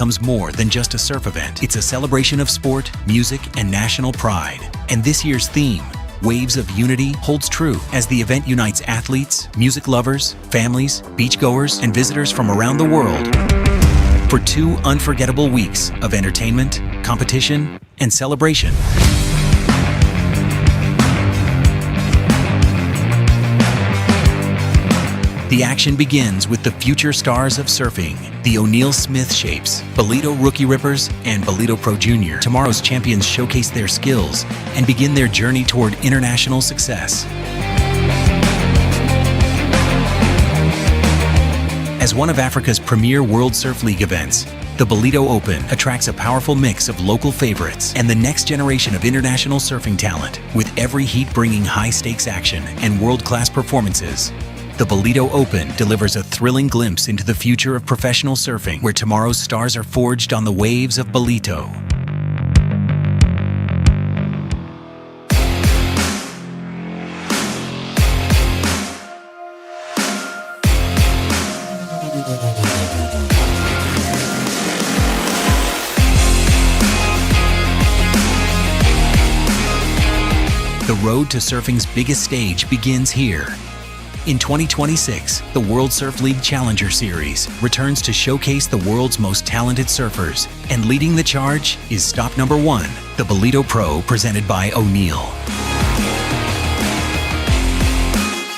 becomes more than just a surf event. It's a celebration of sport, music, and national pride. And this year's theme, Waves of Unity, holds true as the event unites athletes, music lovers, families, beachgoers, and visitors from around the world for 2 unforgettable weeks of entertainment, competition, and celebration. The action begins with the future stars of surfing, the O'Neill Smith Shapes, Ballito Rookie Rippers, and Ballito Pro Jr. Tomorrow's champions showcase their skills and begin their journey toward international success. As one of Africa's premier World Surf League events, the Ballito Open attracts a powerful mix of local favorites and the next generation of international surfing talent, with every heat bringing high-stakes action and world-class performances. The Ballito Open delivers a thrilling glimpse into the future of professional surfing, where tomorrow's stars are forged on the waves of Ballito. The road to surfing's biggest stage begins here. In 2026, the World Surf League Challenger Series returns to showcase the world's most talented surfers, and leading the charge is stop number 1, the Ballito Pro, presented by O'Neill.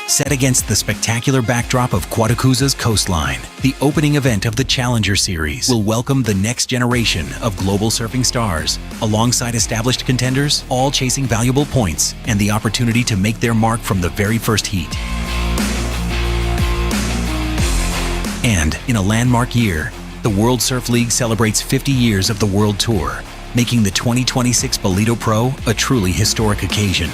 Set against the spectacular backdrop of Quatacuza's coastline, the opening event of the Challenger Series will welcome the next generation of global surfing stars, alongside established contenders, all chasing valuable points and the opportunity to make their mark from the very first heat. And in a landmark year, the World Surf League celebrates 50 years of the World Tour, making the 2026 Ballito Pro a truly historic occasion.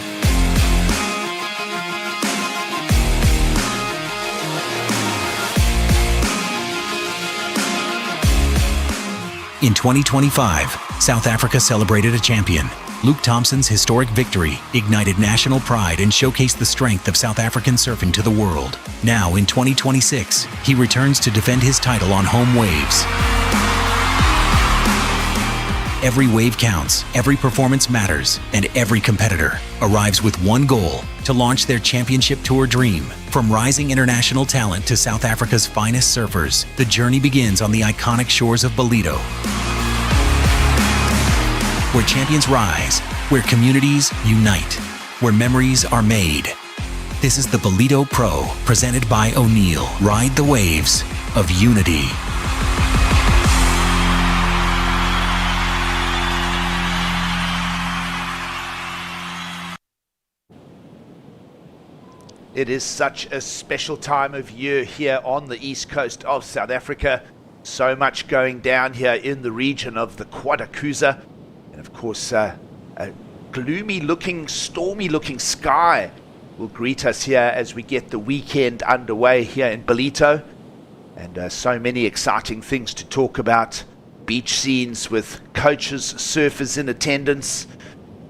In 2025, South Africa celebrated a champion. Luke Thompson's historic victory ignited national pride and showcased the strength of South African surfing to the world. Now, in 2026, he returns to defend his title on home waves. Every wave counts, every performance matters, and every competitor arrives with one goal: to launch their championship tour dream. From rising international talent to South Africa's finest surfers, the journey begins on the iconic shores of Ballito. Where champions rise, where communities unite, where memories are made. This is the Ballito Pro, presented by O'Neill. Ride the waves of unity. It is such a special time of year here on the east coast of South Africa. So much going down here in the region of the Quatacuza. And of course, a gloomy-looking, stormy-looking sky will greet us here as we get the weekend underway here in Ballito. And so many exciting things to talk about. Beach scenes with coaches, surfers in attendance,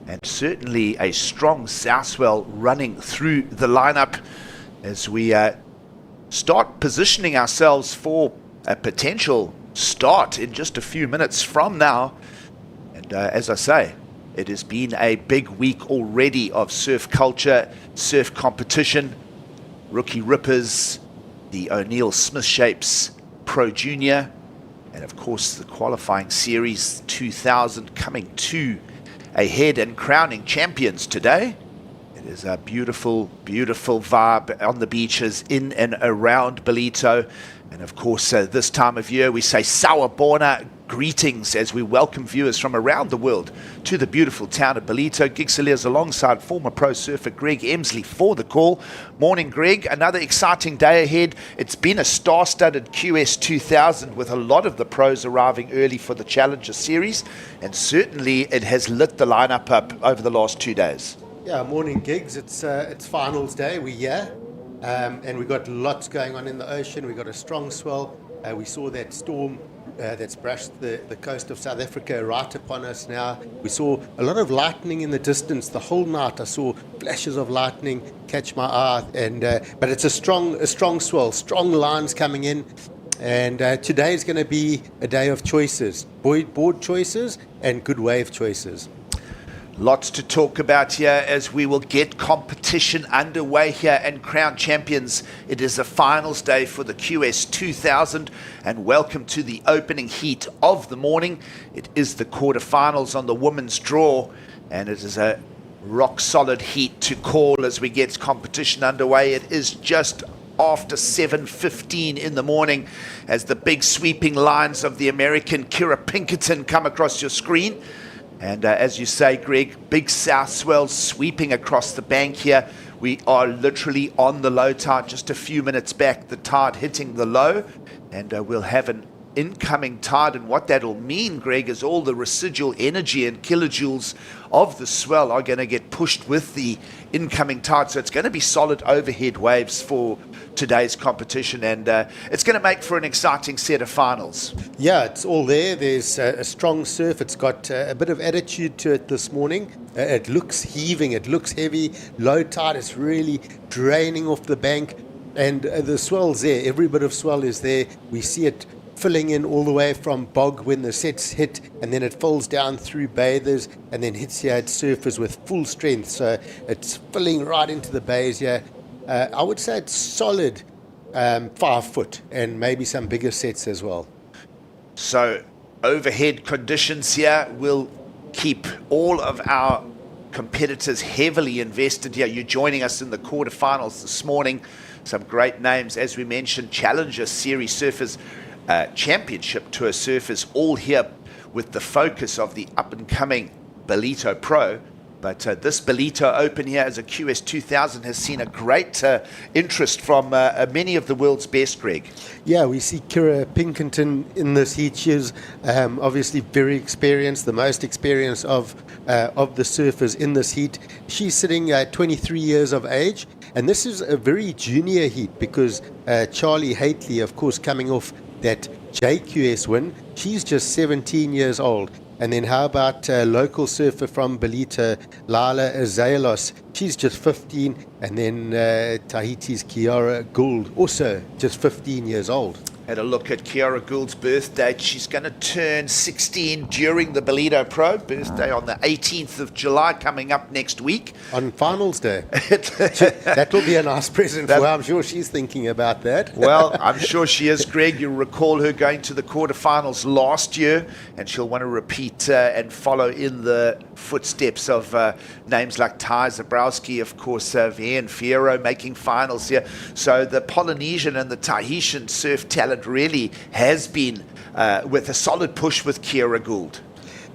and certainly a strong south swell running through the lineup as we start positioning ourselves for a potential start in just a few minutes from now. And as I say, it has been a big week already of surf culture, surf competition, Rookie Rippers, the O'Neill Smith Shapes Pro Junior, and of course the qualifying series 2000 coming to a head and crowning champions today. It is a beautiful, beautiful vibe on the beaches in and around Ballito. And of course, this time of year, we say Sawubona greetings as we welcome viewers from around the world to the beautiful town of Ballito. Gig Saliers alongside former pro surfer Greg Emsley for the call. Morning, Greg. Another exciting day ahead. It's been a star-studded QS 2000 with a lot of the pros arriving early for the Challenger Series, and certainly it has lit the lineup up over the last 2 days. Yeah, morning, Gigs. It's finals day. We're here, and we've got lots going on in the ocean. We've got a strong swell. We saw that storm that's brushed the coast of South Africa right upon us now. We saw a lot of lightning in the distance the whole night. I saw flashes of lightning catch my eye, and but it's a strong swell, strong lines coming in. And today is going to be a day of choices, board choices and good wave choices. Lots to talk about here as we will get competition underway here and crown champions. It is a finals day for the QS 2000 and welcome to the opening heat of the morning. It is the quarterfinals on the women's draw and it is a rock solid heat to call as we get competition underway. It is just after 7:15 in the morning as the big sweeping lines of the American Kira Pinkerton come across your screen. And as you say, Greg, big south swells sweeping across the bank here. We are literally on the low tide, just a few minutes back, the tide hitting the low. And we'll have an incoming tide. And what that'll mean, Greg, is all the residual energy and kilojoules of the swell are going to get pushed with the incoming tide. So it's going to be solid overhead waves for today's competition. And it's going to make for an exciting set of finals. Yeah, it's all there. There's a strong surf. It's got a bit of attitude to it this morning. It looks heaving. It looks heavy. Low tide is really draining off the bank. And the swell's there. Every bit of swell is there. We see it filling in all the way from bog when the sets hit, and then it falls down through bathers and then hits here at surfers with full strength. So it's filling right into the bays here. I would say it's solid 5 foot and maybe some bigger sets as well. So overhead conditions here will keep all of our competitors heavily invested here. You're joining us in the quarterfinals this morning. Some great names, as we mentioned, Challenger Series surfers, Championship Tour surfers, all here with the focus of the up-and-coming Ballito Pro. But this Ballito Open here as a QS 2000 has seen a great interest from many of the world's best, Greg. Yeah, we see Kira Pinkerton in this heat. She's obviously very experienced, the most experienced of the surfers in this heat. She's sitting at 23 years of age, and this is a very junior heat because Charlie Haitley, of course, coming off that JQS win, she's just 17 years old. And then how about local surfer from Ballito, Lala Azalos? She's just 15. And then Tahiti's Kiara Gould, also just 15 years old. Had a look at Kiara Gould's birth date. She's going to turn 16 during the Ballito Pro. Birthday on the 18th of July, coming up next week. On finals day. That will be a nice present for her. I'm sure she's thinking about that. Well, I'm sure she is, Greg. You'll recall her going to the quarterfinals last year, and she'll want to repeat and follow in the footsteps of names like Ty Zabrowski, of course, Vian Fierro making finals here. So the Polynesian and the Tahitian surf talent really has been with a solid push with Kiara Gould.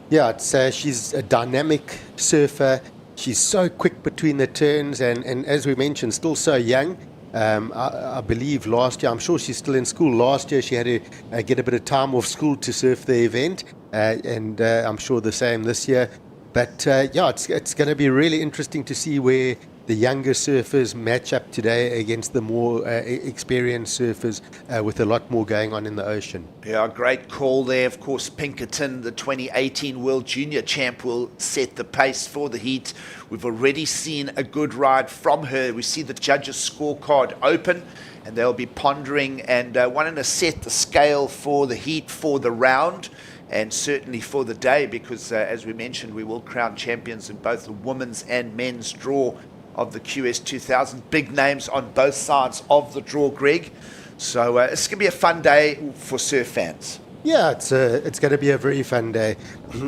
Yeah, she's a dynamic surfer. She's so quick between the turns and as we mentioned, still so young. I believe last year, I'm sure she's still in school. Last year she had to get a bit of time off school to surf the event, and I'm sure the same this year. But yeah, it's going to be really interesting to see where the younger surfers match up today against the more experienced surfers with a lot more going on in the ocean. Yeah, great call there. Of course, Pinkerton, the 2018 World Junior Champ, will set the pace for the heat. We've already seen a good ride from her. We see the judges' scorecard open, and they'll be pondering and wanting to set the scale for the heat, for the round, and certainly for the day, because as we mentioned, we will crown champions in both the women's and men's draw of the QS 2000. Big names on both sides of the draw, Greg. So it's going to be a fun day for surf fans. Yeah, it's going to be a very fun day.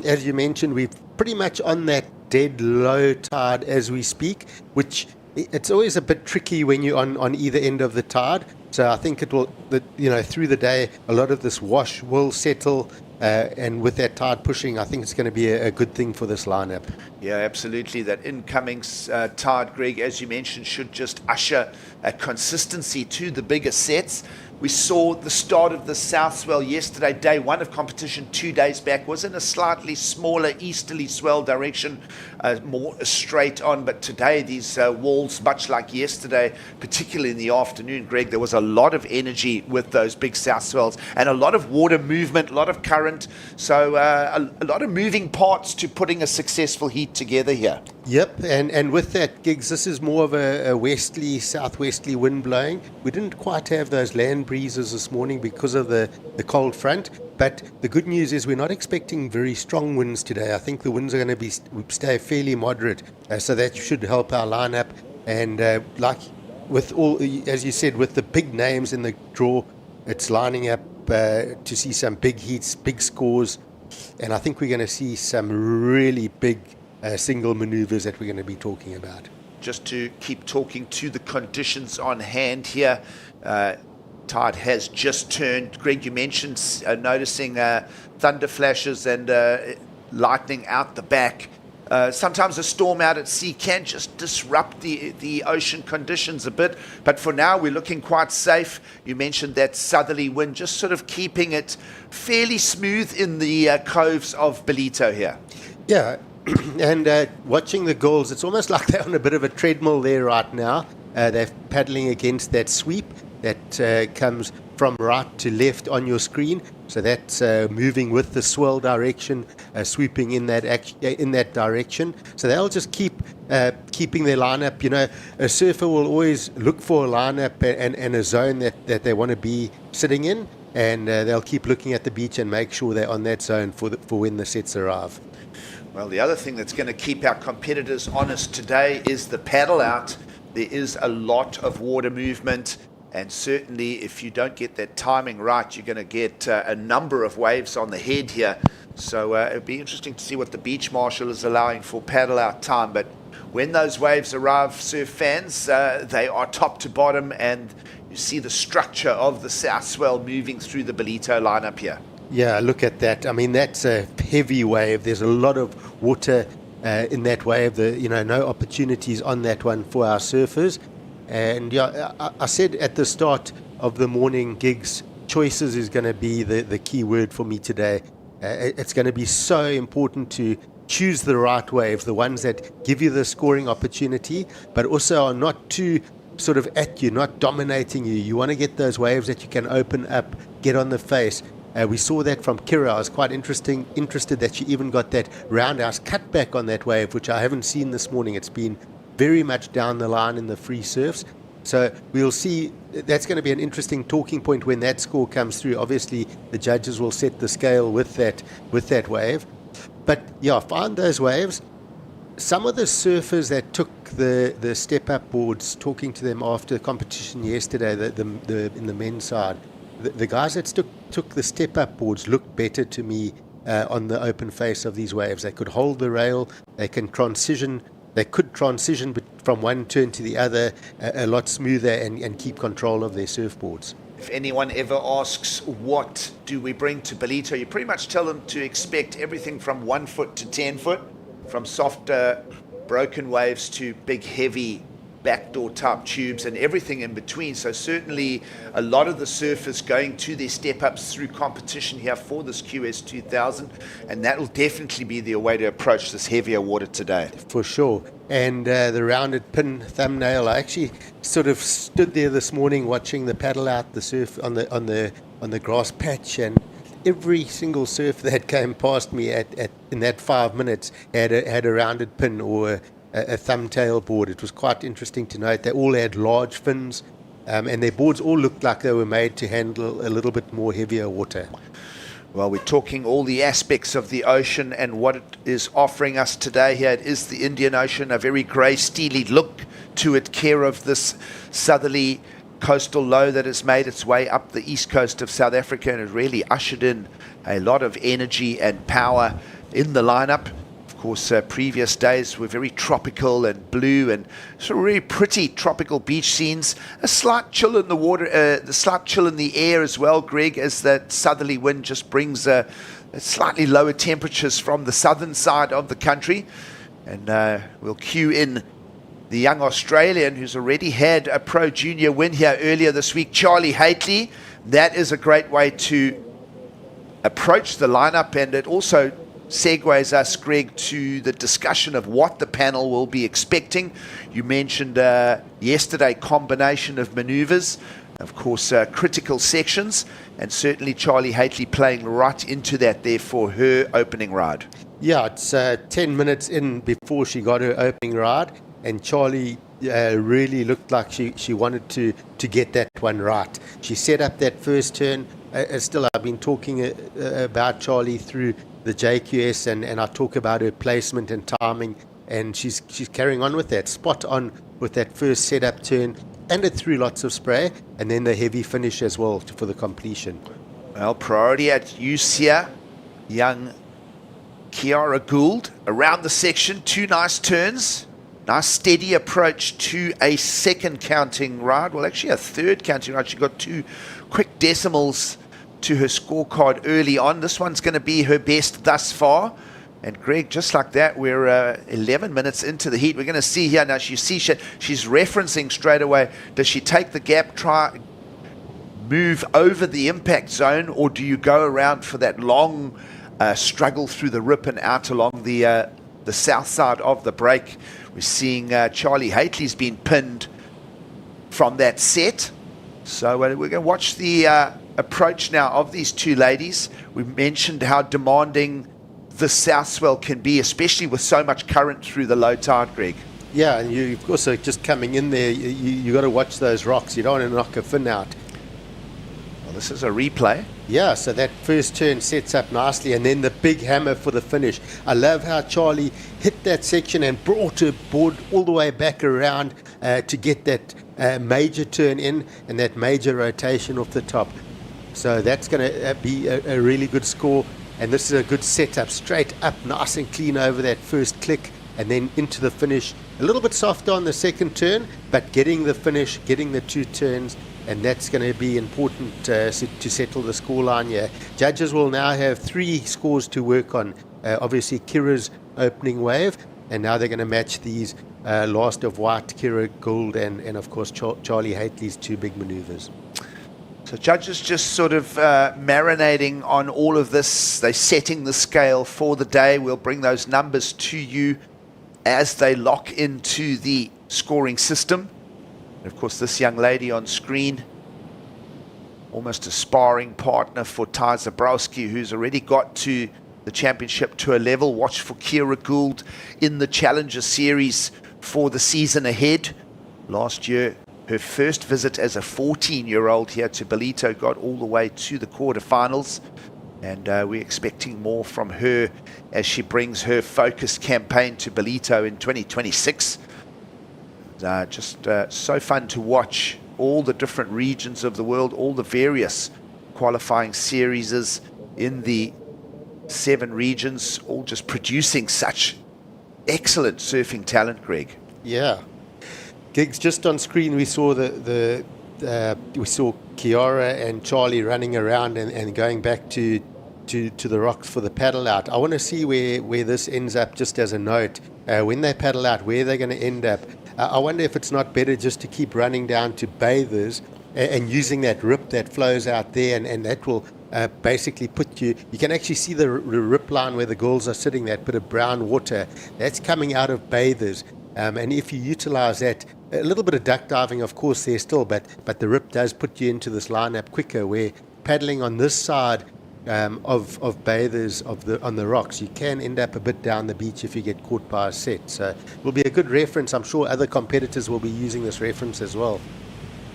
As you mentioned, we're pretty much on that dead low tide as we speak, which it's always a bit tricky when you're on either end of the tide. So I think it will, through the day, a lot of this wash will settle. And with that tide pushing, I think it's going to be a good thing for this lineup. Yeah, absolutely. That incoming tide, Greg, as you mentioned, should just usher a consistency to the bigger sets. We saw the start of the south swell yesterday. Day one of competition 2 days back was in a slightly smaller easterly swell direction, more straight on. But today, these walls, much like yesterday, particularly in the afternoon, Greg, there was a lot of energy with those big south swells and a lot of water movement, a lot of current. So a lot of moving parts to putting a successful heat together here. Yep, and with that, Gigs, this is more of a westerly, southwesterly wind blowing. We didn't quite have those land breezes this morning because of the cold front, but the good news is we're not expecting very strong winds today. I think the winds are going to stay fairly moderate, so that should help our lineup. And like with all, as you said, with the big names in the draw, it's lining up to see some big heats, big scores, and I think we're going to see some really big single maneuvers that we're going to be talking about. Just to keep talking to the conditions on hand here, tide has just turned. Greg, you mentioned noticing thunder flashes and lightning out the back. Sometimes a storm out at sea can just disrupt the ocean conditions a bit, but for now we're looking quite safe. You mentioned that southerly wind, just sort of keeping it fairly smooth in the coves of Ballito here. Yeah, and watching the goals, it's almost like they're on a bit of a treadmill there right now. They're paddling against that sweep that comes from right to left on your screen. So that's moving with the swell direction, sweeping in that direction. So they'll just keep keeping their lineup. You know, a surfer will always look for a lineup and a zone that they want to be sitting in, and they'll keep looking at the beach and make sure they're on that zone for when the sets arrive. Well, the other thing that's going to keep our competitors honest today is the paddle out. There is a lot of water movement. And certainly, if you don't get that timing right, you're going to get a number of waves on the head here. So it'll be interesting to see what the beach marshal is allowing for paddle out time. But when those waves arrive, surf fans, they are top to bottom, and you see the structure of the south swell moving through the Ballito lineup here. Yeah, look at that. I mean, that's a heavy wave. There's a lot of water in that wave. No opportunities on that one for our surfers. And yeah, I said at the start of the morning, Gigs, choices is going to be the key word for me today. It's going to be so important to choose the right waves, the ones that give you the scoring opportunity, but also are not too sort of at you, not dominating you. You want to get those waves that you can open up, get on the face. We saw that from Kira. I was quite interested that she even got that roundhouse cutback on that wave, which I haven't seen this morning. It's been very much down the line in the free surfs. So we'll see. That's going to be an interesting talking point when that score comes through. Obviously, the judges will set the scale with that wave. But yeah, find those waves. Some of the surfers that took the step-up boards, talking to them after the competition yesterday, in the men's side, the guys that took the step-up boards looked better to me on the open face of these waves. They could hold the rail. They could transition from one turn to the other a lot smoother and keep control of their surfboards. If anyone ever asks, what do we bring to Ballito, you pretty much tell them to expect everything from 1 foot to 10 foot, from soft broken waves to big, heavy backdoor type tubes and everything in between. So certainly a lot of the surfers going to their step-ups through competition here for this QS 2000, and that will definitely be the way to approach this heavier water today. For sure. And the rounded pin thumbnail, I actually sort of stood there this morning watching the paddle out, the surf on the grass patch, and every single surf that came past me in that 5 minutes had a rounded pin or a thumbtail board. It was quite interesting to note. They all had large fins, and their boards all looked like they were made to handle a little bit more heavier water. Well, we're talking all the aspects of the ocean and what it is offering us today here. It is the Indian Ocean, a very grey, steely look to it, care of this southerly coastal low that has made its way up the east coast of South Africa, and it really ushered in a lot of energy and power in the lineup. Of course, previous days were very tropical and blue and sort of really pretty tropical beach scenes. A slight chill in the water, the slight chill in the air as well, Greg, as that southerly wind just brings slightly lower temperatures from the southern side of the country. And we'll cue in the young Australian who's already had a Pro Junior win here earlier this week, Charlie Haitley. That is a great way to approach the lineup, and it also segues us, Greg, to the discussion of what the panel will be expecting. You mentioned yesterday combination of maneuvers, of course critical sections, and certainly Charlie Haitley playing right into that there for her opening ride. Yeah, it's 10 minutes in before she got her opening ride, and Charlie really looked like she wanted to get that one right. She set up that first turn. Still, I've been talking about Charlie through the JQS, and I talk about her placement and timing, and she's carrying on with that, spot on with that first setup turn, and it threw lots of spray, and then the heavy finish as well for the completion. Well, priority at use here. Young Kiara Gould around the section, 2 nice turns. Nice steady approach to a second counting ride. Well, actually a third counting ride. She got 2 quick decimals to her scorecard early on. This one's going to be her best thus far. And Greg, just like that, we're 11 minutes into the heat. We're going to see here now. You see she's referencing straight away. Does she take the gap, try move over the impact zone, or do you go around for that long struggle through the rip and out along the south side of the break? We're seeing Charlie Haitley's been pinned from that set. So we're going to watch the approach now of these two ladies. We mentioned how demanding the south swell can be, especially with so much current through the low tide, Greg. Yeah, and you also just coming in there, you got to watch those rocks. You don't want to knock a fin out. Well, this is a replay. Yeah, so that first turn sets up nicely, and then the big hammer for the finish. I love how Charlie hit that section and brought her board all the way back around to get that major turn in and that major rotation off the top. So that's going to be a really good score, and this is a good setup, straight up, nice and clean over that first click, and then into the finish. A little bit softer on the second turn, but getting the finish, getting the 2 turns, and that's going to be important to settle the scoreline here. Judges will now have 3 scores to work on. Obviously, Kira's opening wave, and now they're going to match these last of white, Kira Gould, and of course, Charlie Haitley's 2 big maneuvers. So judges just sort of marinating on all of this. They're setting the scale for the day. We'll bring those numbers to you as they lock into the scoring system. And of course, this young lady on screen, almost a sparring partner for Ty Zabrowski, who's already got to the championship to a level. Watch for Kira Gould in the Challenger Series for the season ahead. Last year, her first visit as a 14-year-old here to Ballito got all the way to the quarterfinals. And we're expecting more from her as she brings her focused campaign to Ballito in 2026. Just so fun to watch all the different regions of the world, all the various qualifying series in the 7 regions, all just producing such excellent surfing talent, Greg. Yeah. Gigs, just on screen, we saw we saw Kiara and Charlie running around and going back to the rocks for the paddle out. I want to see where this ends up, just as a note. When they paddle out, where they're going to end up. I wonder if it's not better just to keep running down to bathers and using that rip that flows out there, and that will basically put you can actually see the rip line where the girls are sitting, that bit of brown water that's coming out of bathers. And if you utilize that, a little bit of duck diving, of course, there still, but the rip does put you into this lineup quicker, where paddling on this side of bathers on the rocks, you can end up a bit down the beach if you get caught by a set. So it will be a good reference. I'm sure other competitors will be using this reference as well.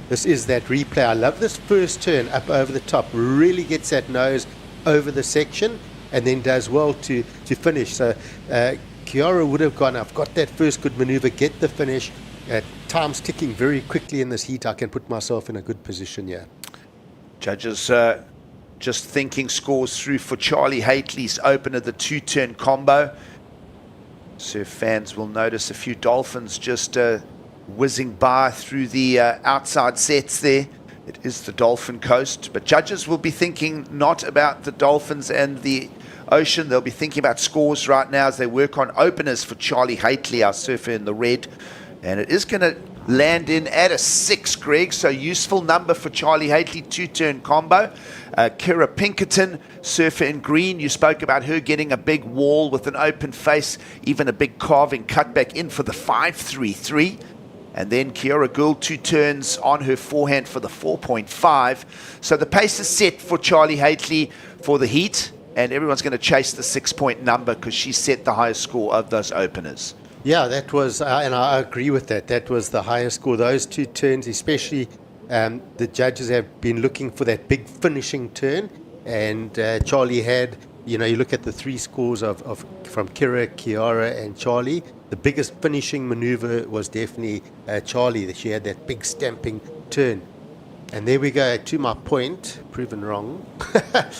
This is that replay. I love this first turn up over the top. Really gets that nose over the section and then does well to finish. So Kiara would have gone, I've got that first good maneuver, get the finish. Time's ticking very quickly in this heat. I can put myself in a good position here. Judges just thinking scores through for Charlie Haitley's opener, the 2-turn combo. Surf fans will notice a few dolphins just whizzing by through the outside sets there. It is the Dolphin Coast, but judges will be thinking not about the dolphins and the ocean. They'll be thinking about scores right now as they work on openers for Charlie Haitley, our surfer in the red. And it is going to land in at a 6, Greg. So useful number for Charlie Haitley, 2-turn combo. Kira Pinkerton, surfer in green. You spoke about her getting a big wall with an open face, even a big carving cutback in for the 5.33. And then Kiara Gould, 2 turns on her forehand for the 4.5. So the pace is set for Charlie Haitley for the heat. and everyone's going to chase the 6-point number because she set the highest score of those openers. Yeah, that was, and I agree with that. That was the highest score. Those two turns, especially, the judges have been looking for that big finishing turn, and Charlie had, you look at the three scores from Kira, Kiara, and Charlie. The biggest finishing maneuver was definitely Charlie, that she had that big stamping turn. And there we go, to my point, proven wrong.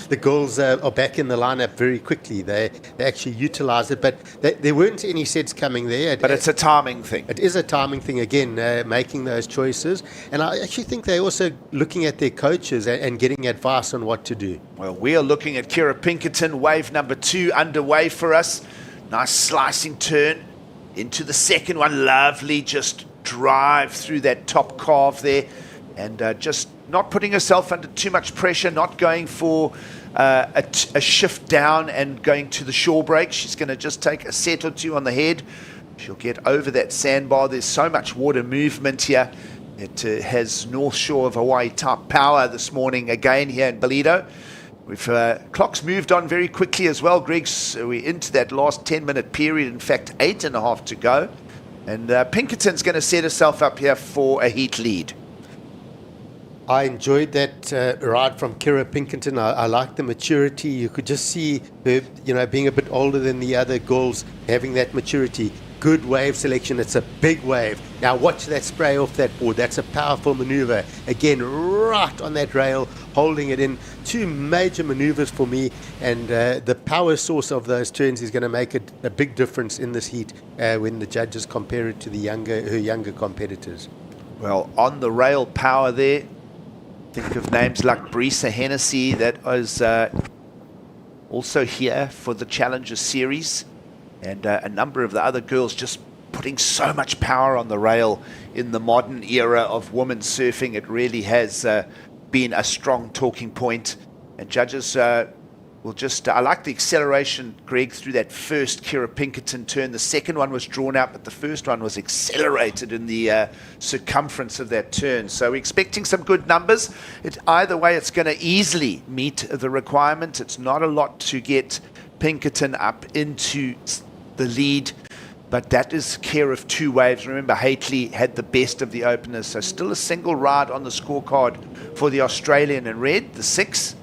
The girls are back in the lineup very quickly. They actually utilised it, but there weren't any sets coming there. But it's a timing thing. It is a timing thing, again, making those choices. And I actually think they're also looking at their coaches and getting advice on what to do. Well, we are looking at Kira Pinkerton, wave number 2 underway for us. Nice slicing turn into the second one. Lovely, just drive through that top carve there. And just not putting herself under too much pressure, not going for a shift down and going to the shore break. She's going to just take a set or two on the head. She'll get over that sandbar. There's so much water movement here. It has North Shore of Hawaii type power this morning again here in Ballito. Clock's moved on very quickly as well, Greg. So we're into that last 10-minute period. In fact, 8.5 to go. And Pinkerton's going to set herself up here for a heat lead. I enjoyed that ride from Kira Pinkerton. I liked the maturity. You could just see her, being a bit older than the other girls, having that maturity. Good wave selection. It's a big wave. Now watch that spray off that board. That's a powerful maneuver. Again, right on that rail, holding it in. Two major maneuvers for me, and the power source of those turns is going to make a big difference in this heat when the judges compare it to her younger competitors. Well, on the rail power there, think of names like Brisa Hennessy, that was also here for the Challenger Series, and a number of the other girls just putting so much power on the rail in the modern era of women's surfing. It really has been a strong talking point, and judges will just... I like the acceleration, Greg, through that first Kira Pinkerton turn. The second one was drawn out, but the first one was accelerated in the circumference of that turn. So we're expecting some good numbers. Either way, it's going to easily meet the requirement. It's not a lot to get Pinkerton up into the lead, but that is care of two waves. Remember, Haitley had the best of the openers, so still a single ride on the scorecard for the Australian in red, the 6.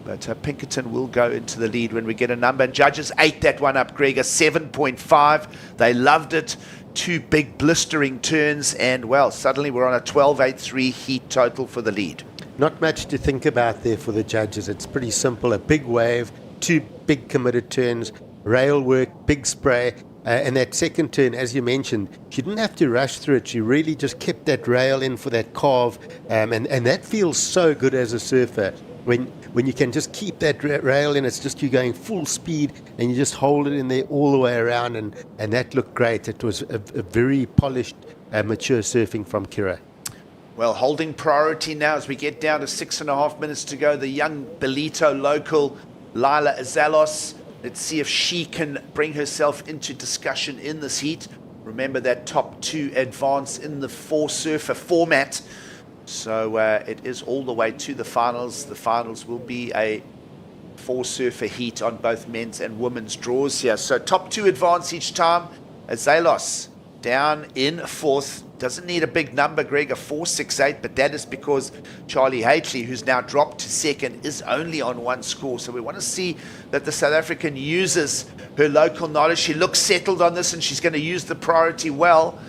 But Pinkerton will go into the lead when we get a number. And judges ate that one up, Greg, a 7.5. They loved it. Two big blistering turns. And, well, suddenly we're on a 12.83 heat total for the lead. Not much to think about there for the judges. It's pretty simple. A big wave, two big committed turns, rail work, big spray. And that second turn, as you mentioned, she didn't have to rush through it. She really just kept that rail in for that carve. And that feels so good as a surfer. When you can just keep that rail in, it's just you going full speed and you just hold it in there all the way around, and that looked great. It was a very polished, mature surfing from Kira. Well, holding priority now as we get down to 6.5 minutes to go. The young Ballito local, Lila Azalos. Let's see if she can bring herself into discussion in this heat. Remember that top 2 advance in the 4-surfer format. So it is all the way to the finals. The finals will be a 4-surfer heat on both men's and women's draws here. So top 2 advance each time. Azalos down in 4th. Doesn't need a big number, Greg, a 4.68, but that is because Charlie Haitley, who's now dropped to 2nd, is only on 1 score. So we want to see that the South African uses her local knowledge. She looks settled on this, and she's going to use the priority well.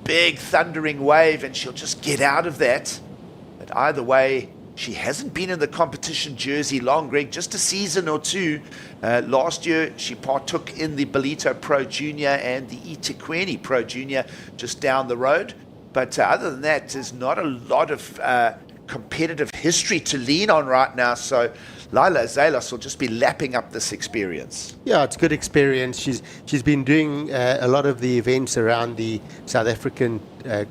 Big thundering wave, and she'll just get out of that. But either way, she hasn't been in the competition jersey long, Greg, just a season or two. Last year, she partook in the Ballito Pro Junior and the eThekwini Pro Junior just down the road. But other than that, there's not a lot of competitive history to lean on right now. So Lila Azalos will just be lapping up this experience. Yeah, it's good experience. She's been doing a lot of the events around the South African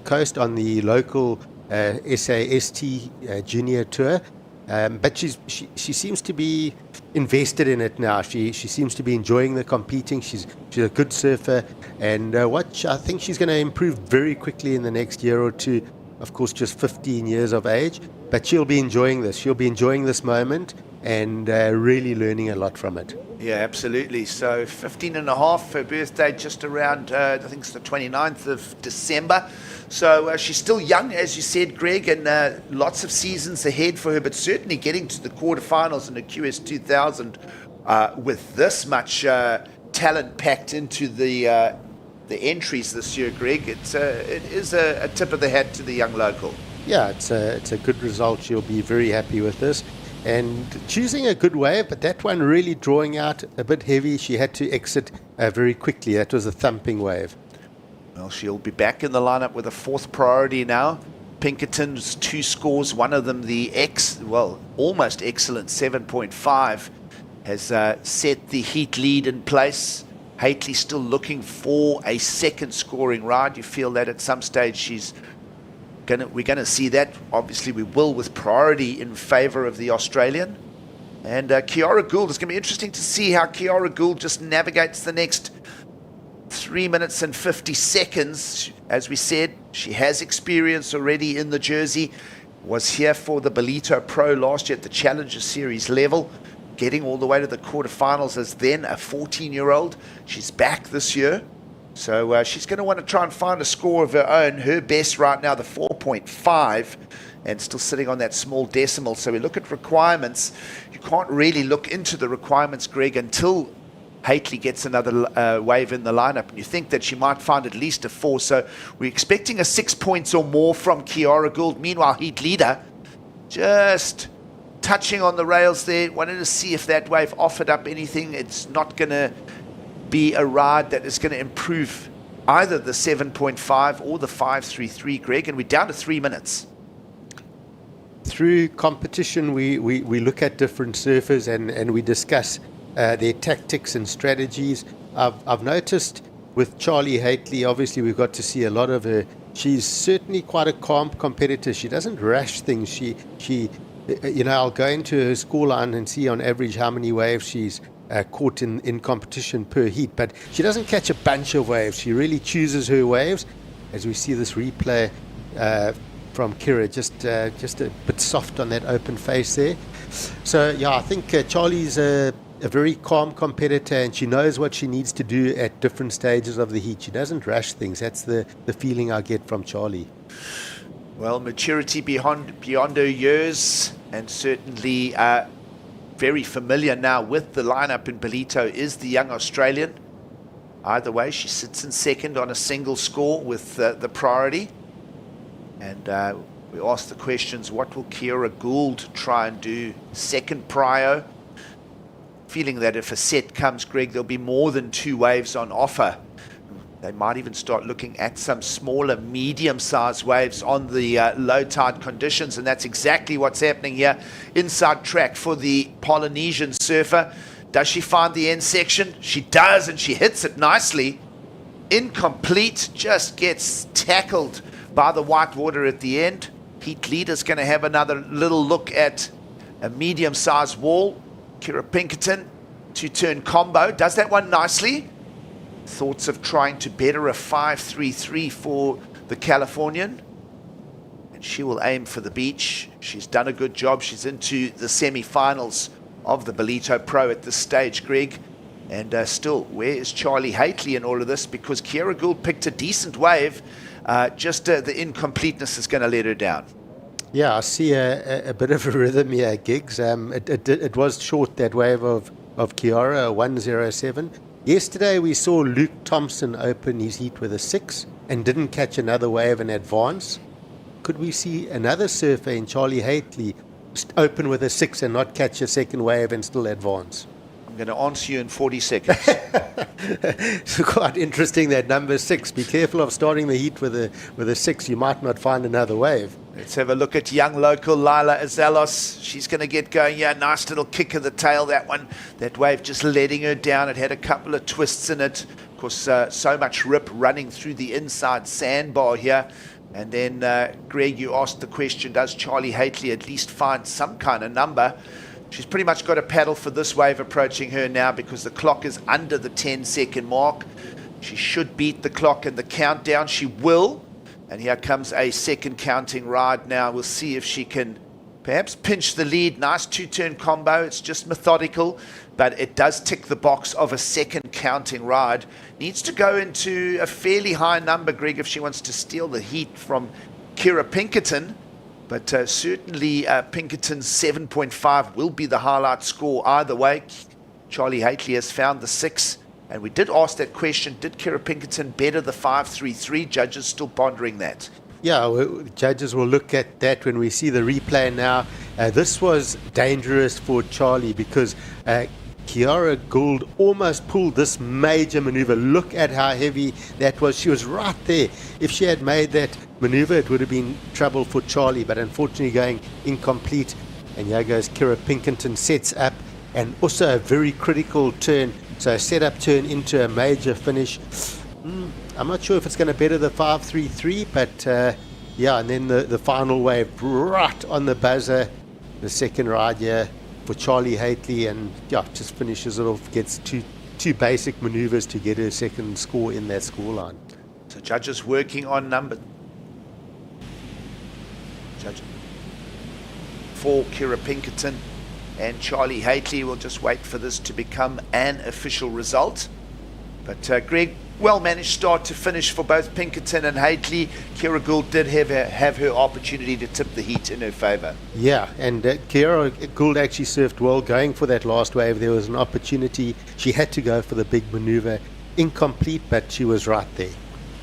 coast on the local SAST junior tour, but she seems to be invested in it now. She seems to be enjoying the competing. She's a good surfer, and I think she's going to improve very quickly in the next year or two. Of course, just 15 years of age, but she'll be enjoying this. She'll be enjoying this moment, and really learning a lot from it. Yeah, absolutely. So 15 and a half, her birthday just around, I think it's the 29th of December. So she's still young, as you said, Greg, and lots of seasons ahead for her, but certainly getting to the quarterfinals in the QS 2000 with this much talent packed into the entries this year, Greg. It is a tip of the hat to the young local. Yeah, it's a good result. She'll be very happy with this. And choosing a good wave, but that one really drawing out a bit heavy. She had to exit very quickly. That was a thumping wave. Well, she'll be back in the lineup with a fourth priority now. Pinkerton's 2 scores, one of them the almost excellent 7.5, has set the heat lead in place. Haitley still looking for a second scoring ride. You feel that at some stage we're going to see that. Obviously, we will, with priority in favour of the Australian. And Kiara Gould, it's going to be interesting to see how Kiara Gould just navigates the next 3 minutes and 50 seconds. As we said, she has experience already in the jersey. Was here for the Ballito Pro last year at the Challenger Series level, getting all the way to the quarterfinals as then a 14-year-old. She's back this year. So she's going to want to try and find a score of her own. Her best right now, the 4.5, and still sitting on that small decimal. So we look at requirements. You can't really look into the requirements, Greg, until Haitley gets another wave in the lineup. And you think that she might find at least a 4. So we're expecting a 6 points or more from Kiara Gould. Meanwhile, heat leader just touching on the rails there. Wanted to see if that wave offered up anything. It's not going to be a ride that is going to improve either the 7.5 or the 5.33, Greg, and we're down to 3 minutes. Through competition, we look at different surfers and we discuss their tactics and strategies. I've noticed with Charlie Haitley, obviously we've got to see a lot of her. She's certainly quite a calm competitor. She doesn't rash things. She I'll go into her scoreline and see on average how many waves she's caught in competition per heat, but she doesn't catch a bunch of waves. She really chooses her waves, as we see this replay from Kira, just a bit soft on that open face there. So yeah, I think Charlie's a very calm competitor, and she knows what she needs to do at different stages of the heat. She doesn't rush things. That's the feeling I get from Charlie. Well, maturity beyond her years, and certainly very familiar now with the lineup in Ballito, is the young Australian. Either way, she sits in second on a single score with the priority. And we ask the questions, what will Kiara Gould try and do? Second prio. Feeling that if a set comes, Greg, there'll be more than 2 waves on offer. They might even start looking at some smaller, medium-sized waves on the low tide conditions, and that's exactly what's happening here. Inside track for the Polynesian surfer. Does she find the end section? She does, and she hits it nicely. Incomplete, just gets tackled by the white water at the end. Heat leader's going to have another little look at a medium-sized wall. Kira Pinkerton, 2-turn combo, does that one nicely. Thoughts of trying to better a 5.33 for the Californian. And she will aim for the beach. She's done a good job. She's into the semi-finals of the Ballito Pro at this stage, Greg. And still, where is Charlie Haitley in all of this? Because Kiara Gould picked a decent wave. Just the incompleteness is going to let her down. Yeah, I see a bit of a rhythm here, Gigs. It was short, that wave of Kiara, 107. Yesterday we saw Luke Thompson open his heat with a 6 and didn't catch another wave in advance. Could we see another surfer in Charlie Haitley open with a 6 and not catch a second wave and still advance? I'm going to answer you in 40 seconds. It's quite interesting, that number 6. Be careful of starting the heat with a 6. You might not find another wave. Let's have a look at young local Lila Azalos. She's going to get going. Yeah, nice little kick of the tail, that one. That wave just letting her down. It had a couple of twists in it. Of course, so much rip running through the inside sandbar here. And then, Greg, you asked the question, does Charlie Haitley at least find some kind of number? She's pretty much got a paddle for this wave approaching her now, because the clock is under the 10-second mark. She should beat the clock in the countdown. She will. And here comes a second counting ride now. We'll see if she can perhaps pinch the lead. Nice two-turn combo. It's just methodical, but it does tick the box of a second counting ride. Needs to go into a fairly high number, Greg, if she wants to steal the heat from Kira Pinkerton. But certainly Pinkerton's 7.5 will be the highlight score either way. Charlie Haitley has found the 6. And we did ask that question, did Kira Pinkerton better the 5.33? Judges still pondering that. Yeah, judges will look at that when we see the replay now. This was dangerous for Charlie because Kiara Gould almost pulled this major maneuver. Look at how heavy that was. She was right there. If she had made that maneuver, it would have been trouble for Charlie, but unfortunately going incomplete. And here goes Kira Pinkerton, sets up, and also a very critical turn. So a setup turn into a major finish. I'm not sure if it's going to better the 5.33, but yeah, and then the final wave right on the buzzer, the second ride here for Charlie Haitley, and yeah, just finishes it off, gets two basic maneuvers to get her second score in that scoreline. So judges working on number for Kira Pinkerton and Charlie Haitley. We'll just wait for this to become an official result. But Greg, well-managed start to finish for both Pinkerton and Haitley. Kira Gould did have her opportunity to tip the heat in her favour. Yeah, and Kira Gould actually surfed well going for that last wave. There was an opportunity. She had to go for the big manoeuvre. Incomplete, but she was right there.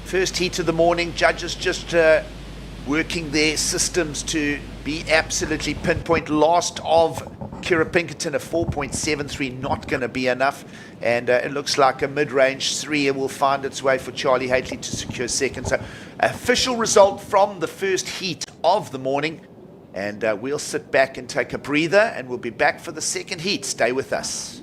First heat of the morning, judges just working their systems to be absolutely pinpoint. Last of Kira Pinkerton, a 4.73, not going to be enough. And it looks like a mid-range 3 will find its way for Charlie Haitley to secure second. So official result from the first heat of the morning. And we'll sit back and take a breather, and we'll be back for the second heat. Stay with us.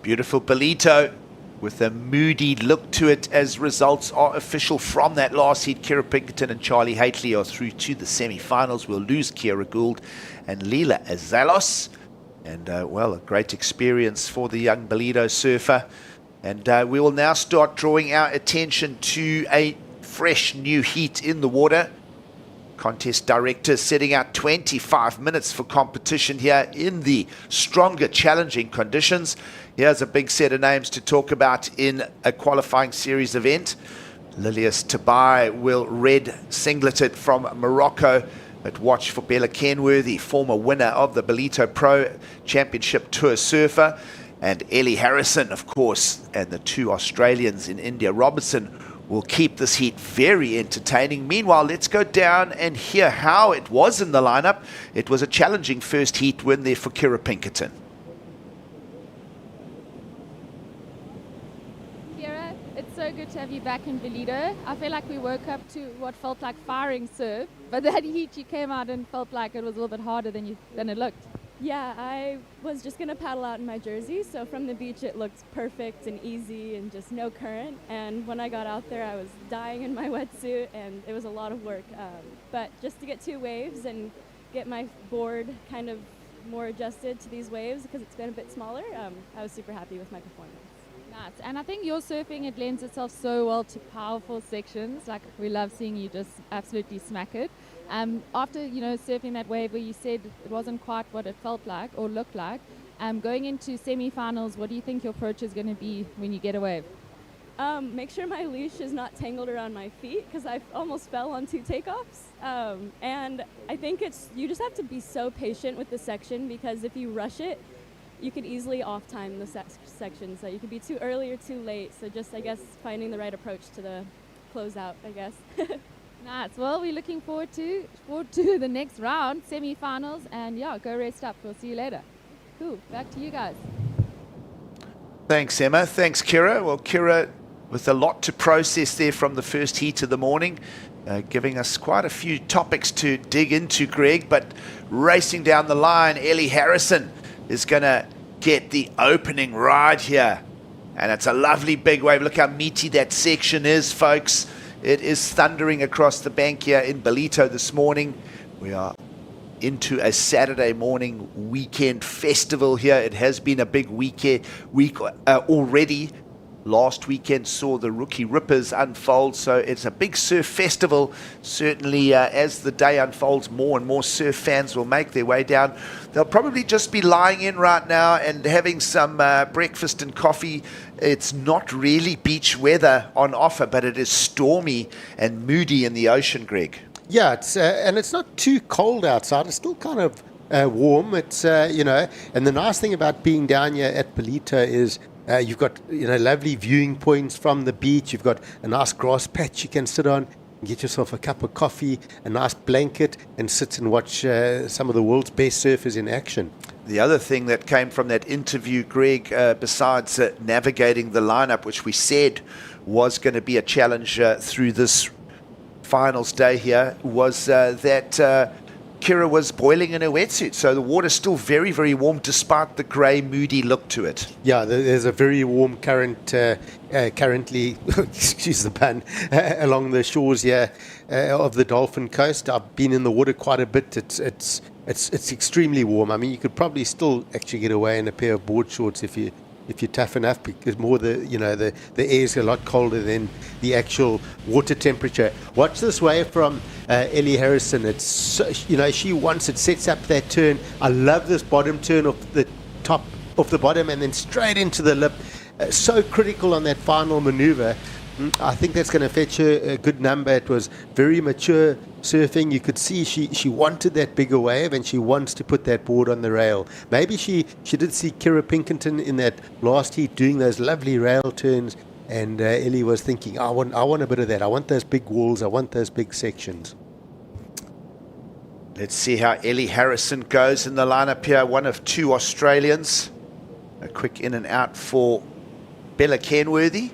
Beautiful Ballito with a moody look to it as results are official from that last heat. Kira Pinkerton and Charlie Haitley are through to the semi-finals. We'll lose Kira Gould and Lila Azalos. And, well, a great experience for the young Ballito surfer. And we will now start drawing our attention to a fresh new heat in the water. Contest director setting out 25 minutes for competition here in the stronger, challenging conditions. Here's a big set of names to talk about in a qualifying series event. Lilias Tabai will red singlet it from Morocco, but watch for Bella Kenworthy, former winner of the Ballito Pro Championship Tour surfer, and Ellie Harrison, of course, and the two Australians in India Robertson will keep this heat very entertaining. Meanwhile, let's go down and hear how it was in the lineup. It was a challenging first heat win there for Kira Pinkerton. Kira, it's so good to have you back in Ballito. I feel like we woke up to what felt like firing surf, but that heat you came out and felt like it was a little bit harder than it looked. Yeah, I was just going to paddle out in my jersey, so from the beach it looked perfect and easy and just no current. And when I got out there, I was dying in my wetsuit, and it was a lot of work. But just to get 2 waves and get my board kind of more adjusted to these waves because it's been a bit smaller, I was super happy with my performance. Nice. And I think your surfing, it lends itself so well to powerful sections. Like, we love seeing you just absolutely smack it. After, surfing that wave where you said it wasn't quite what it felt like or looked like, going into semi-finals, what do you think your approach is going to be when you get a wave? Make sure my leash is not tangled around my feet because I almost fell on 2 takeoffs. And I think you just have to be so patient with the section, because if you rush it, you could easily off-time the section. So you could be too early or too late. So just, I guess, finding the right approach to the closeout, I guess. Nice. Well, we're looking forward to the next round, semi-finals, and yeah, go rest up. We'll see you later. Cool. Back to you guys. Thanks, Emma. Thanks, Kira. Well, Kira, with a lot to process there from the first heat of the morning, giving us quite a few topics to dig into, Greg, but racing down the line, Ellie Harrison is going to get the opening ride here. And it's a lovely big wave. Look how meaty that section is, folks. It is thundering across the bank here in Ballito this morning. We are into a Saturday morning weekend festival here. It has been a big week already. Last weekend saw the Rookie Rippers unfold, so it's a big surf festival. Certainly, as the day unfolds, more and more surf fans will make their way down. They'll probably just be lying in right now and having some breakfast and coffee. It's not really beach weather on offer, but it is stormy and moody in the ocean, Greg. Yeah, and it's not too cold outside. It's still kind of warm. It's and the nice thing about being down here at Ballito is you've got lovely viewing points from the beach. You've got a nice grass patch you can sit on, get yourself a cup of coffee, a nice blanket, and sit and watch some of the world's best surfers in action. The other thing that came from that interview, Greg, besides navigating the lineup, which we said was going to be a challenge through this finals day here, was that Kira was boiling in her wetsuit. So the water's still very, very warm despite the grey, moody look to it. Yeah, there's a very warm current currently, excuse the pun, along the shores here of the Dolphin Coast. I've been in the water quite a bit. It's extremely warm. I mean, you could probably still actually get away in a pair of board shorts if you're tough enough, because the air is a lot colder than the actual water temperature. Watch this wave from Ellie Harrison. It's she wants it, sets up that turn. I love this bottom turn off the top of the bottom and then straight into the lip. So critical on that final maneuver. I think that's going to fetch her a good number. It was very mature surfing. You could see she wanted that bigger wave and she wants to put that board on the rail. Maybe she did see Kira Pinkerton in that last heat doing those lovely rail turns, and Ellie was thinking, I want a bit of that. I want those big walls. I want those big sections. Let's see how Ellie Harrison goes in the lineup here. One of two Australians. A quick in and out for Bella Kenworthy.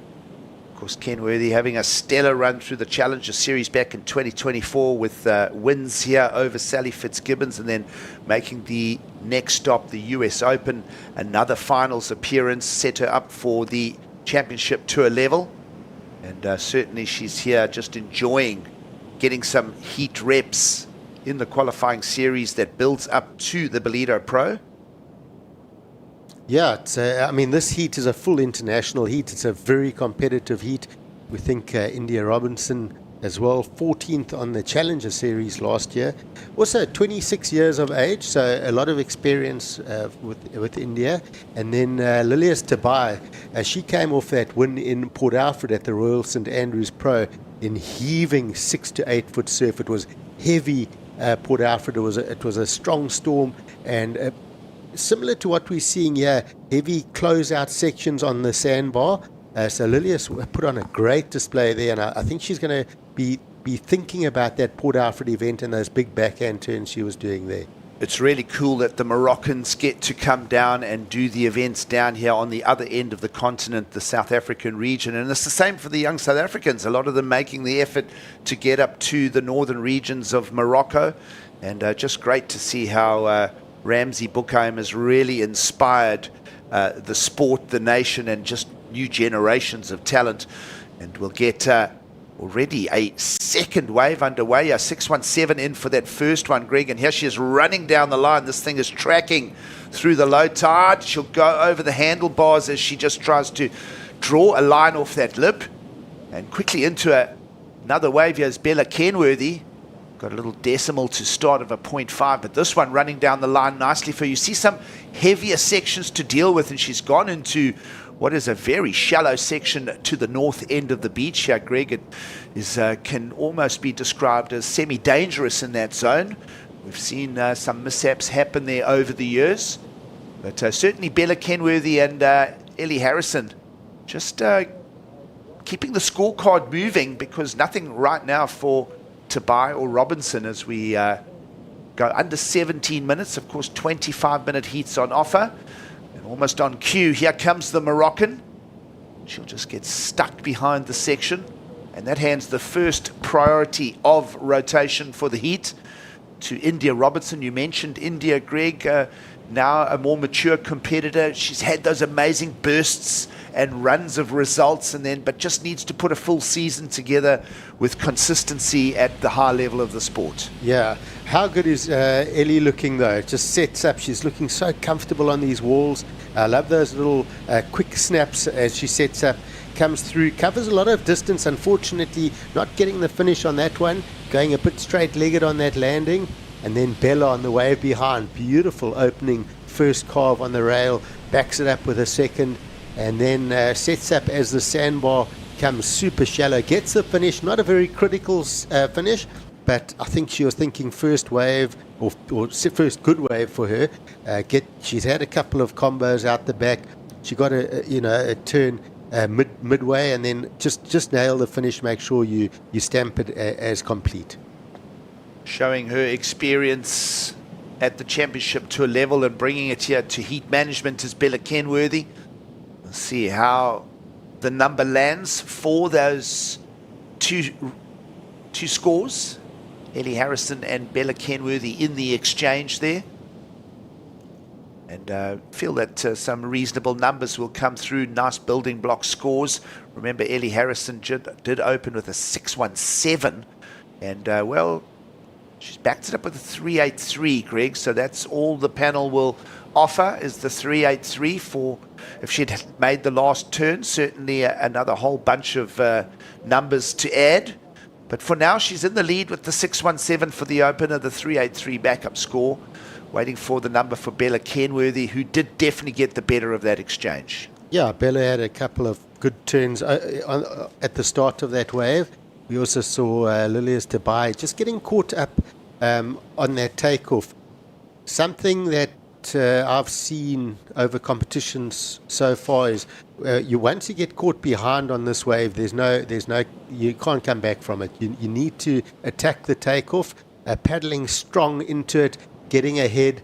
Of course, Kenworthy having a stellar run through the Challenger Series back in 2024 with wins here over Sally Fitzgibbons, and then making the next stop, the US Open. Another finals appearance set her up for the championship tour level. And certainly she's here just enjoying getting some heat reps in the qualifying series that builds up to the Ballito Pro. Yeah, this heat is a full international heat. It's a very competitive heat. We think India Robinson as well, 14th on the Challenger Series last year. Also 26 years of age, so a lot of experience with India. And then Lilias Tabai, she came off that win in Port Alfred at the Royal St Andrews Pro in heaving 6 to 8 foot surf. It was heavy, Port Alfred. It was a strong storm, and similar to what we're seeing here, heavy closeout sections on the sandbar. So Lilias put on a great display there, and I think she's going to be thinking about that Port Alfred event and those big backhand turns she was doing there. It's really cool that the Moroccans get to come down and do the events down here on the other end of the continent, the South African region. And it's the same for the young South Africans, a lot of them making the effort to get up to the northern regions of Morocco. And just great to see how Ramsey Bookheim has really inspired the sport, the nation, and just new generations of talent. And we'll get already a second wave underway, a 617 in for that first one, Greg. And here she is running down the line. This thing is tracking through the low tide. She'll go over the handlebars as she just tries to draw a line off that lip. And quickly into another wave here is Bella Kenworthy. Got a little decimal to start of a 0.5, but this one running down the line nicely for you. See some heavier sections to deal with, and she's gone into what is a very shallow section to the north end of the beach here, Greg. It is, can almost be described as semi-dangerous in that zone. We've seen some mishaps happen there over the years. But certainly Bella Kenworthy and Ellie Harrison just keeping the scorecard moving, because nothing right now for Tobai or Robinson as we go under 17 minutes. Of course, 25-minute heats on offer. And almost on cue, here comes the Moroccan. She'll just get stuck behind the section. And that hands the first priority of rotation for the heat to India Robertson. You mentioned India, Greg, now a more mature competitor. She's had those amazing bursts and runs of results, but just needs to put a full season together with consistency at the high level of the sport. Yeah. How good is Ellie looking, though? It just sets up. She's looking so comfortable on these walls. I love those little quick snaps as she sets up, comes through, covers a lot of distance. Unfortunately, not getting the finish on that one, going a bit straight-legged on that landing. And then Bella on the wave behind. Beautiful opening first carve on the rail, backs it up with a second, and then sets up as the sandbar comes super shallow, gets the finish. Not a very critical finish, but I think she was thinking first wave or first good wave for her. She's had a couple of combos out the back. She got a turn midway, and then just nail the finish. Make sure you stamp it as complete. Showing her experience at the championship to a level and bringing it here to heat management is Bella Kenworthy. We'll see how the number lands for those two scores. Ellie Harrison and Bella Kenworthy in the exchange there. And feel that some reasonable numbers will come through. Nice building block scores. Remember, Ellie Harrison did open with a 617. And, well, she's backed it up with a 383, Greg. So that's all the panel will offer is the 383 for if she'd made the last turn. Certainly another whole bunch of numbers to add. But for now, she's in the lead with the 617 for the opener, the 383 backup score. Waiting for the number for Bella Kenworthy, who did definitely get the better of that exchange. Yeah, Bella had a couple of good turns at the start of that wave. We also saw Lilias Tobai just getting caught up on that takeoff. Something that I've seen over competitions so far is once you get caught behind on this wave, you can't come back from it. You need to attack the takeoff, paddling strong into it, getting ahead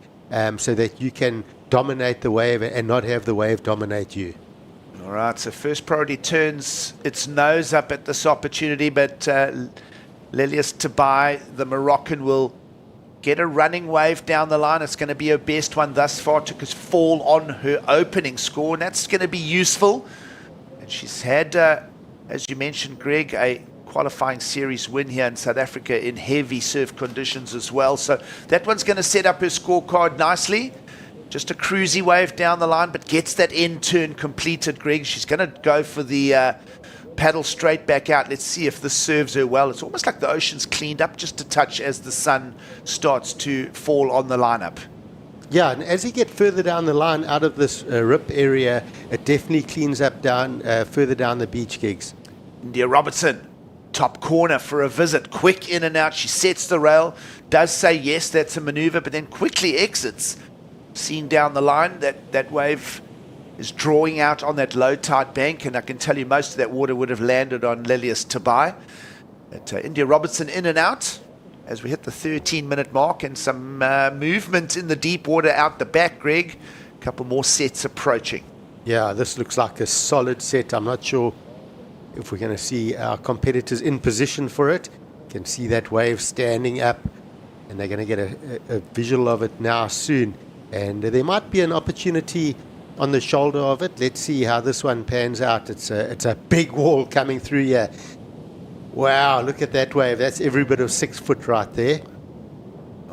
so that you can dominate the wave and not have the wave dominate you. All right, so first priority turns its nose up at this opportunity, but Lilias Tobai, the Moroccan, will get a running wave down the line. It's going to be her best one thus far. Took a fall on her opening score, and that's going to be useful. And she's had, as you mentioned, Greg, a qualifying series win here in South Africa in heavy surf conditions as well. So that one's going to set up her scorecard nicely. Just a cruisy wave down the line, but gets that end turn completed, Greg. She's going to go for the paddle straight back out. Let's see if this serves her well. It's almost like the ocean's cleaned up just a touch as the sun starts to fall on the lineup. Yeah, and as you get further down the line out of this rip area, it definitely cleans up down further down the beach, gigs. India Robertson, top corner for a visit. Quick in and out. She sets the rail. Does say, yes, that's a maneuver, but then quickly exits. Seen down the line, that wave is drawing out on that low tide bank, and I can tell you most of that water would have landed on Lilias Tobai. But India Robertson in and out as we hit the 13-minute mark, and some movement in the deep water out the back, Greg. A couple more sets approaching. Yeah, this looks like a solid set. I'm not sure if we're going to see our competitors in position for it. You can see that wave standing up, and they're going to get a visual of it now soon. And there might be an opportunity on the shoulder of it. Let's see how this one pans out. It's a big wall coming through here. Wow, look at that wave. That's every bit of 6 foot right there.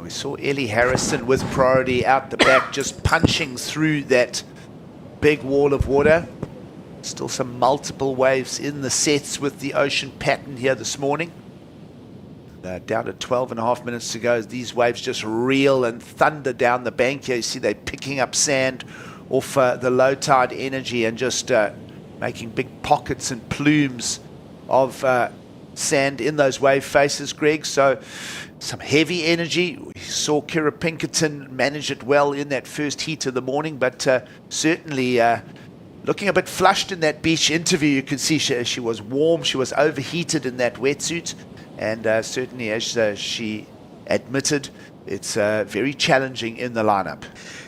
We saw Ellie Harrison with priority out the back, just punching through that big wall of water. Still some multiple waves in the sets with the ocean pattern here this morning. Down to 12.5 minutes to go. These waves just reel and thunder down the bank here. You see they're picking up sand off the low tide energy and just making big pockets and plumes of sand in those wave faces, Greg. So some heavy energy. We saw Kira Pinkerton manage it well in that first heat of the morning, but certainly looking a bit flushed in that beach interview. You could see she was warm, she was overheated in that wetsuit, and certainly, as she admitted, it's very challenging in the lineup.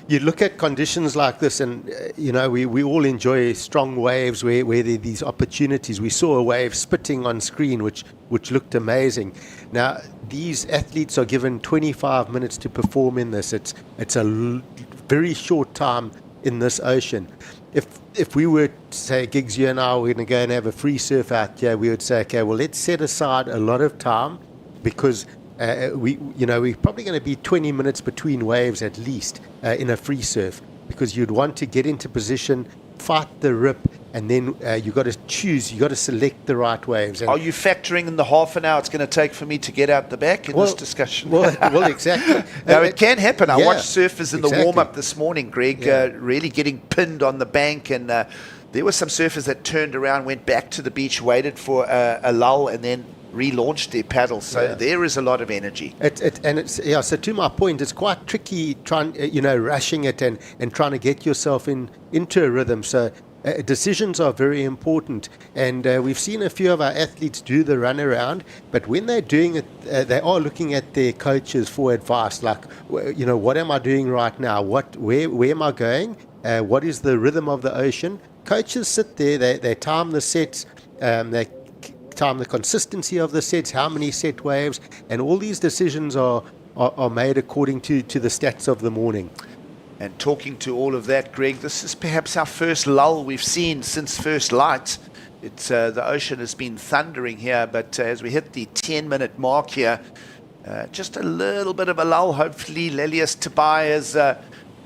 You look at conditions like this, and we all enjoy strong waves where there are these opportunities. We saw a wave spitting on screen, which looked amazing. Now, these athletes are given 25 minutes to perform in this. It's a very short time in this ocean. If we were to say, Giggs, you and I were going to go and have a free surf out here, we would say, okay, well, let's set aside a lot of time, because we're probably going to be 20 minutes between waves at least in a free surf, because you'd want to get into position, fight the rip, and then you've got to choose, you've got to select the right waves. And are you factoring in the half an hour it's going to take for me to get out the back in this discussion? Well, exactly. No, it can happen. I Yeah, watched surfers in exactly. the warm-up this morning, Greg, really getting pinned on the bank, and there were some surfers that turned around, went back to the beach, waited for a lull, and then relaunched their paddles. So there is a lot of energy. So to my point, it's quite tricky rushing it and trying to get yourself into a rhythm. So decisions are very important, and we've seen a few of our athletes do the run around, but when they're doing it, they are looking at their coaches for advice, like, what am I doing right now? Where am I going? What is the rhythm of the ocean? Coaches sit there, they time the sets, they time the consistency of the sets, how many set waves, and all these decisions are made according to the stats of the morning. And talking to all of that, Greg, this is perhaps our first lull we've seen since first light. It's the ocean has been thundering here, but as we hit the 10-minute mark here, just a little bit of a lull. Hopefully Lelius Tabai has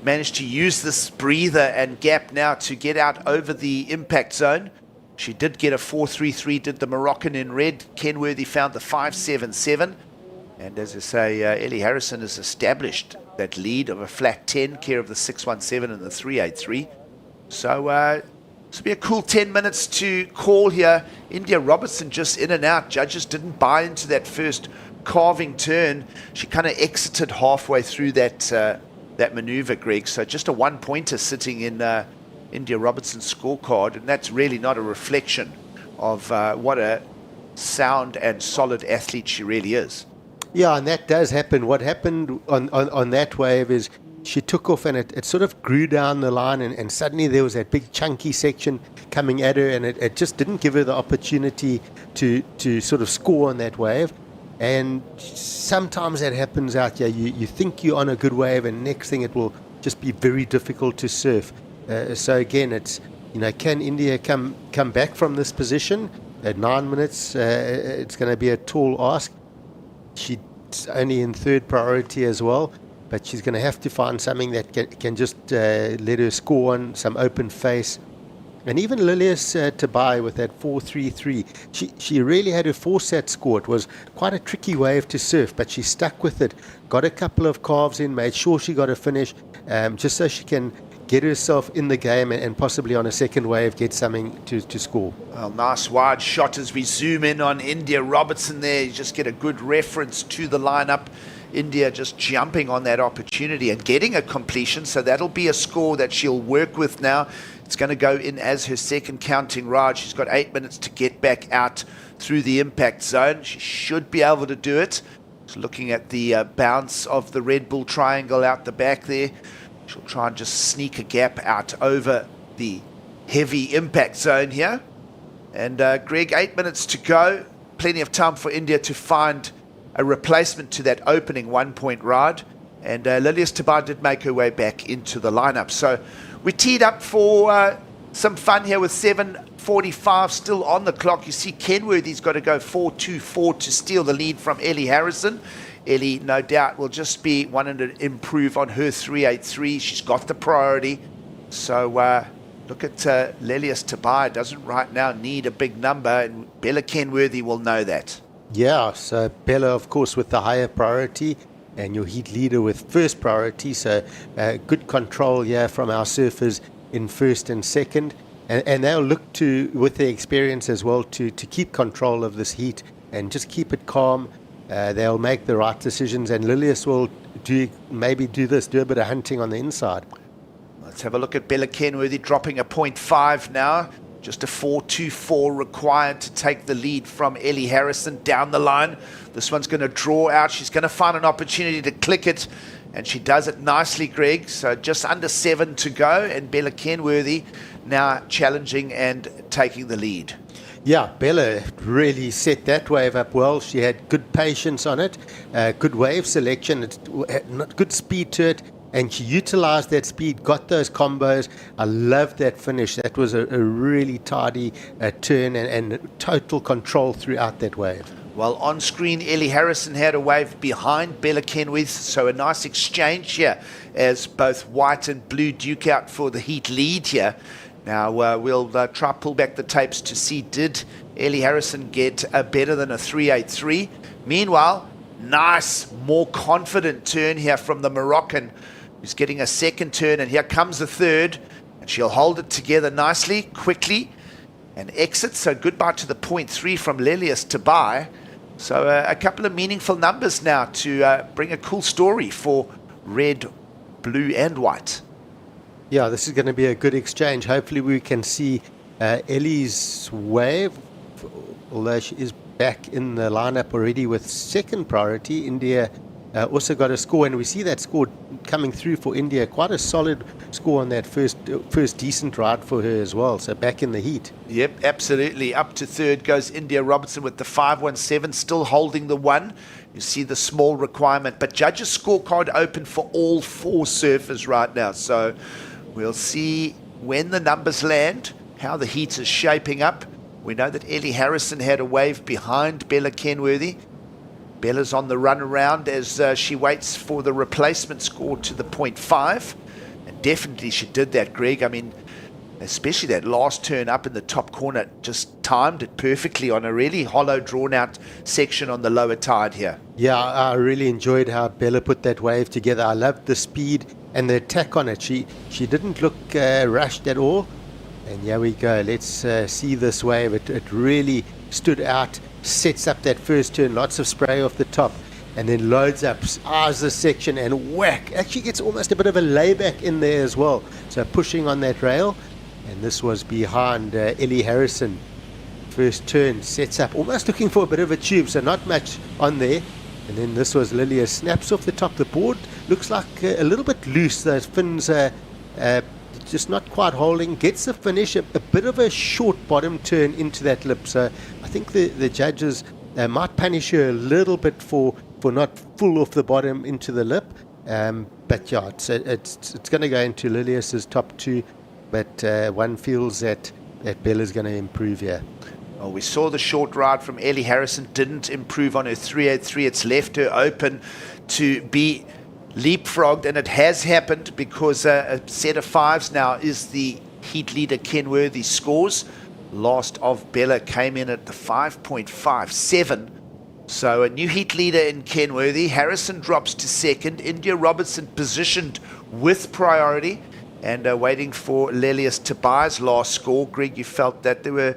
managed to use this breather and gap now to get out over the impact zone. She did get a 4.33, did the Moroccan in red. Kenworthy found the 5.77. And as I say, Ellie Harrison has established that lead of a flat 10, care of the 6.17 and the 3.83. So this will be a cool 10 minutes to call here. India Robertson just in and out. Judges didn't buy into that first carving turn. She kind of exited halfway through that maneuver, Greg. So just a one-pointer sitting in India Robertson's scorecard, and that's really not a reflection of what a sound and solid athlete she really is. Yeah, and that does happen. What happened on that wave is she took off, and it sort of grew down the line, and suddenly there was that big chunky section coming at her, and it just didn't give her the opportunity to sort of score on that wave. And sometimes that happens out here. You think you're on a good wave, and next thing it will just be very difficult to surf. So again, it's can India come back from this position at 9 minutes? It's going to be a tall ask. She's only in third priority as well, but she's going to have to find something that can just let her score on some open face. And even Lilius Tabai with that 4.33, she really had her four-set score. It was quite a tricky wave to surf, but she stuck with it, got a couple of carves in, made sure she got a finish, just so she can get herself in the game and possibly on a second wave get something to score. Well, nice wide shot as we zoom in on India Robertson there. You just get a good reference to the lineup. India just jumping on that opportunity and getting a completion, so that'll be a score that she'll work with now. It's going to go in as her second counting ride. She's got 8 minutes to get back out through the impact zone. She should be able to do it. So looking at the bounce of the Red Bull triangle out the back there, she'll try and just sneak a gap out over the heavy impact zone here. And Greg, 8 minutes to go. Plenty of time for India to find a replacement to that opening 1 point ride. And Lilius Tabai did make her way back into the lineup. So we teed up for some fun here with 7:45 still on the clock. You see Kenworthy's got to go 4.24 to steal the lead from Ellie Harrison. Ellie, no doubt, will just be wanting to improve on her 3.83. She's got the priority. So look at Lilius Tabai. Doesn't right now need a big number, and Bella Kenworthy will know that. Yeah, so Bella, of course, with the higher priority, and your heat leader with first priority. So good control here from our surfers in first and second. And they'll look to, with their experience as well, to keep control of this heat and just keep it calm. They'll make the right decisions, and Lilius will do a bit of hunting on the inside. Let's have a look at Bella Kenworthy dropping a 0.5 now. Just a 4.24 required to take the lead from Ellie Harrison down the line. This one's going to draw out. She's going to find an opportunity to click it, and she does it nicely, Greg. So just under 7 to go, and Bella Kenworthy now challenging and taking the lead. Yeah, Bella really set that wave up well. She had good patience on it, good wave selection, good speed to it, and she utilized that speed, got those combos. I love that finish. That was a really tidy turn and total control throughout that wave. Well, on screen, Ellie Harrison had a wave behind Bella Kenworthy, so a nice exchange here as both white and blue duke out for the heat lead here. Now, we'll try pull back the tapes to see, did Ellie Harrison get better than a 3.83? Meanwhile, nice, more confident turn here from the Moroccan, who's getting a second turn, and here comes the third, and she'll hold it together nicely, quickly, and exit. So goodbye to the 0.3 from Lelius to buy. So a couple of meaningful numbers now to bring a cool story for red, blue, and white. Yeah, this is going to be a good exchange. Hopefully we can see Ellie's wave, although she is back in the lineup already with second priority. India also got a score, and we see that score coming through for India. Quite a solid score on that first decent ride for her as well. So back in the heat. Yep, absolutely. Up to third goes India Robertson with the 5.17, still holding the 1. You see the small requirement, but judges' scorecard open for all 4 surfers right now. So we'll see when the numbers land, how the heat is shaping up. We know that Ellie Harrison had a wave behind Bella Kenworthy. Bella's on the run around as she waits for the replacement score to the 0.5. And definitely she did that, Greg. I mean, especially that last turn up in the top corner, just timed it perfectly on a really hollow, drawn-out section on the lower tide here. Yeah, I really enjoyed how Bella put that wave together. I loved the speed and the attack on it. She didn't look rushed at all. And here we go. Let's see this wave. It really stood out, sets up that first turn, lots of spray off the top, and then loads up, eyes the section, and whack. Actually gets almost a bit of a layback in there as well. So pushing on that rail. And this was behind Ellie Harrison. First turn, sets up, almost looking for a bit of a tube, so not much on there. And then this was Lilia, snaps off the top. The board looks like a little bit loose. Those fins just not quite holding. Gets the finish, a bit of a short bottom turn into that lip. So I think the judges might punish her a little bit for not full off the bottom into the lip. But yeah, it's going to go into Lilius's top 2. But one feels that Bella's going to improve here. Well, we saw the short ride from Ellie Harrison didn't improve on her 3.83. It's left her open to be leapfrogged, and it has happened because a set of 5s now is the heat leader Kenworthy scores. Last of Bella came in at the 5.57. So a new heat leader in Kenworthy. Harrison drops to second. India Robertson positioned with priority. And waiting for Lelius Tobias' last score. Greg, you felt that there were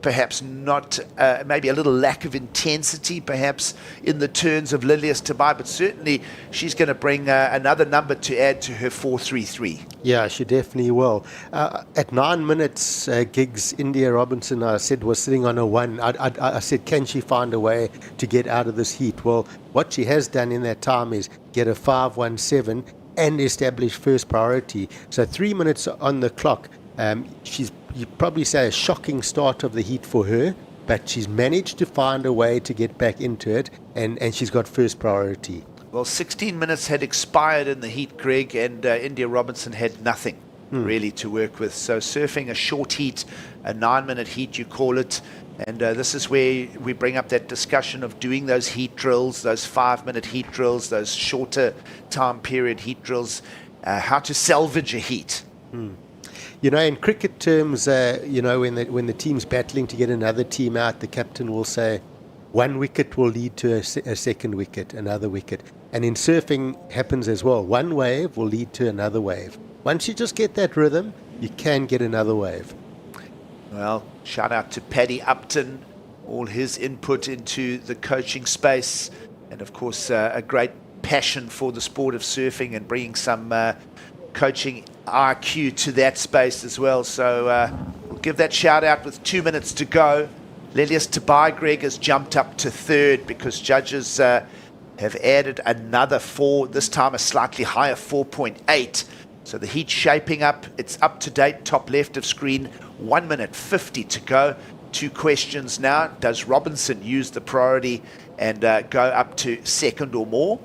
perhaps not, maybe a little lack of intensity perhaps in the turns of Lelius Tobias, but certainly she's going to bring another number to add to her 4.33. Yeah, she definitely will. At 9 minutes, Giggs, India Robinson, I said, was sitting on a 1. I said, can she find a way to get out of this heat? Well, what she has done in that time is get a 5.17 and establish first priority. So 3 minutes on the clock. You'd probably say a shocking start of the heat for her, but she's managed to find a way to get back into it, and she's got first priority. Well, 16 minutes had expired in the heat, Greg, and India Robinson had nothing really to work with. So surfing a short heat, a 9-minute heat, you call it. And this is where we bring up that discussion of doing those heat drills, those 5-minute heat drills, those shorter time period heat drills, how to salvage a heat. You know, in cricket terms, when the team's battling to get another team out, the captain will say, one wicket will lead to a second wicket, another wicket. And in surfing happens as well. One wave will lead to another wave. Once you just get that rhythm, you can get another wave. Well, shout out to Paddy Upton, all his input into the coaching space, and of course a great passion for the sport of surfing and bringing some coaching IQ to that space as well. So we'll give that shout out with 2 minutes to go. Lelius Tabai, Greg, has jumped up to third because judges have added another 4, this time a slightly higher 4.8. So the heat shaping up. It's up to date, top left of screen, 1 minute 50 to go. 2 questions now. Does Robinson use the priority and go up to second or more?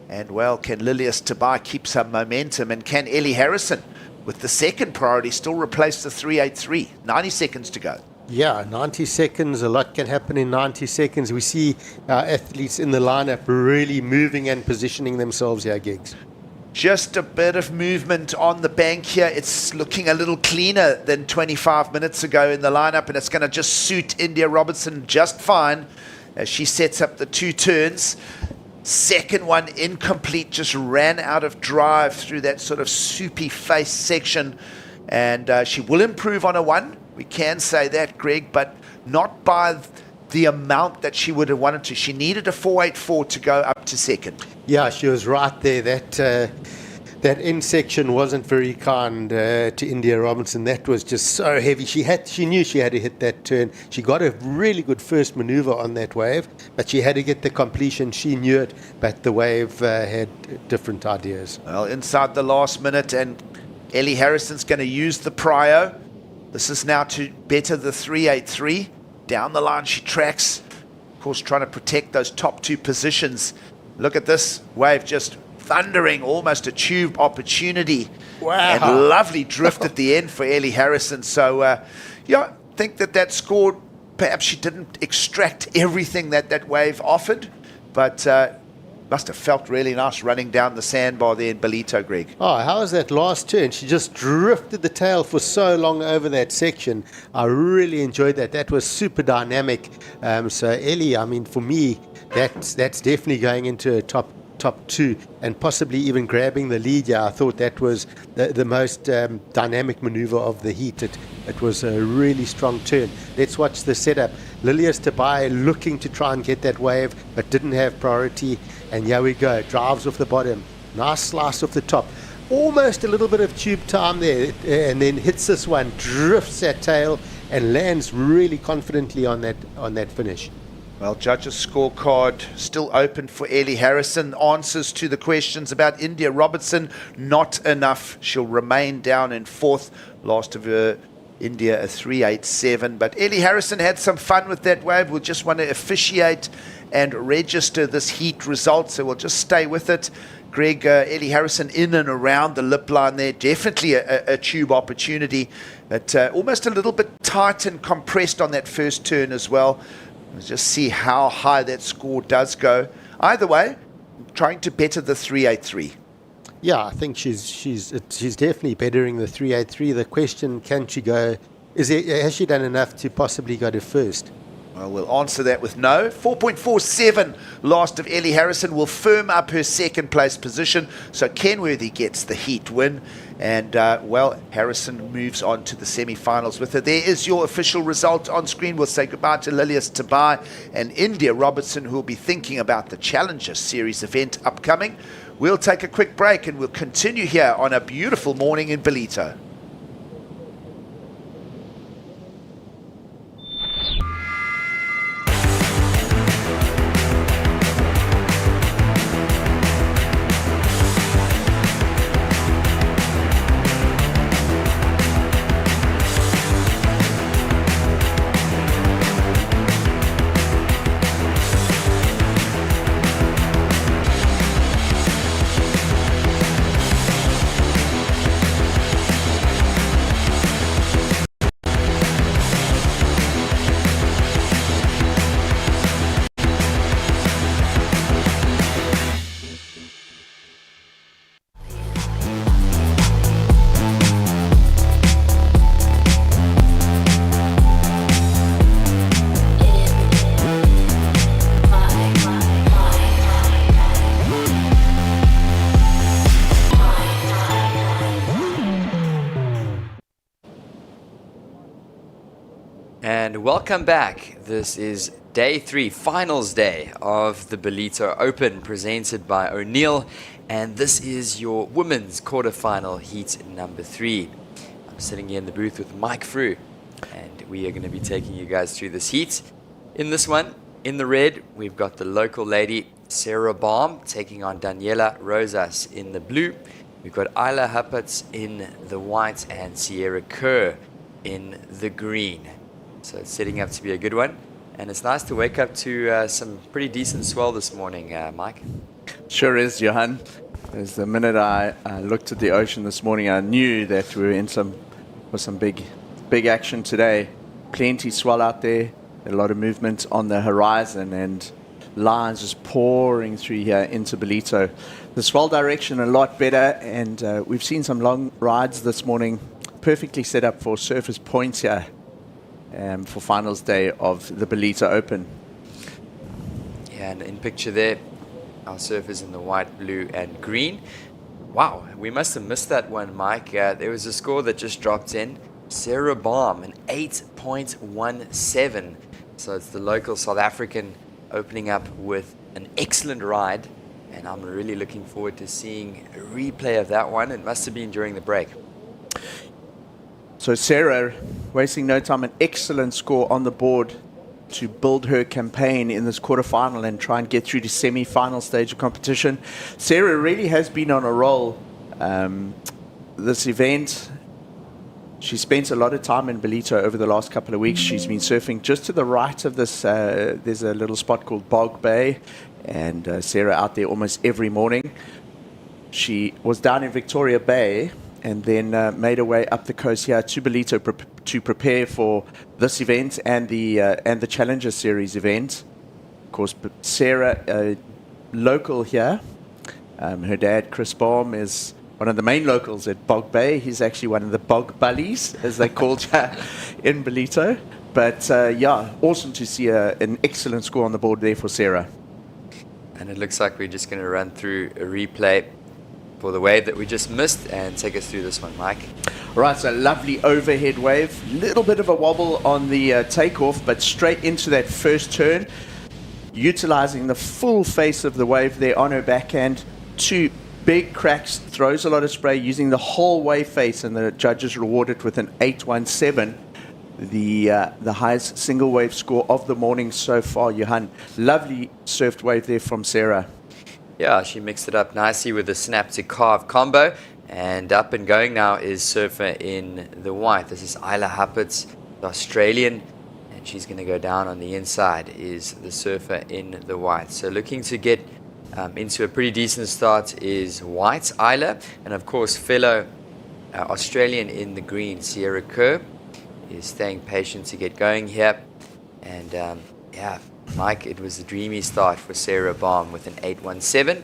And well, can Lelius Tabai keep some momentum? And can Ellie Harrison, with the second priority, still replace the 383? 90 seconds to go. Yeah, 90 seconds, a lot can happen in 90 seconds. We see our athletes in the lineup really moving and positioning themselves here, Gigs. Just a bit of movement on the bank here. It's looking a little cleaner than 25 minutes ago in the lineup, and it's going to just suit India Robertson just fine as she sets up the 2 turns. Second one incomplete, just ran out of drive through that sort of soupy face section, and she will improve on a 1. We can say that, Greg, but not by the amount that she would have wanted to. She needed a 484 to go up to second. Yeah, she was right there. That end section wasn't very kind to India Robinson. That was just so heavy. She knew she had to hit that turn. She got a really good first maneuver on that wave, but she had to get the completion. She knew it, but the wave had different ideas. Well, inside the last minute, and Ellie Harrison's going to use the prio. This is now to better the 383. Down the line she tracks, of course trying to protect those top 2 positions. Look at this wave just thundering, almost a tube opportunity. Wow. And lovely drift at the end for Ellie Harrison. So yeah, I think that score, perhaps she didn't extract everything that wave offered, but must have felt really nice running down the sandbar there in Ballito, Greg. Oh, how was that last turn? She just drifted the tail for so long over that section. I really enjoyed that. That was super dynamic. So Ellie, I mean, for me, that's definitely going into a top 2 and possibly even grabbing the lead. Yeah, I thought that was the most dynamic maneuver of the heat. It was a really strong turn. Let's watch the setup. Lelius Tabai looking to try and get that wave, but didn't have priority. And here we go. Drives off the bottom. Nice slice off the top. Almost a little bit of tube time there. And then hits this one, drifts that tail, and lands really confidently on that finish. Well, judges' scorecard still open for Ellie Harrison. Answers to the questions about India Robertson, not enough. She'll remain down in 4th. Last of her, India, a 387. But Ellie Harrison had some fun with that wave. We'll just want to officiate and register this heat result, so we'll just stay with it. Greg, Ellie Harrison in and around the lip line there. Definitely a tube opportunity, but almost a little bit tight and compressed on that first turn as well. Let's just see how high that score does go. Either way, trying to better the 383. Yeah, I think she's definitely bettering the 383. The question, can she go? Has she done enough to possibly go to first? Well, we'll answer that with no. 4.47 last of Ellie Harrison will firm up her second place position. So Kenworthy gets the heat win. And, well, Harrison moves on to the semi-finals with her. There is your official result on screen. We'll say goodbye to Lelius Tabai and India Robertson, who will be thinking about the Challenger Series event upcoming. We'll take a quick break and we'll continue here on a beautiful morning in Ballito. And welcome back. This is day 3, finals day of the Ballito Open, presented by O'Neill. And this is your women's quarterfinal heat number 3. I'm sitting here in the booth with Mike Frew, and we are going to be taking you guys through this heat. In this one, in the red, we've got the local lady, Sarah Baum, taking on Daniela Rosas in the blue. We've got Isla Huppertz in the white and Sierra Kerr in the green. So it's setting up to be a good one. And it's nice to wake up to some pretty decent swell this morning, Mike. Sure is, Johan. As the minute I looked at the ocean this morning, I knew that we were in some big action today. Plenty swell out there, a lot of movement on the horizon, and lines just pouring through here into Ballito. The swell direction a lot better, and we've seen some long rides this morning, perfectly set up for surface points here for finals day of the Ballito Open. Yeah, and in picture there, our surfers in the white, blue, and green. Wow, we must have missed that one, Mike. There was a score that just dropped in. Sarah Baum, an 8.17. So it's the local South African opening up with an excellent ride. And I'm really looking forward to seeing a replay of that one. It must have been during the break. So Sarah, wasting no time, an excellent score on the board to build her campaign in this quarterfinal and try and get through to semi-final stage of competition. Sarah really has been on a roll. This event, she spent a lot of time in Ballito over the last couple of weeks. She's been surfing just to the right of this. There's a little spot called Bog Bay, and Sarah out there almost every morning. She was down in Victoria Bay and then made her way up the coast here to Ballito to prepare for this event and the Challenger Series event. Of course, Sarah, local here. Her dad, Chris Baum, is one of the main locals at Bog Bay. He's actually one of the Bog Bullies, as they called in Ballito. But yeah, awesome to see an excellent score on the board there for Sarah. And it looks like we're just going to run through a replay for the wave that we just missed and take us through this one, Mike. Right, so lovely overhead wave. Little bit of a wobble on the takeoff, but straight into that first turn. Utilizing the full face of the wave there on her backhand. 2 big cracks, throws a lot of spray using the whole wave face, and the judges reward it with an 8.17. The highest single wave score of the morning so far, Johan. Lovely surfed wave there from Sarah. Yeah, she mixed it up nicely with the snap to carve combo. And up and going now is surfer in the white. This is Isla Huppertz, the Australian. And she's going to go down on the inside is the surfer in the white. So looking to get into a pretty decent start is white, Isla. And of course, fellow Australian in the green, Sierra Kerr, is staying patient to get going here. And yeah, Mike, it was a dreamy start for Sarah Baum with an 8.17.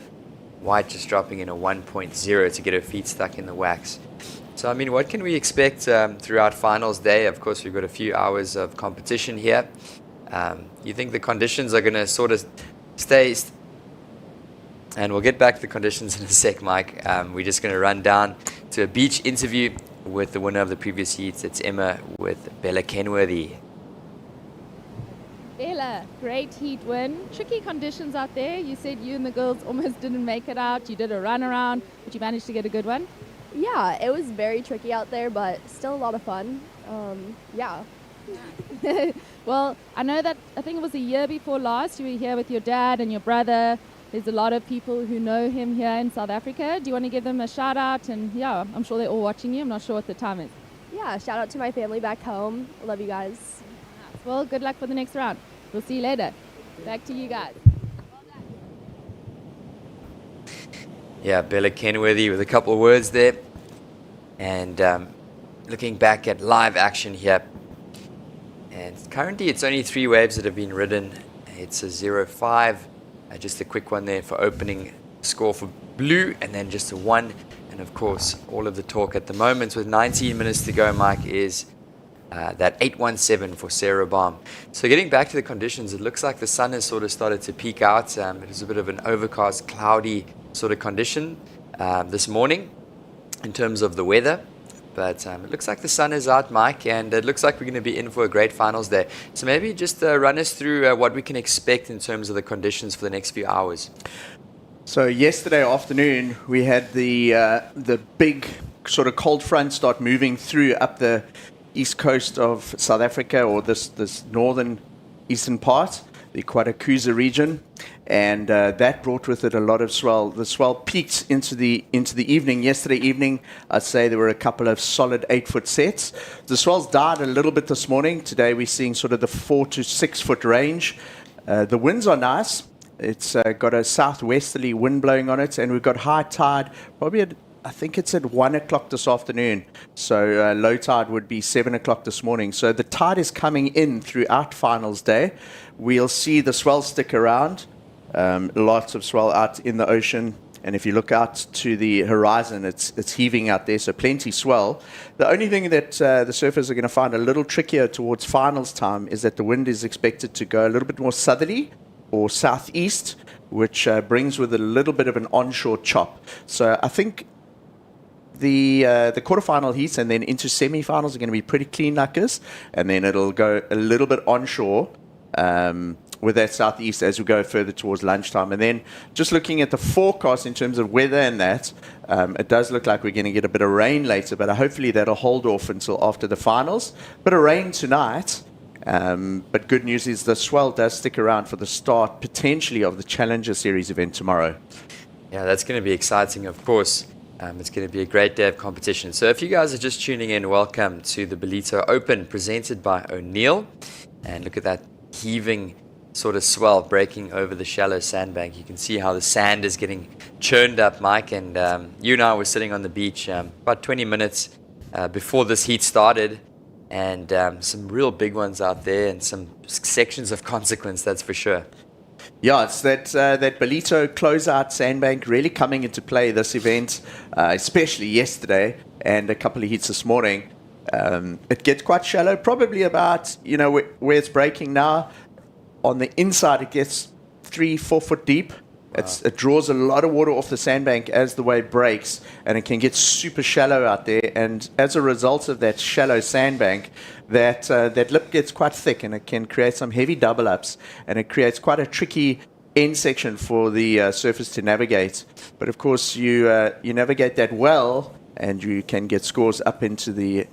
White just dropping in a 1.0 to get her feet stuck in the wax. So, I mean, what can we expect throughout finals day? Of course, we've got a few hours of competition here. You think the conditions are going to sort of stay? And we'll get back to the conditions in a sec, Mike. We're just going to run down to a beach interview with the winner of the previous heats. It's Emma with Bella Kenworthy. Bella, great heat win. Tricky conditions out there. You said you and the girls almost didn't make it out. You did a run around, but you managed to get a good one. Yeah, it was very tricky out there, but still a lot of fun. Yeah. Well, I know that I think it was a year before last. You were here with your dad and your brother. There's a lot of people who know him here in South Africa. Do you want to give them a shout out? And yeah, I'm sure they're all watching you. I'm not sure what the time is. Yeah, shout out to my family back home. Love you guys. Well, good luck for the next round. We'll see you later. Back to you guys. Yeah, Bella Kenworthy with a couple of words there. And looking back at live action here. And currently it's only 3 waves that have been ridden. It's a 0.5. Just a quick one there for opening score for blue, and then just a 1. And of course, all of the talk at the moment with 19 minutes to go, Mike, is that 8.17 for Sarah Baum. So getting back to the conditions, it looks like the sun has sort of started to peek out. It is a bit of an overcast, cloudy sort of condition this morning in terms of the weather. but it looks like the sun is out, Mike, and it looks like we're going to be in for a great finals day. So maybe just run us through what we can expect in terms of the conditions for the next few hours. So yesterday afternoon, we had the big sort of cold front start moving through up the east coast of South Africa, or this northern eastern part, the Quarterfinal region, and that brought with it a lot of swell. The swell peaked into the evening. Yesterday evening, I'd say there were a couple of solid 8-foot sets. The swells died a little bit this morning. Today we're seeing sort of the 4 to 6 foot range. The winds are nice. It's got a southwesterly wind blowing on it, and we've got high tide probably I think it's at 1 o'clock this afternoon. So low tide would be 7 o'clock this morning. So the tide is coming in throughout finals day. We'll see the swell stick around. Lots of swell out in the ocean. And if you look out to the horizon, it's heaving out there, so plenty swell. The only thing that the surfers are going to find a little trickier towards finals time is that the wind is expected to go a little bit more southerly or southeast, which brings with it a little bit of an onshore chop. So I think the quarterfinal heats and then into semifinals are going to be pretty clean like this, and then it'll go a little bit onshore with that southeast as we go further towards lunchtime. And then just looking at the forecast in terms of weather and that, it does look like we're going to get a bit of rain later, but hopefully that'll hold off until after the finals. Bit of rain tonight, but good news is the swell does stick around for the start potentially of the Challenger Series event tomorrow. Yeah, that's going to be exciting, of course. It's going to be a great day of competition. So if you guys are just tuning in, welcome to the Ballito Open presented by O'Neill. And look at that heaving sort of swell breaking over the shallow sandbank. You can see how the sand is getting churned up, Mike. And you and I were sitting on the beach about 20 minutes before this heat started. And some real big ones out there and some sections of consequence, that's for sure. Yeah, it's that Ballito closeout sandbank really coming into play this event, especially yesterday and a couple of heats this morning. It gets quite shallow, probably about, where it's breaking now. On the inside, it gets 3-4 foot deep. Wow. It draws a lot of water off the sandbank as the wave breaks, and it can get super shallow out there. And as a result of that shallow sandbank, that lip gets quite thick, and it can create some heavy double ups, and it creates quite a tricky end section for the surfers to navigate. But of course, you navigate that well, and you can get scores up into the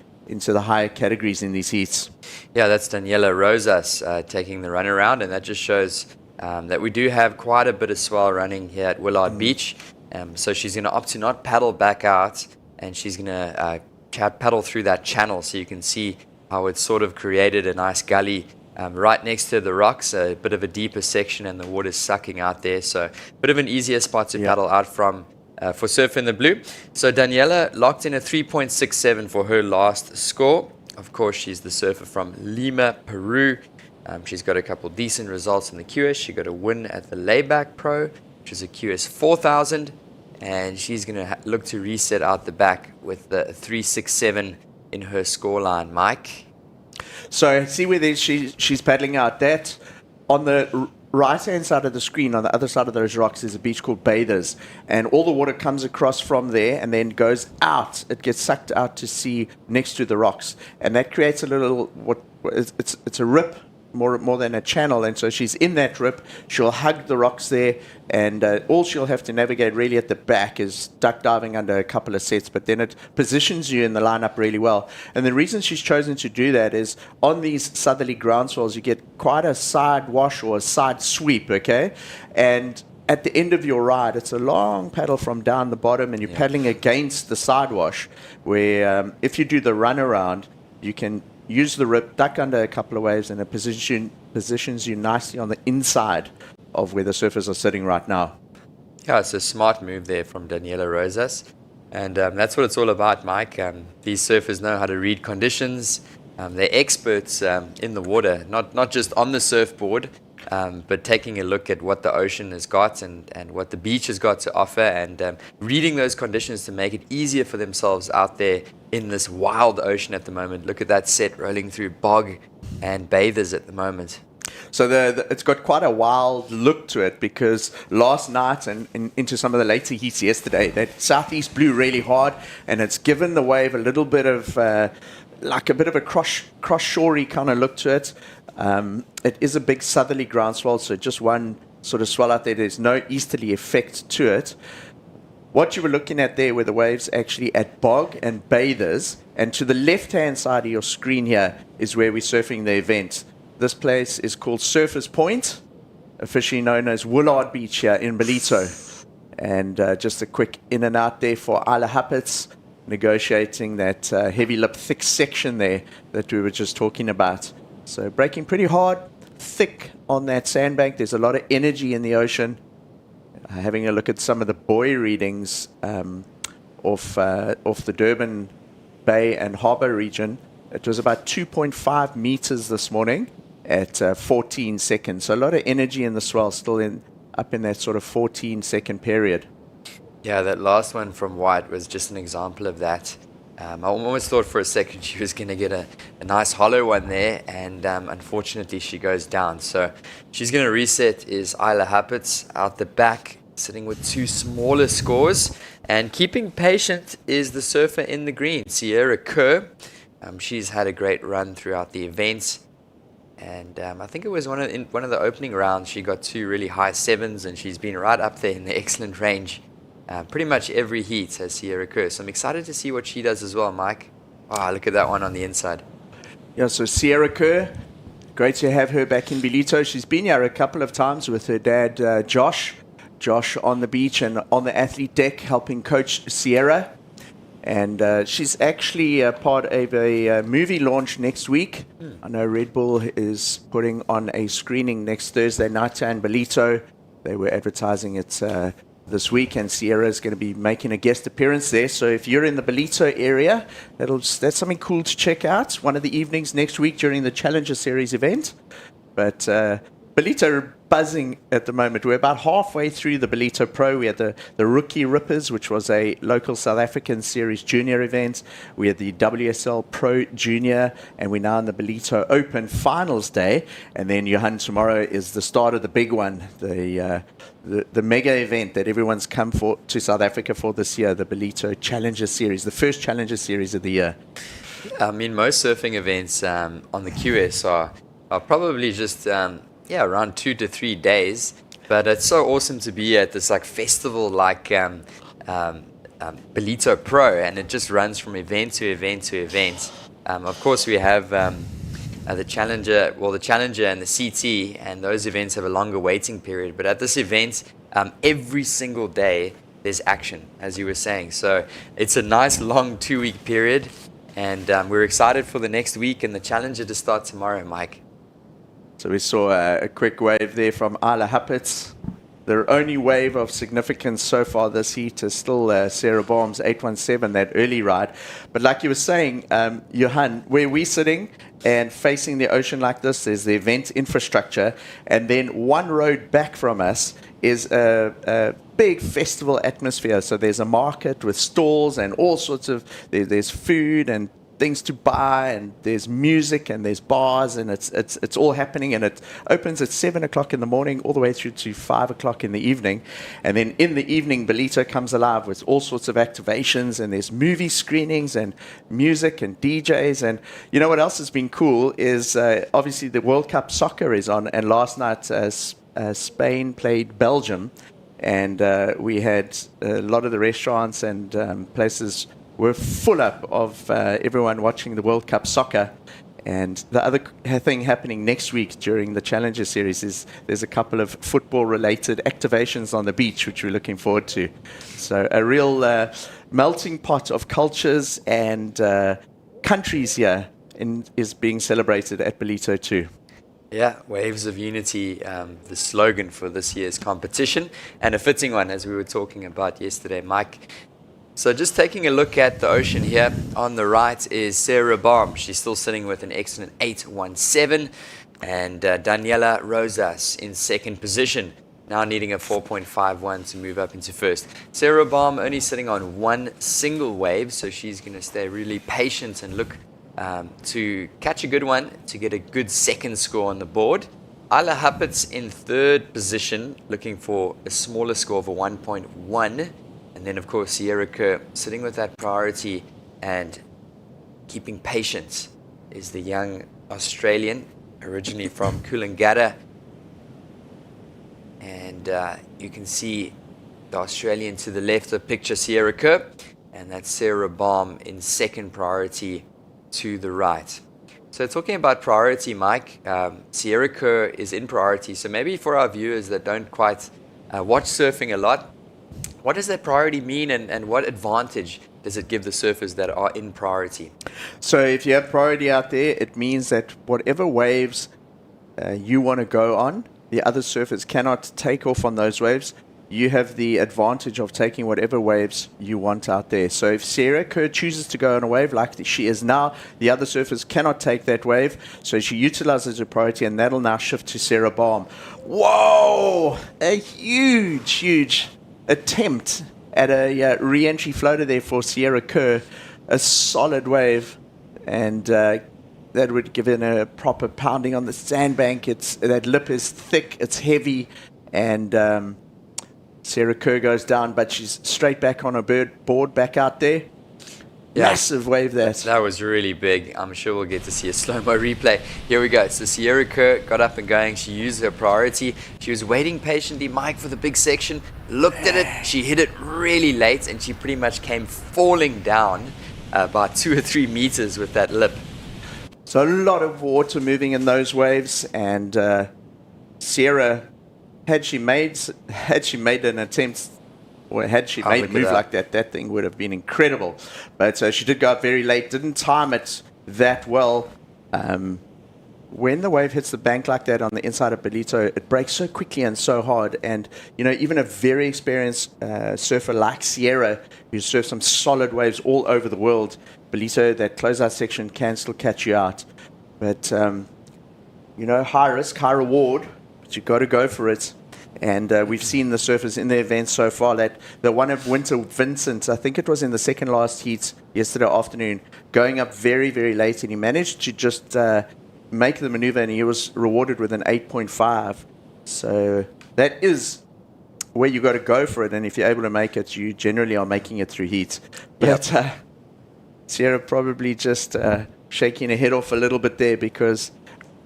higher categories in these heats. Yeah, that's Daniela Rosas taking the run around, and that just shows that we do have quite a bit of swell running here at Willard Beach. So she's going to opt to not paddle back out, and she's going to paddle through that channel, so you can see how it's sort of created a nice gully right next to the rocks, a bit of a deeper section, and the water's sucking out there. So a bit of an easier spot to paddle out from for Surf in the Blue. So Daniela locked in a 3.67 for her last score. Of course, she's the surfer from Lima, Peru. She's got a couple decent results in the QS. She got a win at the Layback Pro, which is a QS 4000, and she's going to look to reset out the back with the 367 in her scoreline. Mike? So see where she's paddling out. That on the right-hand side of the screen, on the other side of those rocks, is a beach called Bathers, and all the water comes across from there and then goes out. It gets sucked out to sea next to the rocks, and that creates a little it's a rip more than a channel, and so she's in that rip. She'll hug the rocks there, and all she'll have to navigate really at the back is duck diving under a couple of sets, but then it positions you in the lineup really well. And the reason she's chosen to do that is on these southerly ground swells, you get quite a side wash or a side sweep, okay? And at the end of your ride, it's a long paddle from down the bottom, and you're paddling against the side wash, where if you do the run around, you can use the rip, duck under a couple of waves, and it positions you nicely on the inside of where the surfers are sitting right now. Yeah, it's a smart move there from Daniela Rosas. And that's what it's all about, Mike. These surfers know how to read conditions. They're experts in the water, not just on the surfboard, but taking a look at what the ocean has got and what the beach has got to offer, and reading those conditions to make it easier for themselves out there in this wild ocean at the moment. Look at that set rolling through bog and bathers at the moment. So it's got quite a wild look to it because last night and into some of the later heats yesterday, that southeast blew really hard, and it's given the wave a little bit of like a bit of a cross-shorey kind of look to it. It is a big southerly ground swell, so just one sort of swell out there. There's no easterly effect to it. What you were looking at there were the waves actually at bog and bathers, and to the left-hand side of your screen here is where we're surfing the event. This place is called Surfers Point, officially known as Willard Beach here in Ballito. And just a quick in and out there for Isla Happets, negotiating that heavy lip thick section there that we were just talking about. So breaking pretty hard, thick on that sandbank. There's a lot of energy in the ocean. Having a look at some of the buoy readings off the Durban Bay and Harbour region, it was about 2.5 meters this morning at 14 seconds. So a lot of energy in the swell, still up in that sort of 14-second period. Yeah, that last one from White was just an example of that. I almost thought for a second she was going to get a nice hollow one there, and unfortunately she goes down. So she's going to reset is Isla Happets out the back, sitting with 2 smaller scores. And keeping patient is the surfer in the green, Sierra Kerr. She's had a great run throughout the events. And I think it was one of the opening rounds, she got 2 really high 7s, and she's been right up there in the excellent range. Pretty much every heat has Sierra Kerr. So I'm excited to see what she does as well, Mike. Oh, look at that one on the inside. Yeah, so Sierra Kerr, great to have her back in Ballito. She's been here a couple of times with her dad, Josh. Josh on the beach and on the athlete deck helping coach Sierra. And she's actually part of a movie launch next week. I know Red Bull is putting on a screening next Thursday night in Ballito. They were advertising it this week, and Sierra is going to be making a guest appearance there. So if you're in the Ballito area, that's something cool to check out. One of the evenings next week during the Challenger Series event. But Ballito are buzzing at the moment. We're about halfway through the Ballito Pro. We had the Rookie Rippers, which was a local South African series junior event. We had the WSL Pro Junior, and we're now in the Ballito Open Finals Day. And then, Johan, tomorrow is the start of the big one, the mega event that everyone's come to South Africa for this year, the Ballito Challenger Series, the first Challenger Series of the year. I mean, most surfing events on the QS are probably just around 2 to 3 days, but it's so awesome to be at this like festival like Ballito Pro, and it just runs from event to event to event. Of course, we have the Challenger and the CT, and those events have a longer waiting period. But at this event, every single day there's action, as you were saying. So it's a nice long 2-week period, and we're excited for the next week and the Challenger to start tomorrow, Mike. So we saw a quick wave there from Isla Happets. The only wave of significance so far this heat is still Sarah Baum's 817, that early ride. But like you were saying, Johan, where we're sitting and facing the ocean like this, there's the event infrastructure. And then one road back from us is a big festival atmosphere. So there's a market with stalls and all sorts of, there's food and things to buy, and there's music and there's bars, and it's all happening, and it opens at 7 o'clock in the morning all the way through to 5 o'clock in the evening. And then in the evening, Ballito comes alive with all sorts of activations, and there's movie screenings and music and DJs. And you know what else has been cool is obviously the World Cup soccer is on, and last night Spain played Belgium, and we had a lot of the restaurants and places were full up of everyone watching the World Cup soccer. And the other thing happening next week during the Challenger Series is there's a couple of football-related activations on the beach, which we're looking forward to. So a real melting pot of cultures and countries here is being celebrated at Ballito too. Yeah, Waves of Unity, the slogan for this year's competition, and a fitting one, as we were talking about yesterday, Mike. So just taking a look at the ocean here, on the right is Sarah Baum. She's still sitting with an excellent 817, and Daniela Rosas in second position, now needing a 4.51 to move up into first. Sarah Baum only sitting on one single wave, so she's going to stay really patient and look to catch a good one, to get a good second score on the board. Isla Huppets in third position, looking for a smaller score of a 1.1. And then, of course, Sierra Kerr sitting with that priority and keeping patience is the young Australian, originally from Coolangatta. And you can see the Australian to the left of the picture, Sierra Kerr, and that's Sarah Baum in second priority to the right. So talking about priority, Mike, Sierra Kerr is in priority. So maybe for our viewers that don't quite watch surfing a lot, what does that priority mean, and what advantage does it give the surfers that are in priority? So if you have priority out there, it means that whatever waves you want to go on, the other surfers cannot take off on those waves. You have the advantage of taking whatever waves you want out there. So if Sierra Kerr chooses to go on a wave like she is now, the other surfers cannot take that wave. So she utilizes her priority, and that'll now shift to Sarah Baum. Whoa! A huge, huge attempt at a re-entry floater there for Sierra Kerr. A solid wave, and that would give it a proper pounding on the sandbank. That lip is thick, it's heavy, and Sarah Kerr goes down, but she's straight back on her board, back out there. Yeah. Massive wave there. That was really big. I'm sure we'll get to see a slow-mo replay. Here we go. So Sierra Kerr got up and going. She used her priority. She was waiting patiently, Mike, for the big section. Looked at it. She hit it really late, and she pretty much came falling down about 2 or 3 meters with that lip. So a lot of water moving in those waves, and Sierra, had she made an attempt, or had she made a move like that, that thing would have been incredible. But she did go up very late, didn't time it that well. When the wave hits the bank like that on the inside of Ballito, it breaks so quickly and so hard. And, even a very experienced surfer like Sierra, who surfs some solid waves all over the world, Ballito, that closeout section can still catch you out. But, high risk, high reward, but you've got to go for it. And we've seen the surfers in the event so far. That the one of Winter Vincent, I think it was in the second last heat yesterday afternoon, going up very, very late, and he managed to just make the maneuver, and he was rewarded with an 8.5. So that is where you got to go for it. And if you're able to make it, you generally are making it through heat. But Sierra probably just shaking her head off a little bit there, because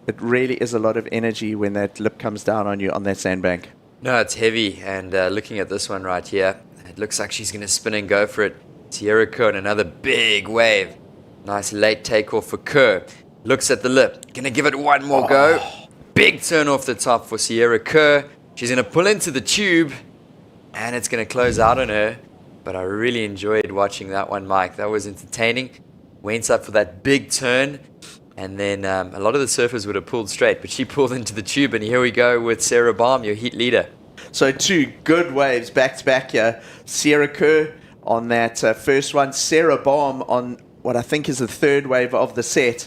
it really is a lot of energy when that lip comes down on you on that sandbank. No, it's heavy, and looking at this one right here, it looks like she's going to spin and go for it. Sierra Kerr, another big wave. Nice late takeoff for Kerr. Looks at the lip, going to give it one more go. Big turn off the top for Sierra Kerr. She's going to pull into the tube, and it's going to close out on her. But I really enjoyed watching that one, Mike. That was entertaining. Went up for that big turn. And then a lot of the surfers would have pulled straight, but she pulled into the tube. And here we go with Sarah Baum, your heat leader. So 2 good waves back to back here. Sierra Kerr on that first one. Sarah Baum on what I think is the third wave of the set.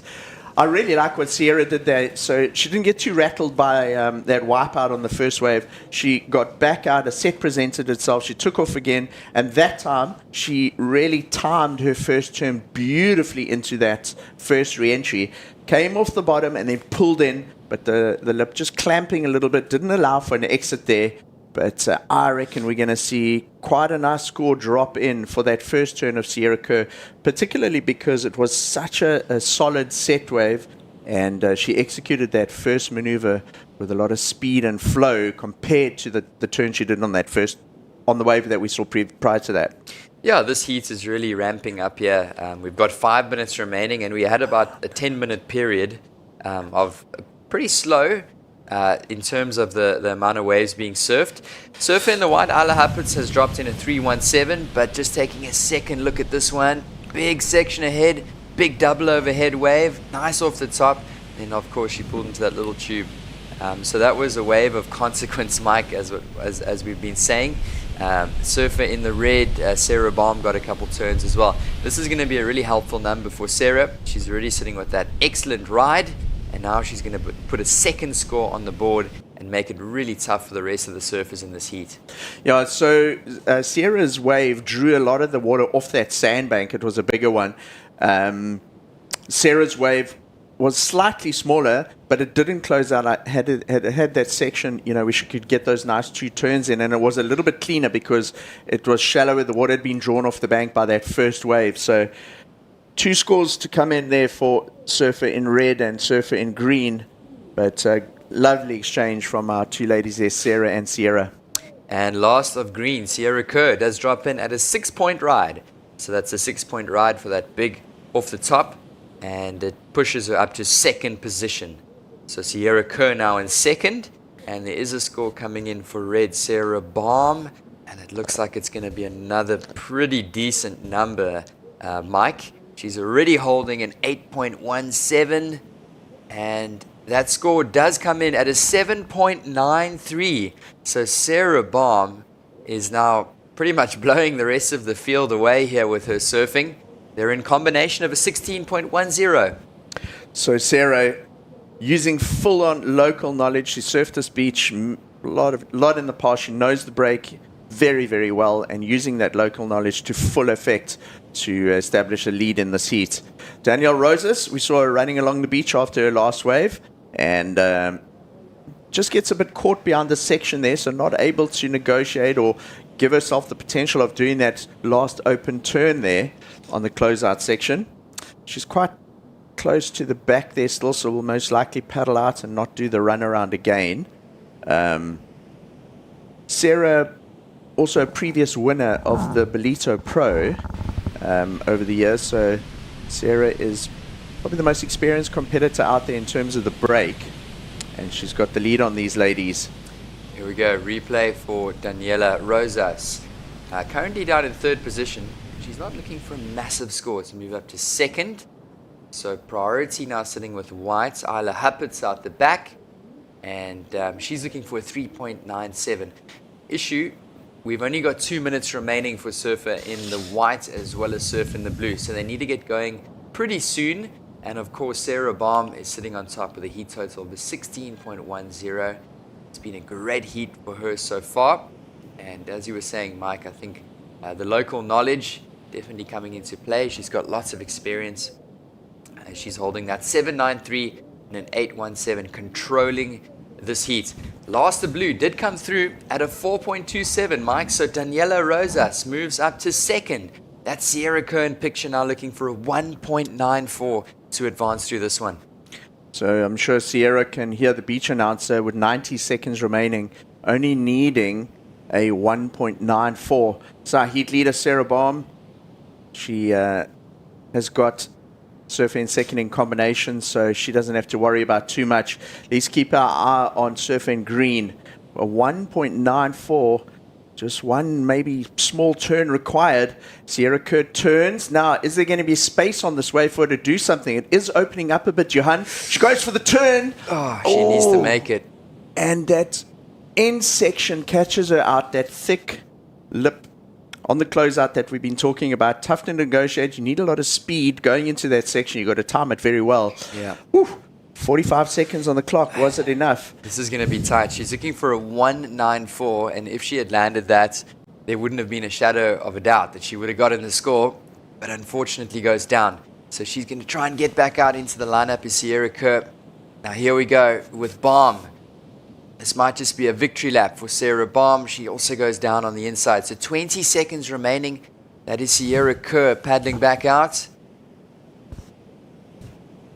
I really like what Sierra did there. So she didn't get too rattled by that wipeout on the first wave. She got back out, a set presented itself, she took off again, and that time she really timed her first turn beautifully into that first re-entry. Came off the bottom and then pulled in, but the lip just clamping a little bit, didn't allow for an exit there. But I reckon we're going to see quite a nice score drop in for that first turn of Sierra Kerr, particularly because it was such a solid set wave, and she executed that first maneuver with a lot of speed and flow compared to the turn she did on the wave that we saw prior to that. Yeah, this heat is really ramping up here. We've got 5 minutes remaining, and we had about a 10-minute period of pretty slow in terms of the amount of waves being surfed. Surfer in the white, Isla Huppets, has dropped in a 317, but just taking a second look at this one. Big section ahead, big double overhead wave, nice off the top. Then, of course, she pulled into that little tube. So that was a wave of consequence, Mike, as we've been saying. Surfer in the red, Sarah Baum got a couple turns as well. This is going to be a really helpful number for Sarah. She's already sitting with that excellent ride. And now she's going to put a second score on the board and make it really tough for the rest of the surfers in this heat. Yeah, so Sierra's wave drew a lot of the water off that sandbank. It was a bigger one. Sarah's wave was slightly smaller, but it didn't close out. I had that section, where she could get those nice 2 turns in, and it was a little bit cleaner because it was shallower. The water had been drawn off the bank by that first wave. So 2 scores to come in there for Surfer in red and Surfer in green, but lovely exchange from our 2 ladies there, Sarah and Sierra. And last of green, Sierra Kerr does drop in at a 6-point ride. So that's a 6-point ride for that big off the top. And it pushes her up to 2nd position. So Sierra Kerr now in 2nd. And there is a score coming in for red, Sarah Baum. And it looks like it's going to be another pretty decent number, Mike. She's already holding an 8.17. And that score does come in at a 7.93. So Sarah Baum is now pretty much blowing the rest of the field away here with her surfing. They're in combination of a 16.10. So Sarah, using full-on local knowledge, she surfed this beach a lot in the past. She knows the break very, very well, and using that local knowledge to full effect to establish a lead in this heat. Danielle Rosas, we saw her running along the beach after her last wave, and just gets a bit caught behind the section there, so not able to negotiate or give herself the potential of doing that last open turn there on the closeout section. She's quite close to the back there still, so will most likely paddle out and not do the run around again. Sarah, also a previous winner of the Ballito Pro over the years, so Sarah is probably the most experienced competitor out there in terms of the break, and she's got the lead on these ladies. Here we go, replay for Daniela Rosas. Currently down in 3rd position. She's not looking for a massive score to move up to 2nd. So priority now sitting with white. Isla Huppert's out the back. And she's looking for a 3.97. Issue, we've only got 2 minutes remaining for Surfer in the white as well as Surf in the blue. So they need to get going pretty soon. And of course, Sarah Baum is sitting on top with a heat total of a 16.10. It's been a great heat for her so far. And as you were saying, Mike, I think the local knowledge definitely coming into play. She's got lots of experience. She's holding that 7.93 and an 8.17, controlling this heat. Last the blue did come through at a 4.27, Mike. So Daniela Rosas moves up to 2nd. That's Sierra Kern picture now looking for a 1.94 to advance through this one. So I'm sure Sierra can hear the beach announcer with 90 seconds remaining, only needing a 1.94. So our heat leader, Sarah Baum, she has got Surfer in 2nd in combination, so she doesn't have to worry about too much. Let's keep our eye on Surfer in green. A 1.94, just one maybe small turn required. Sierra Kerr turns. Now, is there going to be space on this wave for her to do something? It is opening up a bit, Johan. She goes for the turn. She needs to make it. And that end section catches her out, that thick lip on the closeout that we've been talking about. Tough to negotiate. You need a lot of speed going into that section. You've got to time it very well. Yeah. Whew, 45 seconds on the clock. Was it enough? This is going to be tight. She's looking for a 1.94, and if she had landed that, there wouldn't have been a shadow of a doubt that she would have gotten the score, but unfortunately goes down. So she's going to try and get back out into the lineup is Sierra Kerr. Now here we go with Baum. This might just be a victory lap for Sarah Baum. She also goes down on the inside. So 20 seconds remaining. That is Sierra Kerr paddling back out.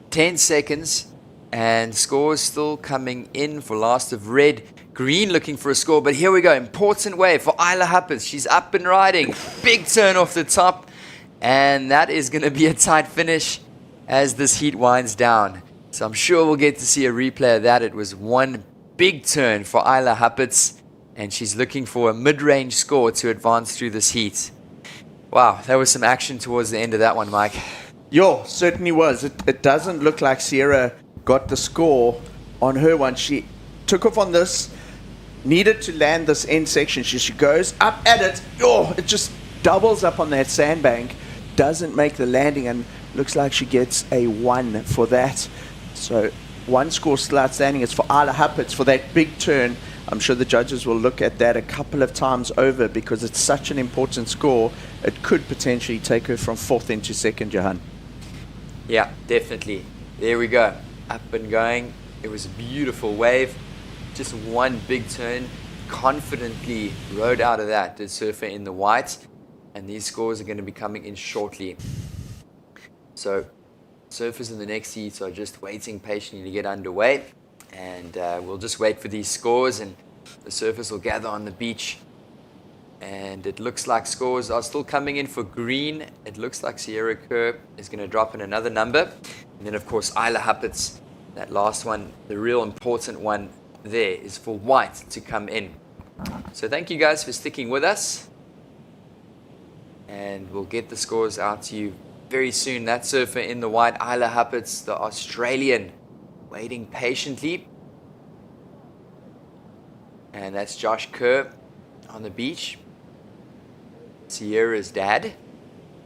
10 seconds. And scores still coming in for last of red. Green looking for a score. But here we go. Important wave for Isla Huppers. She's up and riding. Big turn off the top. And that is going to be a tight finish as this heat winds down. So I'm sure we'll get to see a replay of that. It was one big turn for Isla Huppets, and she's looking for a mid-range score to advance through this heat. Wow, that was some action towards the end of that one, Mike. Yeah, certainly was. It doesn't look like Sierra got the score on her one. She took off on this, needed to land this end section. She goes up at it. Oh, it just doubles up on that sandbank, doesn't make the landing, and looks like she gets a 1 for that. So one score still outstanding. It's for Isla Huppets for that big turn. I'm sure the judges will look at that a couple of times over because it's such an important score. It could potentially take her from 4th into 2nd, Johan. Yeah, definitely. There we go. Up and going. It was a beautiful wave. Just one big turn. Confidently rode out of that, did Surfer in the white. And these scores are going to be coming in shortly. So surfers in the next heat are just waiting patiently to get underway. And we'll just wait for these scores, and the surfers will gather on the beach. And it looks like scores are still coming in for green. It looks like Sierra Kerr is going to drop in another number. And then, of course, Isla Huppets, that last one, the real important one there, is for white to come in. So thank you guys for sticking with us. And we'll get the scores out to you very soon. That surfer in the white, Isla Huppets, the Australian, waiting patiently. And that's Josh Kerr on the beach. Sierra's dad.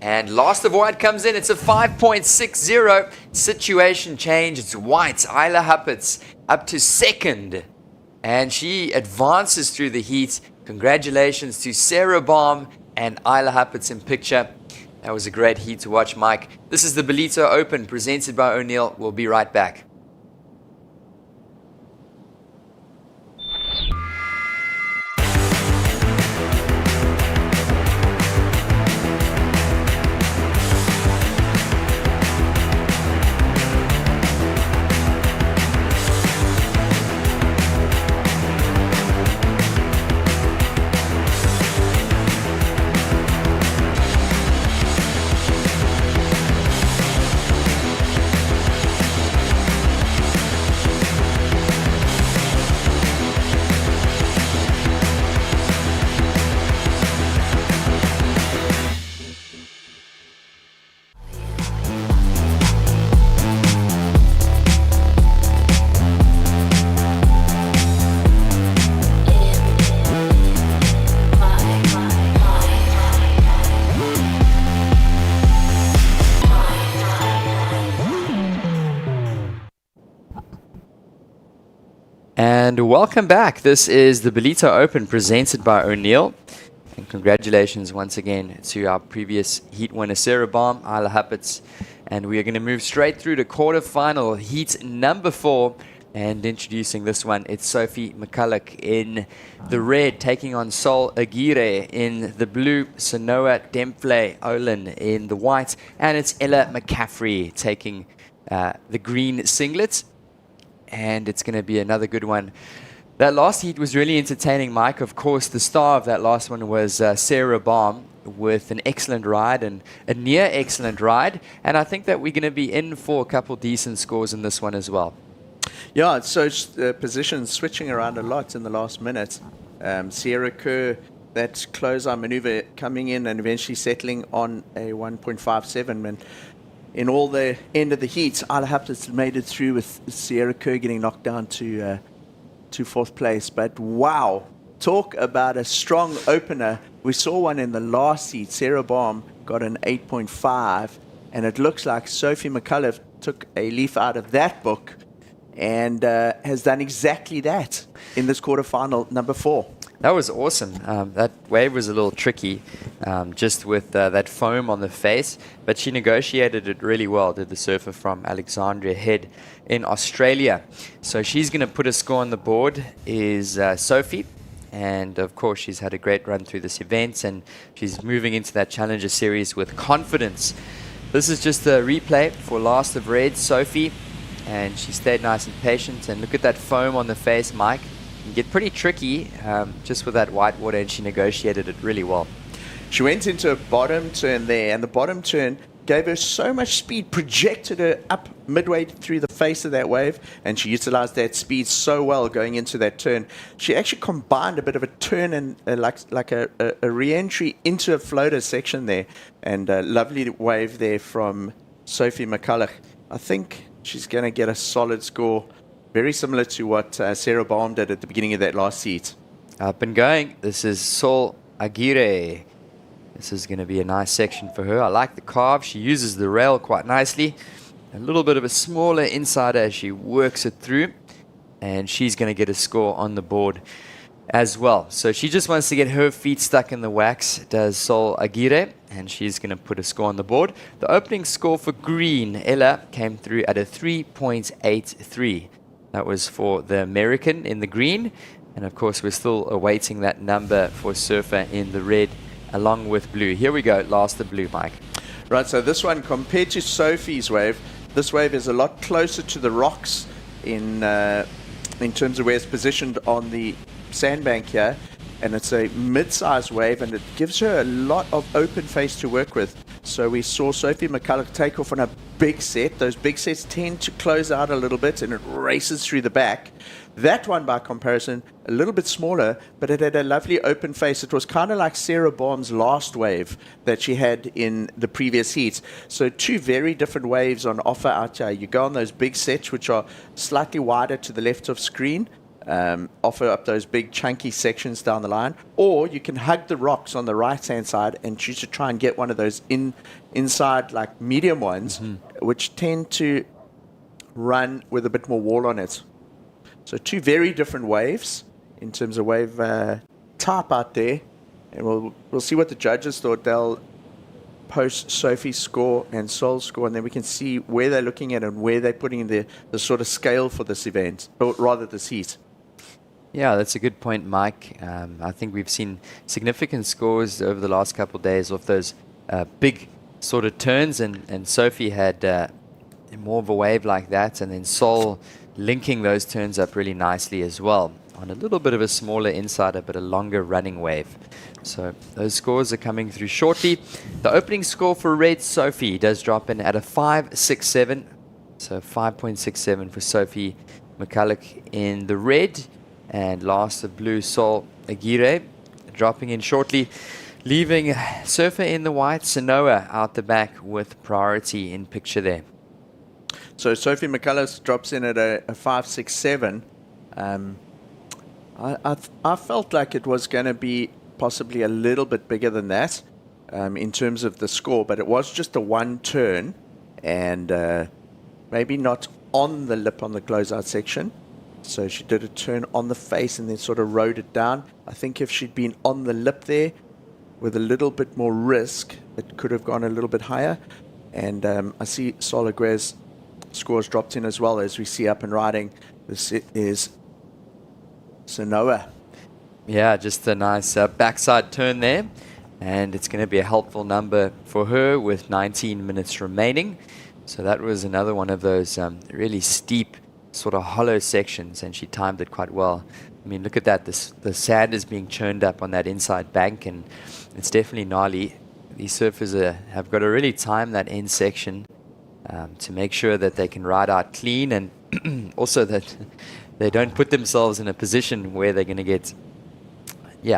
And last of white comes in. It's a 5.60. Situation change. It's white. Isla Huppets up to second. And she advances through the heat. Congratulations to Sarah Baum and Isla Huppets in picture. That was a great heat to watch, Mike. This is the Ballito Open presented by O'Neill. We'll be right back. And welcome back. This is the Ballito Open presented by O'Neill. And congratulations once again to our previous heat winner, Sarah Baum, Isla Huppets. And we are going to move straight through to quarterfinal heat number 4. And introducing this one, it's Sophie McCulloch in the red, taking on Sol Aguirre in the blue, Sanoa Dempfle Olin in the white, and it's Ella McCaffrey taking the green singlet. And it's going to be another good one. That last heat was really entertaining, Mike. Of course, the star of that last one was Sarah Baum with an excellent ride and a near excellent ride. And I think that we're going to be in for a couple decent scores in this one as well. Yeah, so positions switching around a lot in the last minute. Sierra Kerr, that closeout maneuver coming in and eventually settling on a 1.57. And in all the end of the heat, Isla Huppets made it through with Sierra Kerr getting knocked down to fourth place. But wow, talk about a strong opener. We saw one in the last heat. Sarah Baum got an 8.5, and it looks like Sophie McCulloch took a leaf out of that book and has done exactly that in this quarterfinal number 4. That was awesome. That wave was a little tricky, just with that foam on the face, but she negotiated it really well, did the surfer from Alexandria Head in Australia. So she's going to put a score on the board, is Sophie. And of course, she's had a great run through this event, and she's moving into that Challenger Series with confidence. This is just a replay for last of red, Sophie, and she stayed nice and patient. And look at that foam on the face, Mike. Can get pretty tricky just with that white water, and she negotiated it really well. She went into a bottom turn there, and the bottom turn gave her so much speed, projected her up midway through the face of that wave, and she utilized that speed so well going into that turn. She actually combined a bit of a turn and like a re-entry into a floater section there, and a lovely wave there from Sophie McCulloch. I think she's going to get a solid score, very similar to what Sarah Baum did at the beginning of that last heat. Up and going. This is Sol Aguirre. This is going to be a nice section for her. I like the carve. She uses the rail quite nicely. A little bit of a smaller insider as she works it through. And she's going to get a score on the board. as well. So she just wants to get her feet stuck in the wax, does Sol Aguirre, and she's going to put a score on the board. The opening score for green, Ella, came through at a 3.83. That was for the American in the green. And of course, we're still awaiting that number for Surfer in the red, along with blue. Here we go, last the blue, Mike. Right, so this one, compared to Sophie's wave, this wave is a lot closer to the rocks in terms of where it's positioned on the sandbank here. And it's a mid-sized wave, and it gives her a lot of open face to work with. So we saw Sophie McCulloch take off on a big set. Those big sets tend to close out a little bit, and it races through the back. That one, by comparison, a little bit smaller, but it had a lovely open face. It was kind of like Sarah Baum's last wave that she had in the previous heats. So two very different waves on offer out here. You go on those big sets, which are slightly wider to the left of screen, offer up those big chunky sections down the line, or you can hug the rocks on the right hand side and choose to try and get one of those inside like medium ones, which tend to run with a bit more wall on it. So two very different waves in terms of wave type out there, and we'll see what the judges thought. They'll post Sophie's score and Sol's score, and then we can see where they're looking at and where they're putting the sort of scale for this event, or rather this heat. Yeah, that's a good point, Mike. I think we've seen significant scores over the last couple of days of those big sort of turns, and Sophie had more of a wave like that, and then Sol linking those turns up really nicely as well on a little bit of a smaller insider but a longer running wave. So those scores are coming through shortly. The opening score for red, Sophie, does drop in at a 5.67. So 5.67 for Sophie McCulloch in the red. And last, the blue, Sol Aguirre, dropping in shortly, leaving Surfer in the white, Sanoa out the back with priority in picture there. So Sophie McCulloch drops in at a 5.67. I felt like it was going to be possibly a little bit bigger than that in terms of the score, but it was just a one turn, and maybe not on the lip on the closeout section. So she did a turn on the face and then sort of rode it down. I think if she'd been on the lip there with a little bit more risk, it could have gone a little bit higher. And I see Sol Aguirre's scores dropped in as well, as we see up and riding. This is Sanoa. Yeah, just a nice backside turn there. And it's going to be a helpful number for her with 19 minutes remaining. So that was another one of those really steep sort of hollow sections, and she timed it quite well. I mean, look at that. The sand is being churned up on that inside bank, and it's definitely gnarly. These surfers have got to really time that end section to make sure that they can ride out clean, and also that they don't put themselves in a position where they're going to get,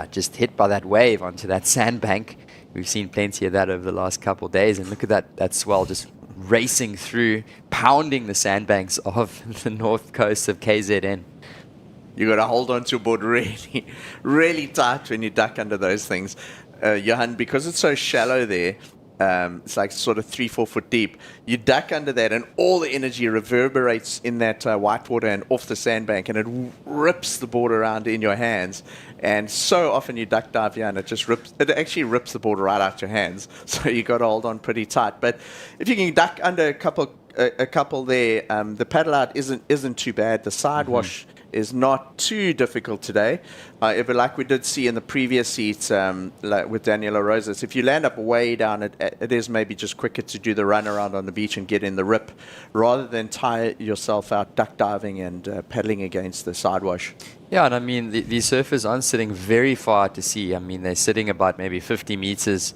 just hit by that wave onto that sandbank. We've seen plenty of that over the last couple of days, and look at that swell just racing through, pounding the sandbanks of the north coast of KZN. You got to hold on to your board really, really tight when you duck under those things, Johan, because it's so shallow there. It's like sort of 3-4 foot deep. You duck under that, and all the energy reverberates in that white water and off the sandbank, and it rips the board around in your hands. And so often you duck dive here, and it actually rips the board right out your hands. So you got to hold on pretty tight. But if you can duck under a couple there, the paddle out isn't too bad. The side wash is not too difficult today. However, like we did see in the previous heats like with Daniela Rosas, if you land up way down, it is maybe just quicker to do the run around on the beach and get in the rip rather than tire yourself out duck diving and paddling against the side wash. Yeah, and I mean, these surfers aren't sitting very far to sea. I mean, they're sitting about maybe 50 meters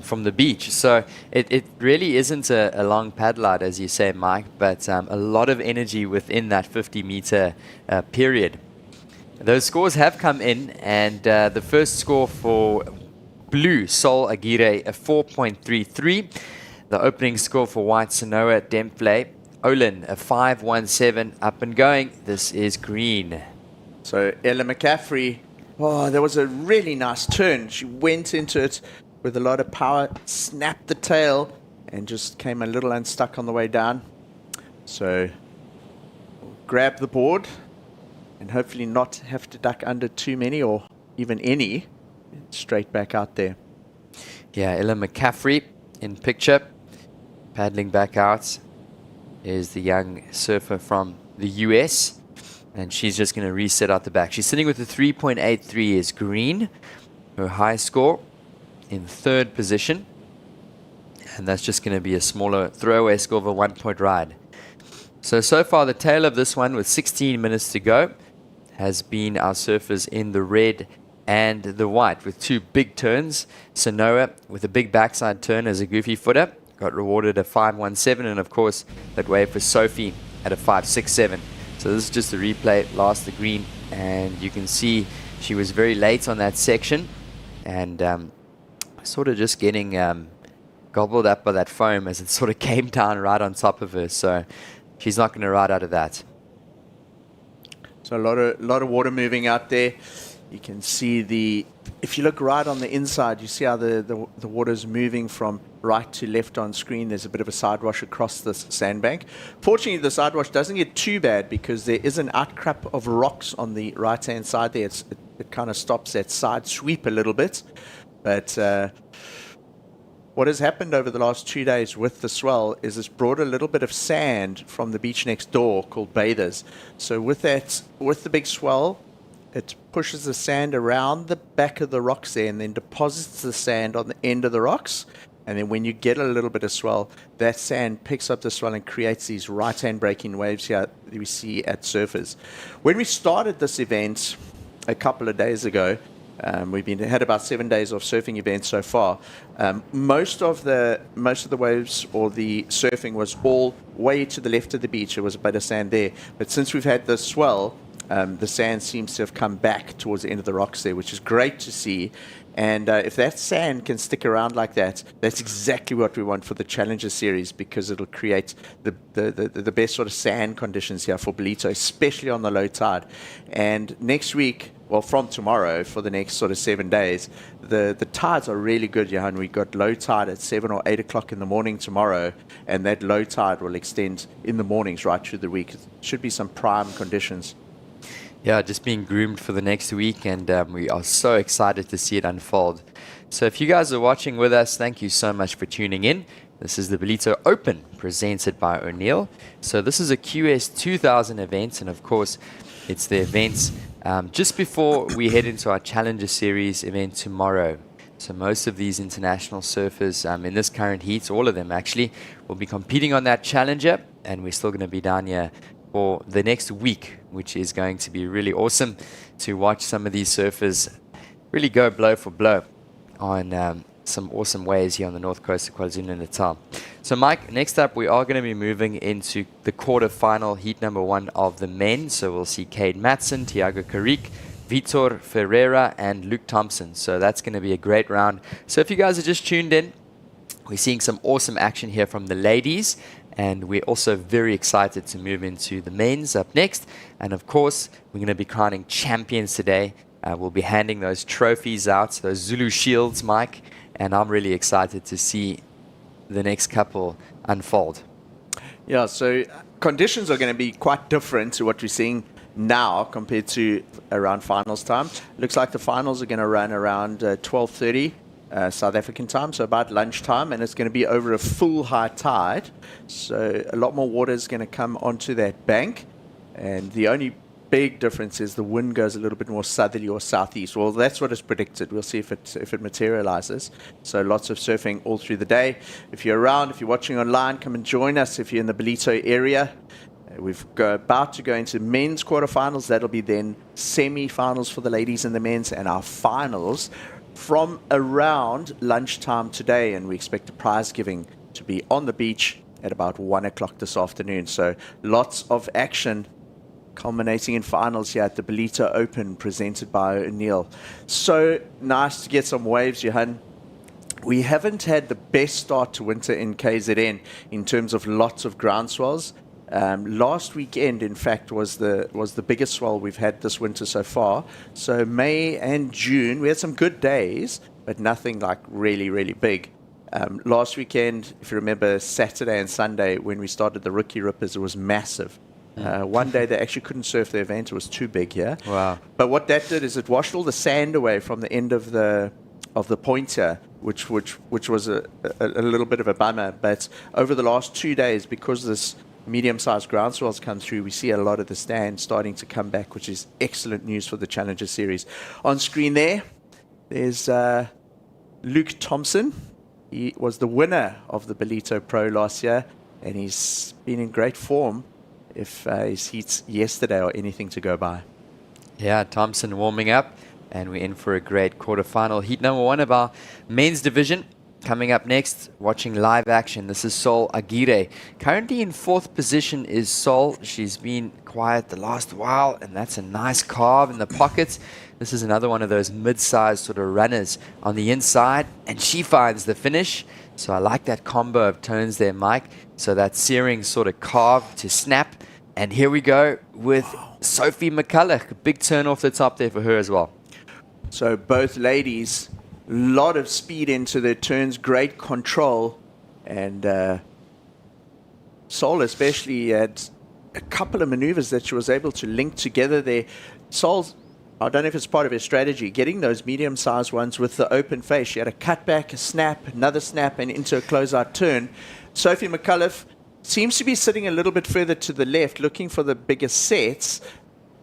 from the beach. So it really isn't a long paddle out, as you say, Mike, but a lot of energy within that 50-meter period. Those scores have come in, and the first score for blue, Sol Aguirre, a 4.33. The opening score for white, Sanoa Dempfle, Olin, a 5.17, up and going. This is green. So Ella McCaffrey, there was a really nice turn. She went into it with a lot of power, snapped the tail, and just came a little unstuck on the way down. So grab the board and hopefully not have to duck under too many or even any. Straight back out there. Yeah, Ella McCaffrey in picture. Paddling back out is the young surfer from the US. And she's just going to reset out the back. She's sitting with a 3.83 is green. Her high score in third position. And that's just going to be a smaller throwaway score of a 1-point ride. So far the tail of this one with 16 minutes to go has been our surfers in the red and the white with 2 big turns. Sanoa with a big backside turn as a goofy footer. Got rewarded a 5.17, and of course that wave for Sophie at a 5.67. So this is just a replay, last the green, and you can see she was very late on that section and sort of just getting gobbled up by that foam as it sort of came down right on top of her. So she's not going to ride out of that. So a lot of water moving out there. You can see if you look right on the inside, you see how the water's moving from right to left on screen. There's a bit of a side wash across this sandbank. Fortunately, the side wash doesn't get too bad because there is an outcrop of rocks on the right-hand side there. It kind of stops that side sweep a little bit. But what has happened over the last 2 days with the swell is it's brought a little bit of sand from the beach next door called Bathers. So with the big swell, it pushes the sand around the back of the rocks there and then deposits the sand on the end of the rocks. And then when you get a little bit of swell, that sand picks up the swell and creates these right-hand breaking waves here that we see at surfers. When we started this event a couple of days ago, we've had about 7 days of surfing events so far. Most of the waves or the surfing was all way to the left of the beach. There was a bit of sand there. But since we've had the swell, the sand seems to have come back towards the end of the rocks there, which is great to see. And if that sand can stick around like that, that's exactly what we want for the Challenger Series, because it'll create the best sort of sand conditions here for Ballito, especially on the low tide. And next week, well, from tomorrow for the next sort of 7 days, the tides are really good, Johan. We've got low tide at 7 or 8 o'clock in the morning tomorrow, and that low tide will extend in the mornings right through the week. It should be some prime conditions. Yeah, just being groomed for the next week, and we are so excited to see it unfold. So if you guys are watching with us, thank you so much for tuning in. This is the Ballito Open presented by O'Neill. So this is a QS 2000 event, and of course it's the events just before we head into our Challenger Series event tomorrow. So most of these international surfers in this current heat, all of them actually, will be competing on that Challenger, and we're still going to be down here for the next week, which is going to be really awesome to watch some of these surfers really go blow for blow on some awesome waves here on the north coast of KwaZulu-Natal. So Mike, next up we are going to be moving into the quarterfinal heat number 1 of the men. So we'll see Cade Matson, Tiago Carrick, Vitor Ferreira and Luke Thompson. So that's going to be a great round. So if you guys are just tuned in, we're seeing some awesome action here from the ladies. And we're also very excited to move into the men's up next. And of course, we're going to be crowning champions today. We'll be handing those trophies out, those Zulu shields, Mike. And I'm really excited to see the next couple unfold. Yeah, so conditions are going to be quite different to what we're seeing now compared to around finals time. Looks like the finals are going to run around 12:30. South African time, so about lunchtime, and it's going to be over a full high tide, so a lot more water is going to come onto that bank, and the only big difference is the wind goes a little bit more southerly or southeast. Well, that's what is predicted. We'll see if it materializes. So lots of surfing all through the day. If you're around, if you're watching online, come and join us. If you're in the Ballito area, we've about to go into men's quarterfinals. That'll be then semi-finals for the ladies and the men's, and our finals from around lunchtime today, and we expect the prize giving to be on the beach at about 1 o'clock this afternoon. So lots of action culminating in finals here at the Ballito Open presented by O'Neill. So nice to get some waves, Johan. We haven't had the best start to winter in KZN in terms of lots of ground swells. Last weekend, in fact, was the biggest swell we've had this winter so far. So May and June, we had some good days, but nothing like really, really big. Last weekend, if you remember, Saturday and Sunday, when we started the Rookie Rippers, it was massive. One day they actually couldn't surf the event. It was too big here. Wow. But what that did is it washed all the sand away from the end of the pointer, which was a little bit of a bummer. But over the last 2 days, because this medium-sized groundswells come through, we see a lot of the stand starting to come back, which is excellent news for the Challenger Series. On screen there's Luke Thompson. He was the winner of the Ballito Pro last year, and he's been in great form if his heats yesterday are anything to go by. Yeah, Thompson warming up, and we're in for a great quarterfinal. Heat number 1 of our men's division. Coming up next, watching live action, this is Sol Aguirre. Currently in 4th position is Sol. She's been quiet the last while, and that's a nice carve in the pockets. This is another one of those mid-sized sort of runners on the inside, and she finds the finish. So I like that combo of tones there, Mike. So that searing sort of carve to snap. And here we go with Sophie McCulloch. A big turn off the top there for her as well. So both ladies, a lot of speed into their turns, great control, and Sol especially had a couple of maneuvers that she was able to link together there. Sol's, I don't know if it's part of her strategy, getting those medium-sized ones with the open face. She had a cutback, a snap, another snap, and into a closeout turn. Sophie McCulloch seems to be sitting a little bit further to the left, looking for the bigger sets.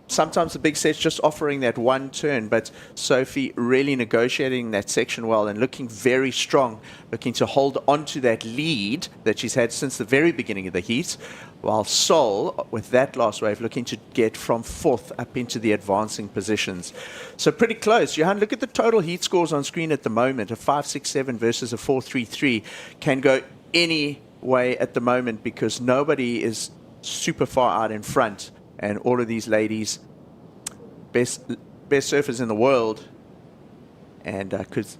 Sometimes the big set's just offering that one turn, but Sophie really negotiating that section well and looking very strong, looking to hold on to that lead that she's had since the very beginning of the heat, while Sol, with that last wave, looking to get from 4th up into the advancing positions. So pretty close. Johan, look at the total heat scores on screen at the moment. A 5.67 versus a 4.33 can go any way at the moment because nobody is super far out in front. And all of these ladies, best surfers in the world, and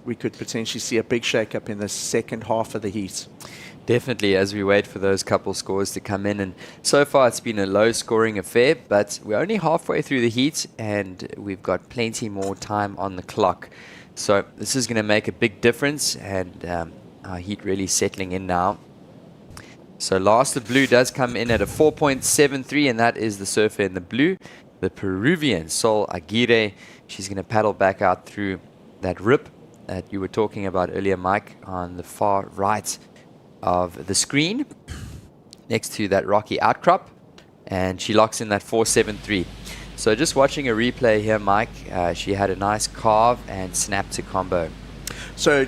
we could potentially see a big shake-up in the second half of the heat. Definitely, as we wait for those couple scores to come in. And so far, it's been a low-scoring affair, but we're only halfway through the heat, and we've got plenty more time on the clock. So this is going to make a big difference, and our heat really settling in now. So last, the blue does come in at a 4.73, and that is the surfer in the blue, the Peruvian, Sol Aguirre. She's going to paddle back out through that rip that you were talking about earlier, Mike, on the far right of the screen, next to that rocky outcrop, and she locks in that 4.73. So just watching a replay here, Mike, she had a nice carve and snap to combo. So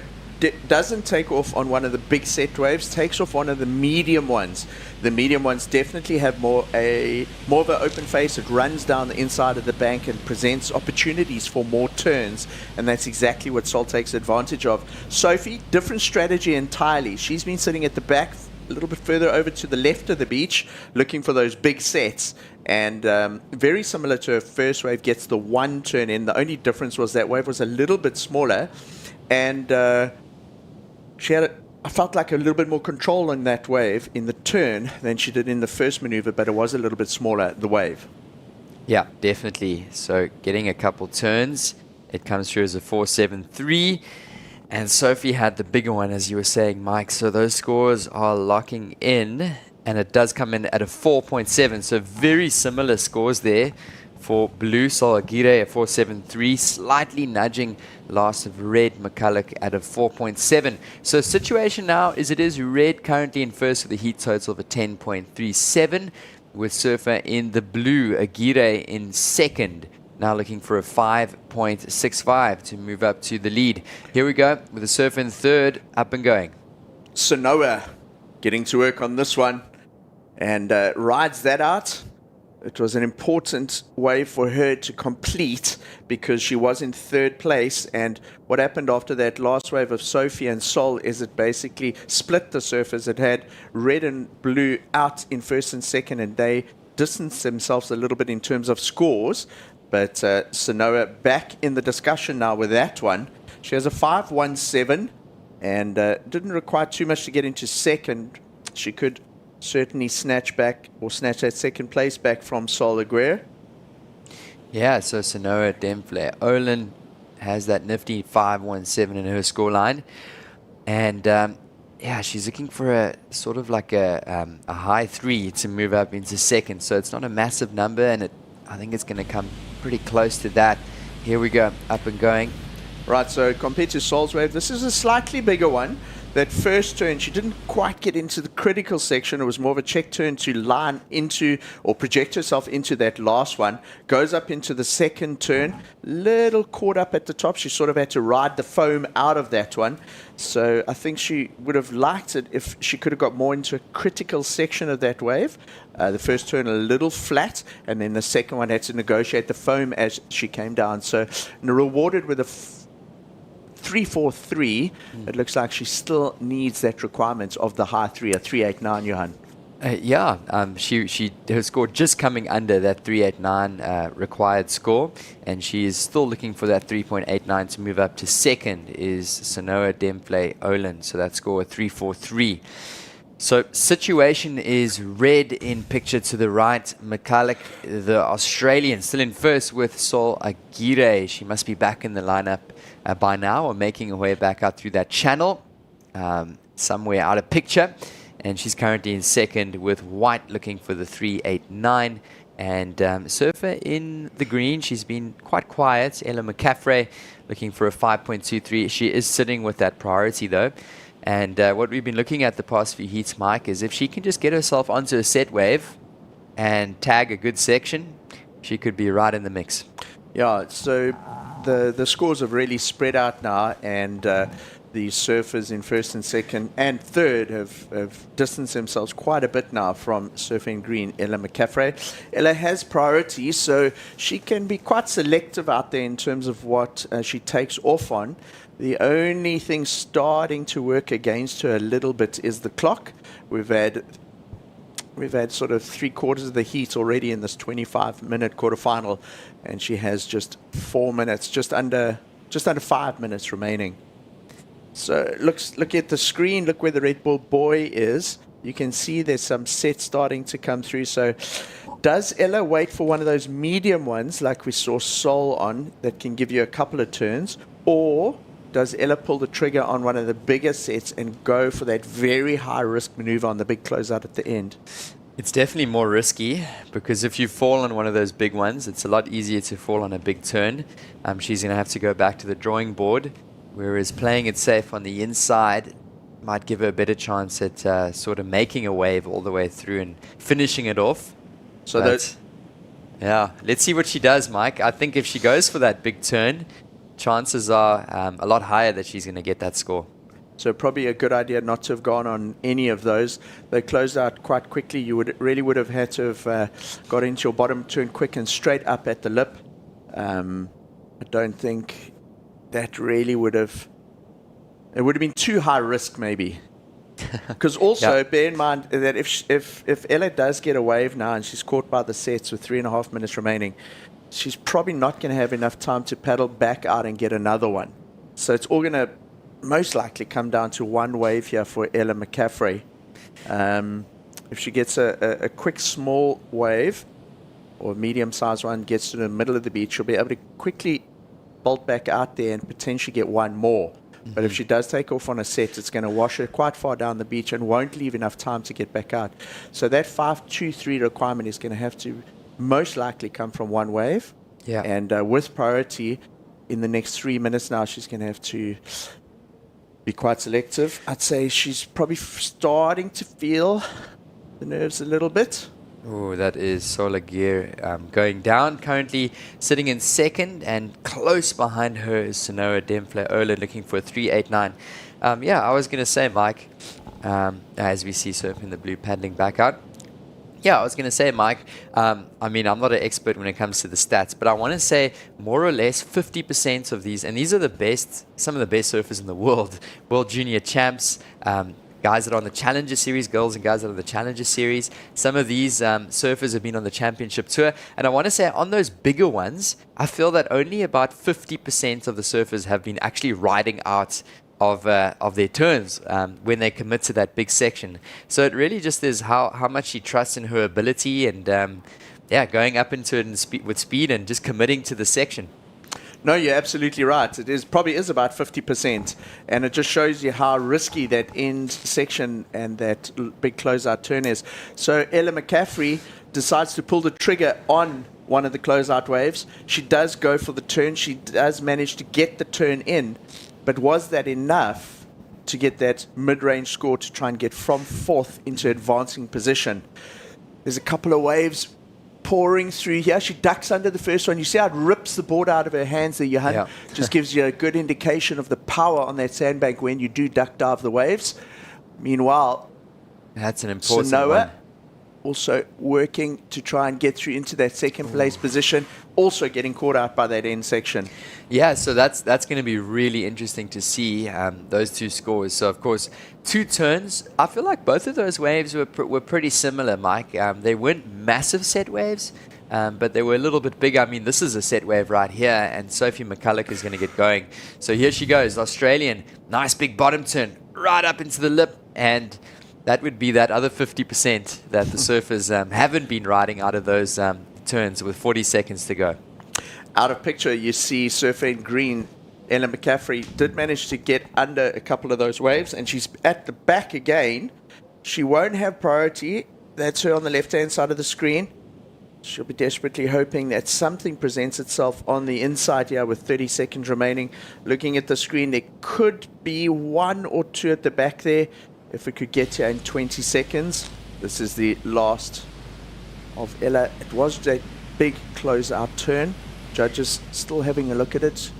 doesn't take off on one of the big set waves, takes off one of the medium ones. The medium ones definitely have more of an open face. It runs down the inside of the bank and presents opportunities for more turns, and that's exactly what Sol takes advantage of. Sophie, different strategy entirely. She's been sitting at the back, a little bit further over to the left of the beach, looking for those big sets, and very similar to her first wave, gets the one turn in. The only difference was that wave was a little bit smaller, and she had, I felt like a little bit more control on that wave in the turn than she did in the first maneuver, but it was a little bit smaller, the wave. Yeah, definitely. So getting a couple turns, it comes through as a 4.73, and Sophie had the bigger one, as you were saying, Mike. So those scores are locking in, and it does come in at a 4.7. So very similar scores there for blue, Sol Aguirre at 4.73, slightly nudging last of red, McCulloch at a 4.7. So situation now is it is red currently in first with a heat total of a 10.37, with surfer in the blue, Aguirre in second, now looking for a 5.65 to move up to the lead. Here we go with the surfer in third, up and going. Sanoa getting to work on this one and rides that out. It was an important wave for her to complete because she was in third place. And what happened after that last wave of Sophie and Sol is it basically split the surfers. It had red and blue out in first and second, and they distanced themselves a little bit in terms of scores. But Sanoa back in the discussion now with that one. She has a 5.17 and didn't require too much to get into second. She could certainly snatch that second place back from Sol Aguirre. Yeah, so Sanoa Demfle Olin has that nifty 5.17 in her scoreline. And yeah, she's looking for a sort of like a high 3 to move up into second. So it's not a massive number, and I think it's going to come pretty close to that. Here we go, up and going. Right, so compared to Sol's wave, this is a slightly bigger one. That first turn, she didn't quite get into the critical section. It was more of a check turn to line into or project herself into that last one. Goes up into the second turn, little caught up at the top. She sort of had to ride the foam out of that one. So I think she would have liked it if she could have got more into a critical section of that wave. The first turn a little flat, and then the second one had to negotiate the foam as she came down. So rewarded with a 3-4-3, it looks like she still needs that requirement of the high 3, a 3-8-9, Johan. Her score just coming under that 389 required score, and she is still looking for that 3.89 to move up to second. Is Sanoa Demfle Olin, so that score 343. So situation is red in picture to the right. McCulloch, the Australian, still in first with Sol Aguirre. She must be back in the lineup by now, or making her way back out through that channel, somewhere out of picture. And she's currently in second with White looking for the 3.89. And Surfer in the green, she's been quite quiet. Ella McCaffrey looking for a 5.23. She is sitting with that priority though. And what we've been looking at the past few heats, Mike, is if she can just get herself onto a set wave and tag a good section, she could be right in the mix. Yeah, so the scores have really spread out now, and the surfers in first and second and third have distanced themselves quite a bit now from surfing green. Ella McCaffrey. Ella has priority, so she can be quite selective out there in terms of what she takes off on. The only thing starting to work against her a little bit is the clock. We've had sort of 3/4 of the heat already in this 25-minute quarterfinal, and she has just 4 minutes, just under 5 minutes remaining. So look at the screen, look where the Red Bull boy is. You can see there's some sets starting to come through. So does Ella wait for one of those medium ones like we saw Sol on that can give you a couple of turns, or does Ella pull the trigger on one of the bigger sets and go for that very high-risk maneuver on the big closeout at the end? It's definitely more risky, because if you fall on one of those big ones, it's a lot easier to fall on a big turn. She's going to have to go back to the drawing board, whereas playing it safe on the inside might give her a better chance at sort of making a wave all the way through and finishing it off. So that's... Yeah, let's see what she does, Mike. I think if she goes for that big turn, chances are a lot higher that she's going to get that score. So probably a good idea not to have gone on any of those. They closed out quite quickly. You would have had to have got into your bottom turn quick and straight up at the lip. I don't think that really would have... It would have been too high risk maybe. Because also, bear in mind that if Ella does get a wave now and she's caught by the sets with 3.5 minutes remaining, she's probably not going to have enough time to paddle back out and get another one. So it's all going to most likely come down to one wave here for Ella McCaffrey. If she gets a quick small wave or medium-sized one, gets to the middle of the beach, she'll be able to quickly bolt back out there and potentially get one more. But if she does take off on a set, it's going to wash her quite far down the beach and won't leave enough time to get back out. So that 5.23 requirement is going to have to most likely come from one wave. Yeah. And with priority, in the next 3 minutes now, she's going to have to be quite selective. I'd say she's probably starting to feel the nerves a little bit. Oh, that is Sol Aguirre going down, currently sitting in second, and close behind her is Sanoa Demfle Ola looking for a 3.89. Yeah, I was going to say, Mike, as we see Surf in the blue paddling back out. Yeah, I was going to say, Mike, I mean, I'm not an expert when it comes to the stats, but I want to say more or less 50% of these, and these are the best, some of the best surfers in the world junior champs, guys that are on the Challenger Series, girls and guys that are on the Challenger Series. Some of these surfers have been on the Championship Tour. And I want to say on those bigger ones, I feel that only about 50% of the surfers have been actually riding out of their turns when they commit to that big section. So it really just is how much she trusts in her ability and, yeah, going up into it with speed and just committing to the section. No, you're absolutely right. It probably is about 50%. And it just shows you how risky that end section and that big closeout turn is. So Ella McCaffrey decides to pull the trigger on one of the closeout waves. She does go for the turn. She does manage to get the turn in. But was that enough to get that mid-range score to try and get from fourth into advancing position? There's a couple of waves pouring through here. She ducks under the first one. You see how it rips the board out of her hands there, Johan? Yeah. Just gives you a good indication of the power on that sandbank when you do duck dive the waves. Meanwhile, That's an important Sanoa one. also working to try and get through into that second place position, also getting caught out by that end section. Yeah, so that's going to be really interesting to see those two scores. So, of course, 2 turns. I feel like both of those waves were pretty similar, Mike. They weren't massive set waves, but they were a little bit bigger. I mean, this is a set wave right here, and Sophie McCulloch is going to get going. So here she goes, Australian. Nice big bottom turn, right up into the lip, and that would be that other 50% that the surfers haven't been riding out of those turns with 40 seconds to go. Out of picture, you see surfer in green. Ella McCaffrey did manage to get under a couple of those waves, and she's at the back again. She won't have priority. That's her on the left-hand side of the screen. She'll be desperately hoping that something presents itself on the inside here with 30 seconds remaining. Looking at the screen, there could be 1 or 2 at the back there. If we could get here in 20 seconds. This is the last of Ella. It was a big close-out turn. Judges still having a look at it.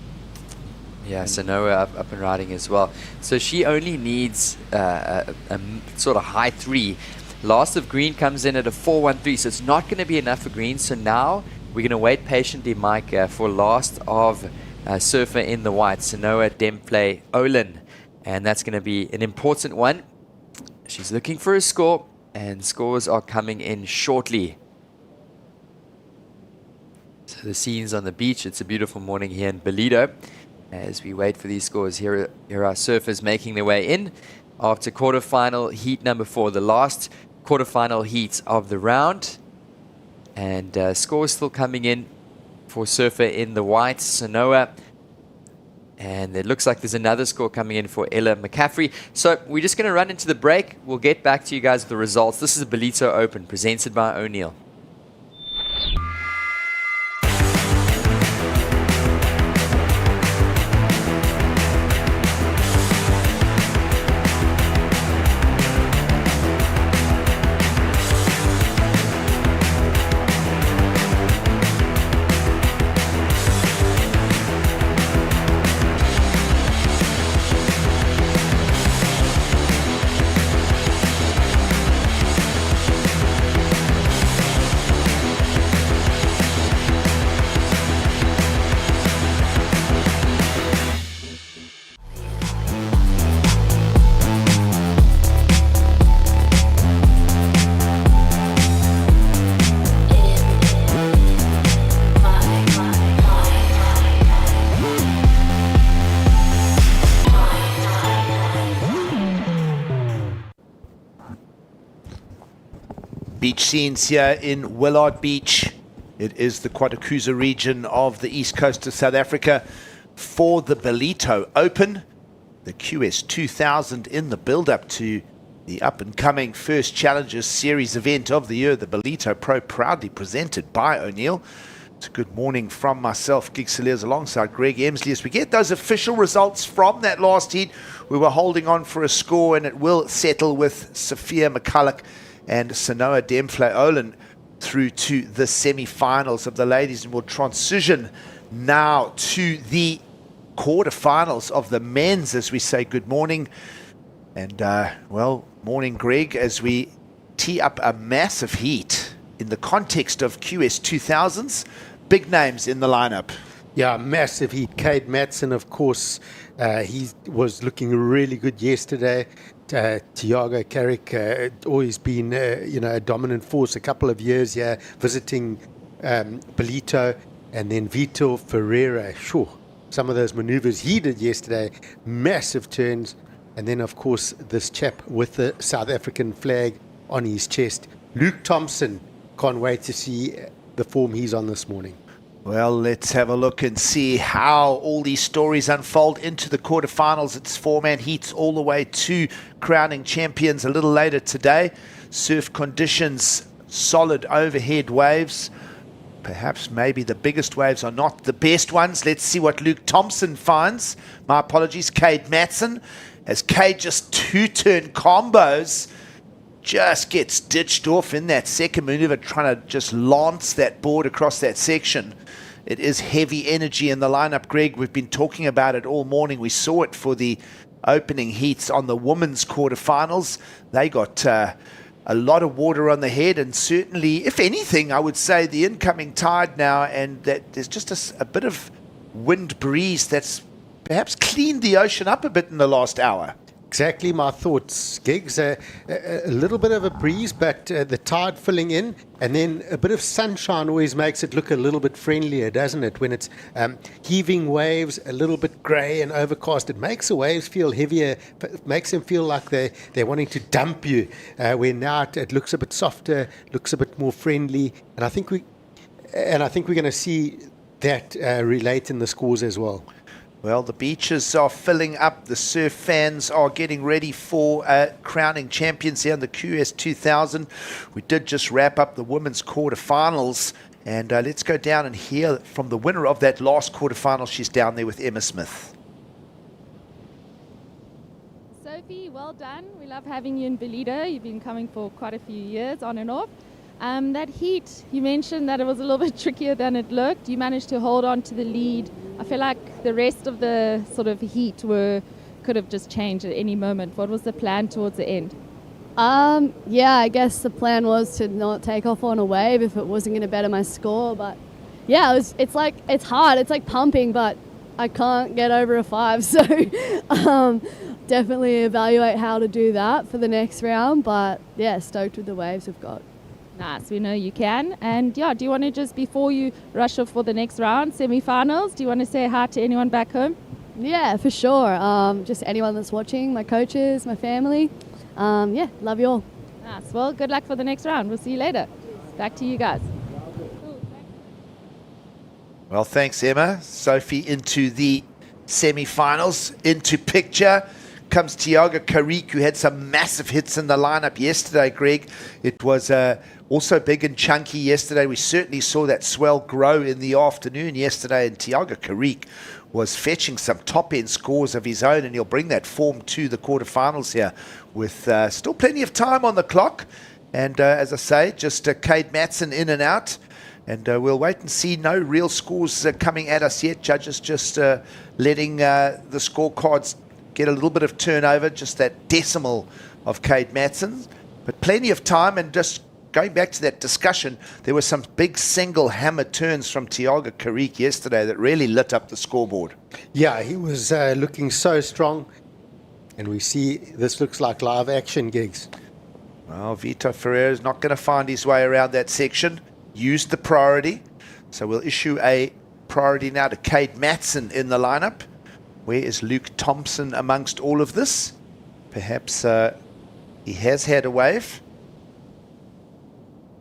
Yeah, Sanoa up and riding as well. So she only needs a sort of high 3. Last of green comes in at a 4-1-3, so it's not going to be enough for green. So now we're going to wait patiently, Mike, for last of surfer in the white, Sanoa Demplay Olin. And that's going to be an important one. She's looking for a score, and scores are coming in shortly. So the scenes on the beach, it's a beautiful morning here in Ballito. As we wait for these scores, here are surfers making their way in after quarterfinal heat number 4, the last quarterfinal heat of the round. And scores still coming in for surfer in the white, Sanoa. And it looks like there's another score coming in for Ella McCaffrey. So we're just going to run into the break. We'll get back to you guys with the results. This is the Ballito Open, presented by O'Neill. Beach scenes here in Willard Beach. It is the Quarterfinal region of the east coast of South Africa for the Ballito Open. The QS 2000 in the build-up to the up-and-coming first Challengers Series event of the year, the Ballito Pro, proudly presented by O'Neill. It's a good morning from myself, Gig Saliers, alongside Greg Emsley. As we get those official results from that last heat, we were holding on for a score, and it will settle with Sophia McCulloch and Sanoa Demplay Olin through to the semi-finals of the ladies, and we'll transition now to the quarterfinals of the men's as we say good morning. And well, morning Greg, as we tee up a massive heat in the context of QS 2000s, big names in the lineup. Yeah, massive heat. Cade Matson, of course, he was looking really good yesterday. Tiago Carrick, always been a dominant force a couple of years here, visiting Ballito, and then Bito Ferreira. Sure, some of those maneuvers he did yesterday, massive turns, and then of course this chap with the South African flag on his chest, Luke Thompson. Can't wait to see the form he's on this morning. Well, let's have a look and see how all these stories unfold into the quarterfinals. It's four-man heats all the way to crowning champions a little later today. Surf conditions, solid overhead waves. Perhaps maybe the biggest waves are not the best ones. Let's see what Luke Thompson finds. My apologies, Cade Matson. As Cade just two-turn combos, just gets ditched off in that second maneuver, trying to just lance that board across that section. It is heavy energy in the lineup, Greg. We've been talking about it all morning. We saw it for the opening heats on the women's quarterfinals. They got a lot of water on the head, and certainly, if anything, I would say the incoming tide now, and that there's just a bit of wind breeze that's perhaps cleaned the ocean up a bit in the last hour. Exactly my thoughts, Gigs. A little bit of a breeze, but the tide filling in, and then a bit of sunshine always makes it look a little bit friendlier, doesn't it? When it's heaving waves, a little bit grey and overcast, it makes the waves feel heavier, it makes them feel like they're wanting to dump you, where now it looks a bit softer, looks a bit more friendly, and I think we're going to see that relate in the scores as well. Well, the beaches are filling up. The surf fans are getting ready for crowning champions here in the QS 2000. We did just wrap up the women's quarterfinals. And let's go down and hear from the winner of that last quarterfinal. She's down there with Emma Smith. Sophie, well done. We love having you in Ballito. You've been coming for quite a few years, on and off. That heat, you mentioned that it was a little bit trickier than it looked. You managed to hold on to the lead. I feel like the rest of the sort of heat could have just changed at any moment. What was the plan towards the end? Yeah, I guess the plan was to not take off on a wave if it wasn't going to better my score. But yeah, it's hard. It's like pumping, but I can't get over a 5. So definitely evaluate how to do that for the next round. But yeah, stoked with the waves we've got. Nice, we know you can. And yeah, do you want to just, before you rush off for the next round, semifinals, do you want to say hi to anyone back home? Yeah, for sure. Just anyone that's watching, my coaches, my family. Yeah, love you all. Nice. Well, good luck for the next round. We'll see you later. Back to you guys. Well, thanks, Emma. Sophie into the semi-finals. Into picture comes Tiago Carrique, who had some massive hits in the lineup yesterday, Greg. It was also big and chunky yesterday. We certainly saw that swell grow in the afternoon yesterday, and Tiago Carrique was fetching some top-end scores of his own, and he'll bring that form to the quarterfinals here with still plenty of time on the clock. And as I say, just Cade Matson in and out. And we'll wait and see. No real scores coming at us yet. Judges just letting the scorecards get a little bit of turnover, just that decimal of Cade Matson. But plenty of time, and just going back to that discussion, there were some big single hammer turns from Tiago Carrique yesterday that really lit up the scoreboard. Yeah, he was looking so strong. And we see this looks like live action, Gigs. Well, Bito is not going to find his way around that section. Used the priority. So we'll issue a priority now to Cade Matson in the lineup. Where is Luke Thompson amongst all of this? Perhaps he has had a wave.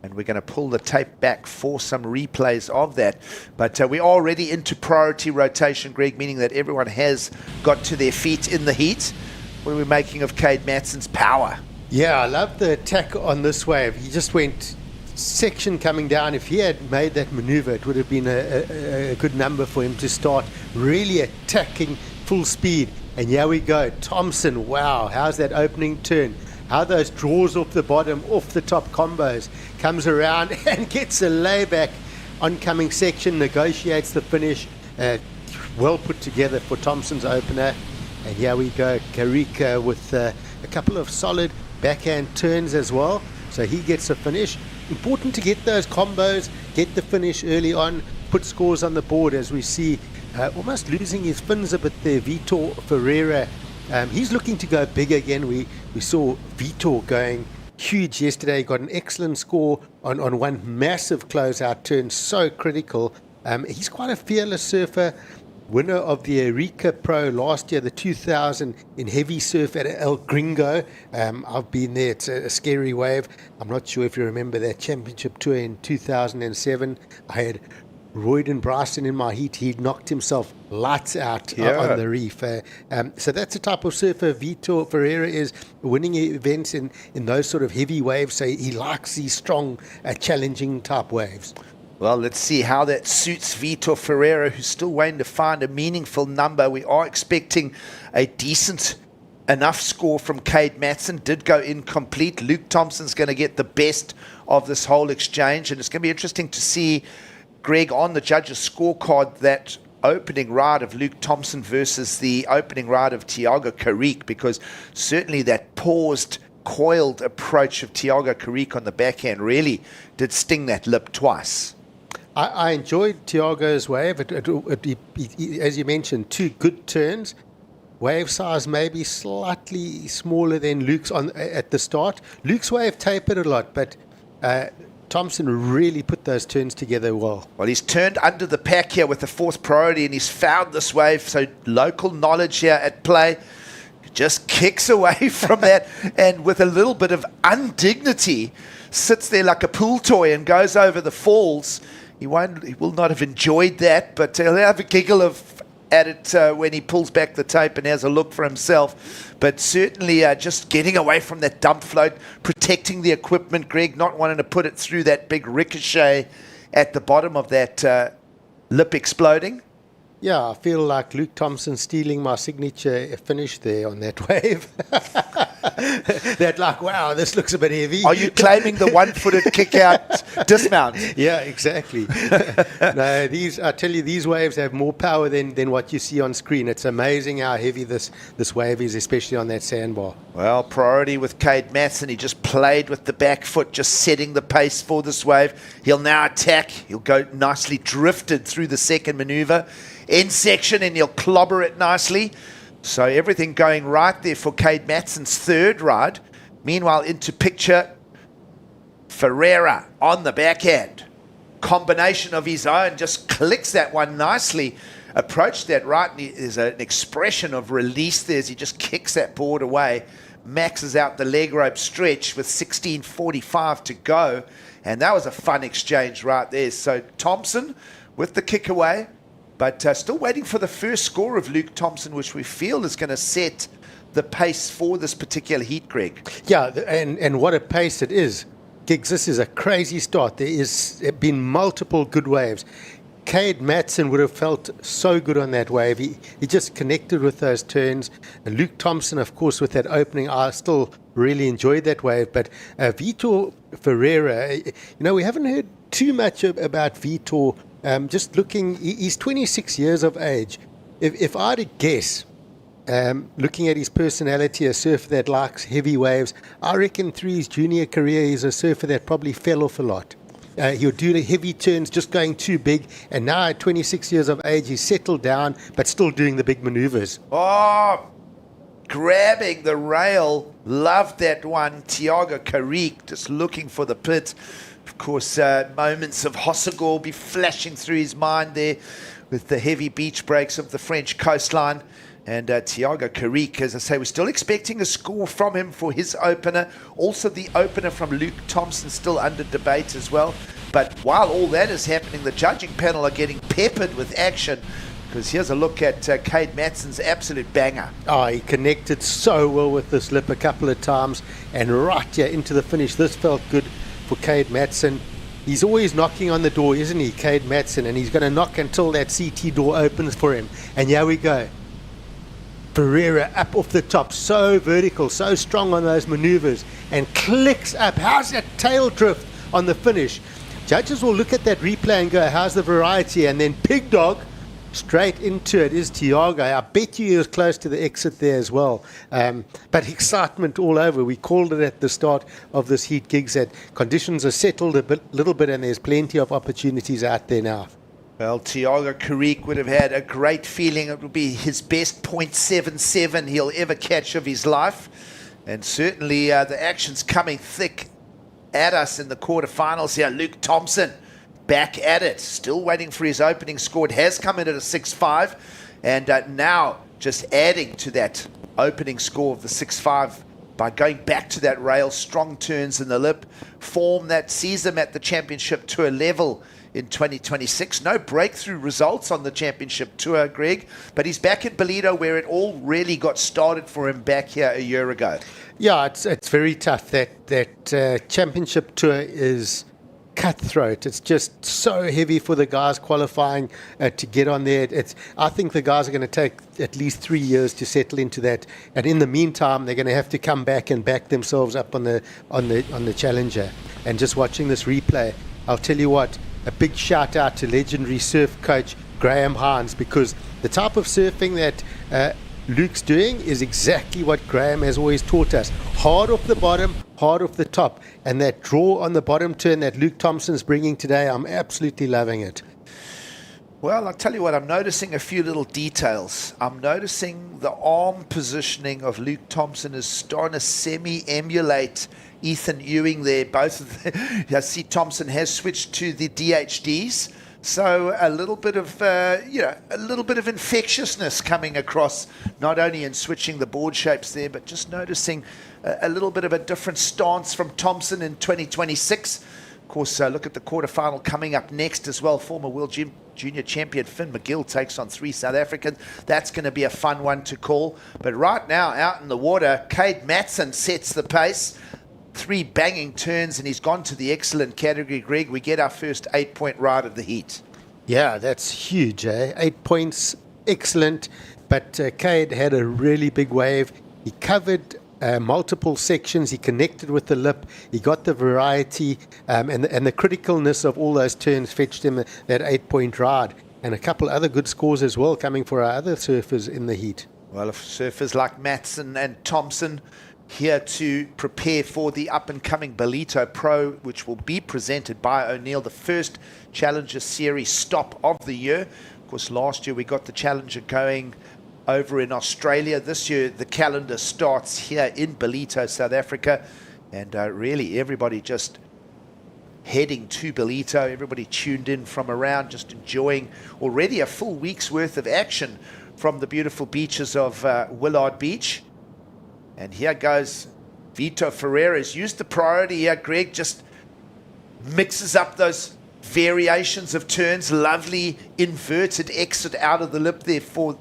And we're going to pull the tape back for some replays of that. But we're already into priority rotation, Greg, meaning that everyone has got to their feet in the heat. What are we making of Cade Matson's power? Yeah, I love the attack on this wave. He just went section coming down. If he had made that maneuver, it would have been a good number for him to start really attacking full speed. And here we go. Thompson, wow, how's that opening turn? How those draws off the bottom, off the top combos, comes around and gets a layback oncoming section, negotiates the finish. Well put together for Thompson's opener. And here we go, Carrique with a couple of solid backhand turns as well. So he gets a finish. Important to get those combos, get the finish early on, put scores on the board, as we see almost losing his fins a bit there, Vitor Ferreira. He's looking to go big again. We saw Vitor going huge yesterday. He got an excellent score on one massive closeout turn, so critical. He's quite a fearless surfer. Winner of the Eureka Pro last year, the 2000 in heavy surf at El Gringo. I've been there. It's a scary wave. I'm not sure if you remember that championship tour in 2007. I had Royden Bryson in my heat, he knocked himself lights out Yeah. on the reef. So that's the type of surfer Bito Ferreira is, winning events in those sort of heavy waves. So he likes these strong, challenging type waves. Well, let's see how that suits Bito Ferreira, who's still waiting to find a meaningful number. We are expecting a decent enough score from Cade Matson. Did go incomplete. Luke Thompson's going to get the best of this whole exchange, and it's going to be interesting to see, Greg, on the judges' scorecard, that opening ride of Luke Thompson versus the opening ride of Thiago Carrique, because certainly that paused, coiled approach of Thiago Carrique on the backhand really did sting that lip twice. I enjoyed Thiago's wave. As you mentioned, 2 good turns. Wave size maybe slightly smaller than Luke's at the start. Luke's wave tapered a lot, but Thompson really put those turns together well. Well, he's turned under the pack here with the 4th priority, and he's found this wave. So local knowledge here at play. Just kicks away from that, and with a little bit of undignity, sits there like a pool toy and goes over the falls. He will not have enjoyed that, but he'll have a giggle at it when he pulls back the tape and has a look for himself. But certainly just getting away from that dump float, protecting the equipment, Greg, not wanting to put it through that big ricochet at the bottom of that lip exploding. Yeah, I feel like Luke Thompson stealing my signature finish there on that wave. That like, wow, this looks a bit heavy. Are you claiming the one-footed kick-out dismount? Yeah, exactly. No, I tell you, these waves have more power than what you see on screen. It's amazing how heavy this wave is, especially on that sandbar. Well, priority with Cade Matson. He just played with the back foot, just setting the pace for this wave. He'll now attack. He'll go nicely drifted through the second maneuver. End section, and he'll clobber it nicely. So everything going right there for Cade Matson's 3rd ride. Meanwhile, into picture, Ferreira on the backhand. Combination of his own, just clicks that one nicely. Approached that right, and there's an expression of release there as he just kicks that board away. Maxes out the leg rope stretch with 16:45 to go. And that was a fun exchange right there. So Thompson with the kick away. But still waiting for the first score of Luke Thompson, which we feel is going to set the pace for this particular heat, Greg. Yeah, and what a pace it is. Gigs, this is a crazy start. There has been multiple good waves. Cade Matson would have felt so good on that wave. He just connected with those turns. And Luke Thompson, of course, with that opening, I still really enjoyed that wave. But Bito Ferreira, we haven't heard too much about Bito. Just looking, he's 26 years of age. If I had to guess, looking at his personality, a surfer that likes heavy waves, I reckon through his junior career, he's a surfer that probably fell off a lot. He'll do the heavy turns, just going too big. And now at 26 years of age, he's settled down, but still doing the big maneuvers. Oh, grabbing the rail. Loved that one. Thiago Carrique just looking for the pit. Of course, moments of Hossegor will be flashing through his mind there with the heavy beach breaks of the French coastline. And Thiago Carrique, as I say, we're still expecting a score from him for his opener. Also, the opener from Luke Thompson still under debate as well. But while all that is happening, the judging panel are getting peppered with action. Because here's a look at Cade Matson's absolute banger. Oh, he connected so well with this lip a couple of times. And right here into the finish, this felt good for Cade Matson. He's always knocking on the door, isn't he, Cade Matson? And he's going to knock until that CT door opens for him. And here we go. Ferreira up off the top, so vertical, so strong on those maneuvers, and clicks up. How's that tail drift on the finish? Judges will look at that replay and go, how's the variety? And then Pig Dog, straight into it is Thiago. I bet you he was close to the exit there as well. But excitement all over. We called it at the start of this heat, Gigs, that conditions are settled a little bit, and there's plenty of opportunities out there now. Well, Thiago Carrique would have had a great feeling. It would be his best .77 he'll ever catch of his life. And certainly the action's coming thick at us in the quarterfinals here. Luke Thompson back at it. Still waiting for his opening score. It has come in at a 6.5. And now just adding to that opening score of the 6.5 by going back to that rail. Strong turns in the lip. Form that sees them at the championship to a level in 2026. No breakthrough results on the championship tour, Greg, but he's back at Ballito where it all really got started for him back here a year ago. Yeah, it's very tough. That championship tour is cutthroat. It's just so heavy for the guys qualifying to get on there. I think the guys are going to take at least 3 years to settle into that, and in the meantime, they're going to have to come back and back themselves up on the Challenger. And just watching this replay, I'll tell you what, a big shout out to legendary surf coach Graham Hines, because the type of surfing that Luke's doing is exactly what Graham has always taught us. Hard off the bottom, hard off the top. And that draw on the bottom turn that Luke Thompson's bringing today, I'm absolutely loving it. Well, I'll tell you what, I'm noticing a few little details. I'm noticing the arm positioning of Luke Thompson is starting to semi-emulate Ethan Ewing there. Both of them. I see Thompson has switched to the DHDs. So a little bit of, a little bit of infectiousness coming across, not only in switching the board shapes there, but just noticing a little bit of a different stance from Thompson in 2026. Of course, look at the quarterfinal coming up next as well. Former World Junior Champion Finn McGill takes on 3 South Africans. That's going to be a fun one to call. But right now, out in the water, Cade Matson sets the pace. 3 banging turns, and he's gone to the excellent category. Greg, we get our first 8-point ride of the heat. Yeah, that's huge, eh? 8 points, excellent. But Cade had a really big wave. He covered multiple sections. He connected with the lip. He got the variety, and the criticalness of all those turns fetched him that 8-point ride. And a couple other good scores as well coming for our other surfers in the heat. Well, if surfers like Matson and Thompson here to prepare for the up-and-coming Ballito Pro, which will be presented by O'Neill, the first Challenger Series stop of the year. Of course, last year we got the Challenger going over in Australia. This year the calendar starts here in Ballito, South Africa, and really everybody just heading to Ballito, everybody tuned in from around, just enjoying already a full week's worth of action from the beautiful beaches of Willard Beach. And here goes Bito Ferreira's used the priority here. Greg just mixes up those variations of turns. Lovely inverted exit out of the lip there for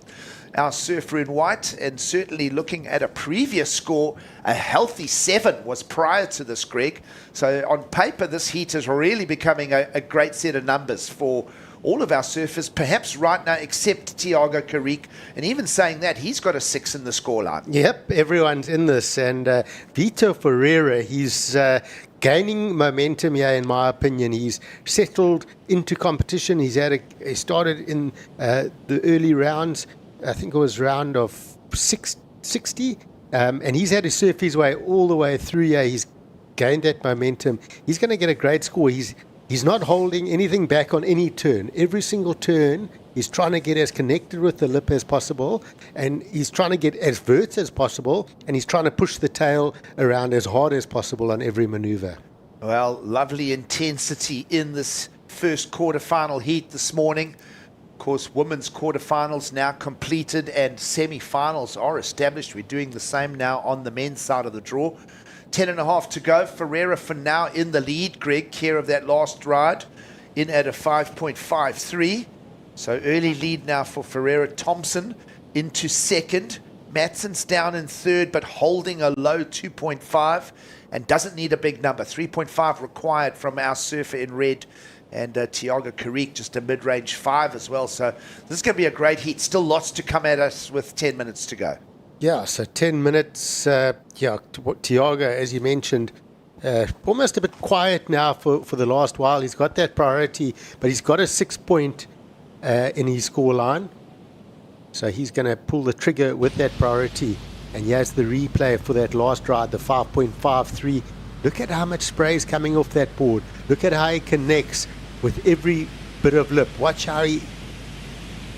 our surfer in white. And certainly looking at a previous score, a healthy 7 was prior to this, Greg. So on paper, this heat is really becoming a great set of numbers for all of our surfers, perhaps right now, except Tiago Carrique. And even saying that, he's got a 6 in the scoreline. Yep, everyone's in this. And Bito Ferreira, he's gaining momentum here, in my opinion. He's settled into competition. He started in the early rounds. I think it was round of 60. And he's had to surf his way all the way through here. He's gained that momentum. He's going to get a great score. He's not holding anything back on any turn. Every single turn, he's trying to get as connected with the lip as possible, and he's trying to get as vert as possible, and he's trying to push the tail around as hard as possible on every maneuver. Well, lovely intensity in this first quarterfinal heat this morning. Of course, women's quarterfinals now completed and semifinals are established. We're doing the same now on the men's side of the draw. 10.5 to go. Ferreira for now in the lead. Greg, care of that last ride, in at a 5.53. So early lead now for Ferreira. Thompson into second. Matson's down in third, but holding a low 2.5 and doesn't need a big number. 3.5 required from our surfer in red. And Tiago Carrique just a mid-range 5 as well. So this is going to be a great heat. Still lots to come at us with 10 minutes to go. Yeah, so 10 minutes. Tiago, as you mentioned, almost a bit quiet now for the last while. He's got that priority, but he's got a 6-point in his scoreline. So he's going to pull the trigger with that priority. And here's the replay for that last ride, the 5.53. Look at how much spray is coming off that board. Look at how he connects with every bit of lip. Watch how he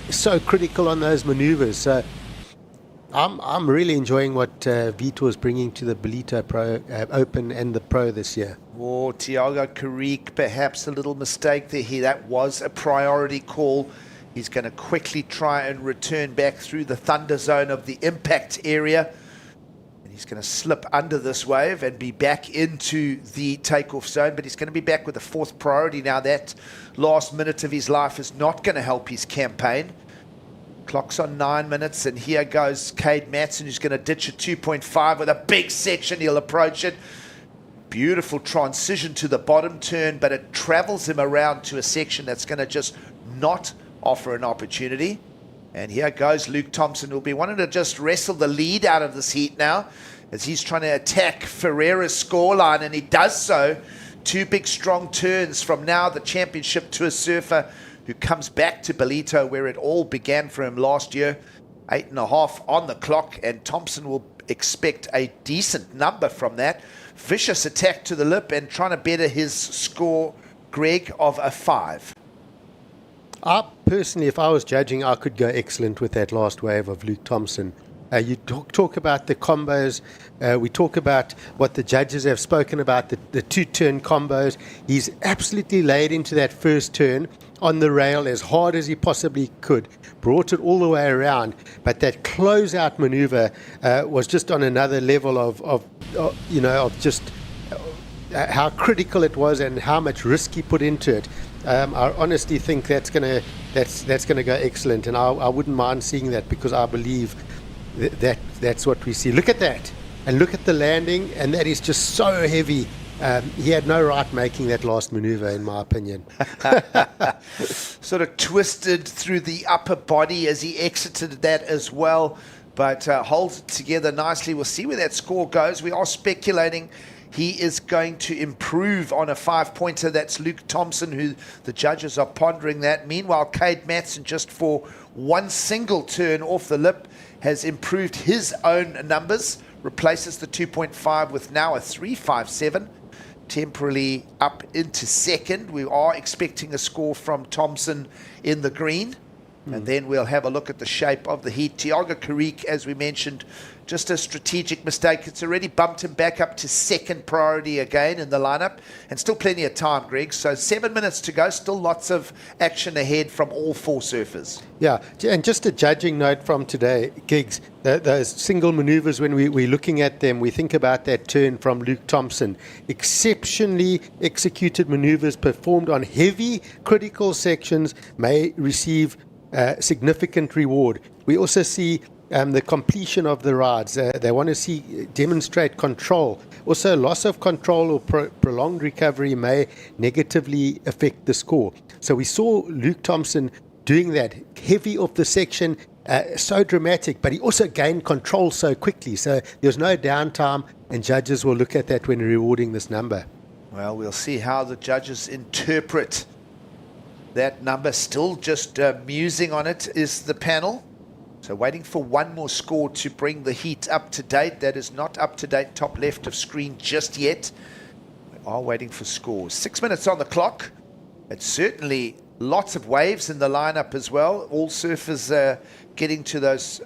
is so critical on those maneuvers. So I'm really enjoying what Bito is bringing to the Ballito Pro Open and the Pro this year. Oh, Tiago Carrique, perhaps a little mistake there. That was a priority call. He's going to quickly try and return back through the thunder zone of the impact area. And He's going to slip under this wave and be back into the takeoff zone, but he's going to be back with the fourth priority now. That last minute of his life is not going to help his campaign. Clock's on 9 minutes, and here goes Cade Matson, who's going to ditch a 2.5 with a big section. He'll approach it. Beautiful transition to the bottom turn, but it travels him around to a section that's going to just not offer an opportunity. And here goes Luke Thompson, who'll be wanting to just wrestle the lead out of this heat now as he's trying to attack Ferreira's scoreline, and he does so. 2 big strong turns from now the championship to a surfer who comes back to Ballito where it all began for him last year. 8.5 on the clock, and Thompson will expect a decent number from that. Vicious attack to the lip and trying to better his score, Greg, of a 5. Personally, if I was judging, I could go excellent with that last wave of Luke Thompson. You talk about the combos. We talk about what the judges have spoken about, the 2-turn combos. He's absolutely laid into that first turn on the rail as hard as he possibly could, brought it all the way around. But that closeout maneuver was just on another level of just how critical it was and how much risk he put into it. I honestly think that's gonna go excellent, and I wouldn't mind seeing that, because I believe that's what we see. Look at that, and look at the landing, and that is just so heavy. He had no right making that last maneuver, in my opinion. Sort of twisted through the upper body as he exited that as well, but holds it together nicely. We'll see where that score goes. We are speculating he is going to improve on a 5-pointer. That's Luke Thompson, who the judges are pondering that. Meanwhile, Cade Matson, just for one single turn off the lip, has improved his own numbers, replaces the 2.5 with now a 3.57, temporarily up into second. We are expecting a score from Thompson in the green. And then we'll have a look at the shape of the heat. Tiago Carrique, as we mentioned, just a strategic mistake. It's already bumped him back up to second priority again in the lineup. And still plenty of time, Greg. So 7 minutes to go. Still lots of action ahead from all 4 surfers. Yeah, and just a judging note from today, Giggs, those single maneuvers, when we're looking at them, we think about that turn from Luke Thompson. Exceptionally executed maneuvers performed on heavy critical sections may receive significant reward. We also see the completion of the rides. They want to demonstrate control. Also, loss of control or prolonged recovery may negatively affect the score. So we saw Luke Thompson doing that heavy off the section, so dramatic, but he also gained control so quickly. So there's no downtime, and judges will look at that when rewarding this number. Well, we'll see how the judges interpret that number. Still just musing on it is the panel. So waiting for one more score to bring the heat up to date. That is not up to date, top left of screen just yet. We are waiting for scores. 6 minutes on the clock. It's certainly lots of waves in the lineup as well. All surfers are getting to those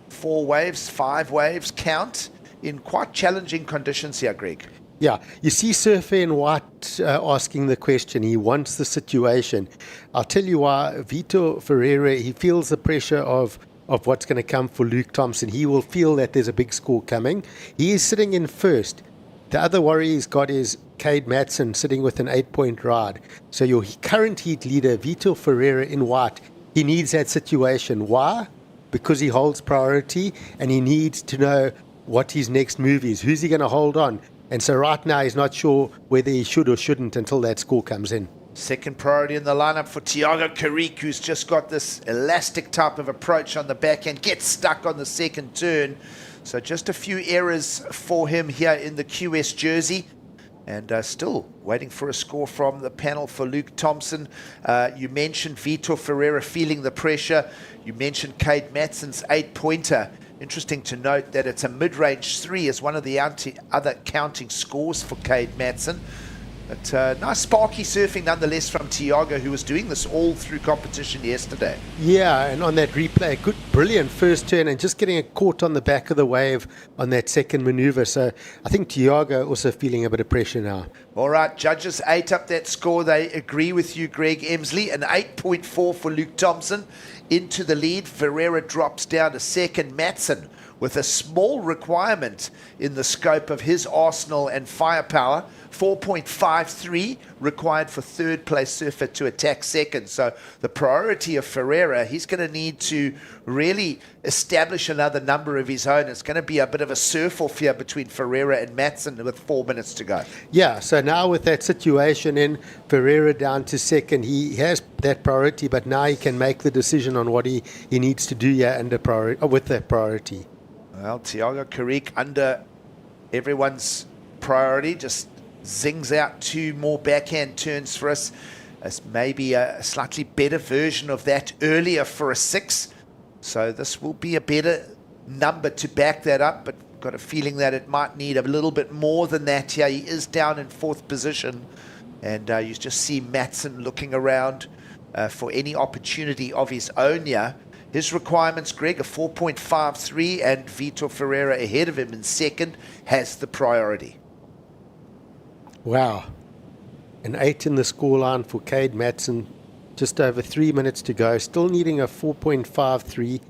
4 waves, 5 waves count in quite challenging conditions here, Greg. Yeah, you see Surfer in White asking the question. He wants the situation. I'll tell you why. Bito Ferreira, he feels the pressure of what's going to come for Luke Thompson. He will feel that there's a big score coming. He is sitting in first. The other worry he's got is Cade Matson sitting with an 8-point ride. So your current heat leader, Bito Ferreira in White, he needs that situation. Why? Because he holds priority, and he needs to know what his next move is. Who's he going to hold on? And so right now he's not sure whether he should or shouldn't until that score comes in. Second priority in the lineup for Tiago Carrique, who's just got this elastic type of approach on the back end, gets stuck on the second turn. So just a few errors for him here in the QS jersey. And still waiting for a score from the panel for Luke Thompson. You mentioned Bito Ferreira feeling the pressure. You mentioned Cade Matson's 8-pointer. Interesting to note that it's a mid-range 3 as one of the other counting scores for Cade Matson. But nice sparky surfing nonetheless from Tiago, who was doing this all through competition yesterday. Yeah, and on that replay, good, brilliant first turn, and just getting it caught on the back of the wave on that second maneuver. So I think Tiago also feeling a bit of pressure now. All right, judges 8 up that score. They agree with you, Greg Emsley. An 8.4 for Luke Thompson into the lead. Ferreira drops down to second. Matson with a small requirement in the scope of his arsenal and firepower. 4.53 required for third place surfer to attack second. So the priority of Ferreira, he's going to need to really establish another number of his own. It's going to be a bit of a surf-off here between Ferreira and Matson with 4 minutes to go. Yeah, so now with that situation in Ferreira down to second, he has that priority, but now he can make the decision on what he needs to do here with that priority. Well, Thiago Carrick under everyone's priority, just zings out 2 more backhand turns for us. As maybe a slightly better version of that earlier for a 6. So this will be a better number to back that up, but got a feeling that it might need a little bit more than that here. He is down in 4th position, and you just see Matson looking around for any opportunity of his own here. His requirements, Greg, a 4.53, and Bito Ferreira ahead of him in second has the priority. Wow. An 8 in the scoreline for Cade Matson. Just over 3 minutes to go. Still needing a 4.53.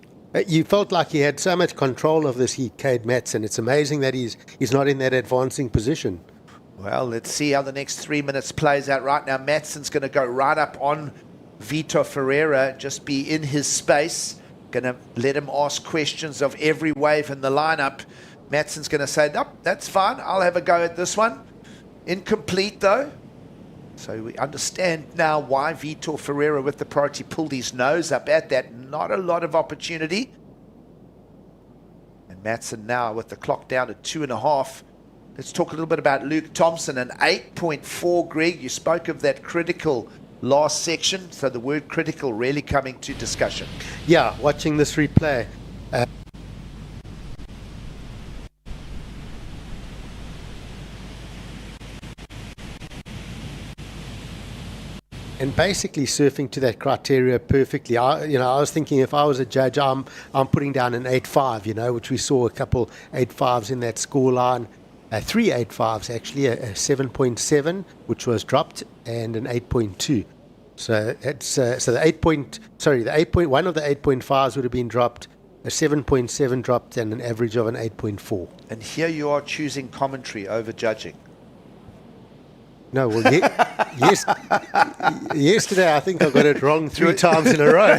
You felt like he had so much control of this heat, Cade Matson. It's amazing that he's not in that advancing position. Well, let's see how the next 3 minutes plays out. Right now, Matson's going to go right up on Bito Ferreira, just be in his space. Going to let him ask questions of every wave in the lineup. Matson's going to say, nope, that's fine. I'll have a go at this one. Incomplete, though. So we understand now why Bito Ferreira with the priority pulled his nose up at that. Not a lot of opportunity. And Matson now with the clock down at 2.5. Let's talk a little bit about Luke Thompson, an 8.4, Greg. You spoke of that critical last section, so the word critical really coming to discussion. Yeah, watching this replay. And basically surfing to that criteria perfectly. I was thinking if I was a judge, I'm putting down an 8.5, which we saw a couple 8.5s in that scoreline. 3 8.5s actually, a 7.7, which was dropped, and an 8.2. So it's the 8.1 of the 8.5s would have been dropped, a 7.7 dropped, and an average of an 8.4. And here you are choosing commentary over judging. No, well, yesterday I think I got it wrong 3 times in a row.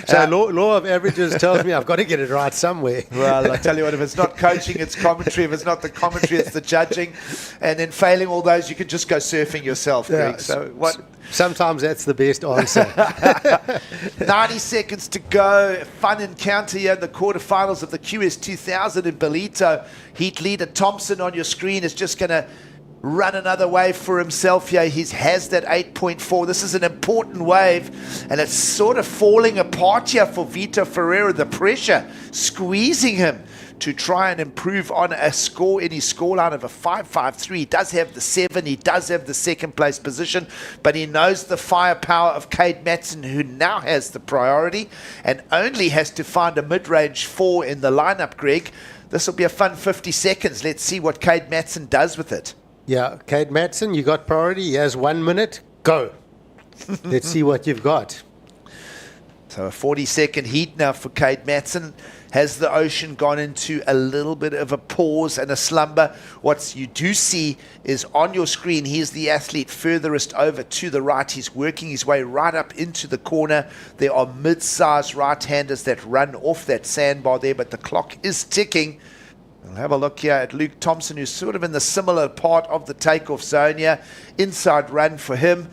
So law of averages tells me I've got to get it right somewhere. Well, I tell you what, if it's not coaching, it's commentary. If it's not the commentary, it's the judging. And then failing all those, you can just go surfing yourself, Greg. So what? Sometimes that's the best answer. 90 seconds to go. Fun encounter here in the quarterfinals of the QS 2000 in Ballito. Heat leader Thompson on your screen is just going to run another wave for himself here. He has that 8.4. This is an important wave, and it's sort of falling apart here for Bito Ferreira. The pressure squeezing him to try and improve on a score in his scoreline of a 5.53. He does have the 7. He does have the second place position, but he knows the firepower of Cade Matson, who now has the priority and only has to find a mid-range 4 in the lineup, Greg. This will be a fun 50 seconds. Let's see what Cade Matson does with it. Yeah, Cade Matson, you got priority. He has 1 minute. Go. Let's see what you've got. So a 40-second heat now for Cade Matson. Has the ocean gone into a little bit of a pause and a slumber? What you do see is on your screen, here's the athlete furthest over to the right. He's working his way right up into the corner. There are mid-sized right-handers that run off that sandbar there, but the clock is ticking. We'll have a look here at Luke Thompson, who's sort of in the similar part of the takeoff zone here. Inside run for him.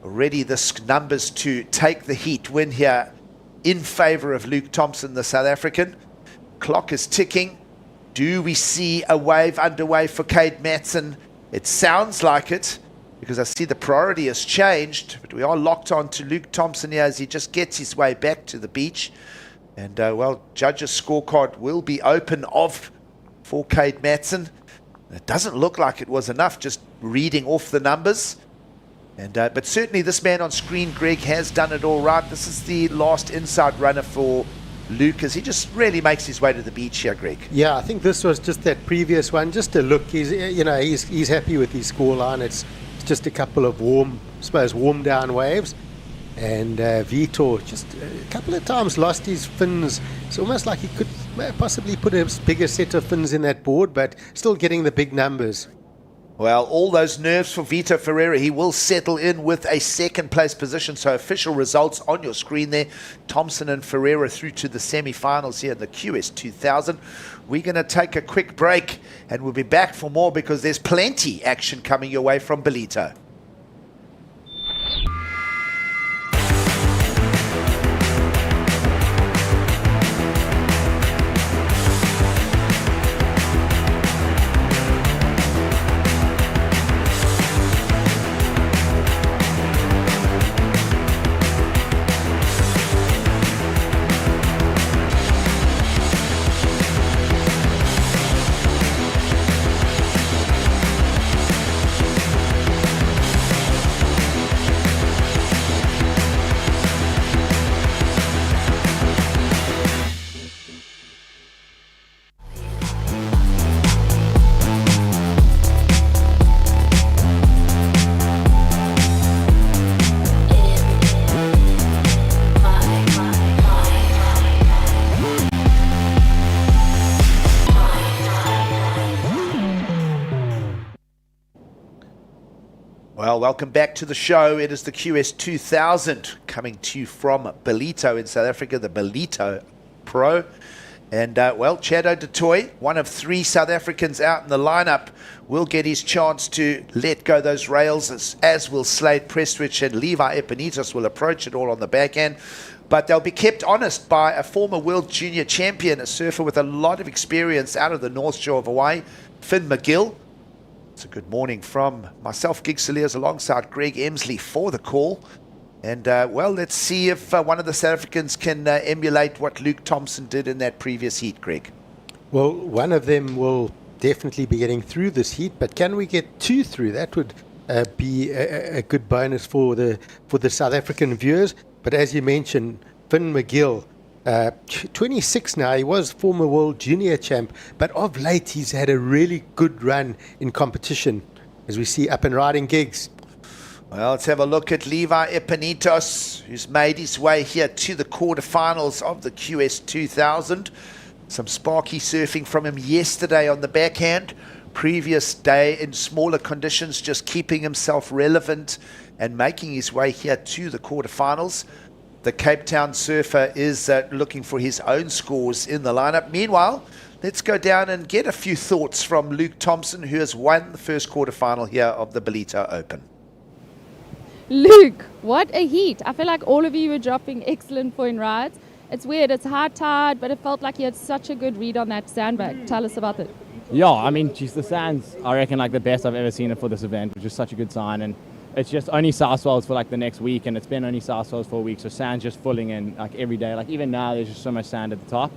Already the numbers to take the heat win here in favor of Luke Thompson, the South African. Clock is ticking. Do we see a wave underway for Cade Matson? It sounds like it, because I see the priority has changed, but we are locked on to Luke Thompson here as he just gets his way back to the beach. And, well, judges' scorecard will be open for Cade Matson. It doesn't look like it was enough just reading off the numbers. And but certainly this man on screen, Greg, has done it all right. This is the last inside runner for Luke, as he just really makes his way to the beach here, Greg. Yeah, I think this was just that previous one, just a look. He's happy with his scoreline. It's just a couple of warm down waves. And Bito just a couple of times lost his fins. It's almost like he could possibly put a bigger set of fins in that board, but still getting the big numbers. Well, all those nerves for Bito Ferreira. He will settle in with a second place position. So official results on your screen there. Thompson and Ferreira through to the semi-finals here in the QS 2000. We're going to take a quick break and we'll be back for more because there's plenty action coming your way from Ballito. Well, welcome back to the show. It is the QS 2000 coming to you from Ballito in South Africa, the Ballito Pro. And, well, Chado du Toit, one of 3 South Africans out in the lineup, will get his chance to let go those rails, as will Slade Prestwich and Levi Epinitos will approach it all on the back end. But they'll be kept honest by a former world junior champion, a surfer with a lot of experience out of the North Shore of Hawaii, Finn McGill. It's a good morning from myself, Gig Saliers, alongside Greg Emsley for the call. And, well, let's see if one of the South Africans can emulate what Luke Thompson did in that previous heat, Greg. Well, one of them will definitely be getting through this heat, but can we get 2 through? That would be a good bonus for the South African viewers. But as you mentioned, Finn McGill, 26 now. He was former world junior champ, but of late he's had a really good run in competition, as we see up and riding gigs. Well, let's have a look at Levi Epinitos, who's made his way here to the quarterfinals of the QS 2000. Some sparky surfing from him yesterday on the backhand. Previous day in smaller conditions, just keeping himself relevant and making his way here to the quarterfinals. The Cape Town surfer is looking for his own scores in the lineup. Meanwhile, let's go down and get a few thoughts from Luke Thompson, who has won the first quarterfinal here of the Ballito Open. Luke, what a heat. I feel like all of you were dropping excellent point rides. It's weird, it's hard tide, but it felt like you had such a good read on that sandbag. Tell us about it. Yeah, I mean, geez, the sand's, I reckon, like the best I've ever seen it for this event, which is such a good sign. And it's just only south swells for like the next week, and it's been only south swells for a week, so sand's just filling in like every day. Like even now, there's just so much sand at the top.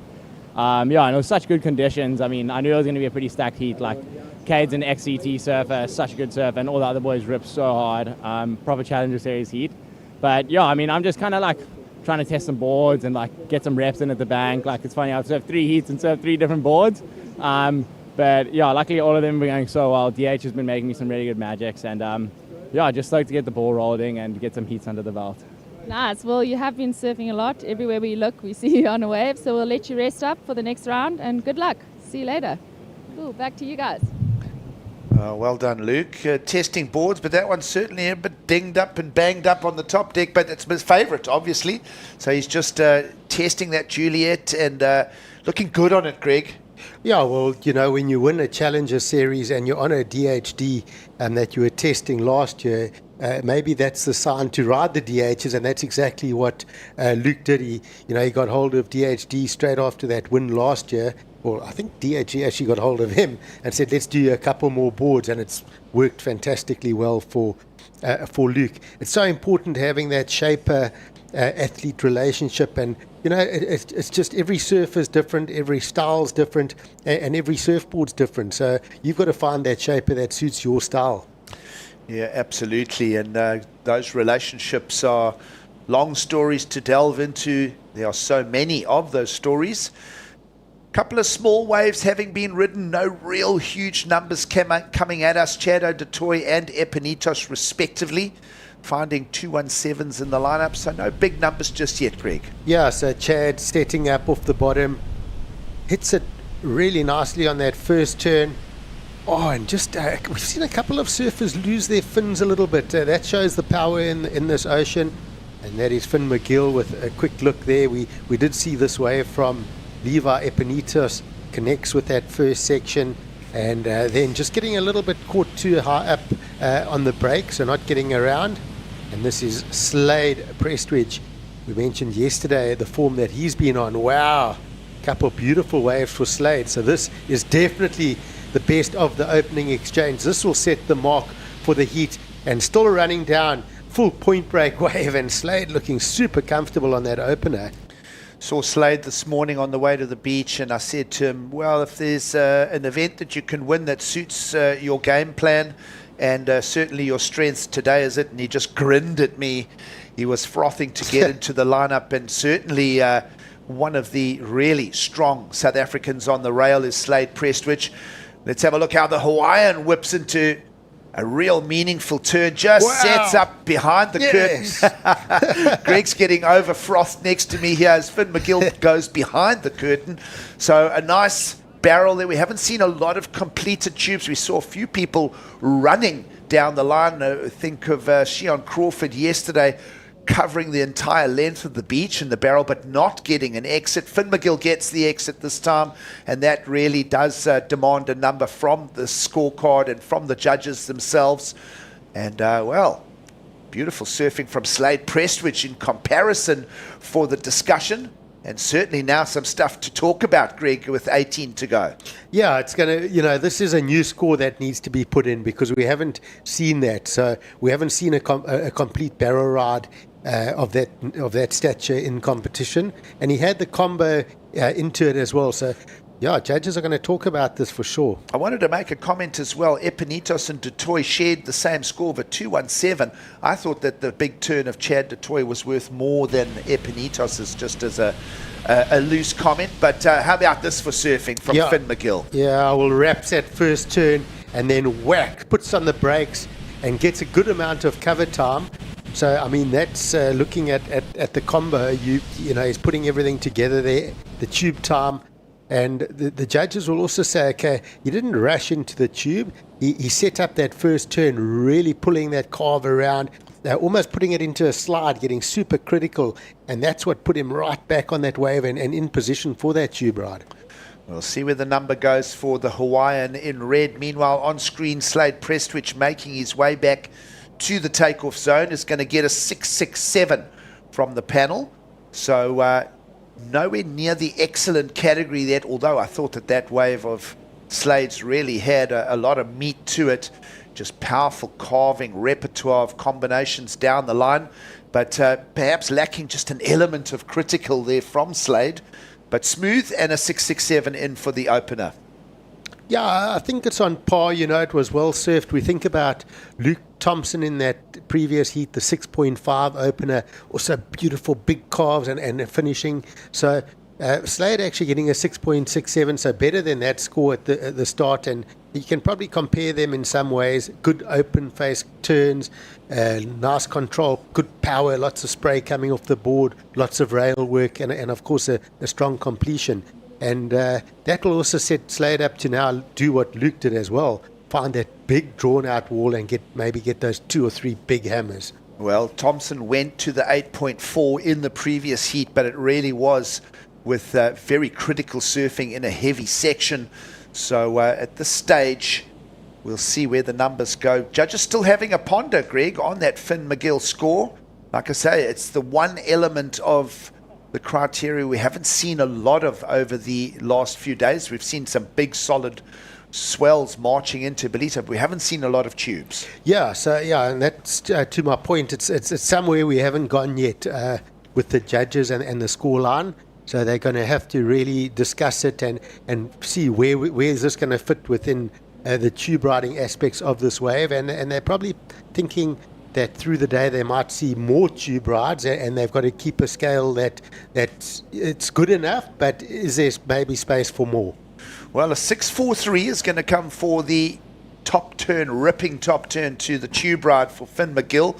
Yeah, and it was such good conditions. I mean, I knew it was going to be a pretty stacked heat. Like Cade's an XCT surfer, such a good surfer, and all the other boys ripped so hard. Proper Challenger Series heat. But yeah, I mean, I'm just kind of like trying to test some boards and like get some reps in at the bank. Like it's funny, I've surfed 3 heats and surfed 3 different boards. But yeah, luckily all of them were going so well. DH has been making me some really good magics, and yeah, just like to get the ball rolling and get some heats under the belt. Nice. Well, you have been surfing a lot. Everywhere we look, we see you on a wave. So we'll let you rest up for the next round, and good luck. See you later. Cool. Back to you guys. Well done, Luke. Testing boards, but that one's certainly a bit dinged up and banged up on the top deck, but it's his favourite, obviously. So he's just testing that Juliet and looking good on it, Greg. Yeah, well, you know, when you win a Challenger Series and you're on a DHD that you were testing last year, maybe that's the sign to ride the DHs, and that's exactly what Luke did. He got hold of DHD straight after that win last year. Well, I think DHD actually got hold of him and said, let's do a couple more boards, and it's worked fantastically well for Luke. It's so important having that shaper-athlete relationship, and you know, it's just every surfer's different, every style's different, and every surfboard's different. So you've got to find that shaper that suits your style. Yeah, absolutely. And those relationships are long stories to delve into. There are so many of those stories. Couple of small waves having been ridden, no real huge numbers coming at us. Chado du Toit and Epinitos respectively. finding 217s in the lineup, so no big numbers just yet, Greg. Yeah, so Chad setting up off the bottom, hits it really nicely on that first turn. Oh, and just we've seen a couple of surfers lose their fins a little bit. That shows the power in this ocean, and that is Finn McGill with a quick look there. We did see this wave from Levi Epinitos, connects with that first section, and then just getting a little bit caught too high up on the brake, so not getting around. And this is Slade Prestwich. We mentioned yesterday the form that he's been on. Wow, couple of beautiful waves for Slade. So this is definitely the best of the opening exchange. This will set the mark for the heat, and still running down full point break wave, and Slade looking super comfortable on that opener. Saw Slade this morning on the way to the beach, and I said to him, well, if there's an event that you can win that suits your game plan and certainly your strengths, today is it. And he just grinned at me. He was frothing to get into the lineup, and certainly one of the really strong South Africans on the rail is Slade Prestwich. Let's have a look how the Hawaiian whips into a real meaningful turn. Just sets up behind the curtain. Greg's getting over frothed next to me here as Finn McGill goes behind the curtain. So a nice barrel there. We haven't seen a lot of completed tubes. We saw a few people running down the line. Think of Shion Crawford yesterday, covering the entire length of the beach in the barrel, but not getting an exit. Finn McGill gets the exit this time, and that really does demand a number from the scorecard and from the judges themselves. And, well, beautiful surfing from Slade Prestwich in comparison for the discussion. And certainly now some stuff to talk about, Greg, with 18 to go. Yeah, it's going to, this is a new score that needs to be put in, because we haven't seen that. So we haven't seen a complete barrel ride of that stature in competition. And he had the combo into it as well. So, yeah, judges are going to talk about this for sure. I wanted to make a comment as well. Epinitos and Dutoy shared the same score of a 217. I thought that the big turn of Chad Dutoy was worth more than Epinitos's, just as a loose comment. But how about this for surfing from Finn McGill? Yeah, well, wraps that first turn and then whack, puts on the brakes and gets a good amount of cover time. So, I mean, that's looking at the combo. He's putting everything together there, the tube time. And the judges will also say, okay, he didn't rush into the tube. He set up that first turn, really pulling that carve around, almost putting it into a slide, getting super critical. And that's what put him right back on that wave and in position for that tube ride. We'll see where the number goes for the Hawaiian in red. Meanwhile, on screen, Slade Prestwich making his way back to the takeoff zone is going to get a 667 from the panel. So, nowhere near the excellent category that, although I thought that wave of Slade's really had a lot of meat to it. Just powerful carving repertoire of combinations down the line, but perhaps lacking just an element of critical there from Slade. But smooth, and a 667 in for the opener. Yeah, I think it's on par. It was well surfed. We think about Luke Thompson in that previous heat, the 6.5 opener, also beautiful big carves and finishing. So Slade actually getting a 6.67, so better than that score at the start. And you can probably compare them in some ways. Good open face turns, nice control, good power, lots of spray coming off the board, lots of rail work, and of course a strong completion. And that will also set Slade up to now do what Luke did as well, find that big drawn-out wall and maybe get those 2 or 3 big hammers. Well, Thompson went to the 8.4 in the previous heat, but it really was with very critical surfing in a heavy section. So at this stage, we'll see where the numbers go. Judges still having a ponder, Greg, on that Finn McGill score. Like I say, it's the one element of the criteria we haven't seen a lot of over the last few days. We've seen some big solid swells marching into Ballito, but we haven't seen a lot of tubes. Yeah, so and that's to my point. It's somewhere we haven't gone yet with the judges and the score line. So they're going to have to really discuss it and see where is this going to fit within the tube riding aspects of this wave. And they're probably thinking that through the day they might see more tube rides, and they've got to keep a scale that it's good enough, but is there maybe space for more? Well, a 643 is going to come for the top turn, ripping top turn to the tube ride for Finn McGill.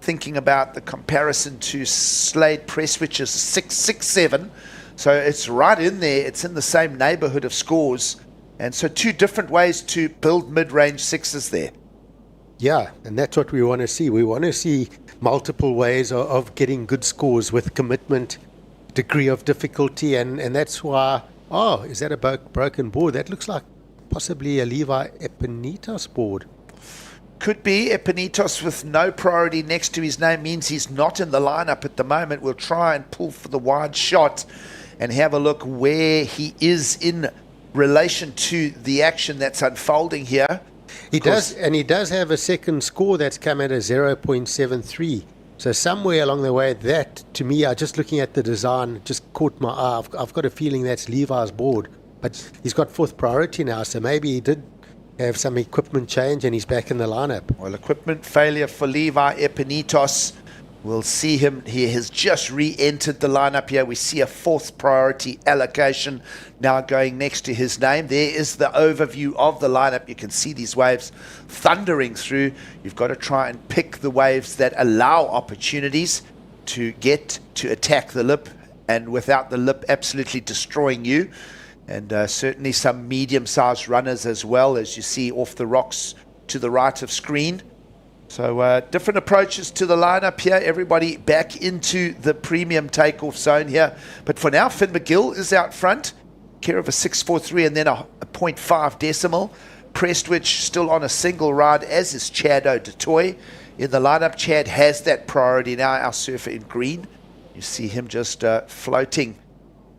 thinking about the comparison to Slade Press, which is 6.67. So it's right in there. It's in the same neighborhood of scores. And so two different ways to build mid-range sixes there. Yeah, and that's what we want to see. We want to see multiple ways of getting good scores with commitment, degree of difficulty, and that's why, is that a broken board? That looks like possibly a Levi Epinitos board. Could be. Epinitos with no priority next to his name means he's not in the lineup at the moment. We'll try and pull for the wide shot and have a look where he is in relation to the action that's unfolding here. He does have a second score that's come at a 0.73. So somewhere along the way, that, to me, just looking at the design, just caught my eye. I've got a feeling that's Levi's board. But he's got fourth priority now, so maybe he did have some equipment change and he's back in the lineup. Well, equipment failure for Levi Epinitos. We'll see him. He has just re-entered the lineup here. We see a fourth priority allocation now going next to his name. There is the overview of the lineup. You can see these waves thundering through. You've got to try and pick the waves that allow opportunities to get to attack the lip, and without the lip absolutely destroying you. And certainly some medium-sized runners as well, as you see off the rocks to the right of screen. So different approaches to the lineup here. Everybody back into the premium takeoff zone here. But for now, Finn McGill is out front. Care of a 6.43 and then a 0.5 decimal. Prestwich still on a single ride, as is Chado Detoy. In the lineup, Chad has that priority now, our surfer in green. You see him just floating.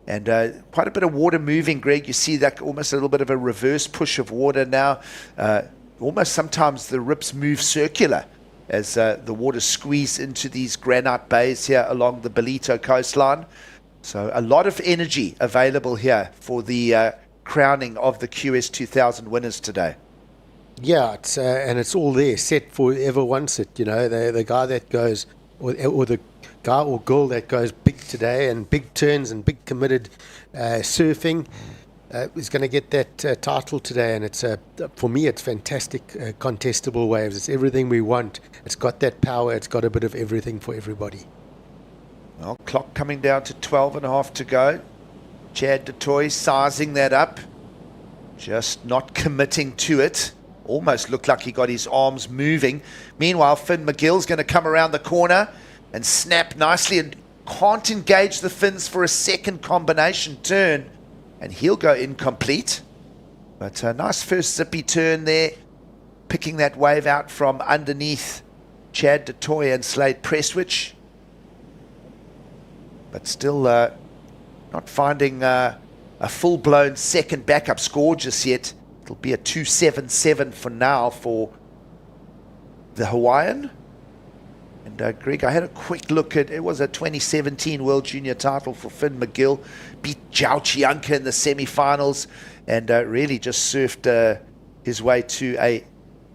And quite a bit of water moving, Greg. You see that almost a little bit of a reverse push of water now. Almost sometimes the rips move circular as the water squeeze into these granite bays here along the Ballito coastline. So a lot of energy available here for the crowning of the QS 2000 winners today. Yeah, it's all there, set for whoever wants it. You know, the guy that goes, or the guy or girl that goes big today and big turns and big committed surfing is going to get that title today. And it's for me, it's fantastic contestable waves. It's everything we want. It's got that power. It's got a bit of everything for everybody. Well, clock coming down to 12.5 to go. Chad Detoy sizing that up, just not committing to it. Almost looked like he got his arms moving. Meanwhile, Finn McGill's going to come around the corner and snap nicely and can't engage the fins for a second combination turn. And he'll go incomplete. But a nice first zippy turn there. Picking that wave out from underneath Chad Detoy and Slade Prestwich. But still not finding a full-blown second backup score just yet. It'll be a 2.77 for now for the Hawaiian. And Greg, I had a quick look at, it was a 2017 World Junior title for Finn McGill. Beat Zhao Chianca in the semifinals and really just surfed his way to a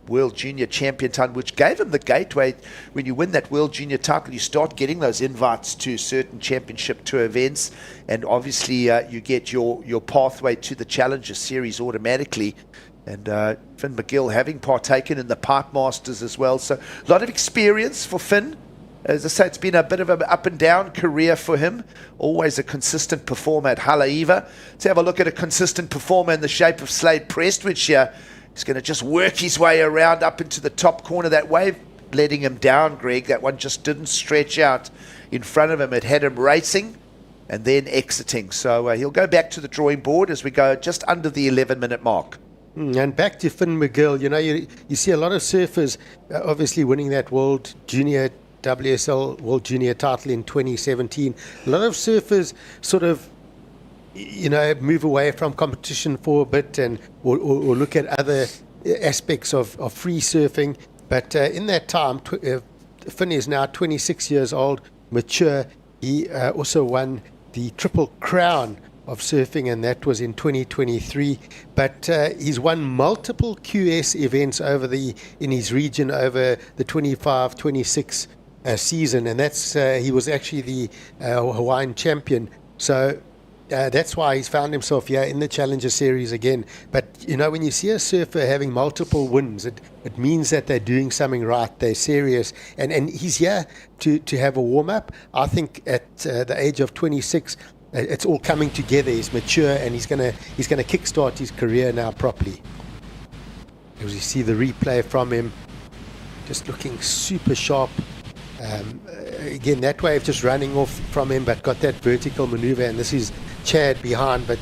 World Junior champion title, which gave him the gateway. When you win that World Junior title, you start getting those invites to certain championship tour events, and obviously you get your pathway to the Challenger Series automatically. And Finn McGill having partaken in the Pipe Masters as well. So a lot of experience for Finn. As I say, it's been a bit of an up and down career for him. Always a consistent performer at Haleiwa. Let's have a look at a consistent performer in the shape of Slade Prestwich here. He's going to just work his way around up into the top corner. That wave letting him down, Greg. That one just didn't stretch out in front of him. It had him racing and then exiting. So he'll go back to the drawing board as we go just under the 11-minute mark. And back to Finn McGill, you know, you see a lot of surfers obviously winning that World Junior WSL World Junior title in 2017. A lot of surfers sort of, you know, move away from competition for a bit and or look at other aspects of free surfing. But in that time, Finn is now 26 years old, mature. He also won the Triple Crown of surfing, and that was in 2023. But he's won multiple QS events in his region over the 25-26 season, and that's he was actually the Hawaiian champion. So that's why he's found himself here in the Challenger Series again. But, when you see a surfer having multiple wins, it means that they're doing something right, they're serious. And he's here to have a warm-up. I think at the age of 26, it's all coming together. He's mature, and he's gonna kickstart his career now properly. As you see the replay from him, just looking super sharp. Again, that wave just running off from him, but got that vertical maneuver, and this is Chad behind. But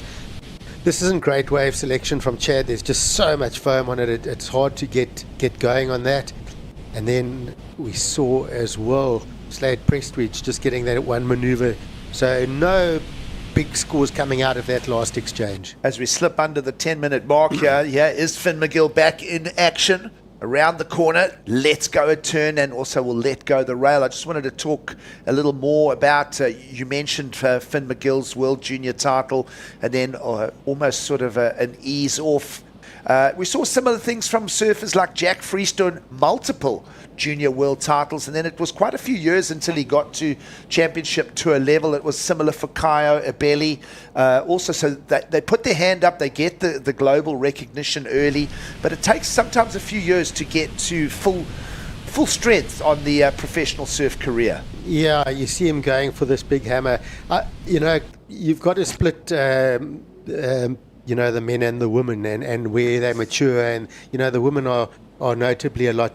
this isn't great wave selection from Chad. There's just so much foam on it. It's hard to get going on that. And then we saw as well Slade Prestwich just getting that one maneuver. So no big scores coming out of that last exchange. As we slip under the 10-minute mark here is Finn McGill back in action. Around the corner, lets go a turn, and also will let go the rail. I just wanted to talk a little more about, you mentioned Finn McGill's World Junior title, and then almost sort of an ease off. We saw similar things from surfers like Jack Freestone, multiple junior world titles, and then it was quite a few years until he got to championship tour level. It was similar for Kaio Abeli. Also, so they put their hand up, they get the global recognition early, but it takes sometimes a few years to get to full strength on the professional surf career. Yeah, you see him going for this big hammer. You've got to split the men and the women, and where they mature, and the women are notably a lot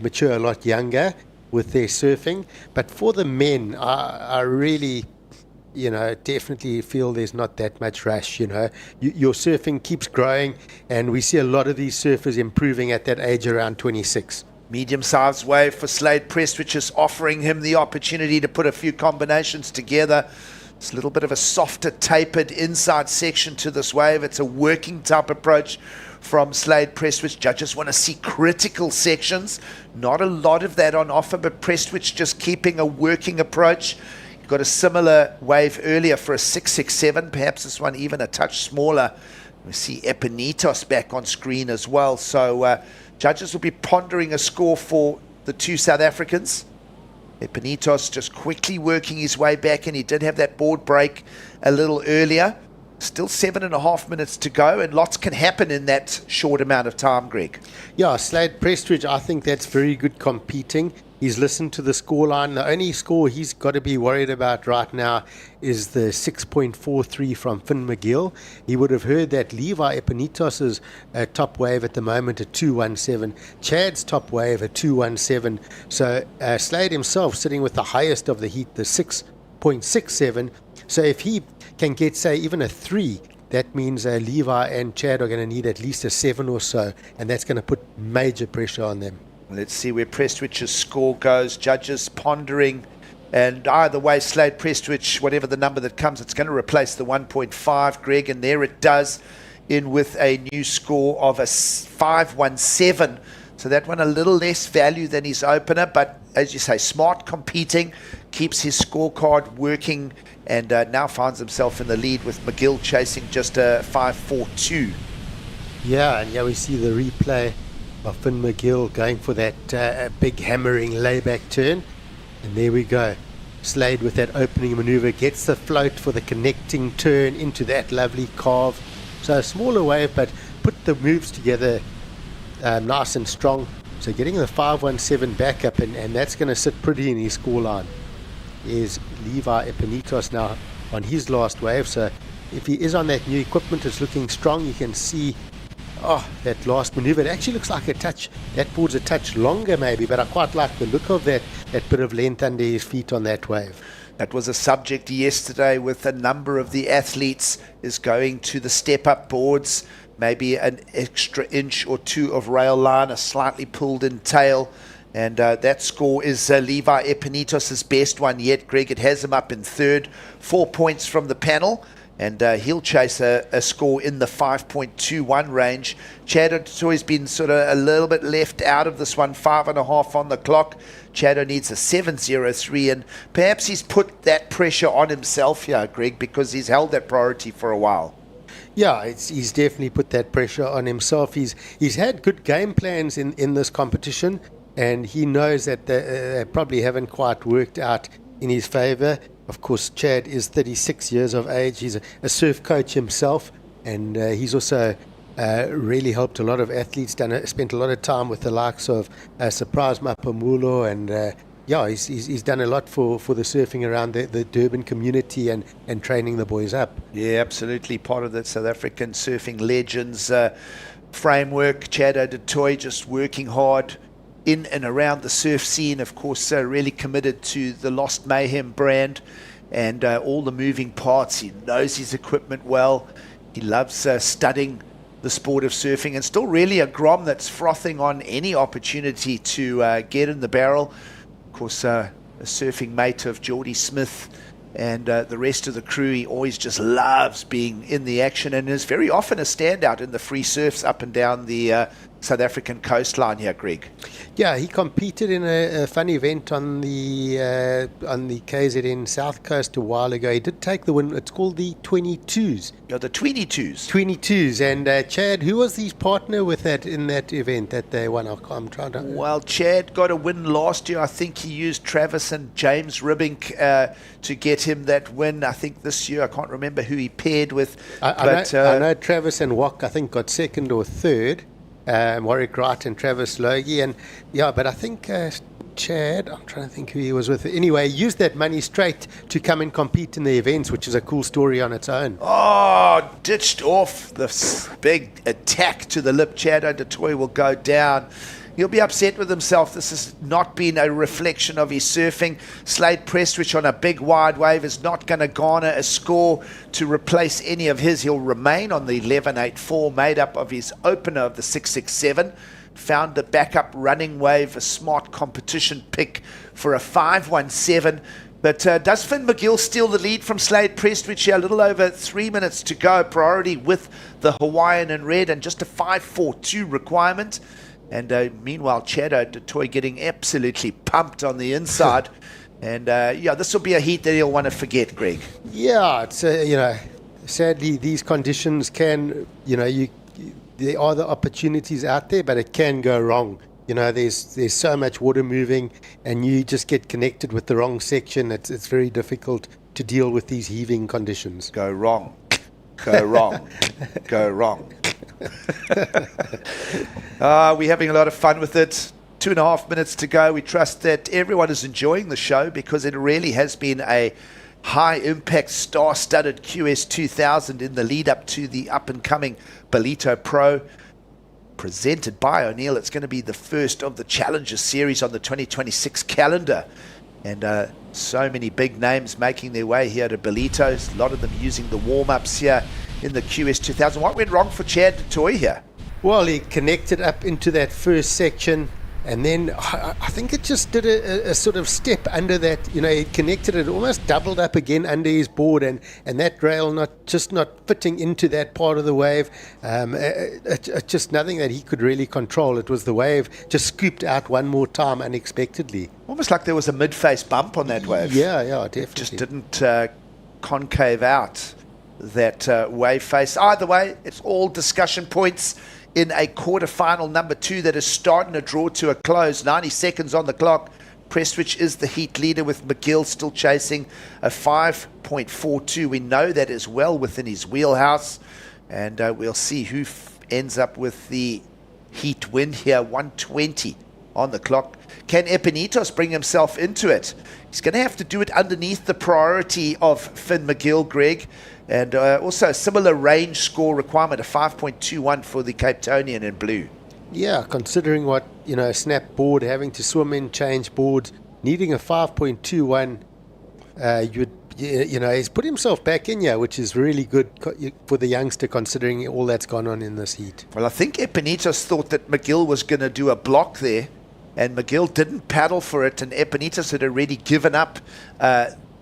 mature, a lot younger with their surfing. But for the men, I really definitely feel there's not that much rush. Your surfing keeps growing, and we see a lot of these surfers improving at that age around 26. Medium-sized wave for Slade Prestwich is offering him the opportunity to put a few combinations together. It's a little bit of a softer, tapered inside section to this wave. It's a working type approach from Slade Prestwich. Judges want to see critical sections. Not a lot of that on offer, but Prestwich just keeping a working approach. Got a similar wave earlier for a 667, perhaps this one even a touch smaller. We see Epinitos back on screen as well. So judges will be pondering a score for the two South Africans. Epinitos just quickly working his way back, and he did have that board break a little earlier. Still 7.5 minutes to go, and lots can happen in that short amount of time, Greg. Yeah, Slade Prestwich, I think that's very good competing. He's listened to the scoreline. The only score he's got to be worried about right now is the 6.43 from Finn McGill. He would have heard that Levi Epinitos' top wave at the moment at 217. Chad's top wave at 217. So Slade himself sitting with the highest of the heat, the 6.67. So if he can get, say, even a 3, that means Levi and Chad are going to need at least a 7 or so, and that's going to put major pressure on them. Let's see where Prestwich's score goes. Judges pondering, and either way, Slade Prestwich, whatever the number that comes, it's going to replace the 1.5, Greg, and there it does, in with a new score of a 517. So that one a little less value than his opener, but as you say, smart competing, keeps his scorecard working, and now finds himself in the lead with McGill chasing just a 542. Yeah, and yeah, we see the replay of Finn McGill going for that big hammering layback turn, and there we go. Slade with that opening maneuver gets the float for the connecting turn into that lovely carve. So a smaller wave, but put the moves together nice and strong. So getting the 517 back up, and that's going to sit pretty in his scoreline. Is Levi Epinitos now on his last wave. So if he is on that new equipment, it's looking strong. You can see that last maneuver. It actually looks like a touch, that board's a touch longer maybe, but I quite like the look of that bit of length under his feet on that wave. That was a subject yesterday with a number of the athletes, is going to the step-up boards, maybe an extra inch or two of rail line, a slightly pulled in tail, and that score is Levi Epinitos' best one yet, Greg. It has him up in third, 4 points from the panel, and he'll chase a score in the 5.21 range. Chad has always been sort of a little bit left out of this one, 5.5 on the clock. Chado needs a 7.03, and perhaps he's put that pressure on himself here, Greg, because he's held that priority for a while. Yeah, he's definitely put that pressure on himself. He's had good game plans in this competition, and he knows that they probably haven't quite worked out in his favour. Of course, Chad is 36 years of age. He's a surf coach himself, and he's also really helped a lot of athletes, spent a lot of time with the likes of Surprise Mapamulo, and he's done a lot for the surfing around the Durban community and training the boys up. Yeah, absolutely. Part of the South African Surfing Legends framework. Chad O'Detoy just working hard in and around the surf scene. Of course, really committed to the Lost Mayhem brand and all the moving parts. He knows his equipment well. He loves studying the sport of surfing, and still really a Grom that's frothing on any opportunity to get in the barrel. Of course, a surfing mate of Geordie Smith and the rest of the crew. He always just loves being in the action and is very often a standout in the free surfs up and down the South African coastline here, Greg. Yeah, he competed in a fun event on the KZN South Coast a while ago. He did take the win. It's called the 22s. Yeah, the 22s. 22s. And Chad, who was his partner with that in that event that they won? I'm trying to... Well, Chad got a win last year. I think he used Travis and James Ribbink to get him that win. I think this year, I can't remember who he paired with. I know Travis and Wok, I think, got second or third. Warwick Wright and Travis Logie, and but I think Chad, I'm trying to think who he was with. Anyway, he used that money straight to come and compete in the events, which is a cool story on its own. Oh, ditched off this big attack to the lip. Chad O'Detoy will go down. He'll be upset with himself. This has not been a reflection of his surfing. Slade Prestwich on a big wide wave is not going to garner a score to replace any of his. He'll remain on the 11.84, made up of his opener of the 6.67. Found the backup running wave, a smart competition pick for a 5.17. But does Finn McGill steal the lead from Slade Prestwich here? A little over 3 minutes to go. Priority with the Hawaiian in red and just a 5.42 requirement. And meanwhile, Chad O'Detoy getting absolutely pumped on the inside. And this will be a heat that he'll want to forget, Greg. Yeah, it's sadly these conditions can, there are the opportunities out there, but it can go wrong. There's so much water moving, and you just get connected with the wrong section. It's very difficult to deal with these heaving conditions. Go wrong. Go wrong. Go wrong. We're having a lot of fun with it. 2.5 minutes to go. We trust that everyone is enjoying the show, because it really has been a high impact, star-studded QS 2000 in the lead up to the up-and-coming Ballito Pro, presented by O'Neill. It's going to be the first of the Challenger Series on the 2026 calendar, and so many big names making their way here to Ballito. A lot of them using the warm-ups here in the QS 2000. What went wrong for Chad O'Detoy here? Well, he connected up into that first section, and then I think it just did a sort of step under that. It connected, it almost doubled up again under his board, and that rail not fitting into that part of the wave. Just nothing that he could really control. It was the wave just scooped out one more time unexpectedly. Almost like there was a mid-face bump on that wave. Yeah, definitely. It just didn't concave out that wave face. Either way, it's all discussion points in a quarterfinal number 2 that is starting to draw to a close. 90 seconds on the clock. Prestwich is the heat leader, with McGill still chasing a 5.42. We know that is well within his wheelhouse, and we'll see who ends up with the heat win here. 1:20 on the clock. Can Epinitos bring himself into it? He's going to have to do it underneath the priority of Finn McGill, Greg. And also a similar range score requirement, a 5.21 for the Cape Townian in blue. Yeah, considering what, snap board, having to swim in, change boards, needing a 5.21, he's put himself back in here, which is really good for the youngster, considering all that's gone on in this heat. Well, I think Epinitos thought that McGill was going to do a block there, and McGill didn't paddle for it, and Epinitos had already given up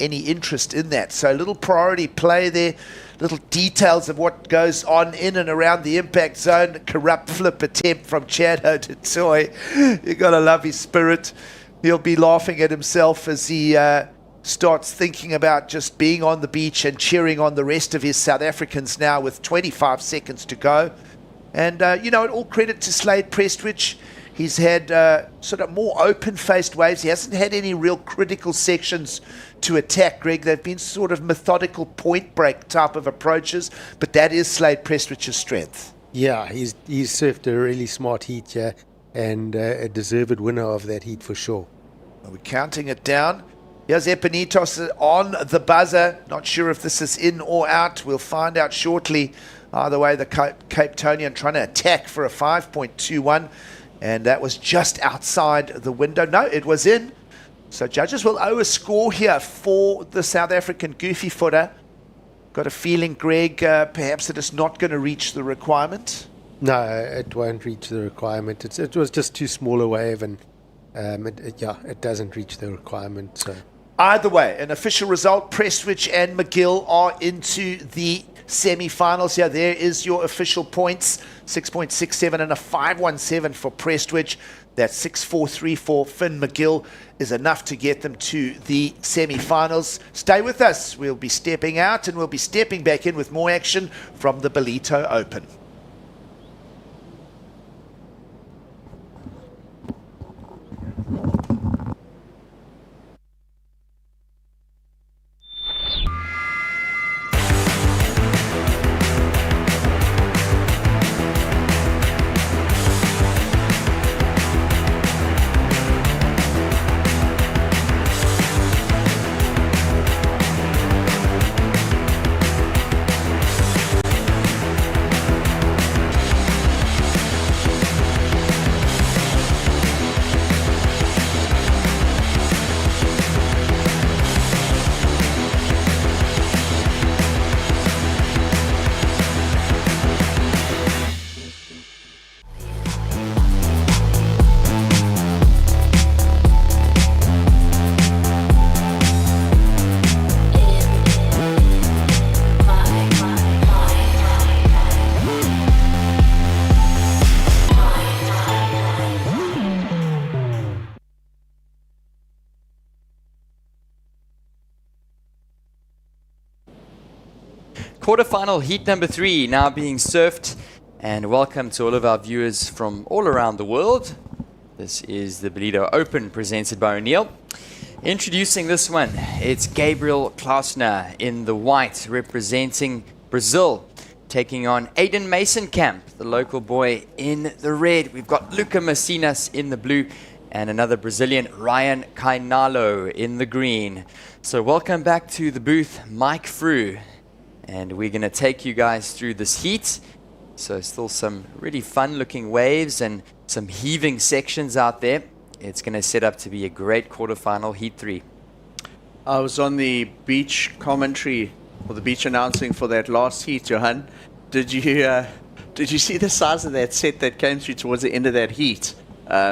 any interest in that. So a little priority play there, little details of what goes on in and around the impact zone. Corrupt flip attempt from Chad O'Detoy. You gotta love his spirit. He'll be laughing at himself as he starts thinking about just being on the beach and cheering on the rest of his South Africans now with 25 seconds to go. And all credit to Slade Prestwich. He's had sort of more open-faced waves. He hasn't had any real critical sections to attack, Greg. They've been sort of methodical point break type of approaches, but that is Slade Prestwich's strength. Yeah, he's surfed a really smart heat here, and a deserved winner of that heat for sure. We're counting it down. Here's Epinitos on the buzzer. Not sure if this is in or out. We'll find out shortly. Either way, the Cape Tonian trying to attack for a 5.21. And that was just outside the window. No, it was in. So judges will owe a score here for the South African goofy footer. Got a feeling, Greg, perhaps it is not going to reach the requirement. No, it won't reach the requirement. It was just too small a wave, and it doesn't reach the requirement. So either way, an official result, Prestwich and McGill are into the semi-finals here. There is your official points. 6.67 and a 5.17 for Prestwich. That 6.43 for Finn McGill is enough to get them to the semi-finals. Stay with us. We'll be stepping out and we'll be stepping back in with more action from the Ballito Open. Quarterfinal heat number 3 now being surfed, and welcome to all of our viewers from all around the world. This is the Ballito Open presented by O'Neill. Introducing this one, it's Gabriel Klausner in the white representing Brazil, taking on Aiden Masonkamp, the local boy, in the red. We've got Luca Macinas in the blue and another Brazilian, Ryan Kainalo, in the green. So welcome back to the booth, Mike Frew. And we're going to take you guys through this heat. So still some really fun looking waves and some heaving sections out there. It's going to set up to be a great quarterfinal heat 3. I was on the beach commentary, or the beach announcing for that last heat, Johan. Did you see the size of that set that came through towards the end of that heat?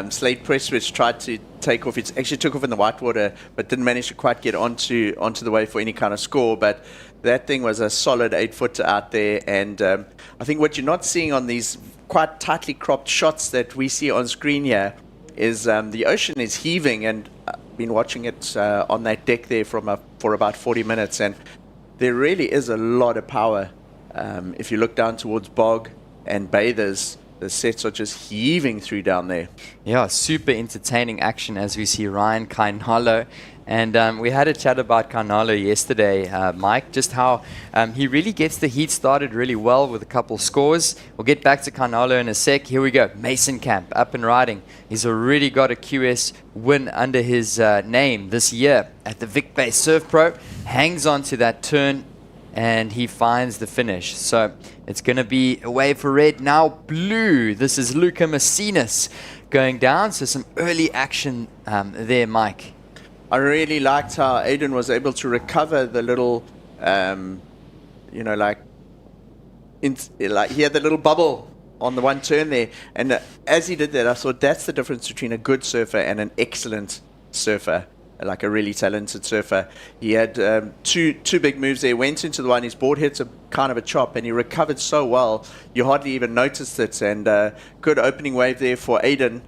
Slade Prestwich tried to take off. It actually took off in the whitewater, but didn't manage to quite get onto the wave for any kind of score. But that thing was a solid 8-footer out there. And I think what you're not seeing on these quite tightly cropped shots that we see on screen here is the ocean is heaving. And I've been watching it on that deck there for about 40 minutes. And there really is a lot of power. If you look down towards Bog and Bathers, the sets are just heaving through down there. Yeah, super entertaining action as we see Ryan Kainalo. And we had a chat about Kainalo yesterday, Mike, just how he really gets the heat started really well with a couple scores. We'll get back to Kainalo in a sec. Here we go. Masonkamp up and riding. He's already got a QS win under his name this year at the Vic Bay Surf Pro. Hangs on to that turn and he finds the finish. So it's going to be a wave for red, now blue. This is Luca Macinas going down. So some early action there, Mike. I really liked how Aiden was able to recover the little, he had the little bubble on the one turn there. And as he did that, I thought that's the difference between a good surfer and an excellent surfer, like a really talented surfer. He had two big moves there, went into the one, his board hits a kind of a chop, and he recovered so well, you hardly even noticed it. And good opening wave there for Aiden.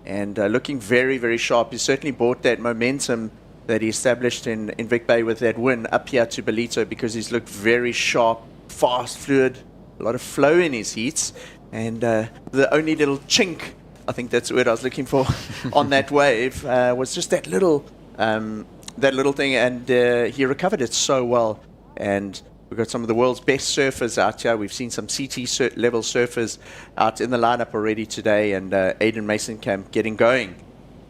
And looking very, very sharp. He certainly brought that momentum that he established in Vic Bay with that win up here to Ballito, because he's looked very sharp, fast, fluid, a lot of flow in his heats. And the only little chink I think that's the word I was looking for, on that wave, was just that little thing, and he recovered it so well. And we've got some of the world's best surfers out here. We've seen some CT level surfers out in the lineup already today, and Aiden Mason-Camp getting going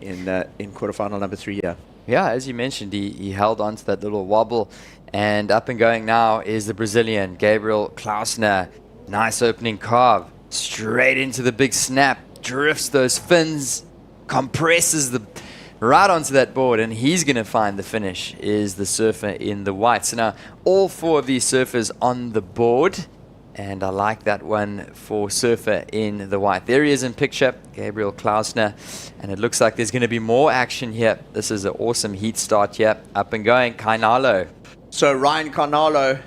in quarterfinal number 3 here. Yeah, as you mentioned, he held on to that little wobble, and up and going now is the Brazilian, Gabriel Klausner. Nice opening carve, straight into the big snap, drifts those fins, compresses the right onto that board, and he's going to find the finish, is the surfer in the white. So now all 4 of these surfers on the board, and I like that one for surfer in the white. There he is in picture, Gabriel Klausner, and it looks like there's going to be more action here. This is an awesome heat start here. Up and going, Kainalo. So Ryan Carnalo,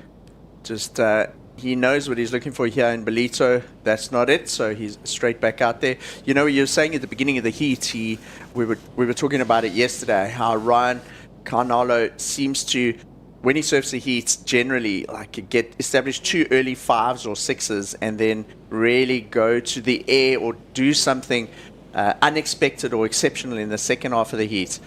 just he knows what he's looking for here in Ballito. That's not it, so he's straight back out there. You know, you were saying at the beginning of the heat, we were talking about it yesterday, how Ryan Carnalo seems to, when he surfs the heats, generally get established 2 early 5s or 6s, and then really go to the air or do something unexpected or exceptional in the second half of the heat.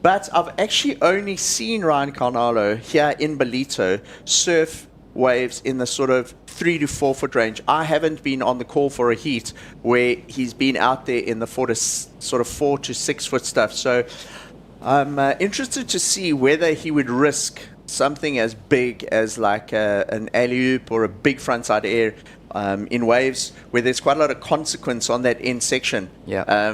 But I've actually only seen Ryan Carnalo here in Ballito surf waves in the sort of 3 to 4 foot range. I haven't been on the call for a heat where he's been out there in the 4 to 6 foot stuff. So I'm interested to see whether he would risk something as big as like an alley-oop or a big frontside air in waves where there's quite a lot of consequence on that end section. Yeah.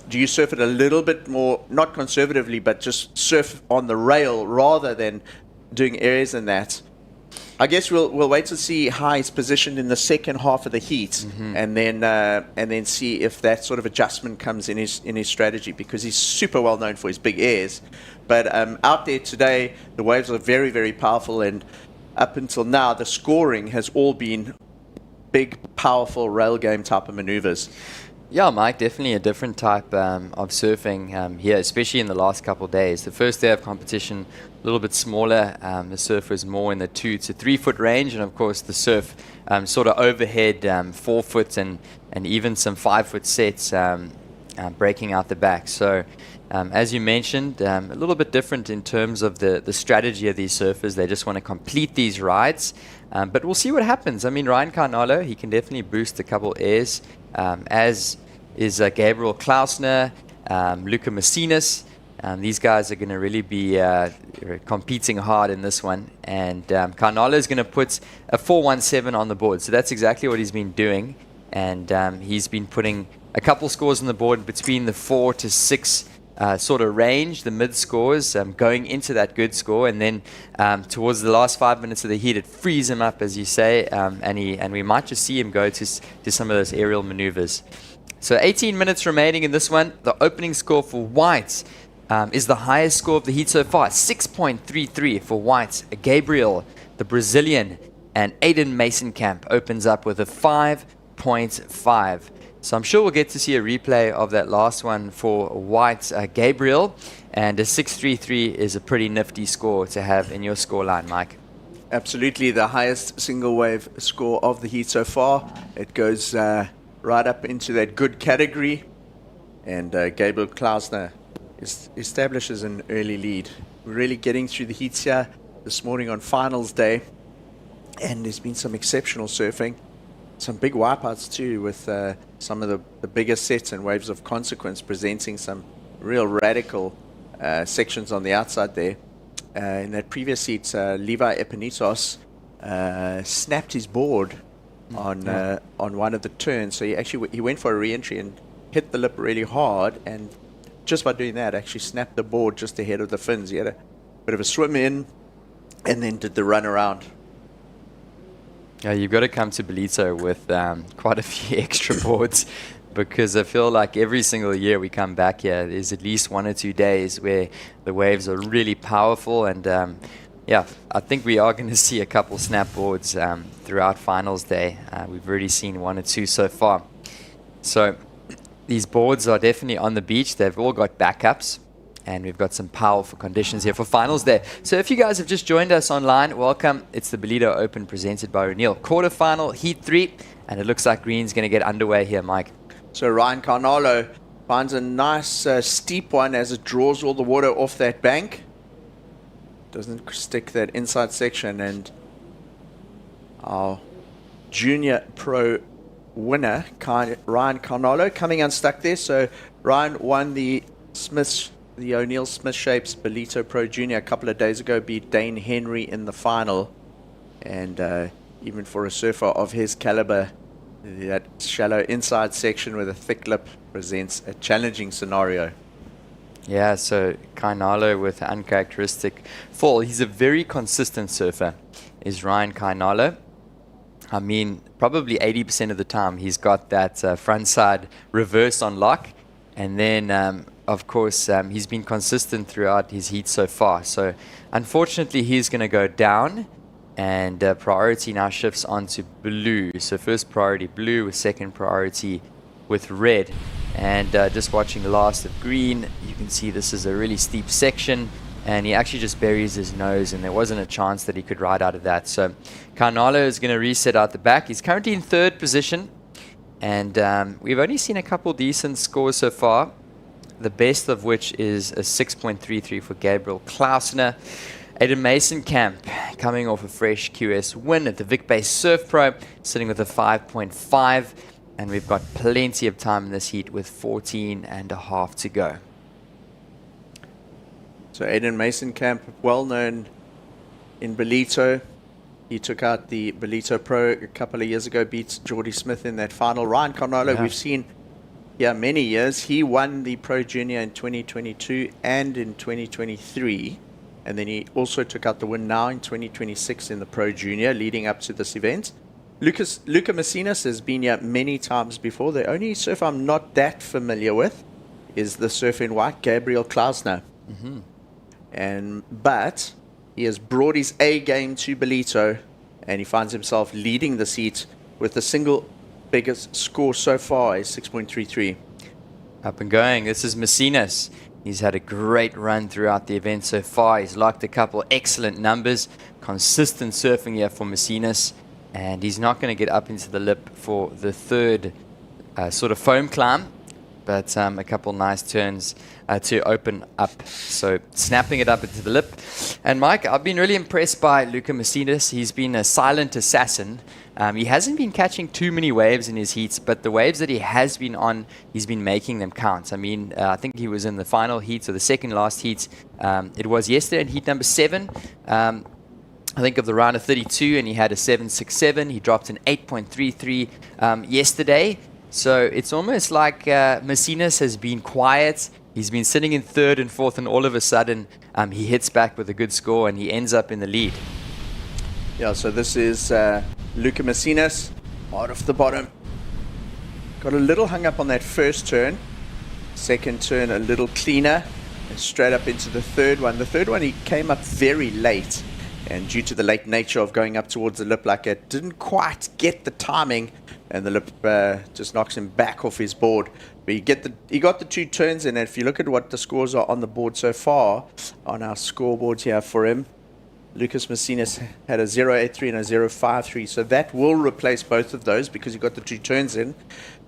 Do you surf it a little bit more, not conservatively, but just surf on the rail rather than doing areas in that? I guess we'll wait to see how he's positioned in the second half of the heat, and then see if that sort of adjustment comes in his strategy, because he's super well known for his big airs. But out there today, the waves are very, very powerful, and up until now, the scoring has all been big, powerful rail game type of maneuvers. Yeah, Mike, definitely a different type of surfing here, especially in the last couple of days. The first day of competition, a little bit smaller. The surf was more in the 2 to 3 foot range, and of course the surf sort of overhead 4 foot and even some 5 foot sets breaking out the back. So as you mentioned, a little bit different in terms of the strategy of these surfers. They just want to complete these rides, but we'll see what happens. I mean, Ryan Carnalo, he can definitely boost a couple airs, as is Gabriel Klausner, Luca Macinas. These guys are going to really be competing hard in this one, and Carnalo is going to put a 417 on the board, so that's exactly what he's been doing, and he's been putting a couple scores on the board between the 4 to 6 sort of range, the mid scores, going into that good score, and then towards the last 5 minutes of the heat, it frees him up, as you say, and we might just see him go to some of those aerial maneuvers. So 18 minutes remaining in this one. The opening score for white is the highest score of the heat so far, 6.33 for white. Gabriel, the Brazilian, and Aiden Mason-Camp opens up with a 5.5. So I'm sure we'll get to see a replay of that last one for white Gabriel, and a 6.33 is a pretty nifty score to have in your scoreline, Mike. Absolutely, the highest single wave score of the heat so far. It goes right up into that good category, and Gabriel Klausner establishes an early lead. We're really getting through the heats here this morning on finals day, and there's been some exceptional surfing. Some big wipeouts too, with some of the bigger sets and waves of consequence presenting some real radical sections on the outside there. In that previous heat, Levi Epinitos snapped his board on one of the turns. So he went for a re-entry and hit the lip really hard, and just by doing that actually snapped the board just ahead of the fins. He had a bit of a swim in and then did the run around. Yeah, you've got to come to Ballito with quite a few extra boards, because I feel like every single year we come back here, there's at least 1 or 2 days where the waves are really powerful, and yeah, I think we are going to see a couple snap boards throughout finals day. We've already seen 1 or 2 so far. So these boards are definitely on the beach. They've all got backups, and we've got some powerful conditions here for finals day. So if you guys have just joined us online, welcome. It's the Ballito Open presented by O'Neill. Quarterfinal, Heat 3, and it looks like green's going to get underway here, Mike. So Ryan Carnalo finds a nice steep one as it draws all the water off that bank. Doesn't stick that inside section, and our junior pro winner, Ryan Carnalo, coming unstuck there. So Ryan won the O'Neill Smith Shapes Ballito Pro Junior a couple of days ago, beat Dane Henry in the final. And even for a surfer of his caliber, that shallow inside section with a thick lip presents a challenging scenario. Yeah, so Kainalo with an uncharacteristic fall. He's a very consistent surfer, is Ryan Kainalo. I mean, probably 80% of the time he's got that front side reverse on lock. And then, of course, he's been consistent throughout his heat so far. So, unfortunately, he's going to go down. And priority now shifts onto blue. So first priority blue with second priority with red. And just watching the last of green, you can see this is a really steep section. And he actually just buries his nose, and there wasn't a chance that he could ride out of that. So Carnalo is going to reset out the back. He's currently in third position. And we've only seen a couple decent scores so far. The best of which is a 6.33 for Gabriel Klausner. Aiden Mason Camp coming off a fresh QS win at the Vic Bay Surf Pro, sitting with a 5.5, and we've got plenty of time in this heat with 14.5 to go. So Aiden Mason Camp, well known in Ballito. He took out the Ballito Pro a couple of years ago, beat Jordy Smith in that final. Ryan Carnalo, we've seen many years. He won the Pro Junior in 2022 and in 2023. And then he also took out the win now in 2026 in the Pro Junior leading up to this event. Luca Macinas has been here many times before. The only surfer I'm not that familiar with is the surfer in white, Gabriel Klausner. But he has brought his A game to Ballito, and he finds himself leading the seat with the single biggest score so far is 6.33. Up and going. This is Macinas. He's had a great run throughout the event so far. He's locked a couple excellent numbers. Consistent surfing here for Macinas. And he's not going to get up into the lip for the third sort of foam climb. But a couple nice turns to open up. So snapping it up into the lip. And Mike, I've been really impressed by Luca Macinas. He's been a silent assassin. He hasn't been catching too many waves in his heats, but the waves that he has been on, he's been making them count. I mean, I think he was in the final heat, or the second last heat. It was yesterday in heat number 7. I think of the round of 32, and he had a 7.67. He dropped an 8.33 yesterday. So it's almost like Macinas has been quiet. He's been sitting in third and fourth, and all of a sudden he hits back with a good score, and he ends up in the lead. Yeah, so this is Luca Macinas, out of the bottom. Got a little hung up on that first turn. Second turn a little cleaner, and straight up into the third one. The third one he came up very late, and due to the late nature of going up towards the lip like it, didn't quite get the timing, and the lip just knocks him back off his board. But he got the 2 turns in, and if you look at what the scores are on the board so far, on our scoreboards here for him, Lucas Macinas had a 0.83 and a 0.53, so that will replace both of those because he got the 2 turns in,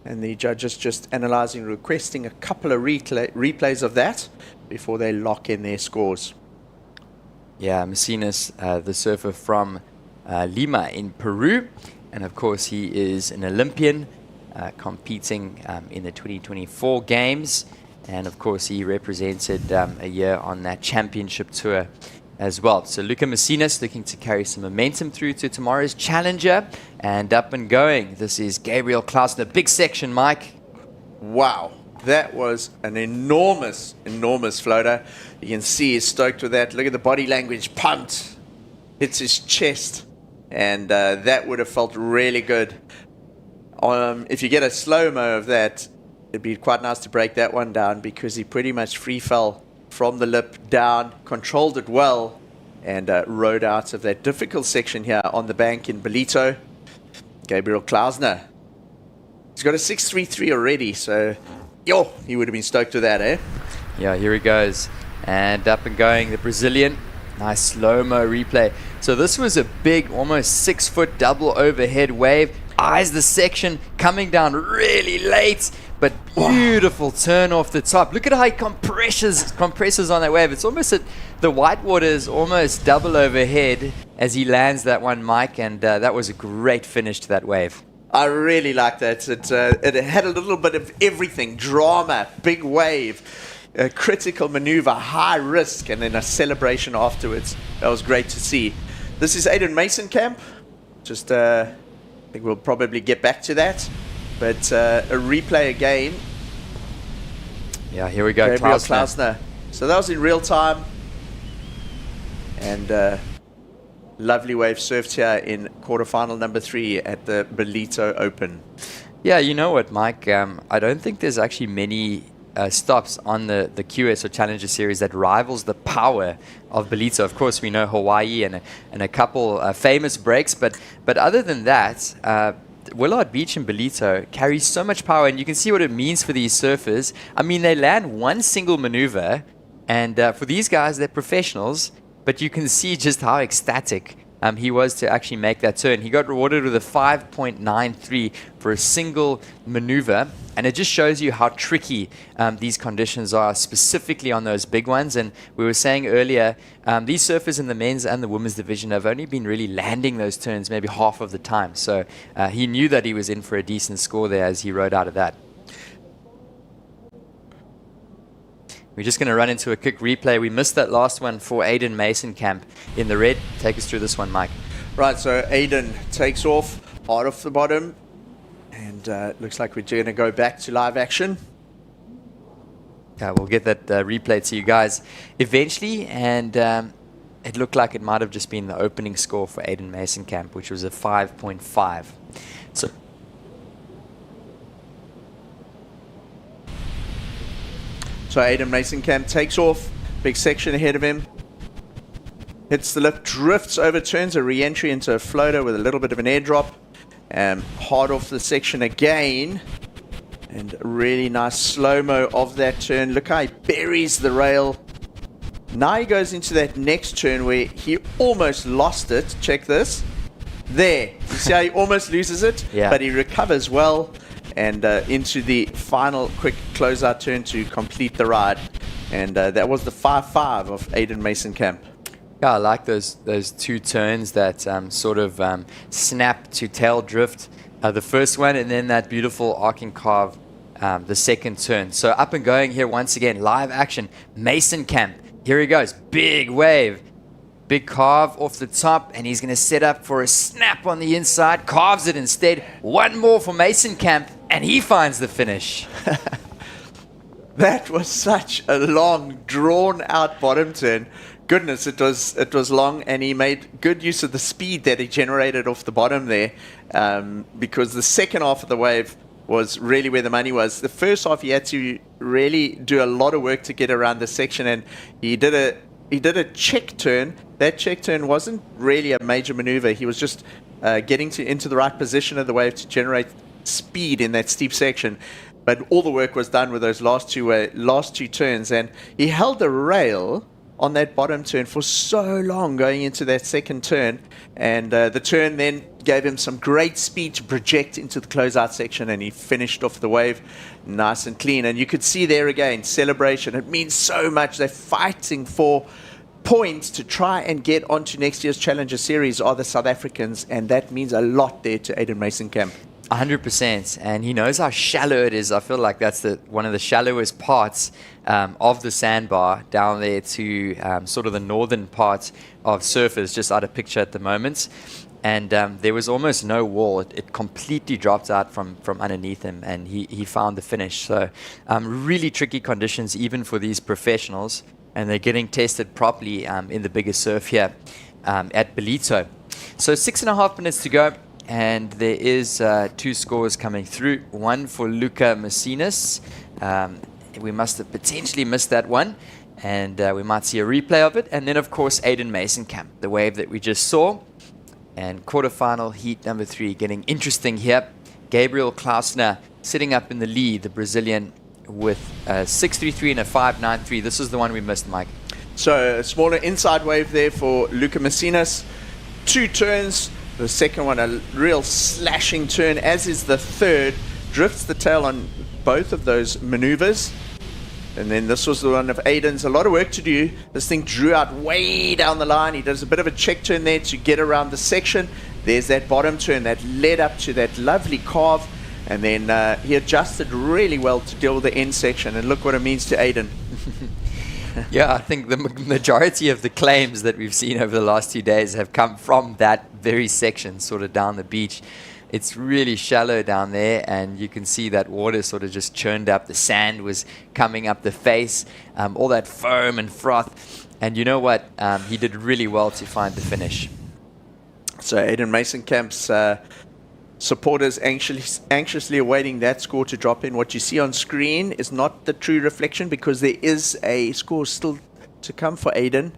and the judges just analysing, requesting a couple of replays of that before they lock in their scores. Yeah, Macinas, the surfer from Lima in Peru, and of course he is an Olympian competing in the 2024 games, and of course he represented a year on that championship tour as well. So Luca Macinas looking to carry some momentum through to tomorrow's challenger, and up and going. This is Gabriel Klausner. Big section, Mike. Wow, that was an enormous floater. You can see he's stoked with that. Look at the body language, pumped. Hits his chest, and that would have felt really good. If you get a slow-mo of that, it'd be quite nice to break that one down because he pretty much free fell from the lip down, controlled it well, and rode out of that difficult section here on the bank in Ballito. Gabriel Klausner. He's got a 6.33 already, so he would have been stoked with that, eh? Yeah, here he goes. And up and going, the Brazilian. Nice slow-mo replay. So this was a big, almost 6-foot double overhead wave. Eyes the section, coming down really late, but beautiful turn off the top. Look at how he compresses on that wave. It's almost the white water is almost double overhead as he lands that one, Mike, and that was a great finish to that wave. I really like that. It had a little bit of everything. Drama, big wave, a critical maneuver, high risk, and then a celebration afterwards. That was great to see. This is Aiden Mason-Camp. Just, I think we'll probably get back to that. But a replay again. Yeah, here we go. Gabriel Klausner. So that was in real time. And lovely wave surfed here in quarterfinal number 3 at the Ballito Open. Yeah, you know what, Mike? I don't think there's actually many stops on the QS or Challenger Series that rivals the power of Ballito. Of course, we know Hawaii and a couple famous breaks, but other than that, Willard Beach and Ballito carry so much power, and you can see what it means for these surfers. I mean, they land one single maneuver, and for these guys, they're professionals, but you can see just how ecstatic he was to actually make that turn. He got rewarded with a 5.93 for a single maneuver, and it just shows you how tricky these conditions are, specifically on those big ones. And we were saying earlier, these surfers in the men's and the women's division have only been really landing those turns maybe half of the time. So he knew that he was in for a decent score there as he rode out of that. We're just going to run into a quick replay. We missed that last one for Aiden Mason-Camp in the red. Take us through this one, Mike. Right, so Aiden takes off, hard off the bottom. And looks like we're going to go back to live action. Yeah, we'll get that replay to you guys eventually. And it looked like it might have just been the opening score for Aiden Mason-Camp, which was a 5.5. So Aiden Mason-Camp takes off, big section ahead of him. Hits the lift, drifts, overturns a re-entry into a floater with a little bit of an airdrop. Hard off the section again. And a really nice slow-mo of that turn. Look how he buries the rail. Now he goes into that next turn where he almost lost it. Check this. There. You see how he almost loses it? Yeah. But he recovers well. And into the final quick closeout turn to complete the ride. And that was the 5.5 of Aiden Mason-Camp. Yeah, I like those two turns that sort of snap to tail drift. The first one, and then that beautiful arcing carve, the second turn. So up and going here once again, live action. Mason-Camp, here he goes, big wave. Big carve off the top, and he's going to set up for a snap on the inside. Carves it instead. One more for Mason-Camp, and he finds the finish. That was such a long, drawn-out bottom turn. Goodness, it was long, and he made good use of the speed that he generated off the bottom there, because the second half of the wave was really where the money was. The first half, he had to really do a lot of work to get around the section, and he did a check turn. That check turn wasn't really a major maneuver. He was just getting into the right position of the wave to generate speed in that steep section. But all the work was done with those last two turns, and he held the rail on that bottom turn for so long going into that second turn, and the turn then gave him some great speed to project into the closeout section, and he finished off the wave nice and clean. And you could see there again, celebration. It means so much. They're fighting for points to try and get onto next year's Challenger Series are the South Africans, and that means a lot there to Aiden Mason-Camp. 100%, and he knows how shallow it is. I feel like that's one of the shallowest parts of the sandbar down there to sort of the northern part of surfers, just out of picture at the moment. And there was almost no wall. It completely dropped out from underneath him, and he found the finish. So really tricky conditions even for these professionals, and they're getting tested properly in the biggest surf here at Ballito. So 6.5 minutes to go. And there is two scores coming through. One for Luca Messinas. We must have potentially missed that one. And we might see a replay of it. And then, of course, Aiden Mason-Camp, the wave that we just saw. And quarterfinal heat number 3 getting interesting here. Gabriel Klausner sitting up in the lead, the Brazilian, with a 6.33 and a 5.93. This is the one we missed, Mike. So a smaller inside wave there for Luca Messinas. 2 turns. The second one, a real slashing turn, as is the third. drifts the tail on both of those maneuvers. And then this was the one of Aiden's. A lot of work to do. This thing drew out way down the line. He does a bit of a check turn there to get around the section. There's that bottom turn that led up to that lovely carve. And then he adjusted really well to deal with the end section. And look what it means to Aiden. Yeah, I think the majority of the claims that we've seen over the last 2 days have come from that very section, sort of down the beach. It's really shallow down there, and you can see that water sort of just churned up. The sand was coming up the face, all that foam and froth. And you know what? He did really well to find the finish. So Aiden Masenkamp's supporters anxiously awaiting that score to drop in. What you see on screen is not the true reflection, because there is a score still to come for Aiden,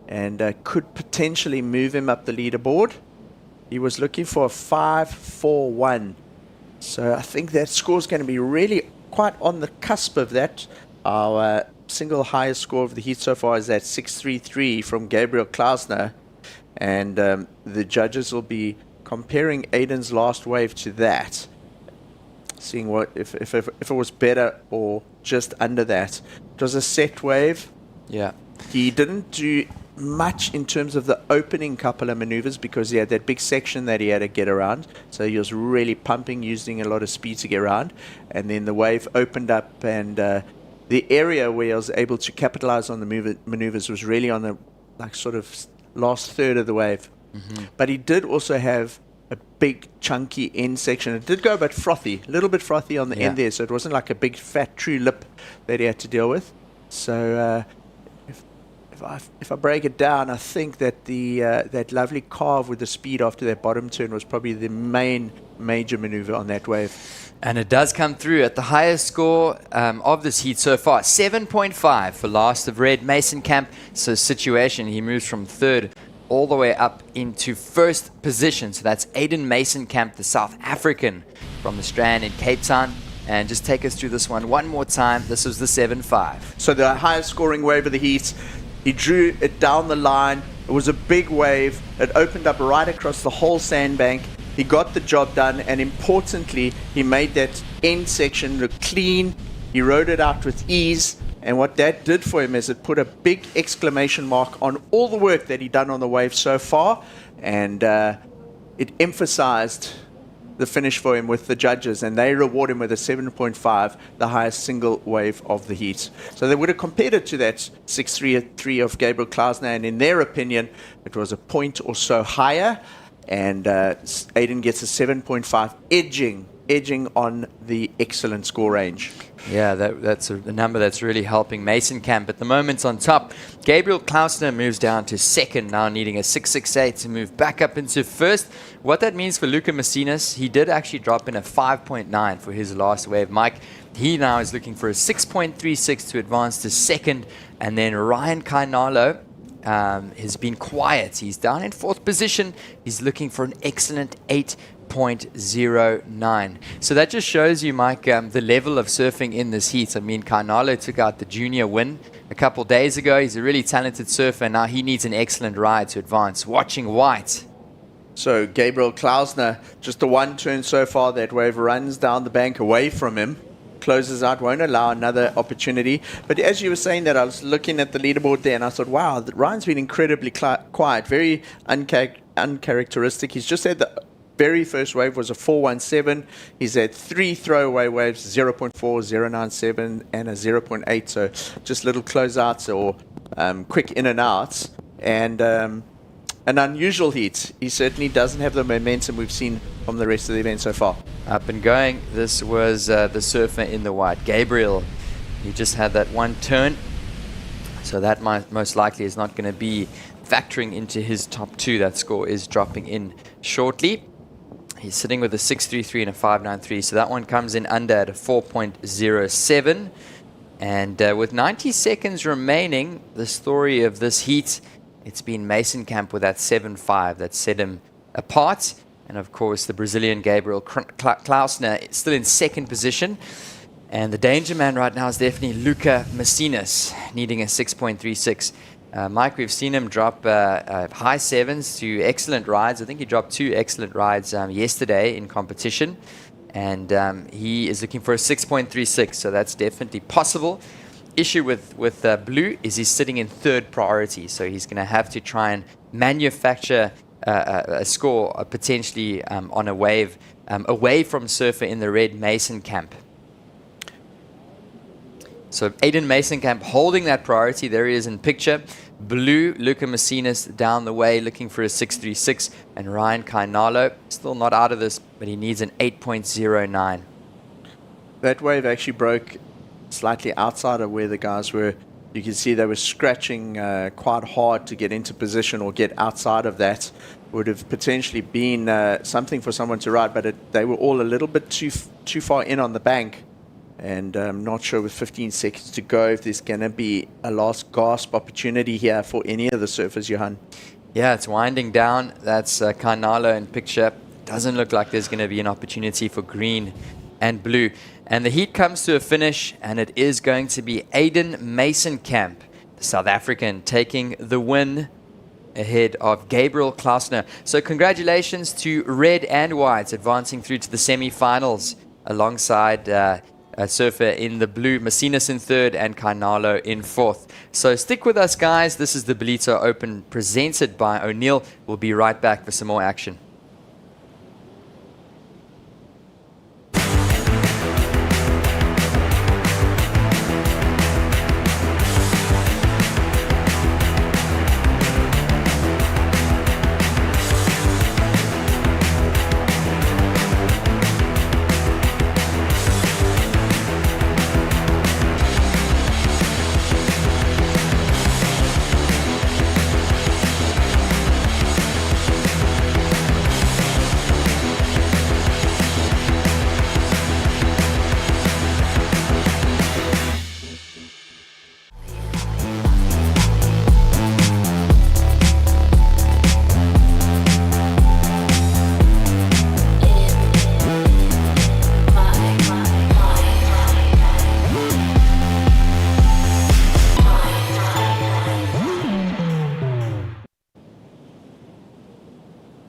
and could potentially move him up the leaderboard. He was looking for a 5-4-1. So I think that score is going to be really quite on the cusp of that. Our single highest score of the heat so far is that 6-3-3 from Gabriel Klausner. And the judges will be comparing Aiden's last wave to that, seeing what if it was better or just under that. It was a set wave. Yeah. He didn't do much in terms of the opening couple of maneuvers, because he had that big section that he had to get around. So he was really pumping, using a lot of speed to get around. And then the wave opened up, and the area where I was able to capitalize on the maneuvers was really on the sort of last third of the wave. But he did also have a big chunky end section. It did go a bit frothy, a little bit frothy on the end there, so it wasn't like a big fat true lip that he had to deal with. So if I break it down, I think that the that lovely carve with the speed after that bottom turn was probably the main major maneuver on that wave. And it does come through at the highest score of this heat so far, 7.5 for last of red Masenkamp. So situation, he moves from third all the way up into first position. So that's Aiden Masenkamp, the South African from the Strand in Cape Town. And just take us through this one more time. This was the 7.5. So the highest scoring wave of the heat, he drew it down the line. It was a big wave. It opened up right across the whole sandbank. He got the job done, and importantly, he made that end section look clean. He rode it out with ease, and what that did for him is it put a big exclamation mark on all the work that he'd done on the wave so far, and it emphasized the finish for him with the judges, and they reward him with a 7.5, the highest single wave of the heat. So they would have compared it to that 6.3 of Gabriel Klausner, and in their opinion, it was a point or so higher, and Aiden gets a 7.5, edging on the excellent score range. Yeah, that's a number that's really helping Masenkamp at the moment on top. Gabriel Klausner moves down to second, now needing a 6.68 to move back up into first. What that means for Luca Macinas, he did actually drop in a 5.9 for his last wave. Mike, he now is looking for a 6.36 to advance to second. And then Ryan Kainalo has been quiet. He's down in fourth position. He's looking for an excellent 8.09. So that just shows you, Mike, the level of surfing in this heat. I mean, Kainalo took out the junior win a couple days ago. He's a really talented surfer, and now he needs an excellent ride to advance. Watching white. So Gabriel Klausner, just the one turn so far, that wave runs down the bank away from him, closes out, won't allow another opportunity. But as you were saying that, I was looking at the leaderboard there, and I thought, wow, Ryan's been incredibly quiet, very uncharacteristic. He's just had the very first wave was a 4.17. He's had 3 throwaway waves, 0.4, 0.97, and a 0.8. So just little closeouts or quick in and outs. And an unusual heat. He certainly doesn't have the momentum we've seen from the rest of the event so far. Up and going. This was the surfer in the white, Gabriel. He just had that one turn. So that most likely is not going to be factoring into his top 2. That score is dropping in shortly. He's sitting with a 6.33 and a 5.93. So that one comes in under at a 4.07. And with 90 seconds remaining, the story of this heat, it's been Masenkamp with that 7.5 that set him apart. And of course, the Brazilian Gabriel Klausner still in second position. And the danger man right now is definitely Luca Macinas, needing a 6.36. Mike, we've seen him drop high 7s to excellent rides. I think he dropped 2 excellent rides yesterday in competition. and he is looking for a 6.36, so that's definitely possible. Issue with blue is he's sitting in third priority, so he's going to have to try and manufacture a score potentially on a wave away from surfer in the red Mason camp. So Aiden Mason-Camp holding that priority. There he is in picture. Blue, Luca Macinas down the way looking for a 6.36. And Ryan Kainalo, still not out of this, but he needs an 8.09. That wave actually broke slightly outside of where the guys were. You can see they were scratching quite hard to get into position or get outside of that. Would have potentially been something for someone to ride, but they were all a little bit too far in on the bank. And I'm not sure with 15 seconds to go if there's going to be a last gasp opportunity here for any of the surfers, Johan. Yeah, it's winding down. That's Kainalo in picture. Doesn't look like there's going to be an opportunity for green and blue. And the heat comes to a finish, and it is going to be Aiden Mason-Camp, the South African, taking the win ahead of Gabriel Klausner. So congratulations to red and white advancing through to the semi-finals alongside a surfer in the blue, Macinas in third and Kainalo in fourth. So stick with us, guys. This is the Ballito Open presented by O'Neill. We'll be right back for some more action.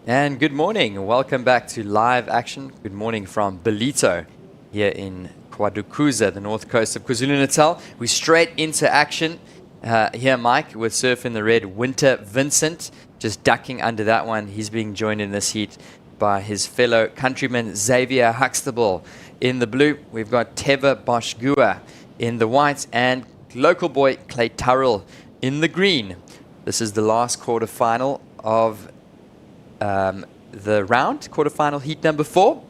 And good morning. Welcome back to live action. Good morning from Ballito here in Kwadukuza, the north coast of KwaZulu-Natal. We're straight into action here, Mike, with surf in the red, Winter Vincent, just ducking under that one. He's being joined in this heat by his fellow countryman Xavier Huxtable. In the blue, we've got Teva Boschgua in the white and local boy Clay Turrell in the green. This is the last quarterfinal of the round, quarterfinal heat number 4,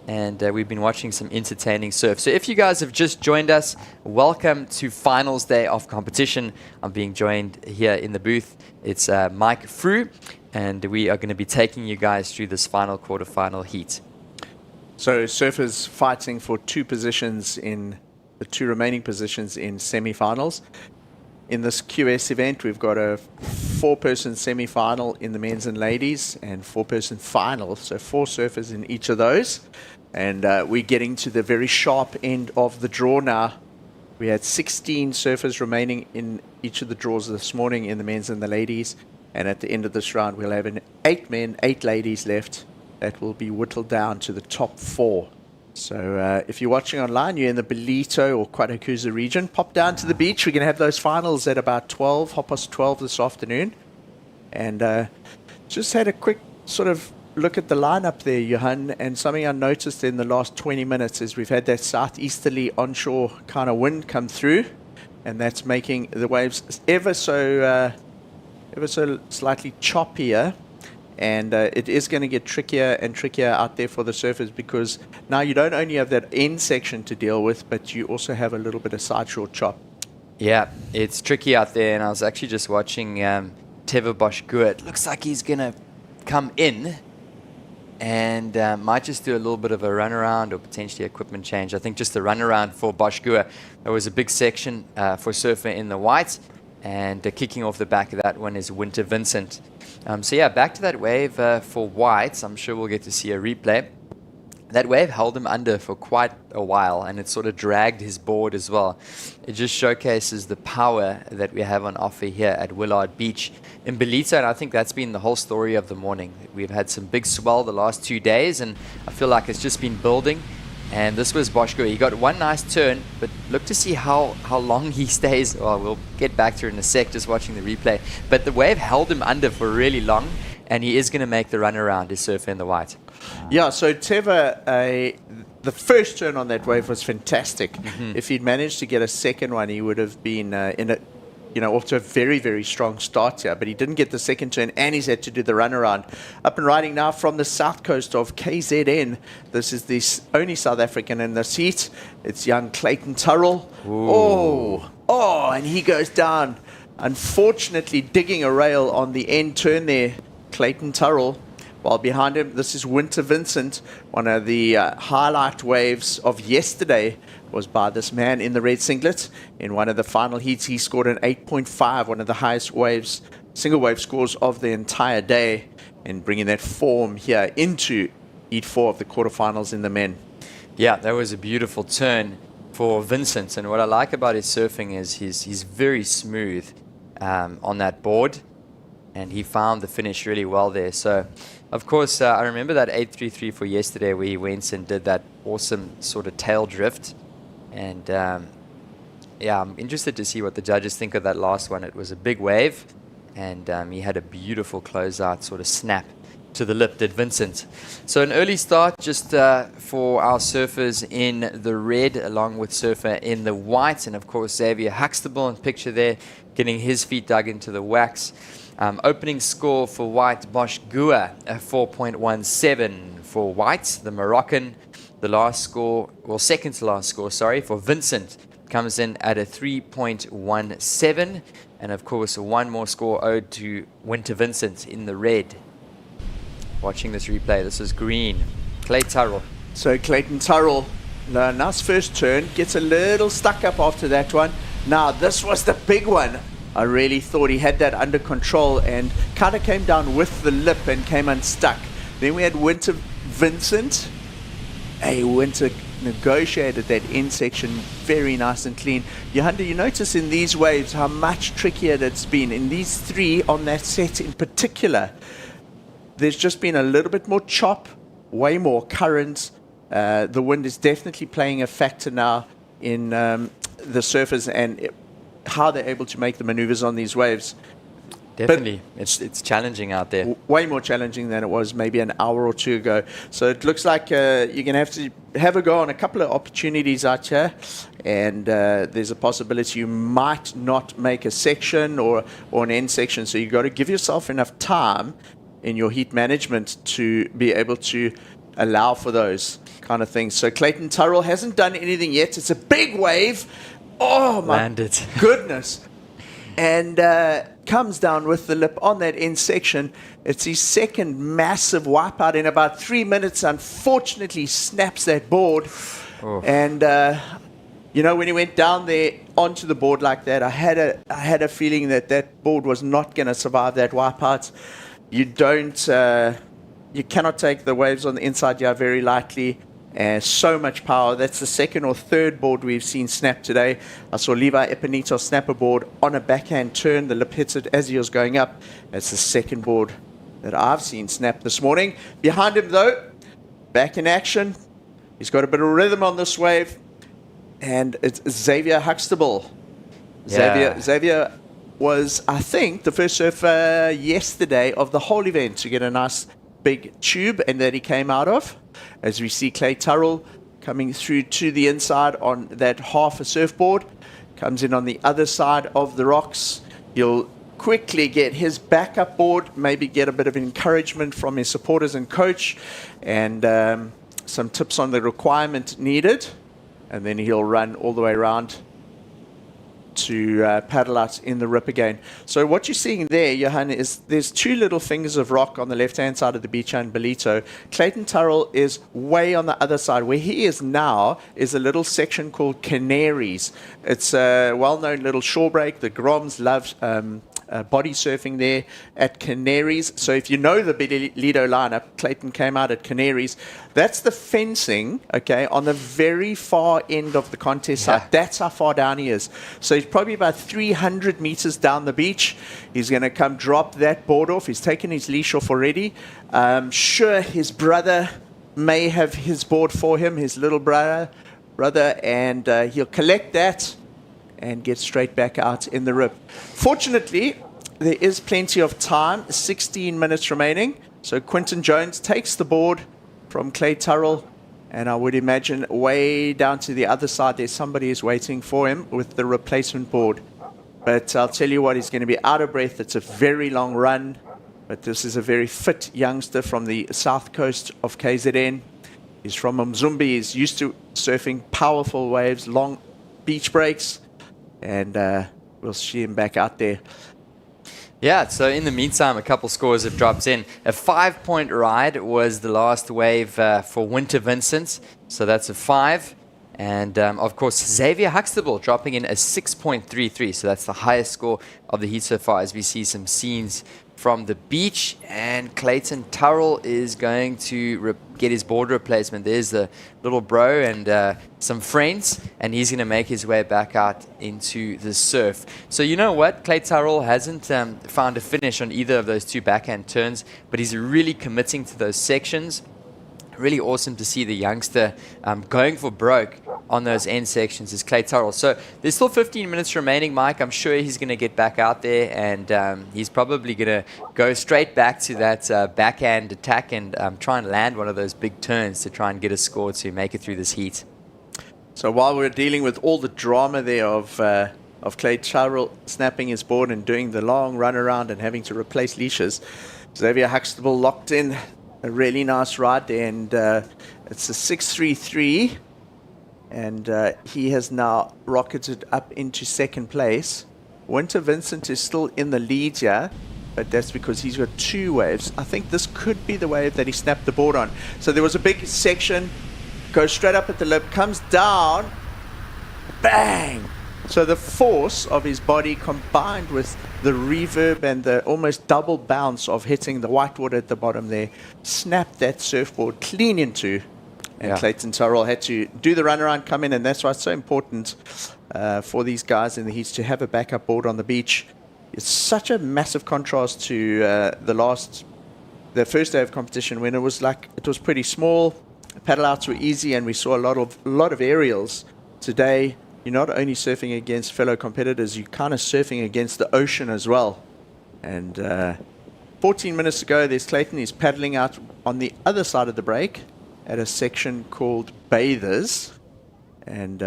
and we've been watching some entertaining surf. So if you guys have just joined us, welcome to finals day of competition. I'm being joined here in the booth. It's Mike Frew, and we are going to be taking you guys through this final quarterfinal heat. So surfers fighting for 2 positions in the 2 remaining positions in semifinals. In this QS event, we've got a 4-person semi-final in the men's and ladies and 4-person final, so 4 surfers in each of those. And we're getting to the very sharp end of the draw now. We had 16 surfers remaining in each of the draws this morning in the men's and the ladies. And at the end of this round, we'll have 8 men, 8 ladies left. That will be whittled down to the top 4. So if you're watching online, you're in the Ballito or Quarterfinal region, pop down to the beach. We're going to have those finals at about 12:30 this afternoon. And just had a quick sort of look at the lineup there, Johan, and something I noticed in the last 20 minutes is we've had that southeasterly onshore kind of wind come through, and that's making the waves ever so slightly choppier. And it is going to get trickier and trickier out there for the surfers because now you don't only have that end section to deal with, but you also have a little bit of side shore chop. Yeah, it's tricky out there, and I was actually just watching Teva Boschgua. It looks like he's going to come in and might just do a little bit of a runaround or potentially equipment change. I think just the runaround for Boschgua. There was a big section for surfer in the white, and kicking off the back of that one is Winter Vincent. So yeah, back to that wave for whites. I'm sure we'll get to see a replay. that wave held him under for quite a while, and it sort of dragged his board as well. It just showcases the power that we have on offer here at Willard Beach in Ballito, and I think that's been the whole story of the morning. We've had some big swell the last 2 days, and I feel like it's just been building. And this was Boschko. He got one nice turn, but look to see how long he stays. Well, we'll get back to it in a sec, just watching the replay. But the wave held him under for really long, and he is going to make the run around his surfer in the white. Yeah, so Teva, the first turn on that wave was fantastic. If he'd managed to get a second one, he would have been off to a very, very strong start here. But he didn't get the second turn, and he's had to do the run around. Up and riding now from the south coast of KZN. This is the only South African in this heat. It's young Clayton Turrell. Oh, and he goes down. Unfortunately, digging a rail on the end turn there, Clayton Turrell. While behind him, this is Winter Vincent. One of the highlight waves of yesterday was by this man in the red singlet. In one of the final heats, he scored an 8.5, one of the highest single wave scores of the entire day, and bringing that form here into Heat 4 of the quarterfinals in the men. Yeah, that was a beautiful turn for Vincent, and what I like about his surfing is he's very smooth on that board, and he found the finish really well there. So, of course, I remember that 833 for yesterday where he went and did that awesome sort of tail drift. And, yeah, I'm interested to see what the judges think of that last one. It was a big wave, and he had a beautiful closeout sort of snap to the lip, did Vincent. So an early start just for our surfers in the red, along with surfer in the white. And, of course, Xavier Huxtable in picture there, getting his feet dug into the wax. Opening score for white, Bosch Gua, a 4.17 for white, the Moroccan. The last score, well, second to last score, sorry, for Vincent comes in at a 3.17. And, of course, one more score owed to Winter Vincent in the red. Watching this replay, this is green. Clay Turrell. So Clayton Turrell, nice first turn, gets a little stuck up after that one. Now, this was the big one. I really thought he had that under control and kind of came down with the lip and came unstuck. Then we had Winter Vincent. Winter negotiated that end section very nice and clean. Johanna, you notice in these waves how much trickier it's been. In these three on that set in particular, there's just been a little bit more chop, way more current. The wind is definitely playing a factor now in the surfers and how they're able to make the maneuvers on these waves. Definitely. It's challenging out there. Way more challenging than it was maybe an hour or two ago. So it looks like you're going to have to have a go on a couple of opportunities out here. And there's a possibility you might not make a section or an end section. So you've got to give yourself enough time in your heat management to be able to allow for those kind of things. So Clayton Turrell hasn't done anything yet. It's a big wave. Oh, my Landed. goodness. And comes down with the lip on that end section. It's his second massive wipeout in about 3 minutes. Unfortunately, snaps that board. Oh. And, when he went down there onto the board like that, I had a feeling that board was not going to survive that wipeout. You cannot take the waves on the inside here very lightly. So much power. That's the second or third board we've seen snap today. I saw Levi Epinito snap a board on a backhand turn. The lip hits it as he was going up. That's the second board that I've seen snap this morning. Behind him, though, back in action. He's got a bit of rhythm on this wave. And it's Xavier Huxtable. Yeah. Xavier was, I think, the first surfer yesterday of the whole event to get a nice big tube and that he came out of. As we see Clay Turrell coming through to the inside on that half a surfboard. Comes in on the other side of the rocks. He'll quickly get his backup board, maybe get a bit of encouragement from his supporters and coach, and some tips on the requirement needed. And then he'll run all the way around to paddle out in the rip again. So what you're seeing there, Johan, is there's two little fingers of rock on the left-hand side of the beach in Ballito. Clayton Turrell is way on the other side. Where he is now is a little section called Canaries. It's a well-known little shore break. The Groms love body surfing there at Canaries. So if you know the Ballito lineup, Clayton came out at Canaries. That's the fencing, okay, on the very far end of the contest site. That's how far down he is. So he's probably about 300 meters down the beach. He's going to come drop that board off. He's taken his leash off already. Sure, his brother may have his board for him, his little brother, and he'll collect that and get straight back out in the rip. Fortunately, there is plenty of time, 16 minutes remaining. So Quinton Jones takes the board from Clay Turrell, and I would imagine way down to the other side there, somebody is waiting for him with the replacement board. But I'll tell you what, he's going to be out of breath. It's a very long run, but this is a very fit youngster from the south coast of KZN. He's from Mzumbe. He's used to surfing powerful waves, long beach breaks, and we'll see him back out there. Yeah, so in the meantime, a couple scores have dropped in. A 5-point ride was the last wave for Winter Vincent, so that's a 5. And of course, Xavier Huxtable dropping in a 6.33, so that's the highest score of the heat so far, as we see some scenes from the beach. And Clayton Turrell is going to get his board replacement. There's the little bro and some friends, and he's going to make his way back out into the surf. So you know what? Clay Turrell hasn't found a finish on either of those two backhand turns, but he's really committing to those sections. Really awesome to see the youngster going for broke on those end sections is Clay Turrell. So there's still 15 minutes remaining, Mike. I'm sure he's going to get back out there, and he's probably going to go straight back to that backhand attack and try and land one of those big turns to try and get a score to make it through this heat. So while we're dealing with all the drama there of Clay Turrell snapping his board and doing the long run around and having to replace leashes, Xavier Huxtable locked in a really nice ride there, and it's a 6.33, and he has now rocketed up into second place. Winter Vincent is still in the lead here, but that's because he's got 2 waves. I think this could be the wave that he snapped the board on. So there was a big section, goes straight up at the lip, comes down, bang! So the force of his body combined with the reverb and the almost double bounce of hitting the whitewater at the bottom there snapped that surfboard clean into. And Clayton Turrell had to do the runaround, come in, and that's why it's so important for these guys in the heats to have a backup board on the beach. It's such a massive contrast to the first day of competition when it was pretty small, paddle outs were easy, and we saw a lot of aerials. Today, you're not only surfing against fellow competitors, you're kind of surfing against the ocean as well. And 14 minutes ago, there's Clayton. He's paddling out on the other side of the break at a section called Bathers. And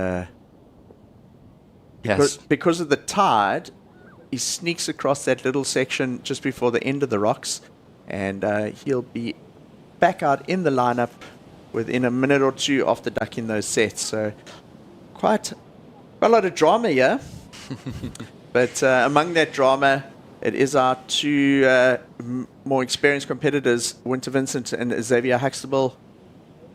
because of the tide, he sneaks across that little section just before the end of the rocks. And he'll be back out in the lineup within a minute or two after ducking those sets. So quite a lot of drama here. But among that drama, it is our 2 more experienced competitors, Winter Vincent and Xavier Huxtable,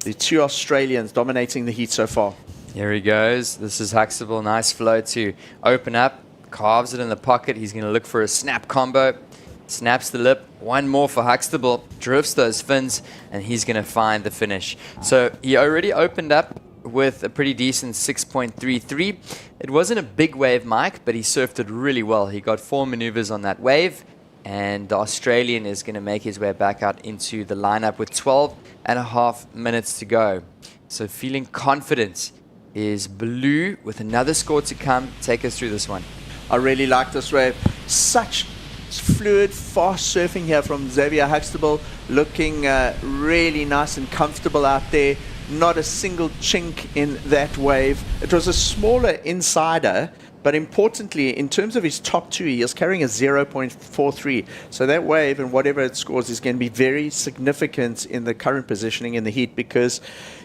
the 2 Australians dominating the heat so far. Here he goes. This is Huxtable. Nice flow to open up. Carves it in the pocket. He's going to look for a snap combo. Snaps the lip. One more for Huxtable. Drifts those fins, and he's going to find the finish. So he already opened up with a pretty decent 6.33. It wasn't a big wave, Mike, but he surfed it really well. He got 4 maneuvers on that wave, and the Australian is going to make his way back out into the lineup with 12.5 minutes to go. So feeling confident is Blue with another score to come. Take us through this one. I really like this wave. Such fluid, fast surfing here from Xavier Huxtable, looking really nice and comfortable out there. Not a single chink in that wave. It was a smaller insider, but importantly, in terms of his top 2, he is carrying a 0.43. So that wave and whatever it scores is going to be very significant in the current positioning in the heat, because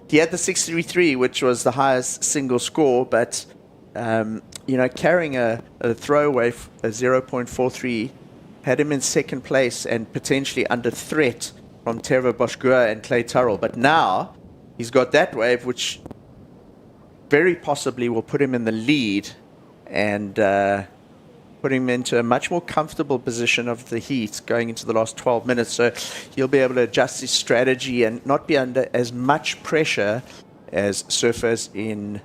he had the 6.33, which was the highest single score, but carrying a throwaway, a 0.43, had him in second place and potentially under threat from Tervo Boschgua and Clay Turrell. But now he's got that wave, which very possibly will put him in the lead. And putting him into a much more comfortable position of the heat going into the last 12 minutes. So he'll be able to adjust his strategy and not be under as much pressure as surfers in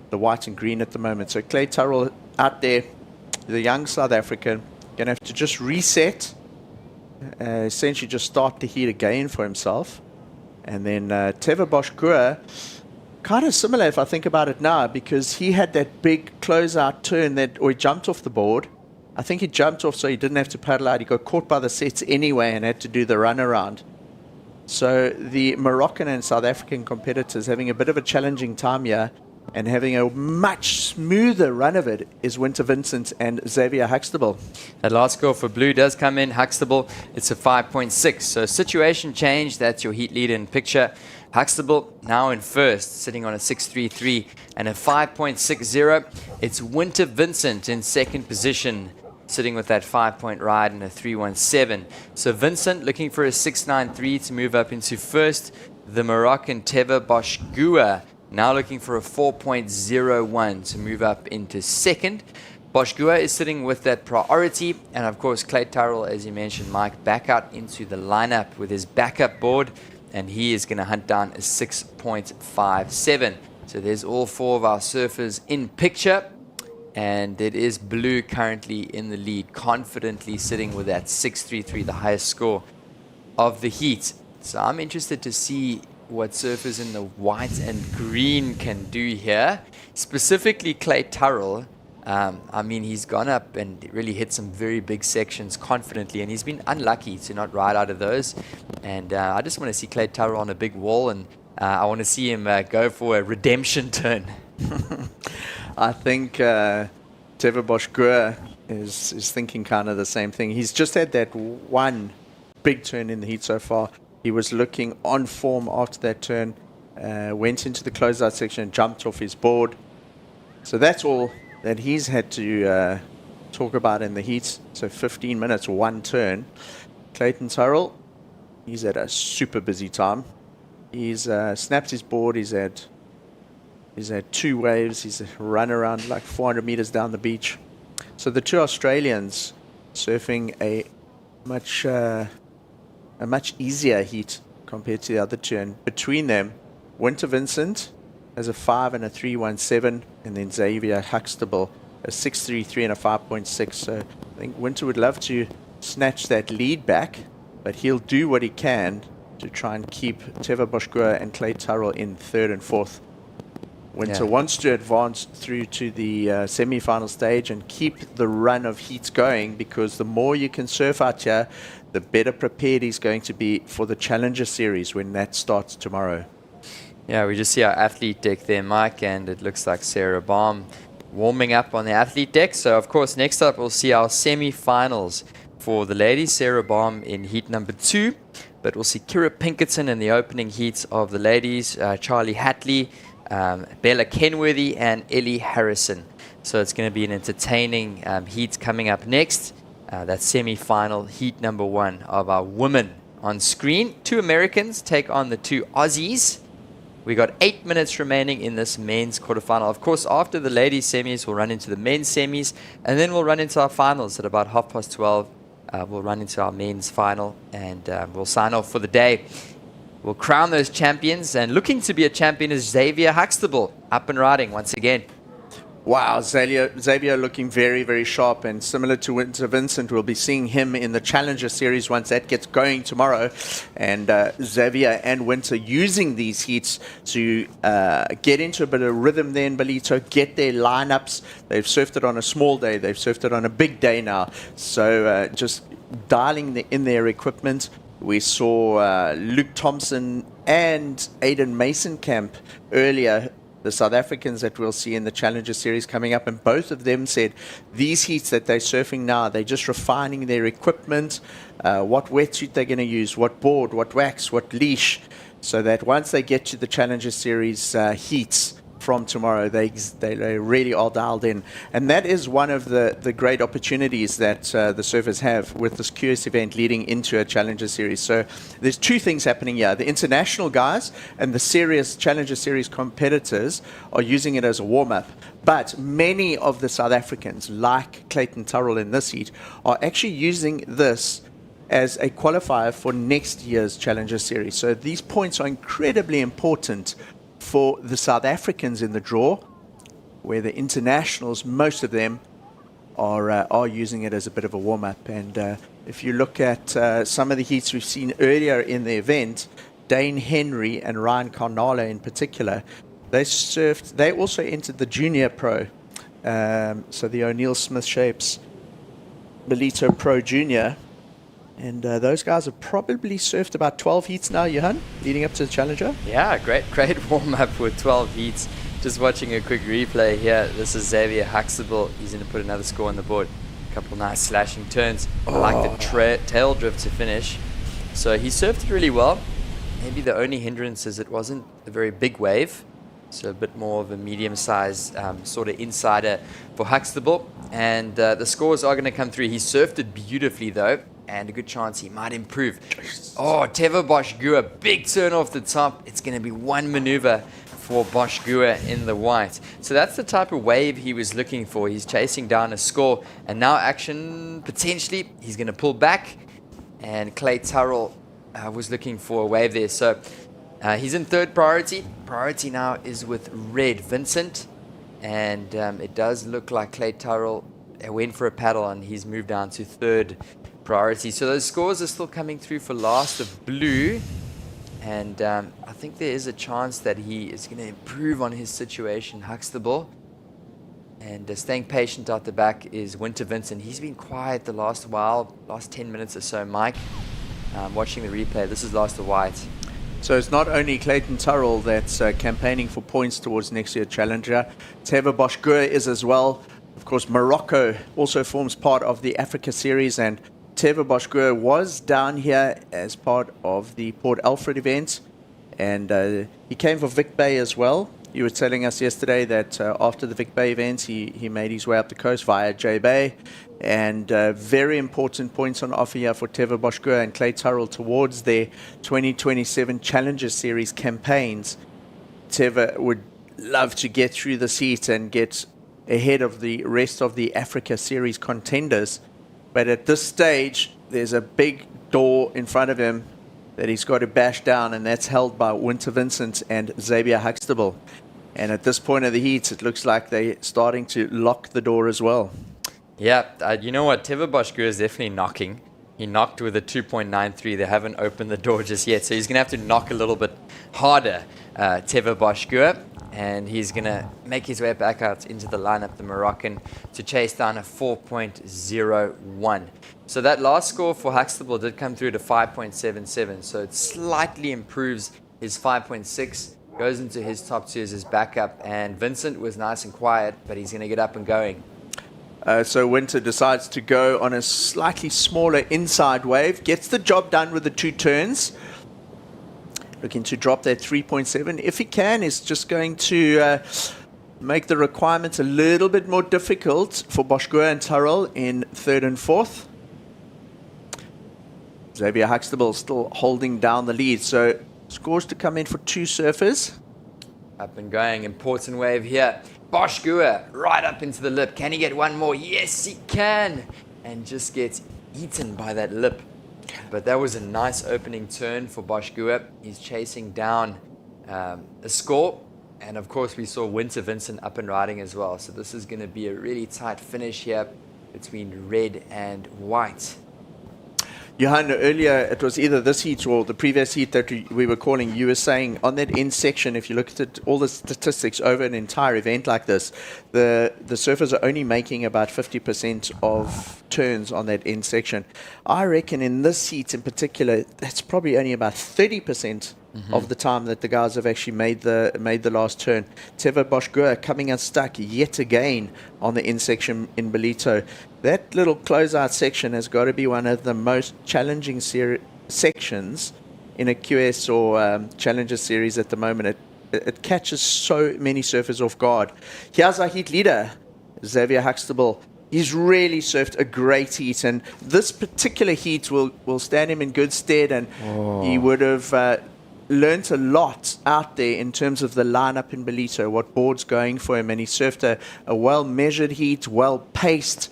the white and green at the moment. So Clay Turrell out there, the young South African, going to have to just reset, essentially just start the heat again for himself. And then Teva Boschgua, kind of similar if I think about it now, because he had that big closeout turn or he jumped off the board. I think he jumped off so he didn't have to paddle out. He got caught by the sets anyway and had to do the run around. So the Moroccan and South African competitors having a bit of a challenging time here, and having a much smoother run of it is Winter Vincent and Xavier Huxtable. That last score for blue does come in. Huxtable, it's a 5.6. So situation change, that's your heat leader in picture. Huxtable now in first, sitting on a 6.33 and a 5.60. It's Winter Vincent in second position, sitting with that 5-point ride and a 3.17. So Vincent looking for a 6.93 to move up into first. The Moroccan Teva Boschgua now looking for a 4.01 to move up into second. Boschgua is sitting with that priority. And of course, Clay Turrell, as you mentioned, Mike, back out into the lineup with his backup board. And he is going to hunt down a 6.57. So there's all four of our surfers in picture. And it is blue currently in the lead, confidently sitting with that 6.33, the highest score of the heat. So I'm interested to see what surfers in the white and green can do here. Specifically Clay Turrell. I mean, he's gone up and really hit some very big sections confidently, and he's been unlucky to not ride out of those. And I just want to see Clay Turrell on a big wall, and I want to see him go for a redemption turn. I think Teva Boschgua is thinking kind of the same thing. He's just had that one big turn in the heat so far. He was looking on form after that turn, went into the closeout section and jumped off his board. So that's all that he's had to talk about in the heat. So 15 minutes, one turn. Clayton Turrell, he's at a super busy time. He's snapped his board. He's had 2 waves. He's run around like 400 meters down the beach. So the two Australians surfing a much easier heat compared to the other two. And between them, Winter Vincent has a 5 and a 3.17, and then Xavier Huxtable a 6.33 and a 5.6. So I think Winter would love to snatch that lead back, but he'll do what he can to try and keep Teva Boschgua and Clay Turrell in third and fourth. Winter wants to advance through to the semi-final stage and keep the run of heats going, because the more you can surf out here, the better prepared he's going to be for the Challenger Series when that starts tomorrow. Yeah, we just see our athlete deck there, Mike, and it looks like Sarah Baum warming up on the athlete deck. So, of course, next up we'll see our semi-finals for the ladies. Sarah Baum in heat number 2, but we'll see Kira Pinkerton in the opening heats of the ladies, Charlie Hatley, Bella Kenworthy, and Ellie Harrison. So it's going to be an entertaining heat coming up next. That semi-final heat number 1 of our women on screen. 2 Americans take on the 2 Aussies. We got 8 minutes remaining in this men's quarterfinal. Of course, after the ladies semis, we'll run into the men's semis, and then we'll run into our finals at about 12:30. We'll run into our men's final, and we'll sign off for the day. We'll crown those champions, and looking to be a champion is Xavier Huxtable, up and riding once again. Wow, Xavier looking very, very sharp, and similar to Winter Vincent, we'll be seeing him in the Challenger Series once that gets going tomorrow. And Xavier and Winter using these heats to get into a bit of rhythm there in Ballito, get their lineups. They've surfed it on a small day, they've surfed it on a big day now. So just dialing in their equipment. We saw Luke Thompson and Aiden Mason-Camp earlier, the South Africans that we'll see in the Challenger Series coming up, and both of them said these heats that they're surfing now, they're just refining their equipment, what wetsuit they're going to use, what board, what wax, what leash, so that once they get to the Challenger Series heats, from tomorrow. They really are dialed in. And that is one of the great opportunities that the surfers have with this QS event leading into a Challenger Series. So there's two things happening here. The international guys and the serious Challenger Series competitors are using it as a warm-up. But many of the South Africans, like Clayton Turrell in this heat, are actually using this as a qualifier for next year's Challenger Series. So these points are incredibly important for the South Africans in the draw, where the internationals, most of them, are using it as a bit of a warm-up. And if you look at some of the heats we've seen earlier in the event, Dane Henry and Ryan Carnala in particular, they also entered the Junior Pro. So the O'Neill Smith Shapes Ballito Pro Junior. And those guys have probably surfed about 12 heats now, Johan, leading up to the Challenger. Yeah, great warm-up with 12 heats. Just watching a quick replay here. This is Xavier Huxtable. He's going to put another score on the board. A couple nice slashing turns. I like the tail drift to finish. So he surfed it really well. Maybe the only hindrance is it wasn't a very big wave. So a bit more of a medium-sized sort of insider for Huxtable. And the scores are going to come through. He surfed it beautifully, though. And a good chance he might improve. Oh, Teva Bosch-Gua, big turn off the top. It's going to be one maneuver for Bosch-Gua in the white. So that's the type of wave he was looking for. He's chasing down a score. And now action, potentially, he's going to pull back. And Clay Turrell was looking for a wave there. So he's in third priority. Priority now is with Red Vincent. And it does look like Clay Turrell went for a paddle and he's moved down to third priority. So those scores are still coming through for last of Blue, and I think there is a chance that he is going to improve on his situation, Huxtable. And staying patient out the back is Winter Vincent. He's been quiet the last while, last 10 minutes or so. Mike, watching the replay, this is last of white. So it's not only Clayton Turrell that's campaigning for points towards next year's Challenger. Teva Bosch-Gua is as well. Of course, Morocco also forms part of the Africa Series, and Teva Bosch-Gua was down here as part of the Port Alfred event, and he came for Vic Bay as well. You were telling us yesterday that after the Vic Bay event, he made his way up the coast via J Bay, and very important points on offer here for Teva Bosch-Gua and Clay Turrell towards their 2027 Challenger Series campaigns. Teva would love to get through the seat and get ahead of the rest of the Africa Series contenders. But at this stage, there's a big door in front of him that he's got to bash down, and that's held by Winter Vincent and Xavier Huxtable. And at this point of the heats, it looks like they're starting to lock the door as well. Yeah, you know what? Teva Bosch-Gua is definitely knocking. He knocked with a 2.93. They haven't opened the door just yet, so he's going to have to knock a little bit harder, Teva Bosch-Gua. And he's going to make his way back out into the lineup, the Moroccan, to chase down a 4.01. So that last score for Huxtable did come through to 5.77. So it slightly improves his 5.6, goes into his top two as his backup. And Vincent was nice and quiet, but he's going to get up and going. So Winter decides to go on a slightly smaller inside wave, gets the job done with the two turns. Looking to drop that 3.7. If he can, is just going to make the requirements a little bit more difficult for Bosch-Gua and Turrell in third and fourth. Xavier Huxtable still holding down the lead. So scores to come in for two surfers. Up and going, important wave here. Bosch-Gua right up into the lip. Can he get one more? Yes, he can. And just gets eaten by that lip. But that was a nice opening turn for Bosch-Gua. He's chasing down a score. And of course, we saw Winter Vincent up and riding as well. So this is going to be a really tight finish here between red and white. Johan, earlier it was either this heat or the previous heat that we were calling. You were saying on that end section, if you look at all the statistics over an entire event like this, the surfers are only making about 50% of turns on that end section. I reckon in this heat in particular, that's probably only about 30% of the time that the guys have actually made the last turn. Teva Bosch-Gua coming unstuck yet again on the end section in Ballito. That little closeout section has got to be one of the most challenging sections in a QS or Challenger series at the moment. it catches so many surfers off guard. Here's our heat leader, Xavier Huxtable. He's really surfed a great heat, and this particular heat will stand him in good stead, and he would have learnt a lot out there in terms of the lineup in Ballito, what board's going for him, and he surfed a well-measured heat, well-paced.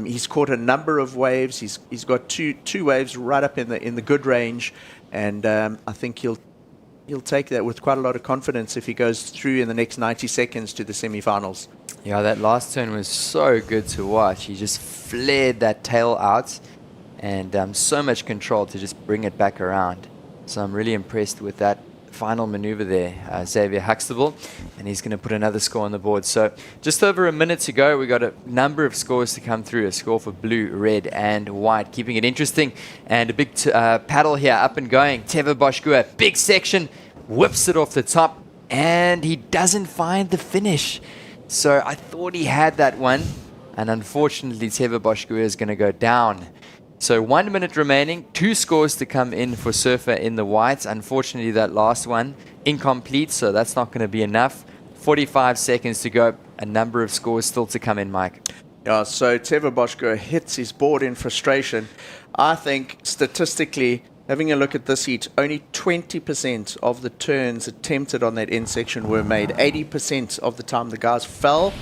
He's caught a number of waves. He's got two waves right up in the good range, and I think he'll take that with quite a lot of confidence if he goes through in the next 90 seconds to the semifinals. Yeah, that last turn was so good to watch. He just flared that tail out, and so much control to just bring it back around. So I'm really impressed with that final maneuver there, Xavier Huxtable, and he's going to put another score on the board. So just over a minute to go. We got a number of scores to come through, a score for blue, red and white, keeping it interesting. And a big paddle here up and going. Teva Boshgua, big section, whips it off the top, and he doesn't find the finish. So I thought he had that one, and unfortunately Teva Boshgua is going to go down. So 1 minute remaining, 2 scores to come in for surfer in the whites. Unfortunately, that last one incomplete, so that's not going to be enough. 45 seconds to go. A number of scores still to come in, Mike. Yeah, so Teva Boshgua hits his board in frustration. I think statistically, having a look at this heat, only 20% of the turns attempted on that end section were made. 80% of the time the guys fell.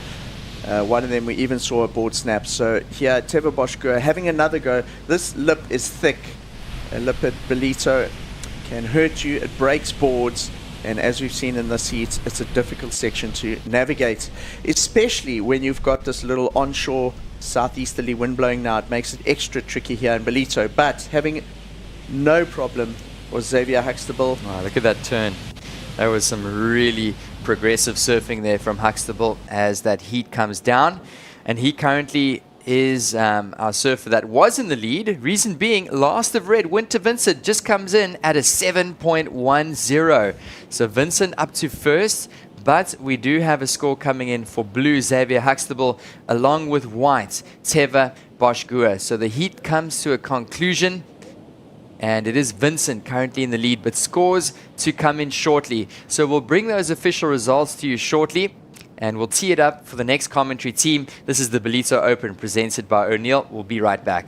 One of them we even saw a board snap. So here, Teva Boshgua having another go. This lip is thick. A lip at Ballito can hurt you. It breaks boards. And as we've seen in this heat, it's a difficult section to navigate, especially when you've got this little onshore southeasterly wind blowing now. It makes it extra tricky here in Ballito. But having no problem was Xavier Huxtable. Oh, look at that turn. That was some really progressive surfing there from Huxtable as that heat comes down. And he currently is our surfer that was in the lead. Reason being, last of red, Winter Vincent just comes in at a 7.10. So Vincent up to first, but we do have a score coming in for blue, Xavier Huxtable, along with white, Teva Boshgua. So the heat comes to a conclusion, and it is Vincent currently in the lead, but scores to come in shortly. So we'll bring those official results to you shortly, and we'll tee it up for the next commentary team. This is the Ballito Open presented by O'Neill. We'll be right back.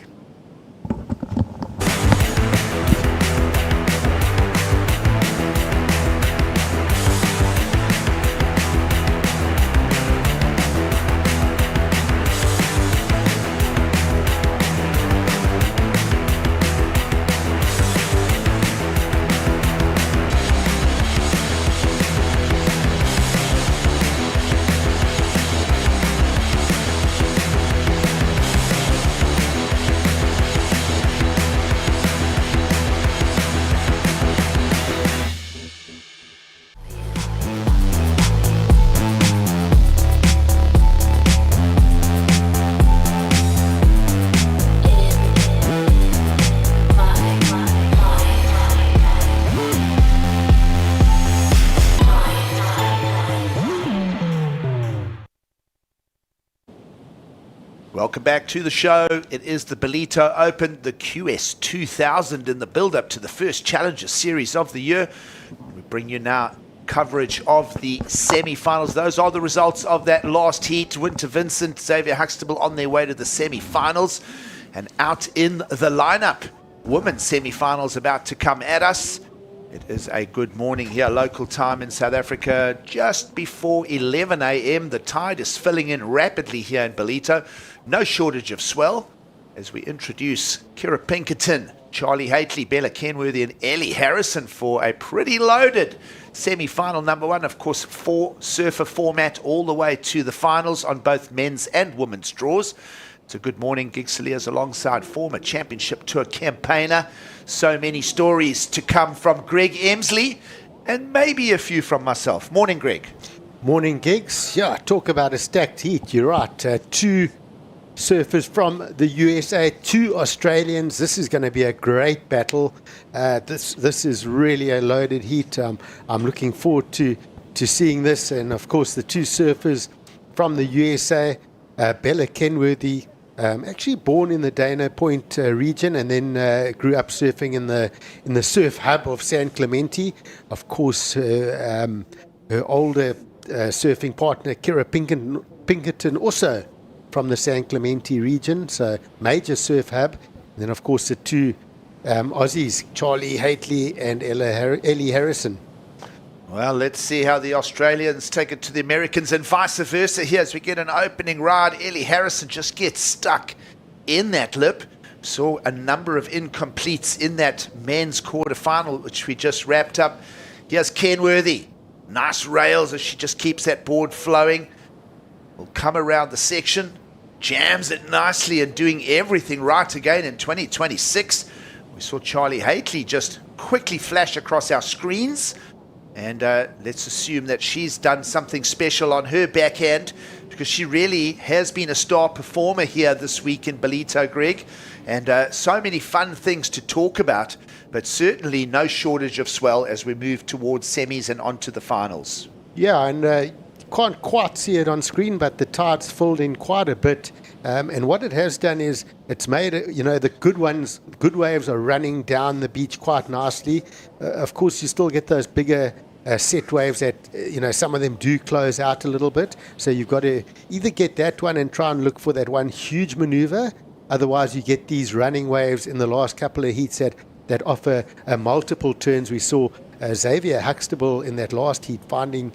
Welcome back to the show. It is the Ballito Open, the QS 2000 in the build-up to the first Challenger Series of the year. We bring you now coverage of the semi-finals. Those are the results of that last heat. Winter Vincent, Xavier Huxtable on their way to the semi-finals. And out in the lineup, women's semi-finals about to come at us. It is a good morning here, local time in South Africa, just before 11 a.m. The tide is filling in rapidly here in Ballito. No shortage of swell as we introduce Kira Pinkerton, Charlie Haitley, Bella Kenworthy and Ellie Harrison for a pretty loaded semi-final number one. Of course, 4-surfer format all the way to the finals on both men's and women's draws. It's a good morning. Gig Saliers alongside former Championship Tour campaigner. So many stories to come from Greg Emsley and maybe a few from myself. Morning, Greg. Morning, Gigs. Yeah, talk about a stacked heat. You're right. 2 surfers from the USA, 2 Australians. This is going to be a great battle. This is really a loaded heat. I'm looking forward to seeing this. And, of course, the 2 surfers from the USA, Bella Kenworthy, actually born in the Dana Point region and then grew up surfing in the surf hub of San Clemente. Of course, her older surfing partner, Kira Pinkerton, also from the San Clemente region, so major surf hub. And then, of course, the two Aussies, Charlie Haitley and Ellie Harrison. Well, let's see how the Australians take it to the Americans and vice versa here as we get an opening ride. Ellie Harrison just gets stuck in that lip. Saw a number of incompletes in that men's quarterfinal, which we just wrapped up. Here's Kenworthy. Nice rails as she just keeps that board flowing. Will come around the section, jams it nicely and doing everything right again in 2026. We saw Charlie Haitley just quickly flash across our screens. And let's assume that she's done something special on her backhand, because she really has been a star performer here this week in Ballito, Greg. And so many fun things to talk about, but certainly no shortage of swell as we move towards semis and onto the finals. Yeah, and you can't quite see it on screen, but the tide's filled in quite a bit. And what it has done is it's made, the good waves are running down the beach quite nicely. Of course, you still get those bigger set waves that, some of them do close out a little bit. So you've got to either get that one and try and look for that one huge maneuver. Otherwise, you get these running waves in the last couple of heats that offer multiple turns. We saw Xavier Huxtable in that last heat finding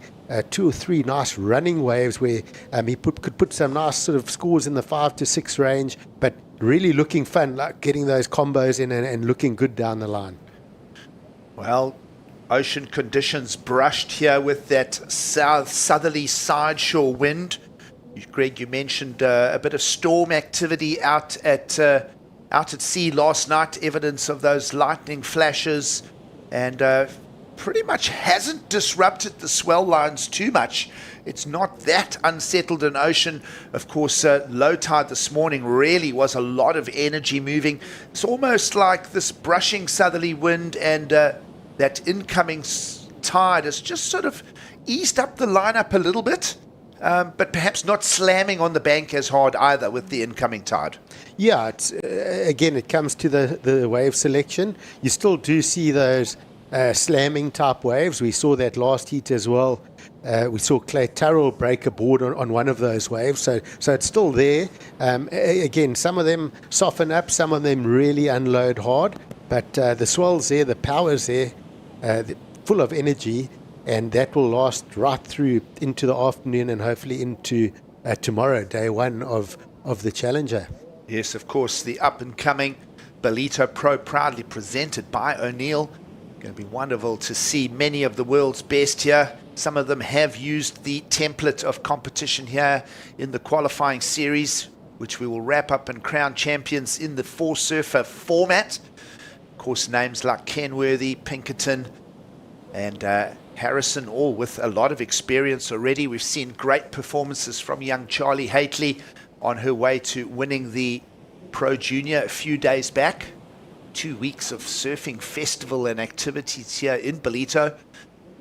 2 or 3 nice running waves where he could put some nice sort of scores in the 5 to 6 range, but really looking fun, like getting those combos in and looking good down the line. Well, ocean conditions brushed here with that southerly sideshore wind. Greg, you mentioned a bit of storm activity out at sea last night, evidence of those lightning flashes, and pretty much hasn't disrupted the swell lines too much. It's not that unsettled an ocean. Of course, low tide this morning really was a lot of energy moving. It's almost like this brushing southerly wind and that incoming tide has just sort of eased up the lineup a little bit. But perhaps not slamming on the bank as hard either with the incoming tide. Yeah, it's, again, it comes to the wave selection. You still do see those slamming type waves. We saw that last heat as well. We saw Clay Turrell break a board on one of those waves. So it's still there. Again, some of them soften up, some of them really unload hard. But the swell's there, the power's there, full of energy. And that will last right through into the afternoon and hopefully into tomorrow, day one of the Challenger. Yes, of course, the up-and-coming Ballito Pro, proudly presented by O'Neill. Going to be wonderful to see many of the world's best here. Some of them have used the template of competition here in the qualifying series, which we will wrap up and crown champions in the 4-surfer format. Of course, names like Kenworthy, Pinkerton, and Harrison, all with a lot of experience already. We've seen great performances from young Charlie Haitley on her way to winning the Pro Junior a few days back. 2 weeks of surfing festival and activities here in Ballito.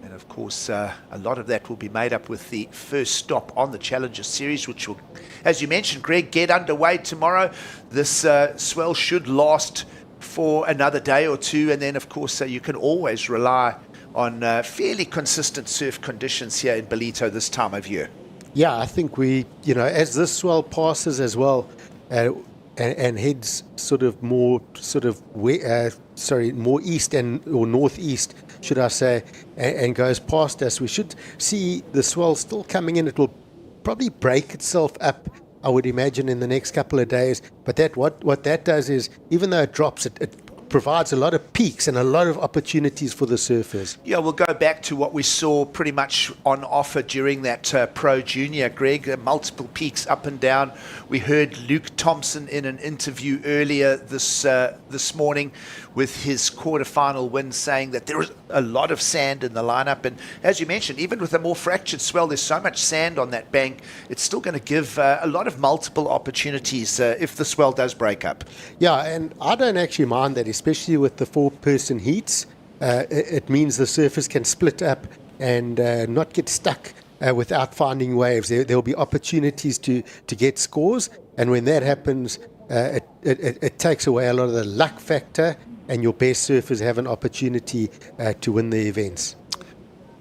And of course, a lot of that will be made up with the first stop on the Challenger Series, which will, as you mentioned, Greg, get underway tomorrow. This swell should last for another day or two. And then, of course, you can always rely on fairly consistent surf conditions here in Ballito this time of year. Yeah, I think we, as this swell passes as well, and heads more east or northeast, should I say, and goes past us, we should see the swell still coming in. It will probably break itself up, I would imagine, in the next couple of days. But what that does is, even though it drops, it provides a lot of peaks and a lot of opportunities for the surfers. Yeah, we'll go back to what we saw pretty much on offer during that Pro Junior, Greg. Multiple peaks up and down. We heard Luke Thompson in an interview earlier this morning with his quarterfinal win, saying that there is a lot of sand in the lineup. And as you mentioned, even with a more fractured swell, there's so much sand on that bank, it's still going to give a lot of multiple opportunities if the swell does break up. Yeah, and I don't actually mind that, especially with the 4-person heats. It means the surfers can split up and not get stuck without finding waves. There will be opportunities to get scores, and when that happens, it takes away a lot of the luck factor, and your best surfers have an opportunity to win the events.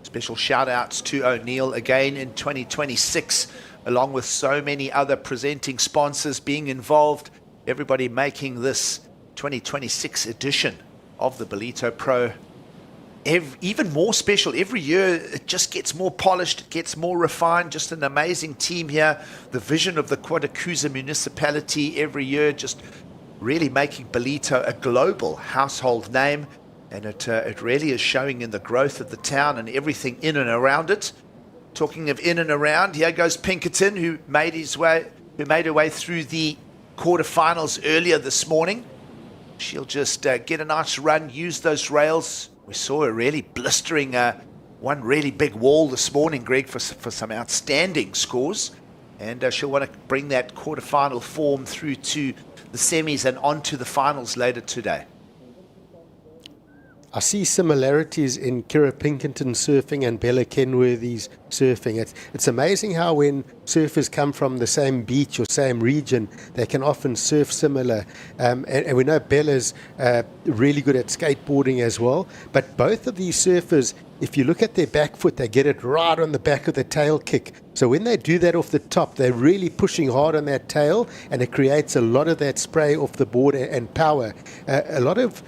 Special shout-outs to O'Neill again in 2026, along with so many other presenting sponsors being involved. Everybody making this 2026 edition of the Ballito Pro even more special. Every year it just gets more polished, it gets more refined. Just an amazing team here. The vision of the Quarterfinal municipality every year just really making Ballito a global household name. And it really is showing in the growth of the town and everything in and around it. Talking of in and around, here goes Pinkerton, who made her way through the quarterfinals earlier this morning. She'll just get a nice run, use those rails. We saw her really blistering one really big wall this morning, Greg, for some outstanding scores. And she'll want to bring that quarterfinal form through to the semis and on to the finals later today. I see similarities in Kira Pinkerton's surfing and Bella Kenworthy's surfing. It's amazing how when surfers come from the same beach or same region, they can often surf similar. And we know Bella's really good at skateboarding as well. But both of these surfers, if you look at their back foot, they get it right on the back of the tail kick. So when they do that off the top, they're really pushing hard on that tail, and it creates a lot of that spray off the board and power. A lot of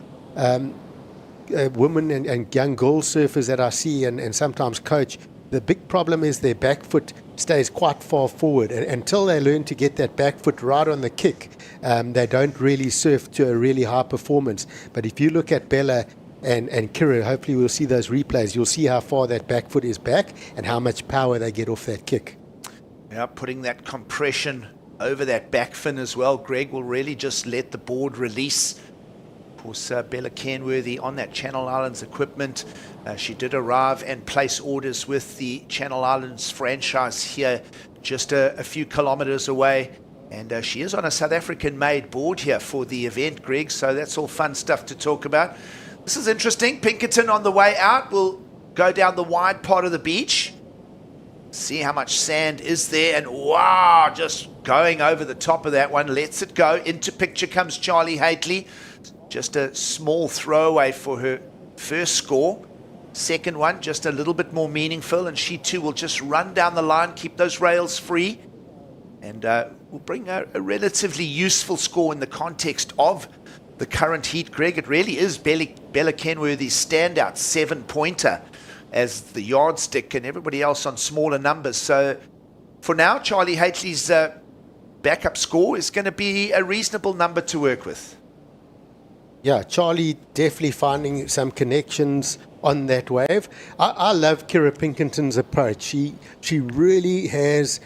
women and young girl surfers that I see and sometimes coach, the big problem is their back foot stays quite far forward. And until they learn to get that back foot right on the kick, they don't really surf to a really high performance. But if you look at Bella and Kira, hopefully we'll see those replays, you'll see how far that back foot is back and how much power they get off that kick. Yeah, putting that compression over that back fin as well, Greg, will really just let the board release. Of course, Bella Kenworthy on that Channel Islands equipment. She did arrive and place orders with the Channel Islands franchise here just a few kilometers away. And she is on a South African-made board here for the event, Greg, so that's all fun stuff to talk about. This is interesting. Pinkerton on the way out will go down the wide part of the beach. See how much sand is there. And wow, just going over the top of that one. Lets it go. Into picture comes Charlie Haitley. Just a small throwaway for her first score. Second one, just a little bit more meaningful. And she too will just run down the line, keep those rails free. And will bring a relatively useful score in the context of the current heat, Greg. It really is Bella Kenworthy's standout 7-pointer as the yardstick and everybody else on smaller numbers. So for now, Charlie Haitley's backup score is going to be a reasonable number to work with. Yeah, Charlie definitely finding some connections on that wave. I love Kira Pinkerton's approach. She really has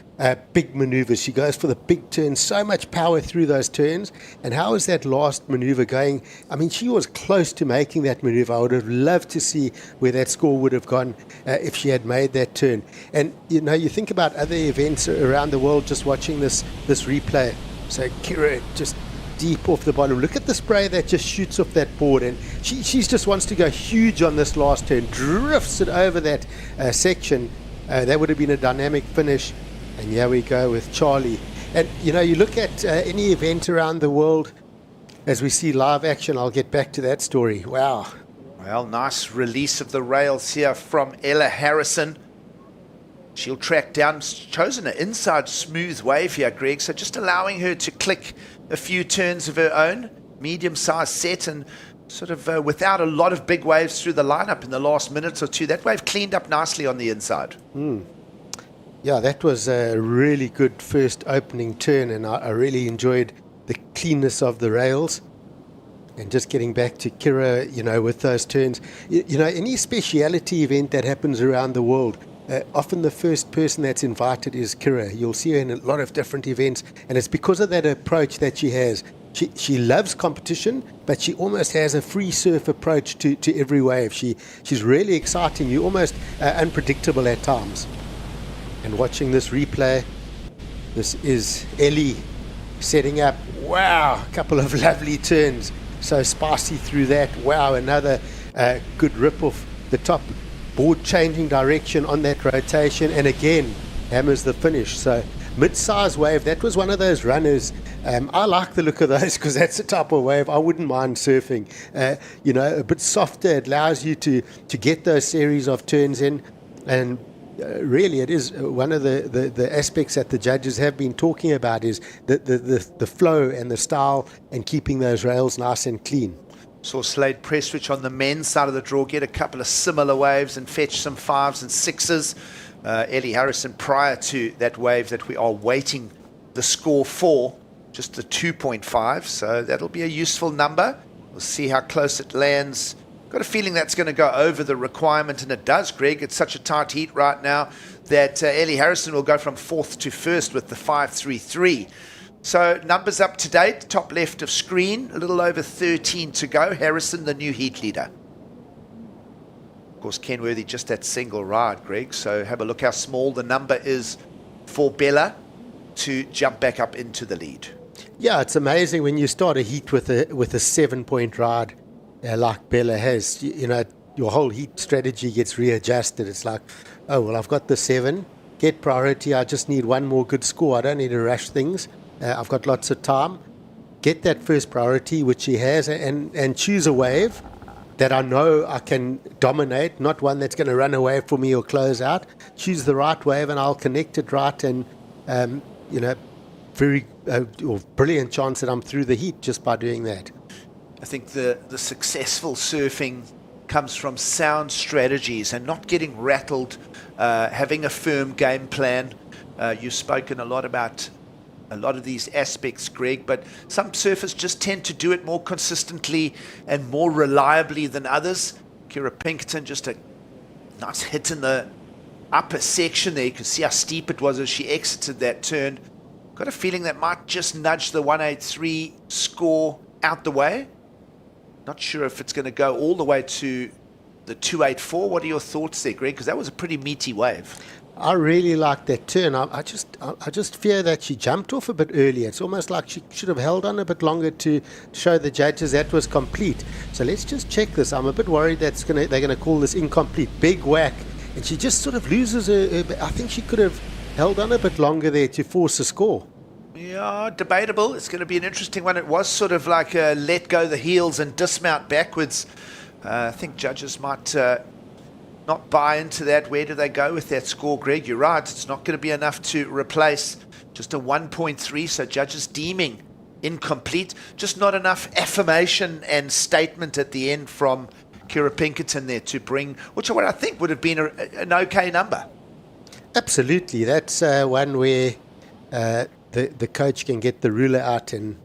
big maneuvers. She goes for the big turns, so much power through those turns. And how is that last maneuver going? I mean, she was close to making that maneuver. I would have loved to see where that score would have gone if she had made that turn. And, you know, you think about other events around the world just watching this replay. So Kira just deep off the bottom. Look at the spray that just shoots off that board, and she just wants to go huge on this last turn, drifts it over that section. That would have been a dynamic finish. And here we go with Charlie. And you know, you look at any event around the world as we see live action. I'll get back to that story. Wow. Well, nice release of the rails here from Ella Harrison. She'll track down, chosen an inside smooth wave here, Greg, so just allowing her to click a few turns of her own, medium-sized set, and sort of without a lot of big waves through the lineup in the last minute or two. That wave cleaned up nicely on the inside. Yeah, that was a really good first opening turn, and I really enjoyed the cleanness of the rails. And just getting back to Kira, you know, with those turns, you know, any speciality event that happens around the world, often the first person that's invited is Kira. You'll see her in a lot of different events, and it's because of that approach that she has. She loves competition, but she almost has a free surf approach to every wave. She's really exciting. You're almost unpredictable at times. And watching this replay, this is Ellie setting up. Wow, a couple of lovely turns. So spicy through that. Wow, another good rip off the top. Board changing direction on that rotation, and again hammers the finish. So mid-size wave, that was one of those runners. I like the look of those because that's the type of wave I wouldn't mind surfing. You know, a bit softer, it allows you to get those series of turns in. And really, it is one of the aspects that the judges have been talking about is the flow and the style and keeping those rails nice and clean. Saw Slade Prestwich on the men's side of the draw get a couple of similar waves and fetch some 5s and 6s. Ellie Harrison, prior to that wave that we are waiting the score for, just the 2.5, so that'll be a useful number. We'll see how close it lands. Got a feeling that's going to go over the requirement, and it does, Greg. It's such a tight heat right now that Ellie Harrison will go from 4th to 1st with the 5.33. So numbers up to date, top left of screen, a little over 13 to go. Harrison, the new heat leader. Of course, Kenworthy just that single ride, Greg. So have a look how small the number is for Bella to jump back up into the lead. Yeah, it's amazing when you start a heat with a 7-point ride like Bella has. You know, your whole heat strategy gets readjusted. It's like, oh, well, I've got the 7, get priority. I just need one more good score. I don't need to rush things. I've got lots of time. Get that first priority, which she has, and choose a wave that I know I can dominate, not one that's going to run away from me or close out. Choose the right wave, and I'll connect it right, and, you know, very or brilliant chance that I'm through the heat just by doing that. I think the successful surfing comes from sound strategies and not getting rattled, having a firm game plan. You've spoken a lot about a lot of these aspects, Greg, but some surfers just tend to do it more consistently and more reliably than others. Kira Pinkerton, just a nice hit in the upper section there. You can see how steep it was as she exited that turn. Got a feeling that might just nudge the 183 score out the way. Not sure if it's going to go all the way to the 284. What are your thoughts there, Greg? Because that was a pretty meaty wave. I really like that turn. I just fear that she jumped off a bit earlier. It's almost like she should have held on a bit longer to show the judges that was complete. So let's just check this. I'm a bit worried they're going to call this incomplete. Big whack. And she just sort of loses her. I think she could have held on a bit longer there to force a score. Yeah, debatable. It's going to be an interesting one. It was sort of like a let go the heels and dismount backwards. I think judges might not buy into that. Where do they go with that score, Greg? You're right. It's not going to be enough to replace just a 1.3. So judges deeming incomplete. Just not enough affirmation and statement at the end from Kira Pinkerton there to bring, which what I think would have been an okay number. Absolutely. That's one where the coach can get the ruler out and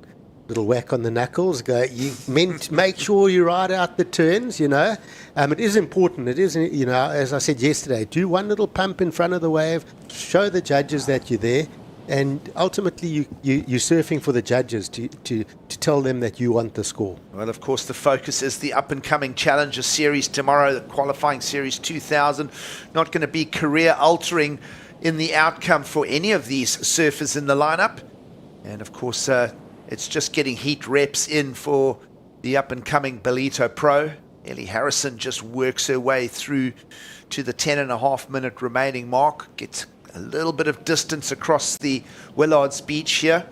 little whack on the knuckles. Go, you meant make sure you ride out the turns, you know. It is important. It is, you know, as I said yesterday, do one little pump in front of the wave, show the judges that you're there, and ultimately you're surfing for the judges to tell them that you want the score. Well, of course, the focus is the up-and-coming Challenger Series tomorrow, the qualifying Series 2000. Not going to be career-altering in the outcome for any of these surfers in the lineup. And, of course, it's just getting heat reps in for the up-and-coming Ballito Pro. Ellie Harrison just works her way through to the 10.5-minute remaining mark. Gets a little bit of distance across the Willards Beach here.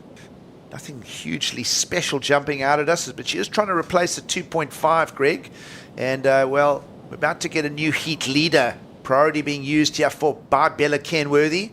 Nothing hugely special jumping out at us, but she is trying to replace a 2.5, Greg. And, well, we're about to get a new heat leader. Priority being used here by Bella Kenworthy.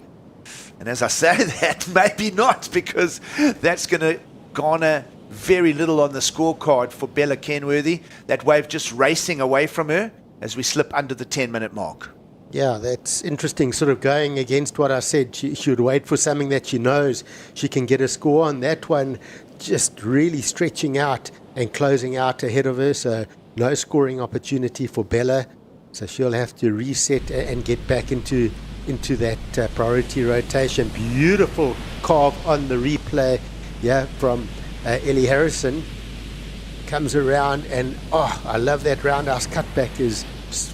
And as I say that, maybe not, because that's going to garner very little on the scorecard for Bella Kenworthy. That wave just racing away from her as we slip under the 10-minute mark. Yeah, that's interesting, sort of going against what I said. She would wait for something that she knows she can get a score on. That one just really stretching out and closing out ahead of her, so no scoring opportunity for Bella. So she'll have to reset and get back into that priority rotation. Beautiful carve on the replay, yeah, from Ellie Harrison. Comes around and, oh, I love that roundhouse cutback. Is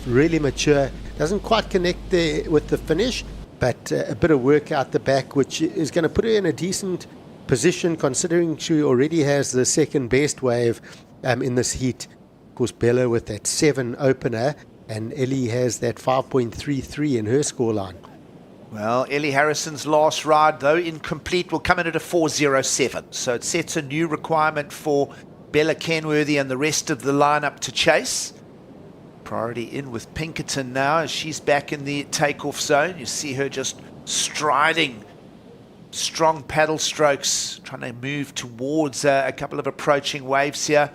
really mature. Doesn't quite connect there with the finish, but a bit of work out the back, which is going to put her in a decent position considering she already has the second best wave in this heat. Of course, Bella with that 7 opener, and Ellie has that 5.33 in her scoreline. Well, Ellie Harrison's last ride, though incomplete, will come in at a 4.07. So it sets a new requirement for Bella Kenworthy and the rest of the lineup to chase. Priority in with Pinkerton now as she's back in the takeoff zone. You see her just striding, strong paddle strokes, trying to move towards a couple of approaching waves here.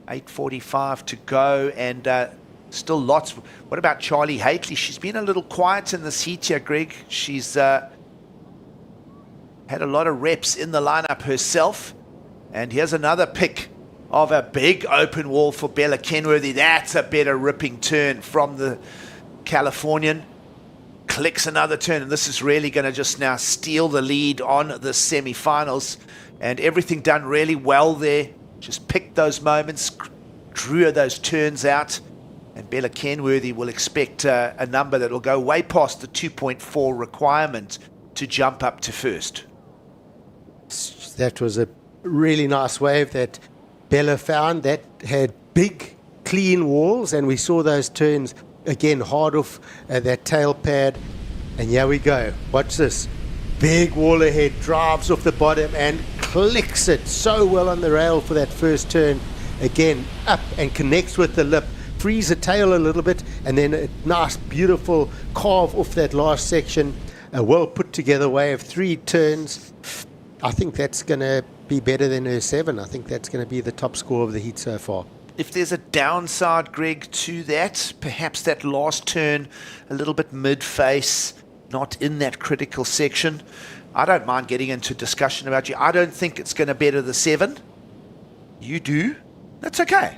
8:45 to go, and still lots. What about Charlie Haitley? She's been a little quiet in this heat here, Greg. She's had a lot of reps in the lineup herself. And here's another pick of a big open wall for Bella Kenworthy. That's a better ripping turn from the Californian. Clicks another turn, and this is really going to just now steal the lead on the semi-finals. And everything done really well there. Just picked those moments, drew those turns out. And Bella Kenworthy will expect a number that will go way past the 2.4 requirement to jump up to first. That was a really nice wave that Bella found that had big, clean walls, and we saw those turns again hard off that tail pad. And here we go. Watch this. Big wall ahead, drives off the bottom and clicks it so well on the rail for that first turn. Again, up and connects with the lip. Frees the tail a little bit, and then a nice, beautiful carve off that last section. A well put together wave, 3 turns. I think that's going to be better than her 7. I think that's going to be the top score of the heat so far. If there's a downside, Greg, to that, perhaps that last turn, a little bit mid-face, not in that critical section. I don't mind getting into discussion about you. I don't think it's going to better the 7. You do. That's okay.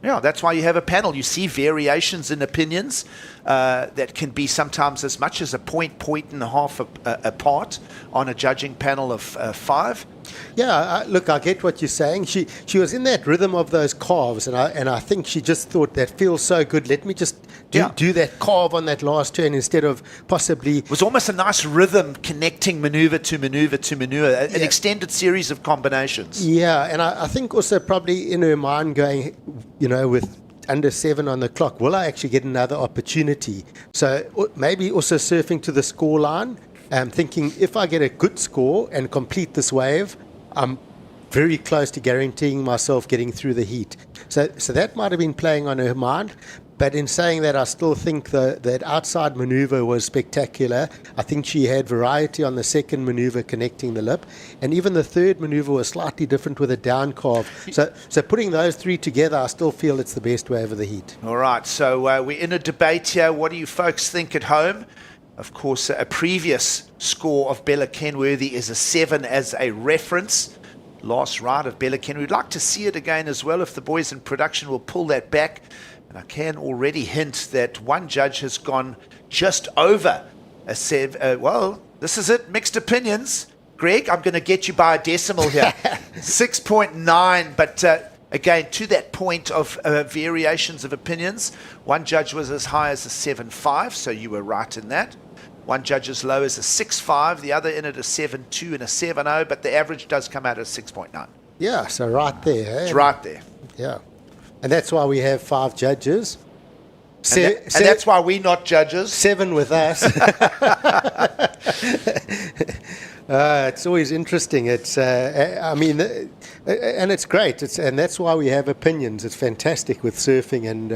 Yeah, that's why you have a panel. You see variations in opinions that can be sometimes as much as a point and a half apart on a judging panel of 5. Yeah, look, I get what you're saying. She was in that rhythm of those carves, and I think she just thought that feels so good. Let me just do that carve on that last turn instead of possibly. It was almost a nice rhythm connecting maneuver to maneuver to maneuver, an extended series of combinations. Yeah, and I think also probably in her mind going, with under 7 on the clock, will I actually get another opportunity? So maybe also surfing to the score line. Thinking if I get a good score and complete this wave, I'm very close to guaranteeing myself getting through the heat. So that might have been playing on her mind. But in saying that, I still think that outside maneuver was spectacular. I think she had variety on the second maneuver connecting the lip. And even the third maneuver was slightly different with a down carve. So putting those 3 together, I still feel it's the best wave of the heat. All right, so we're in a debate here. What do you folks think at home? Of course, a previous score of Bella Kenworthy is a 7 as a reference. Last ride of Bella Kenworthy. We'd like to see it again as well if the boys in production will pull that back. And I can already hint that one judge has gone just over a 7. Well, this is it. Mixed opinions. Greg, I'm going to get you by a decimal here. 6.9, but again, to that point of variations of opinions, one judge was as high as a 7.5, so you were right in that. One judge as low as a 6.5, the other in at a 7.2 and a 7.0, but the average does come out as 6.9. Yeah, so right there. It's right there. Yeah. And that's why we have 5 judges. And that's why we're not judges. 7 with us. It's always interesting. It's, and it's great. And that's why we have opinions. It's fantastic with surfing, and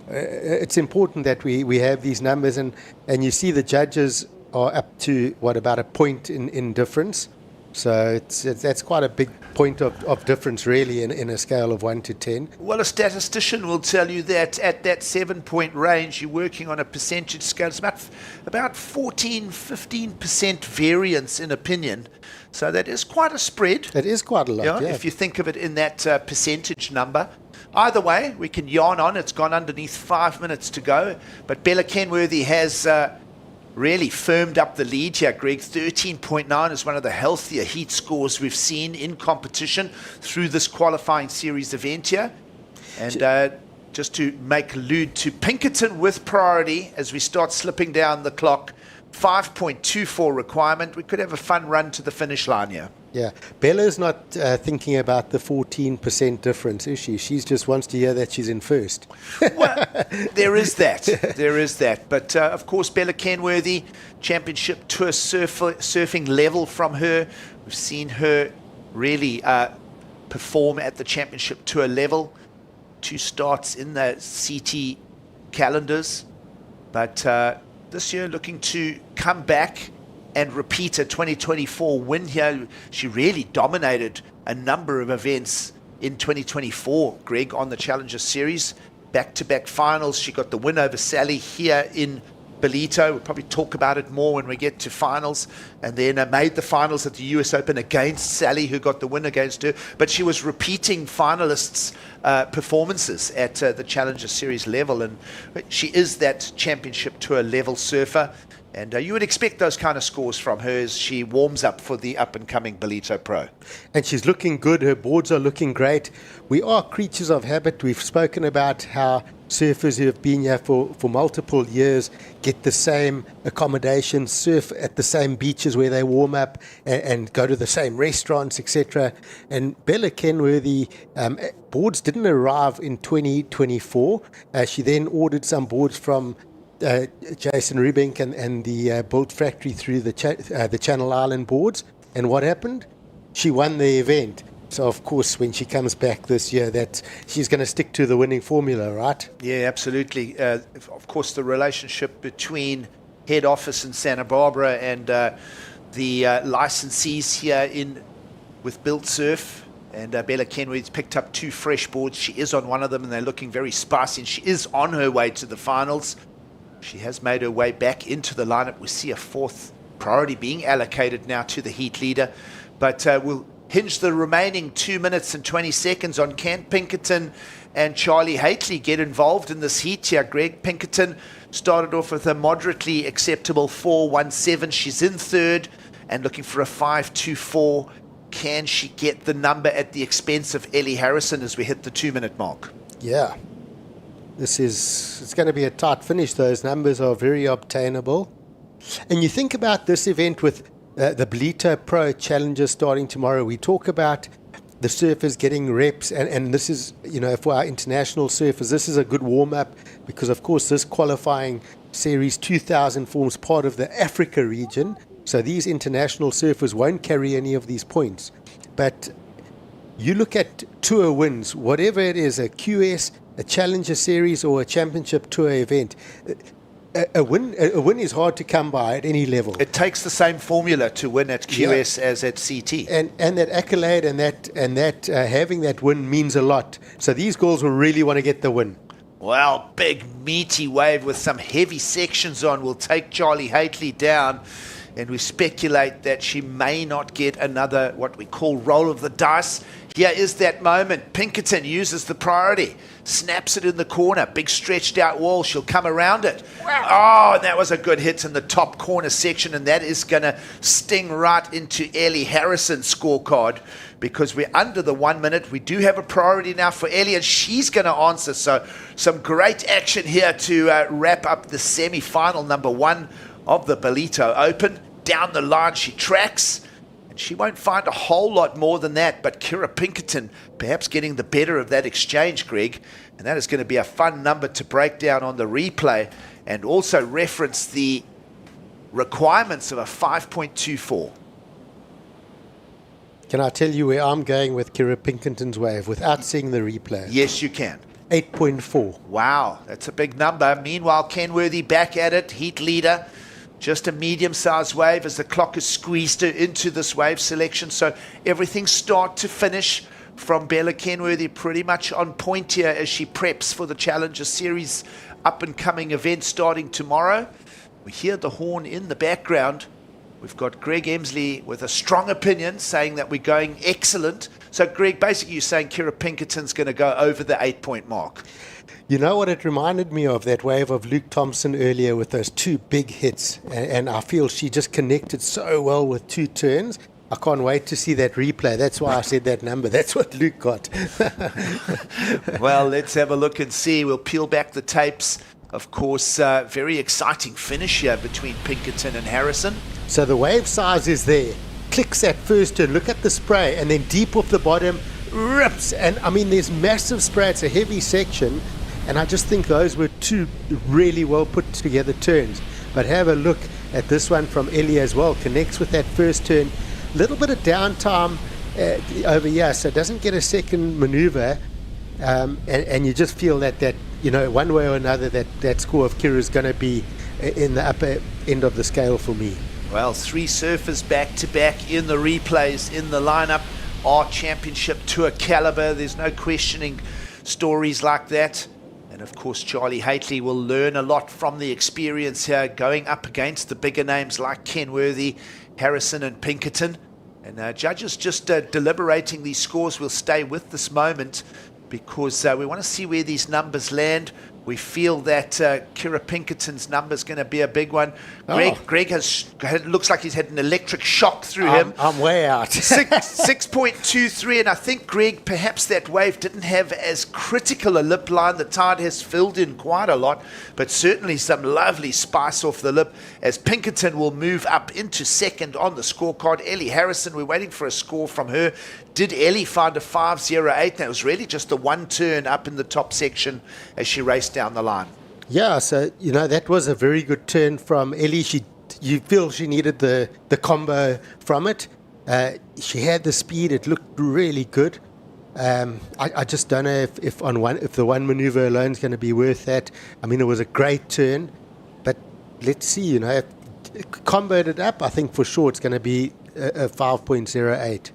it's important that we have these numbers. And you see the judges are up to, about a point in difference. So that's quite a big point of difference, really, in a scale of 1 to 10. Well, a statistician will tell you that at that 7-point range, you're working on a percentage scale. It's about 14-15% variance in opinion. So that is quite a spread. That is quite a lot, yeah. If you think of it in that percentage number. Either way, we can yarn on. It's gone underneath 5 minutes to go. But Bella Kenworthy has really firmed up the lead here, Greg. 13.9 is one of the healthier heat scores we've seen in competition through this qualifying series event here. And just to make allude to Pinkerton with priority as we start slipping down the clock, 5.24 requirement. We could have a fun run to the finish line here. Yeah, Bella's not thinking about the 14% difference, is she? She just wants to hear that she's in first. Well, there is that. There is that. But, of course, Bella Kenworthy, championship tour surfing level from her. We've seen her really perform at the championship tour level. 2 starts in the CT calendars. But this year looking to come back and repeat a 2024 win here. She really dominated a number of events in 2024, Greg, on the Challenger Series. Back-to-back finals. She got the win over Sally here in Ballito. We'll probably talk about it more when we get to finals. And then made the finals at the US Open against Sally, who got the win against her. But she was repeating finalists' performances at the Challenger Series level. And she is that championship tour level surfer. And you would expect those kind of scores from her as she warms up for the up-and-coming Ballito Pro. And she's looking good. Her boards are looking great. We are creatures of habit. We've spoken about how surfers who have been here for multiple years get the same accommodation, surf at the same beaches where they warm up and go to the same restaurants, etc. And Bella Kenworthy, boards didn't arrive in 2024. She then ordered some boards from Jason Rubink and the Build Factory through the Channel Island boards. And what happened? She won the event. So, of course, when she comes back this year, that she's going to stick to the winning formula, right? Yeah, absolutely. Of course, the relationship between head office in Santa Barbara and the licensees here with Build Surf. And Bella Kenworthy's picked up 2 fresh boards. She is on one of them, and they're looking very spicy. And she is on her way to the finals. She has made her way back into the lineup. We see a 4th priority being allocated now to the heat leader. But we'll hinge the remaining 2 minutes and 20 seconds on can Pinkerton and Charlie Haitley get involved in this heat here. Greg, Pinkerton started off with a moderately acceptable 4.17. She's in 3rd and looking for a 5.24. Can she get the number at the expense of Ellie Harrison as we hit the 2-minute mark? Yeah. It's going to be a tight finish. Those numbers are very obtainable. And you think about this event with the Ballito Pro Challenger starting tomorrow. We talk about the surfers getting reps, and this is, for our international surfers, this is a good warm-up because, of course, this qualifying Series 2000 forms part of the Africa region. So these international surfers won't carry any of these points. But you look at tour wins, whatever it is, a QS, a Challenger Series or a Championship Tour event, a win is hard to come by at any level. It takes the same formula to win at QS as at CT. And that accolade and that having that win means a lot. So these girls will really want to get the win. Well, big meaty wave with some heavy sections on will take Charlie Haitley down. And we speculate that she may not get another, what we call roll of the dice. Here is that moment. Pinkerton uses the priority, snaps it in the corner, big stretched out wall. She'll come around it. Wow. Oh, and that was a good hit in the top corner section, and that is going to sting right into Ellie Harrison's scorecard because we're under the 1 minute. We do have a priority now for Ellie, and she's going to answer. So some great action here to wrap up the semi-final number 1 of the Ballito Open. Down the line she tracks, and she won't find a whole lot more than that, but Kira Pinkerton perhaps getting the better of that exchange, Greg, and that is going to be a fun number to break down on the replay and also reference the requirements of a 5.24. Can I tell you where I'm going with Kira Pinkerton's wave without seeing the replay? Yes, you can. 8.4. Wow, that's a big number. Meanwhile, Kenworthy back at it, heat leader. Just a medium-sized wave as the clock has squeezed her into this wave selection. So everything start to finish from Bella Kenworthy pretty much on point here as she preps for the Challenger Series up-and-coming event starting tomorrow. We hear the horn in the background. We've got Greg Emsley with a strong opinion saying that we're going excellent. So, Greg, basically you're saying Kira Pinkerton's going to go over the 8-point mark. You know what it reminded me of? That wave of Luke Thompson earlier with those 2 big hits. And I feel she just connected so well with 2 turns. I can't wait to see that replay. That's why I said that number. That's what Luke got. Well, let's have a look and see. We'll peel back the tapes. Of course, very exciting finish here between Pinkerton and Harrison. So the wave size is there. Clicks at first turn. Look at the spray. And then deep off the bottom, rips. And, I mean, there's massive spray. It's a heavy section. And I just think those were 2 really well put together turns. But have a look at this one from Ellie as well. Connects with that first turn. Little bit of downtime over here, so doesn't get a second maneuver. and you just feel that one way or another that score of Kira is going to be in the upper end of the scale for me. Well, 3 surfers back-to-back in the replays, in the lineup, are championship tour caliber. There's no questioning stories like that. And of course, Charlie Haitley will learn a lot from the experience here, going up against the bigger names like Kenworthy, Harrison and Pinkerton. And judges just deliberating these scores. Will stay with this moment because we want to see where these numbers land. We feel that Kira Pinkerton's number is going to be a big one. Greg looks like he's had an electric shock through him. I'm way out. 6.23, and I think, Greg, perhaps that wave didn't have as critical a lip line. The tide has filled in quite a lot, but certainly some lovely spice off the lip as Pinkerton will move up into second on the scorecard. Ellie Harrison, we're waiting for a score from her. Did Ellie find a 5.08? That was really just the one turn up in the top section as she raced down the line. Yeah, so, that was a very good turn from Ellie. You feel she needed the combo from it. She had the speed. It looked really good. I just don't know if the one maneuver alone is going to be worth that. I mean, it was a great turn, but let's see, if comboed it up, I think for sure it's going to be a 5.08.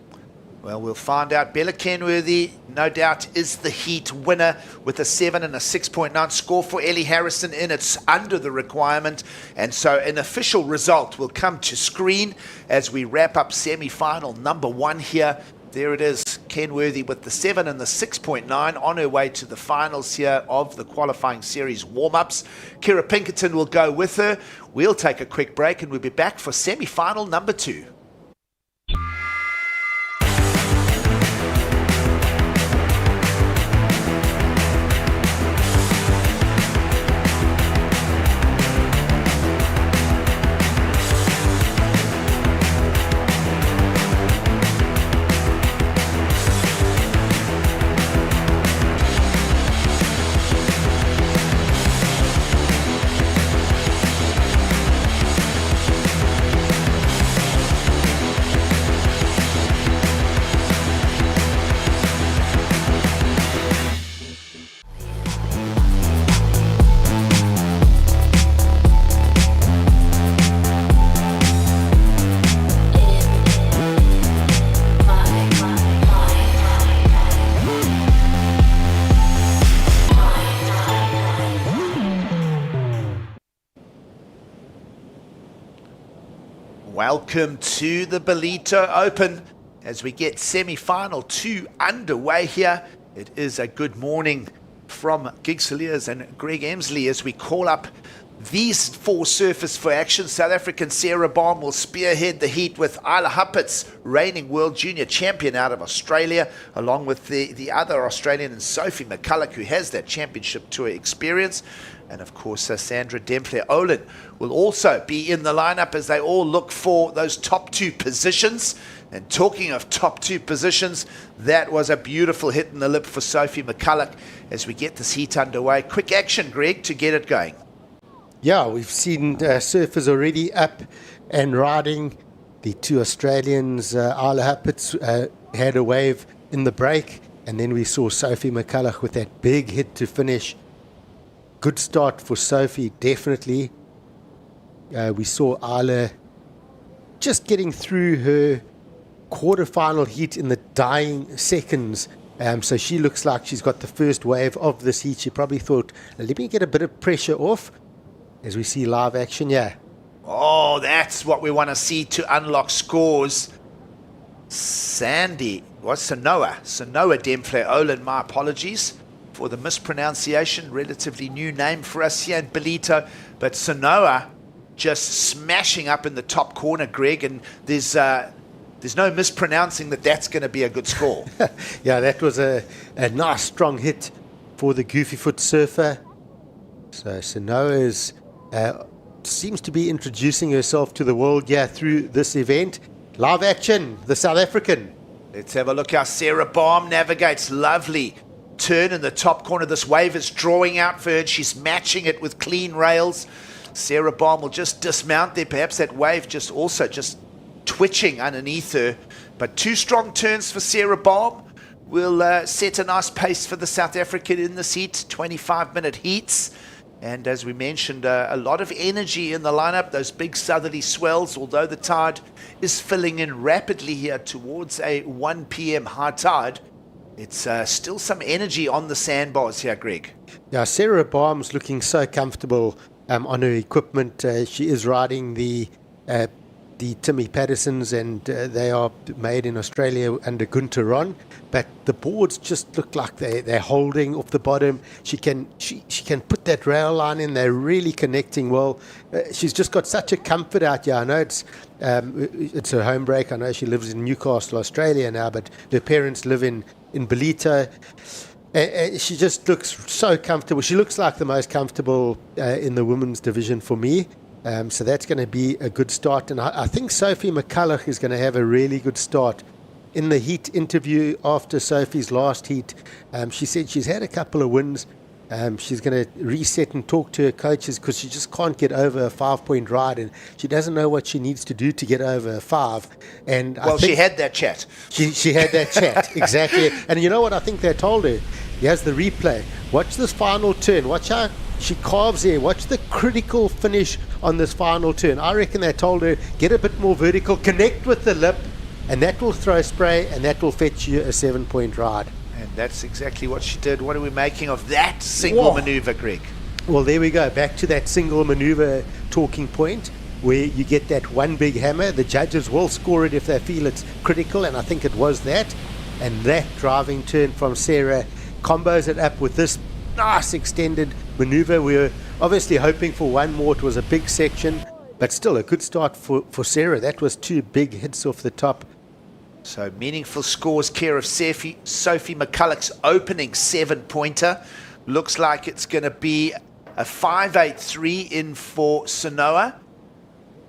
Well, we'll find out. Bella Kenworthy, no doubt, is the heat winner with a 7 and a 6.9 score for Ellie Harrison in. It's under the requirement. And so an official result will come to screen as we wrap up semi-final number 1 here. There it is, Kenworthy with the 7 and the 6.9 on her way to the finals here of the qualifying series warm-ups. Kira Pinkerton will go with her. We'll take a quick break and we'll be back for semi-final number 2. Welcome to the Ballito Open as we get semi-final 2 underway here. It is a good morning from Gig Saliers and Greg Emsley as we call up these 4 surfers for action. South African Sarah Baum will spearhead the heat with Isla Huppets, reigning World Junior Champion out of Australia, along with the other Australian and Sophie McCulloch, who has that championship tour experience. And of course, Sandra Dempler-Olin will also be in the lineup as they all look for those top 2 positions. And talking of top 2 positions, that was a beautiful hit in the lip for Sophie McCulloch as we get this heat underway. Quick action, Greg, to get it going. Yeah, we've seen surfers already up and riding. The 2 Australians, Isla Huppets, had a wave in the break. And then we saw Sophie McCulloch with that big hit to finish. Good start for Sophie, definitely. We saw Isla just getting through her quarterfinal heat in the dying seconds. So she looks like she's got the first wave of this heat. She probably thought, let me get a bit of pressure off as we see live action. Yeah. Oh, that's what we want to see to unlock scores. Sanoa Dempler-Olin, my apologies for the mispronunciation, relatively new name for us here in Ballito, but Sanoa just smashing up in the top corner, Greg, and there's no mispronouncing that's going to be a good score. Yeah, that was a nice strong hit for the goofy foot surfer. So Sanoa seems to be introducing herself to the world through this event. Live action, the South African. Let's have a look how Sarah Baum navigates. Lovely turn in the top corner. This wave is drawing out for her and she's matching it with clean rails. Sarah Baum will just dismount there. Perhaps that wave just twitching underneath her. But 2 strong turns for Sarah Baum. will set a nice pace for the South African in this heat, 25-minute heats. And as we mentioned, a lot of energy in the lineup, those big southerly swells, although the tide is filling in rapidly here towards a 1 p.m. high tide. It's still some energy on the sandbars here, Greg. Yeah, Sarah Barnes looking so comfortable on her equipment. She is riding the Timmy Pattersons, and they are made in Australia under Gunter Ron. But the boards just look like they're holding off the bottom. She can put that rail line in. They're really connecting well. She's just got such a comfort out here. I know it's her home break. I know she lives in Newcastle, Australia now, but her parents live in Ballito. She just looks so comfortable. She looks like the most comfortable in the women's division for me. So that's going to be a good start. And I think Sophie McCulloch is going to have a really good start. In the heat interview after Sophie's last heat, she said she's had a couple of wins. She's going to reset and talk to her coaches because she just can't get over a 5-point ride, and she doesn't know what she needs to do to get over a 5. And well, she had that chat. She had that chat, exactly. And you know what I think they told her? Here's the replay. Watch this final turn. Watch how she carves there. Watch the critical finish on this final turn. I reckon they told her, get a bit more vertical, connect with the lip, and that will throw spray, and that will fetch you a 7-point ride. And that's exactly what she did. What are we making of that single maneuver, Greg? Well, there we go. Back to that single maneuver talking point where you get that one big hammer. The judges will score it if they feel it's critical, and I think it was that. And that driving turn from Sarah combos it up with this nice extended maneuver. We were obviously hoping for one more. It was a big section, but still a good start for Sarah. That was 2 big hits off the top. So meaningful scores care of Sophie McCulloch's opening 7-pointer. Looks like it's going to be a 5.83 in for Sanoa.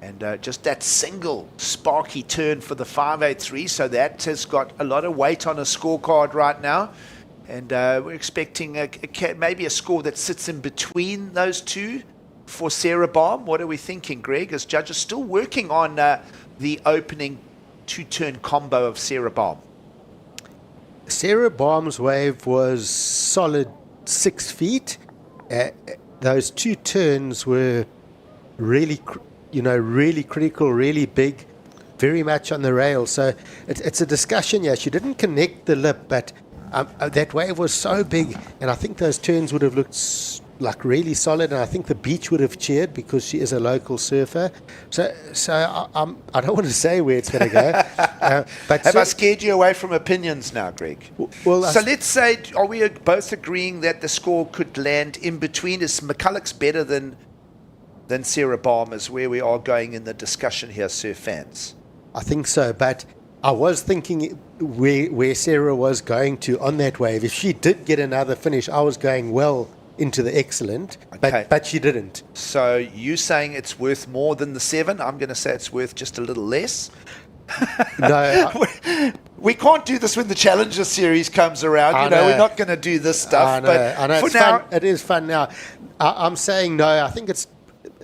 And just that single sparky turn for the 5.83. So that has got a lot of weight on a scorecard right now. And we're expecting maybe a score that sits in between those two for Sarah Baum. What are we thinking, Greg, as judges still working on the opening 2-turn combo of Sarah Baum? Sarah Baum's wave was solid 6 feet. Those 2 turns were really, really critical, really big, very much on the rail. So it's a discussion. Yeah, she didn't connect the lip, but that wave was so big, and I think those turns would have looked like really solid, and I think the beach would have cheered because she is a local surfer. So I don't want to say where it's going to go. But have I scared you away from opinions now, Greg? Well, so let's say, are we both agreeing that the score could land in between? Is McCulloch's better than Sarah Baum, is where we are going in the discussion here, surf fans? I think so, but I was thinking where Sarah was going to on that wave. If she did get another finish, I was going well into the excellent, okay. but she didn't. So you saying it's worth more than the 7? I'm going to say it's worth just a little less. No, we can't do this when the Challenger Series comes around. We're not going to do this stuff. I know. For it's now, fun. It is fun now. I'm saying no. I think it's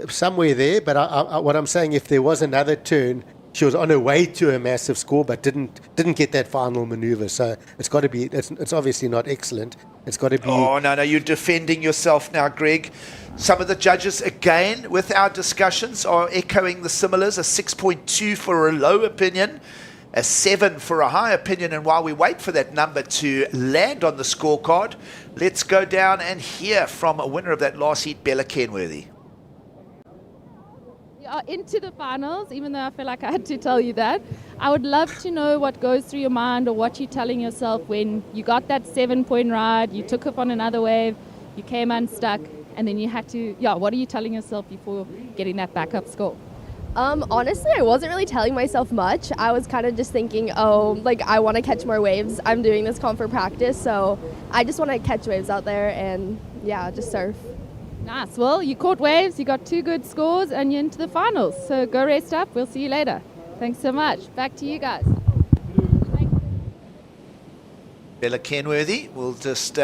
somewhere there. But what I'm saying, if there was another turn, she was on her way to a massive score, but didn't get that final maneuver. So it's got to be. It's obviously not excellent. It's got to be. Oh no! You're defending yourself now, Greg. Some of the judges, again, with our discussions, are echoing the similars. A 6.2 for a low opinion, a 7 for a high opinion. And while we wait for that number to land on the scorecard, let's go down and hear from a winner of that last heat, Bella Kenworthy. Into the finals, even though I feel like I had to tell you that. I would love to know what goes through your mind or what you're telling yourself when you got that 7-point ride, you took up on another wave, you came unstuck, and then you had to, what are you telling yourself before getting that backup score? Honestly, I wasn't really telling myself much. I was kind of just thinking, I want to catch more waves. I'm doing this comp for practice, so I just want to catch waves out there and, just surf. Nice. Well, you caught waves, you got 2 good scores, and you're into the finals. So go rest up. We'll see you later. Thanks so much. Back to you guys. Bella Kenworthy will just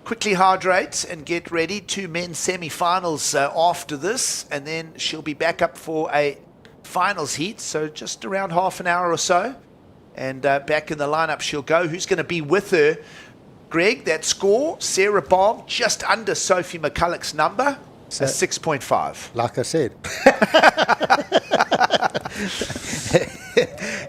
quickly hydrate and get ready. 2 men's semi-finals after this, and then she'll be back up for a finals heat. So just around half an hour or so. And back in the lineup she'll go. Who's going to be with her? Greg, that score, Sarah Baum, just under Sophie McCulloch's number, So- a 6.5. Like I said.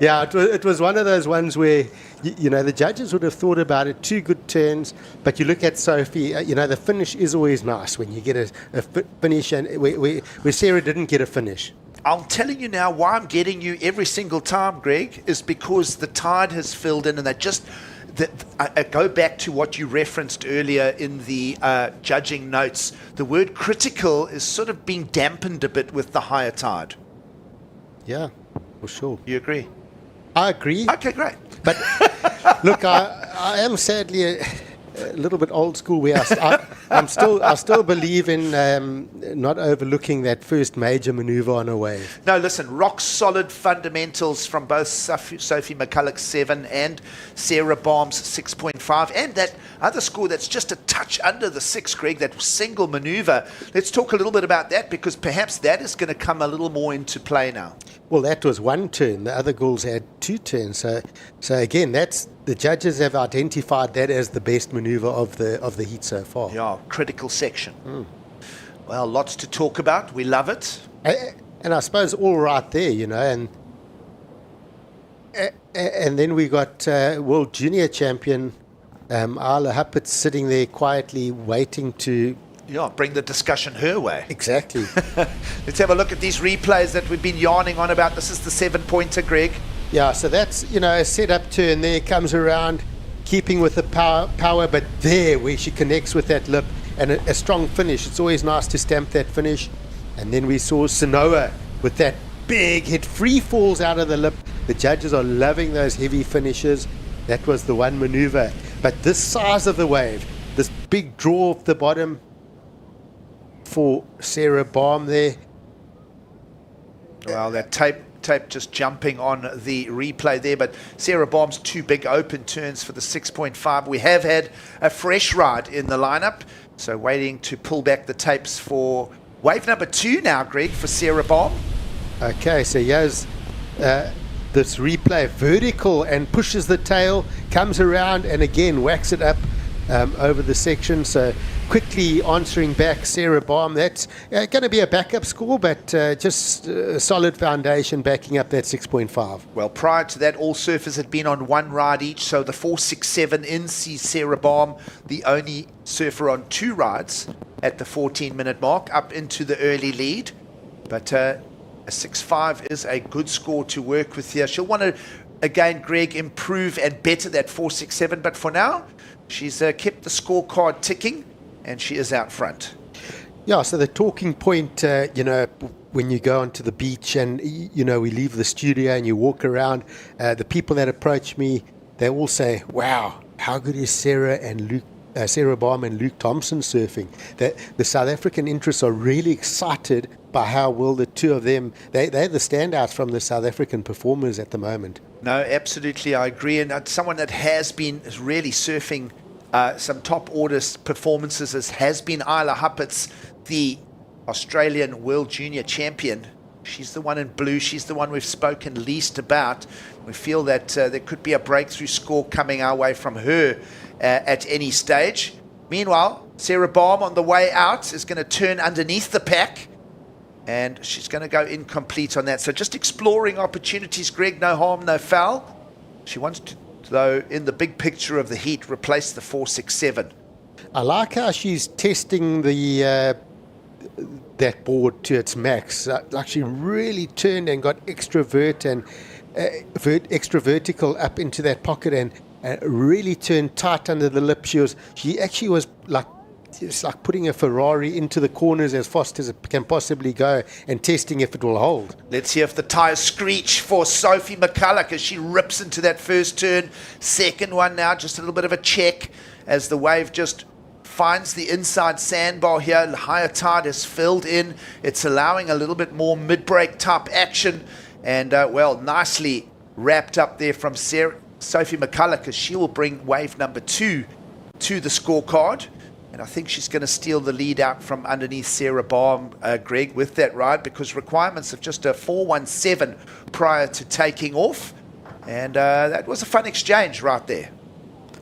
Yeah, it was one of those ones where, the judges would have thought about it, 2 good turns, but you look at Sophie, the finish is always nice when you get a finish, and where Sarah didn't get a finish. I'm telling you now why I'm getting you every single time, Greg, is because the tide has filled in, and they just... I go back to what you referenced earlier in the judging notes. The word critical is sort of being dampened a bit with the higher tide. Yeah, for sure. You agree? I agree. Okay, great. But look, I am sadly a little bit old school. Where I still believe in not overlooking that first major maneuver on a wave. No, listen, rock solid fundamentals from both Sophie McCulloch's 7 and Sarah Baum's 6.5, and that other score that's just a touch under the 6, Greg, that single maneuver. Let's talk a little bit about that, because perhaps that is going to come a little more into play now. Well, that was 1 turn. The other girls had 2 turns. So again, the judges have identified that as the best maneuver of the heat so far. Yeah, critical section. Well, lots to talk about. We love it. And I suppose all right there, and then we got World Junior Champion Isla Huppert sitting there quietly waiting to... Yeah, bring the discussion her way. Exactly. Let's have a look at these replays that we've been yarning on about. This is the 7-pointer, Greg. Yeah, so that's, a set-up turn there, comes around, keeping with the power, but there where she connects with that lip, and a strong finish. It's always nice to stamp that finish. And then we saw Sanoa with that big hit, free falls out of the lip. The judges are loving those heavy finishes. That was the one maneuver. But this size of the wave, this big draw off the bottom for Sarah Baum there. Well, that tape just jumping on the replay there, but Sarah Baum's 2 big open turns for the 6.5. We have had a fresh ride in the lineup, so waiting to pull back the tapes for wave number 2 now, Greg, for Sarah Baum. Okay, so here's this replay, vertical, and pushes the tail, comes around, and again whacks it up over the section. So quickly answering back Sarah Baum. That's going to be a backup score, but just a solid foundation backing up that 6.5. Well, prior to that, all surfers had been on 1 ride each, so the 4.67 in sees Sarah Baum, the only surfer on 2 rides at the 14-minute mark, up into the early lead. But a 6.5 is a good score to work with here. She'll want to, again, Greg, improve and better that 4.67, but for now, she's kept the scorecard ticking, and she is out front. Yeah, so the talking point, when you go onto the beach and, we leave the studio and you walk around, the people that approach me, they all say, wow, how good is Sarah Baum and Luke Thompson surfing? The South African interests are really excited by how well the two of them, they're the standouts from the South African performers at the moment. No, absolutely, I agree. And someone that has been really surfing some top order performances has been Isla Huppert's, the Australian World Junior Champion. She's the one in blue. She's the one we've spoken least about. We feel that there could be a breakthrough score coming our way from her at any stage. Meanwhile, Sarah Baum on the way out is going to turn underneath the pack, and she's going to go incomplete on that. So just exploring opportunities, Greg. No harm, no foul. She wants to, though, in the big picture of the heat, replace the 4.67. I like how she's testing the that board to its max. Like she really turned and got extra vertical up into that pocket and really turned tight under the lip. She actually was like, it's like putting a Ferrari into the corners as fast as it can possibly go and testing if it will hold. Let's hear if the tyres screech for Sophie McCulloch as she rips into that first turn. Second one now, just a little bit of a check as the wave just finds the inside sandbar here. The higher tide has filled in. It's allowing a little bit more mid-break type action. And, well, nicely wrapped up there from Sophie McCulloch as she will bring wave number 2 to the scorecard. And I think she's going to steal the lead out from underneath Sarah Baum, Greg, with that ride, because requirements of just a 4.17 prior to taking off. And that was a fun exchange right there.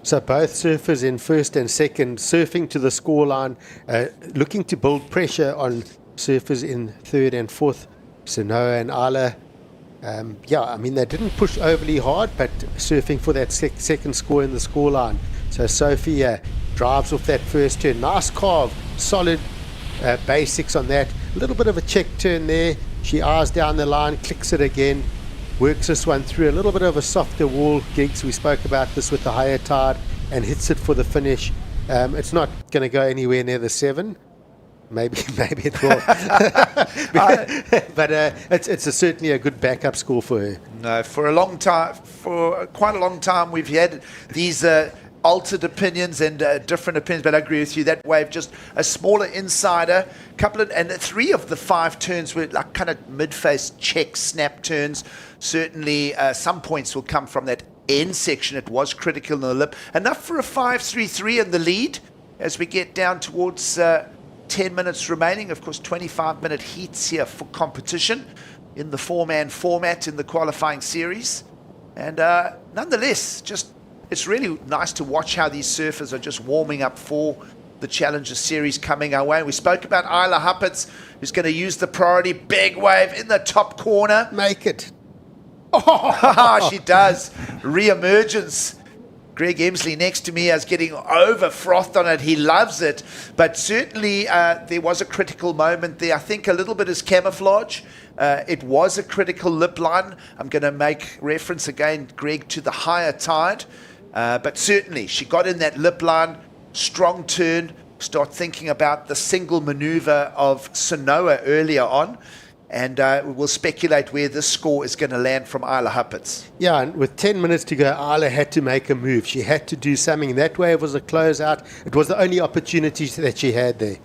So both surfers in first and second surfing to the scoreline, looking to build pressure on surfers in third and fourth, Sanoa and Isla. I mean, they didn't push overly hard, but surfing for that second score in the scoreline. So Sophie drives off that first turn. Nice carve, solid basics on that. A little bit of a check turn there. She eyes down the line, clicks it again, works this one through. A little bit of a softer wall, Gigs. We spoke about this with the higher tide, and hits it for the finish. It's not going to go anywhere near the 7. Maybe it will. But it's certainly a good backup score for her. No, for quite a long time, we've had these altered opinions and different opinions, but I agree with you. That wave, just a smaller insider, and 3 of the 5 turns were like kind of mid-face check snap turns. Certainly, some points will come from that end section. It was critical in the lip. Enough for a 5-3-3 in the lead as we get down towards 10 minutes remaining. Of course, 25-minute heats here for competition in the 4-man format in the qualifying series. And nonetheless, it's really nice to watch how these surfers are just warming up for the Challenger Series coming our way. We spoke about Isla Hupperts, who's going to use the priority. Big wave in the top corner. Make it. Oh, she does. Re-emergence. Greg Emsley next to me is getting over frothed on it. He loves it. But certainly there was a critical moment there. I think a little bit is camouflage. It was a critical lip line. I'm going to make reference again, Greg, to the higher tide. But certainly she got in that lip line. Strong turn. Start thinking about the single maneuver of Sanoa earlier on. And we'll speculate where this score is going to land from Isla Hupperts. Yeah, and with 10 minutes to go, Isla had to make a move. She had to do something. That wave was a closeout. It was the only opportunity that she had there.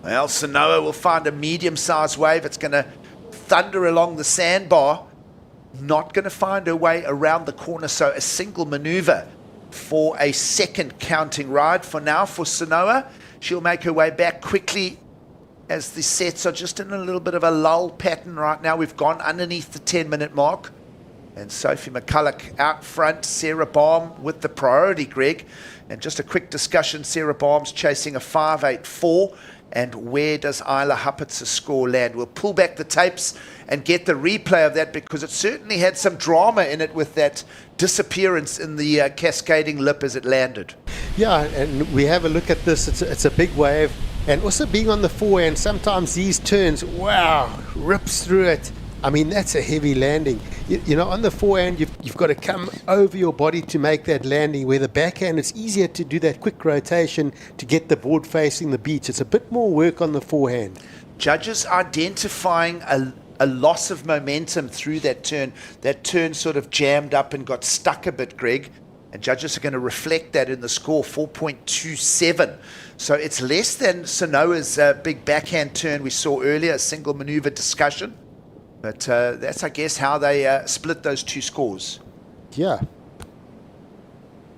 Well, Sanoa will find a medium-sized wave. It's going to thunder along the sandbar. Not going to find her way around the corner. So a single maneuver for a second counting ride. For now, for Sanoa, she'll make her way back quickly as the sets are just in a little bit of a lull pattern right now. We've gone underneath the 10-minute mark. And Sophie McCulloch out front, Sarah Baum with the priority, Greg. And just a quick discussion, Sarah Baum's chasing a 5.84. And where does Isla Hupperts' score land? We'll pull back the tapes and get the replay of that, because it certainly had some drama in it with that disappearance in the cascading lip as it landed. Yeah, and we have a look at this. It's a big wave. And also being on the forehand, sometimes these turns, wow, rips through it. I mean, that's a heavy landing. You know, on the forehand, you've got to come over your body to make that landing, where the backhand, it's easier to do that quick rotation to get the board facing the beach. It's a bit more work on the forehand. Judges identifying a loss of momentum through that turn. That turn sort of jammed up and got stuck a bit, Greg. And judges are going to reflect that in the score, 4.27. So it's less than Sanoa's big backhand turn we saw earlier, a single maneuver discussion. But that's, I guess, how they split those two scores. Yeah.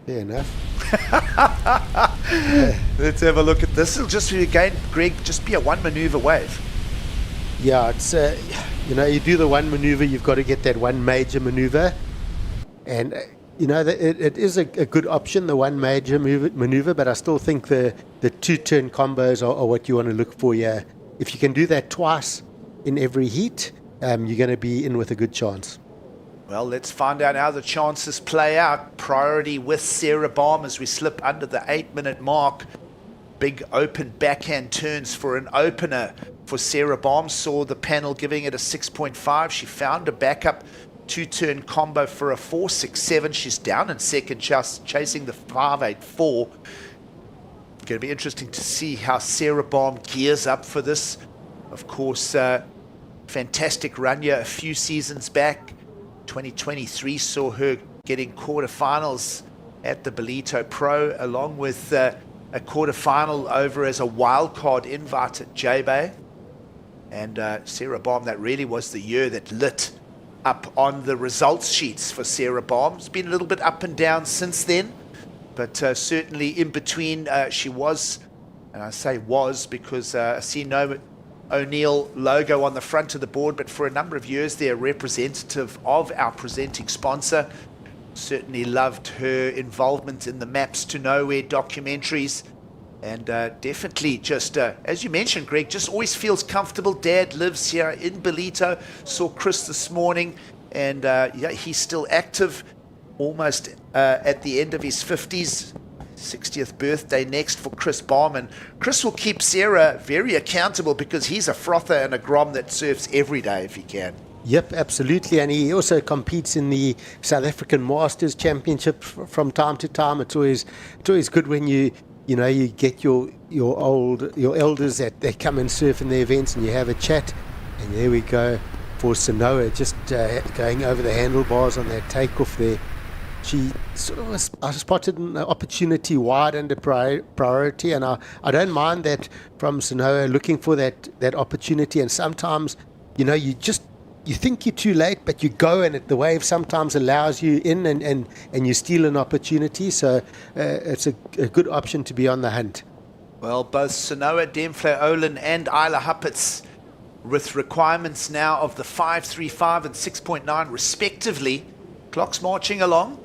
Fair enough. Let's have a look at this. It'll just be, again, Greg, just be a one maneuver wave. Yeah, it's, you know, you do the one maneuver, you've got to get that one major maneuver. And, you know, it is a good option, the one major maneuver, but I still think the two-turn combos are what you want to look for here. If you can do that twice in every heat, you're going to be in with a good chance. Well, let's find out how the chances play out. Priority with Sarah Baum as we slip under the 8-minute mark. Big open backhand turns for an opener for Sarah Baum. Saw the panel giving it a 6.5. She found a backup two-turn combo for a 4.67. She's down in second, just chasing the 5.84. Going to be interesting to see how Sarah Baum gears up for this. Of course, fantastic run here a few seasons back. 2023 saw her getting quarterfinals at the Ballito Pro, along with a quarterfinal over as a wildcard invite at J-Bay. And Sarah Baum, that really was the year that lit up on the results sheets for Sarah Baum. It's been a little bit up and down since then, but certainly in between she was, and I say was because I see no O'Neill logo on the front of the board, but for a number of years they're representative of our presenting sponsor. Certainly loved her involvement in the Maps to Nowhere documentaries. And definitely just, as you mentioned, Greg, just always feels comfortable. Dad lives here in Ballito. Saw Chris this morning, and yeah, he's still active, almost at the end of his 50s. 60th birthday next for Chris Barman. Chris will keep Sarah very accountable because he's a frother and a grom that surfs every day if he can. Yep, absolutely. And he also competes in the South African Masters Championship from time to time. It's always good when you get your elders that come and surf in the events and you have a chat. And there we go for Sanoa, just going over the handlebars on that takeoff there. She sort of I spotted an opportunity wide under priority, and I don't mind that from Sanoa, looking for that opportunity. And sometimes, you think you're too late, but you go, and the wave sometimes allows you in, and you steal an opportunity. So it's a good option to be on the hunt. Well, both Sanoa, Demfle Olin and Isla Huppets with requirements now of the 5.35 and 6.9 respectively. Clock's marching along.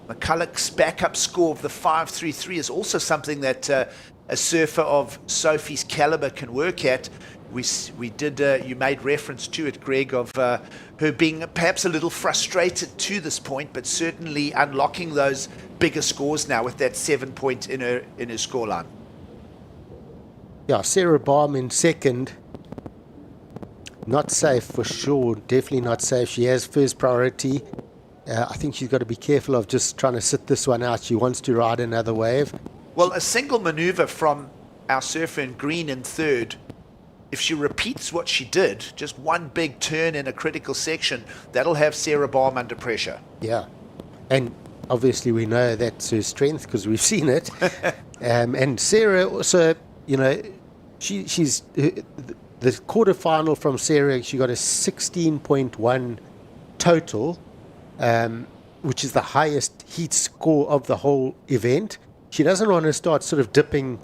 McCulloch's backup score of the 5.33 is also something that a surfer of Sophie's caliber can work at. We did, you made reference to it, Greg, of her being perhaps a little frustrated to this point, but certainly unlocking those bigger scores now with that 7 point in her scoreline. Yeah, Sarah Baum in second. Not safe for sure, definitely not safe. She has first priority. I think she's got to be careful of just trying to sit this one out. She wants to ride another wave. Well, a single maneuver from our surfer in green in third, if she repeats what she did, just one big turn in a critical section, that'll have Sarah Baum under pressure. Yeah, and obviously we know that's her strength because we've seen it. And Sarah also, she's the quarterfinal from Sarah, she got a 16.1 total, which is the highest heat score of the whole event. She doesn't want to start sort of dipping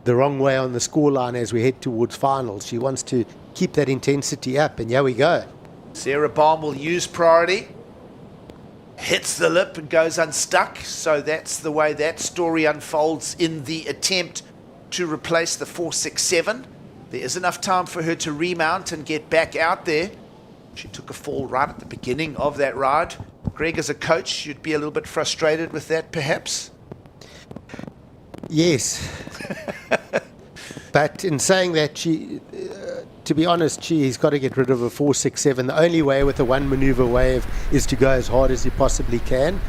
the wrong way on the scoreline as we head towards finals. She wants to keep that intensity up, and here we go. Sarah Baum will use priority, hits the lip and goes unstuck. So that's the way that story unfolds in the attempt to replace the 4.67. There is enough time for her to remount and get back out there. She took a fall right at the beginning of that ride. Greg, as a coach, you'd be a little bit frustrated with that, perhaps? Yes. But in saying that, she, to be honest, he's got to get rid of a 4.67. The only way with a one maneuver wave is to go as hard as he possibly can.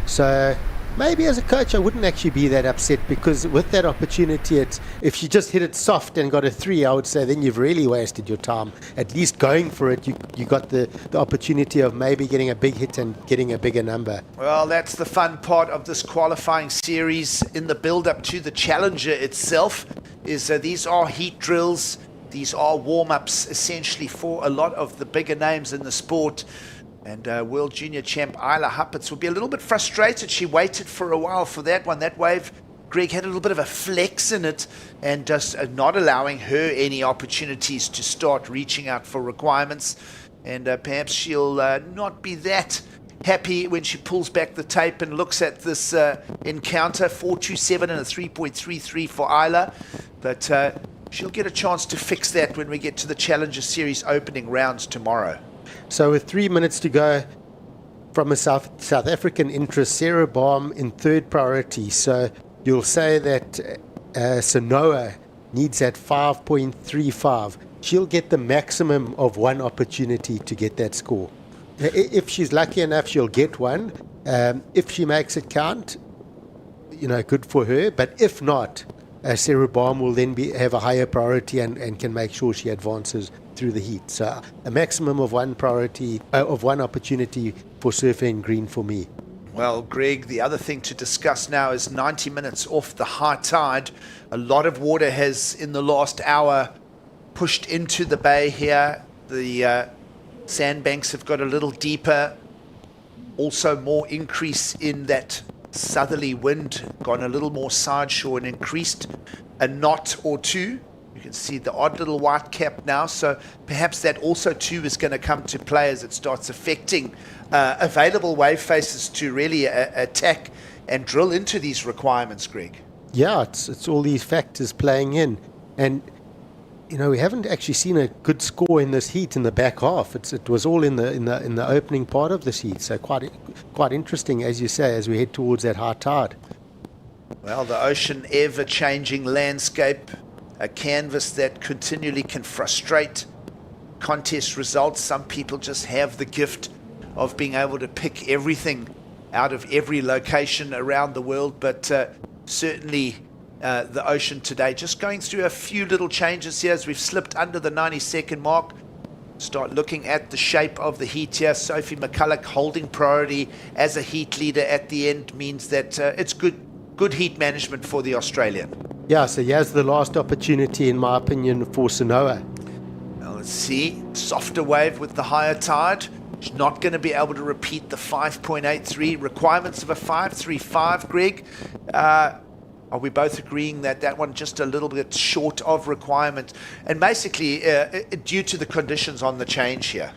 So maybe as a coach, I wouldn't actually be that upset, because with that opportunity, if she just hit it soft and got a 3, I would say then you've really wasted your time. At least going for it, you got the opportunity of maybe getting a big hit and getting a bigger number. Well, that's the fun part of this qualifying series in the build-up to the Challenger itself, is these are heat drills. These are warm-ups essentially for a lot of the bigger names in the sport. And World Junior Champ Isla Huppets will be a little bit frustrated. She waited for a while for that one. That wave, Greg, had a little bit of a flex in it, and just not allowing her any opportunities to start reaching out for requirements. And perhaps she'll not be that happy when she pulls back the tape and looks at this encounter. 4.27 and a 3.33 for Isla. But she'll get a chance to fix that when we get to the Challenger Series opening rounds tomorrow. So with 3 minutes to go from a South African interest, Sarah Baum in third priority. So you'll say that Sanoa needs that 5.35. She'll get the maximum of one opportunity to get that score. If she's lucky enough, she'll get one. If she makes it count, good for her. But if not, Sarah Baum will then have a higher priority and can make sure she advances through the heat. So a maximum of one opportunity for surfing green for me. Well, Greg, the other thing to discuss now is 90 minutes off the high tide. A lot of water has, in the last hour, pushed into the bay here. The sandbanks have got a little deeper. Also more increase in that southerly wind, gone a little more side shore and increased a knot or two. You can see the odd little white cap now, so perhaps that also too is going to come to play as it starts affecting available wave faces to really attack and drill into these requirements, Greg. Yeah, it's all these factors playing in, and we haven't actually seen a good score in this heat in the back half. It was all in the opening part of this heat, so quite interesting, as you say, as we head towards that high tide. Well, the ocean ever-changing landscape, a canvas that continually can frustrate contest results. Some people just have the gift of being able to pick everything out of every location around the world, but certainly the ocean today just going through a few little changes here as we've slipped under the 90-second mark. Start looking at the shape of the heat here. Sophie McCulloch holding priority as a heat leader at the end means that it's good heat management for the Australian. Yeah, so here's the last opportunity, in my opinion, for Sanoa. Now let's see, softer wave with the higher tide. She's not going to be able to repeat the 5.83 requirements of a 5.35, Greg. Are we both agreeing that that one just a little bit short of requirement, and basically due to the conditions on the change here?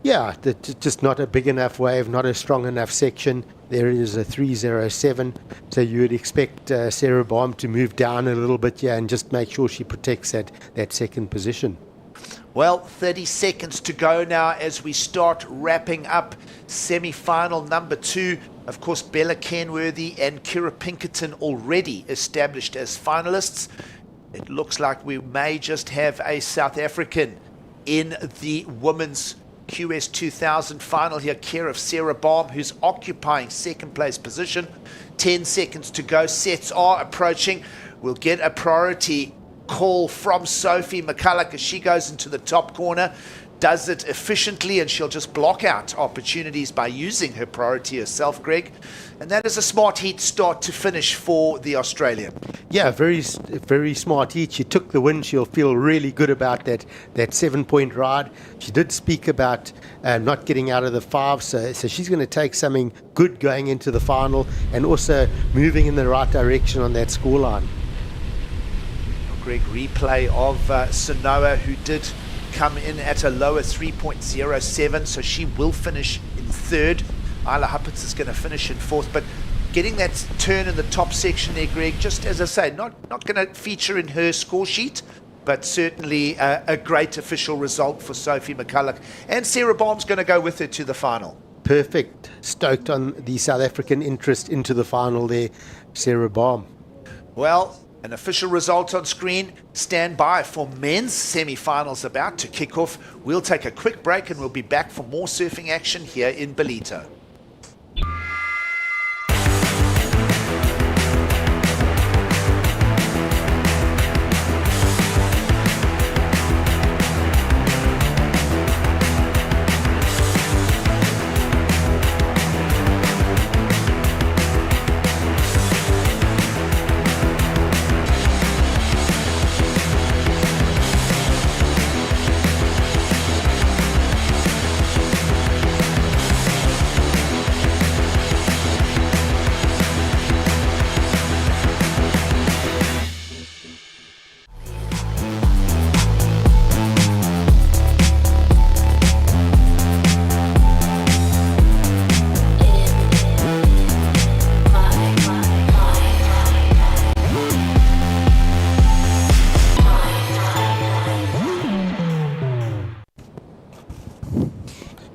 Yeah, just not a big enough wave, not a strong enough section. There is a 307, so you would expect Sarah Baum to move down a little bit here and just make sure she protects that second position. Well, 30 seconds to go now as we start wrapping up semi-final number 2. Of course, Bella Kenworthy and Kira Pinkerton already established as finalists. It looks like we may just have a South African in the women's QS 2000 final here. Care of Sarah Baum, who's occupying second place position. 10 seconds to go. Sets are approaching. We'll get a priority call from Sophie McCulloch as she goes into the top corner. Does it efficiently, and she'll just block out opportunities by using her priority herself, Greg. And that is a smart heat start to finish for the Australian. Yeah, very smart heat. She took the win. She'll feel really good about that 7-point ride. She did speak about not getting out of the 5, so she's going to take something good going into the final and also moving in the right direction on that scoreline. Greg, replay of Sanoa, who did come in at a lower 3.07, so she will finish in third. Isla Huppets is going to finish in fourth, but getting that turn in the top section there, Greg, just as I say, not going to feature in her score sheet, but certainly a great official result for Sophie McCulloch. And Sarah Baum's going to go with her to the final. Perfect. Stoked on the South African interest into the final there, Sarah Baum. Well, an official result on screen. Stand by for men's semi-finals about to kick off. We'll take a quick break and we'll be back for more surfing action here in Ballito.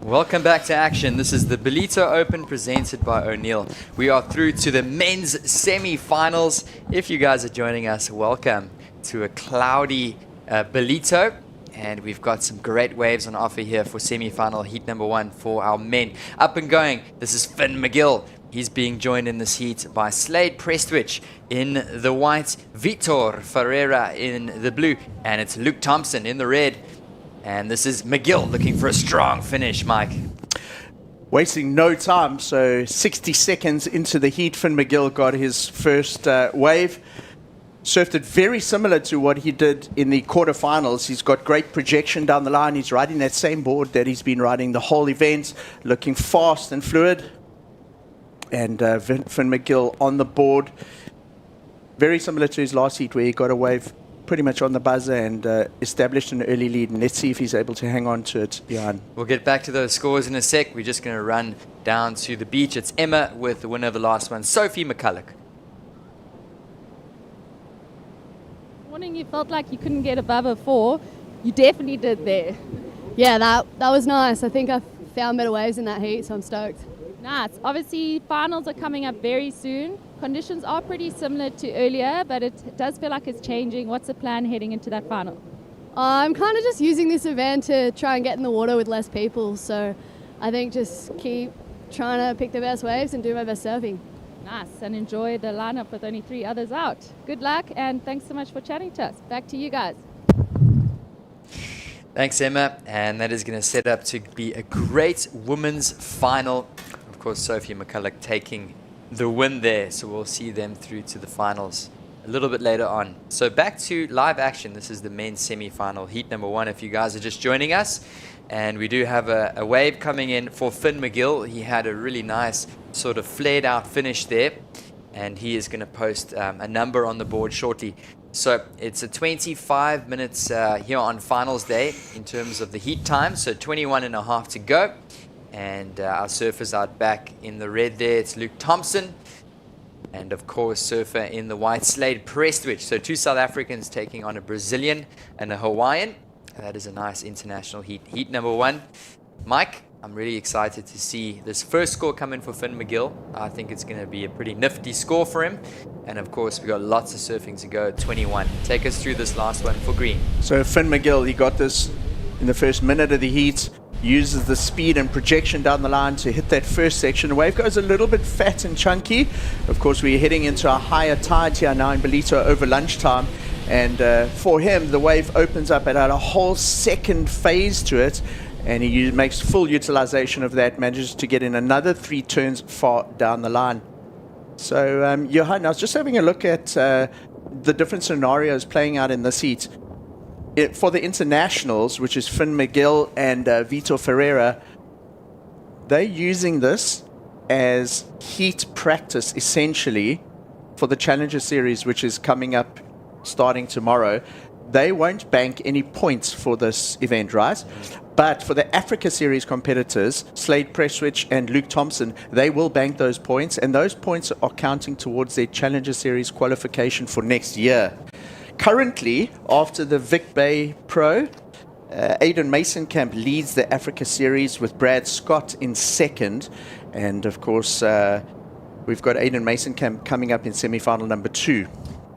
Welcome back to action. This is the Ballito Open presented by O'Neill. We are through to the men's semi-finals. If you guys are joining us, welcome to a cloudy Ballito. And we've got some great waves on offer here for semi-final heat number 1 for our men. Up and going, this is Finn McGill. He's being joined in this heat by Slade Prestwich in the white, Vitor Ferreira in the blue, and it's Luke Thompson in the red. And this is McGill looking for a strong finish, Mike. Wasting no time, so 60 seconds into the heat, Finn McGill got his first wave. Surfed it very similar to what he did in the quarterfinals. He's got great projection down the line. He's riding that same board that he's been riding the whole event, looking fast and fluid. And Finn McGill on the board. Very similar to his last heat where he got a wave pretty much on the buzzer and established an early lead. And let's see if he's able to hang on to it, Johan. We'll get back to those scores in a sec. We're just going to run down to the beach. It's Emma with the winner of the last one, Sophie McCulloch. Morning, you felt like you couldn't get above a 4. You definitely did there. Yeah, that was nice. I think I found better waves in that heat, so I'm stoked. Nice. Obviously, finals are coming up very soon. Conditions are pretty similar to earlier, but it does feel like it's changing. What's the plan heading into that final? I'm kind of just using this event to try and get in the water with less people, so I think just keep trying to pick the best waves and do my best surfing. Nice, and enjoy the lineup with only 3 others out. Good luck, and thanks so much for chatting to us. Back to you guys. Thanks, Emma. And that is going to set up to be a great women's final. Of course, Sophie McCulloch taking the win there, so we'll see them through to the finals a little bit later on. So back to live action. This is the men's semi-final, heat number 1, if you guys are just joining us. And we do have a wave coming in for Finn McGill. He had a really nice sort of flared out finish there, and he is going to post a number on the board shortly. So it's a 25 minutes here on finals day in terms of the heat time, so 21 and a half to go. And our surfers out back in the red there, it's Luke Thompson, and of course surfer in the white, Slade Prestwich. So 2 South Africans taking on a Brazilian and a Hawaiian. That is a nice international heat. Heat number 1. Mike, I'm really excited to see this first score come in for Finn McGill. I think it's going to be a pretty nifty score for him. And of course, we've got lots of surfing to go, 21. Take us through this last one for green. So Finn McGill, he got this in the first minute of the heat, uses the speed and projection down the line to hit that first section. The wave goes a little bit fat and chunky. Of course, we're heading into a higher tide here now in Ballito over lunchtime. And for him, the wave opens up at a whole second phase to it. And he makes full utilization of that, manages to get in another 3 turns far down the line. So, Johan, I was just having a look at the different scenarios playing out in this heat. For the internationals, which is Finn McGill and Bito Ferreira, they're using this as heat practice, essentially, for the Challenger Series, which is coming up starting tomorrow. They won't bank any points for this event, right? But for the Africa Series competitors, Slade Prestwich and Luke Thompson, they will bank those points, and those points are counting towards their Challenger Series qualification for next year. Currently, after the Vic Bay Pro, Aidan Masonkamp leads the Africa Series with Brad Scott in second. And of course, we've got Aidan Masonkamp coming up in semi-final number 2.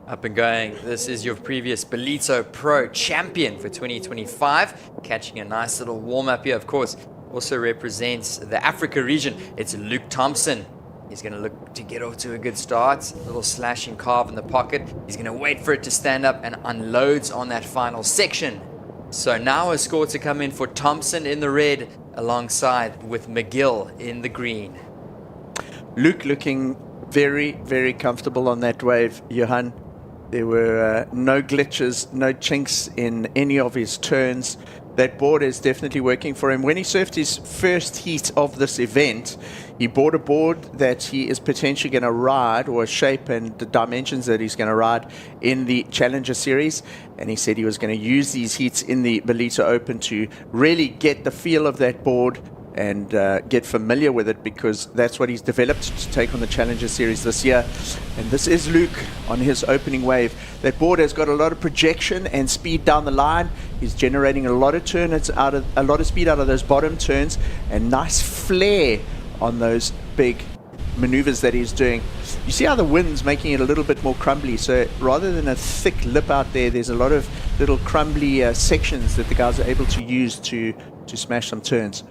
Up and going. This is your previous Ballito Pro champion for 2025. Catching a nice little warm-up here, of course. Also represents the Africa region. It's Luke Thompson. He's going to look to get off to a good start. A little slashing carve in the pocket. He's going to wait for it to stand up and unloads on that final section. So now a score to come in for Thompson in the red alongside with McGill in the green. Luke looking very, very comfortable on that wave, Johan. There were no glitches, no chinks in any of his turns. That board is definitely working for him. When he surfed his first heat of this event, he bought a board that he is potentially going to ride, or a shape and the dimensions that he's going to ride in the Challenger Series. And he said he was going to use these heats in the Ballito Open to really get the feel of that board and get familiar with it, because that's what he's developed to take on the Challenger Series this year. And this is Luke on his opening wave. That board has got a lot of projection and speed down the line. He's generating a lot of a lot of speed out of those bottom turns, and nice flare on those big maneuvers that he's doing. You see how the wind's making it a little bit more crumbly, so rather than a thick lip out there's a lot of little crumbly sections that the guys are able to use to smash some turns.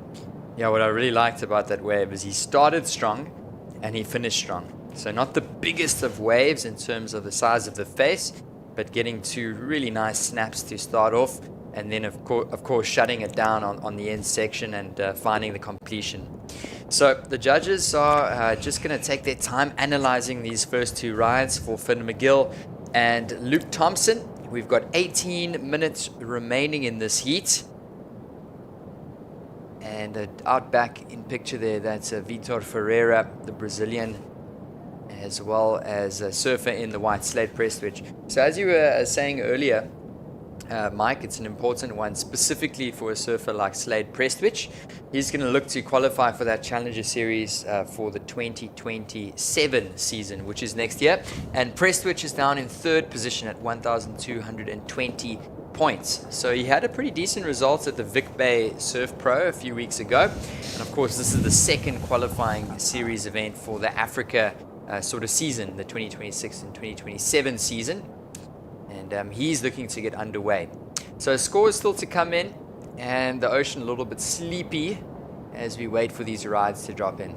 Yeah, what I really liked about that wave is he started strong and he finished strong. So not the biggest of waves in terms of the size of the face, but getting 2 really nice snaps to start off, and then of course shutting it down on the end section and finding the completion. So the judges are just going to take their time analyzing these first 2 rides for Finn McGill and Luke Thompson. We've got 18 minutes remaining in this heat. And out back in picture there, that's Vitor Ferreira, the Brazilian, as well as a surfer in the white, Slade Prestwich. So as you were saying earlier, Mike, it's an important one, specifically for a surfer like Slade Prestwich. He's going to look to qualify for that Challenger Series for the 2027 season, which is next year. And Prestwich is down in third position at 1,220 points. So he had a pretty decent result at the Vic Bay Surf Pro a few weeks ago. And of course, this is the second qualifying series event for the Africa sort of season, the 2026 and 2027 season. And he's looking to get underway. So scores still to come in, and the ocean a little bit sleepy as we wait for these rides to drop in.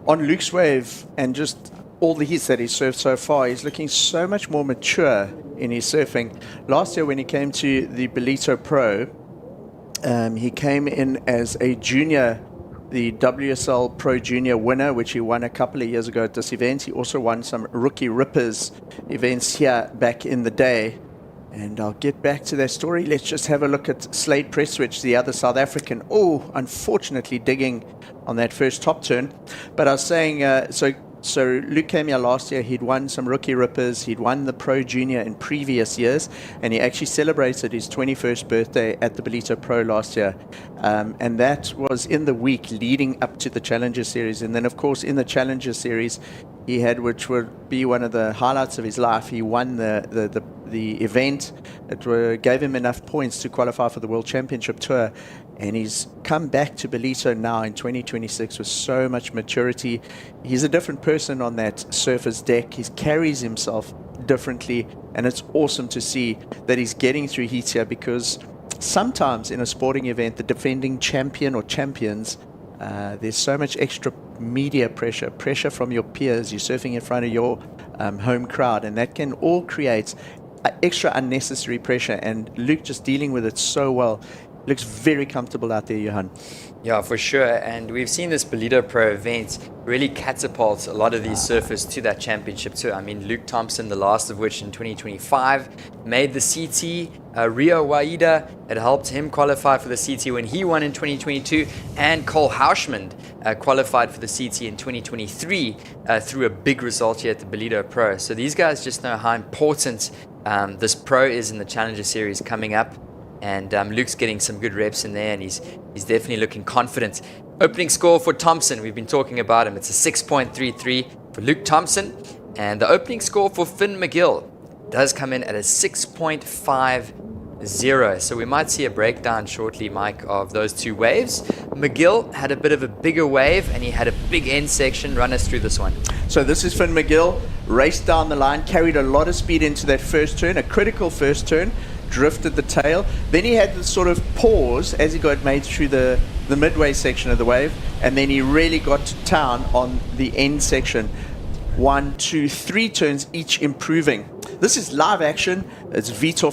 On Luke's wave and just all the heats that he's surfed so far, he's looking so much more mature in his surfing. Last year when he came to the Ballito Pro, he came in as a junior, the WSL Pro Junior winner, which he won a couple of years ago at this event. He also won some Rookie Rippers events here back in the day. And I'll get back to that story. Let's just have a look at Slade Prestwich, the other South African. Oh, unfortunately digging on that first top turn. But I was saying, so Luke came here last year. He'd won some Rookie Rippers. He'd won the Pro Junior in previous years. And he actually celebrated his 21st birthday at the Ballito Pro last year. And that was in the week leading up to the Challenger Series. And then, of course, in the Challenger Series, he had, which would be one of the highlights of his life, he won the event. It gave him enough points to qualify for the World Championship Tour. And he's come back to Ballito now in 2026 with so much maturity. He's a different person on that surfer's deck. He carries himself differently. And it's awesome to see that he's getting through heats here, because sometimes in a sporting event, the defending champion or champions, there's so much extra media pressure from your peers. You're surfing in front of your home crowd, and that can all create extra unnecessary pressure. And Luke just dealing with it so well. Looks very comfortable out there, Johan. Yeah, for sure. And we've seen this Ballito Pro event really catapult a lot of these surfers to that championship too. I mean, Luke Thompson, the last of which in 2025, made the CT. Rio Waida had helped him qualify for the CT when he won in 2022. And Cole Hauschmand qualified for the CT in 2023 through a big result here at the Ballito Pro. So these guys just know how important this pro is in the Challenger Series coming up. And Luke's getting some good reps in there, and he's definitely looking confident. Opening score for Thompson, we've been talking about him. It's a 6.33 for Luke Thompson. And the opening score for Finn McGill does come in at a 6.50. So we might see a breakdown shortly, Mike, of those two waves. McGill had a bit of a bigger wave, and he had a big end section. Run us through this one. So this is Finn McGill, raced down the line, carried a lot of speed into that first turn, a critical first turn. Drifted the tail. Then he had this sort of pause as he got made through the midway section of the wave, and then he really got to town on the end section. 1, 2, 3 turns, each improving. This is live action. It's Bito.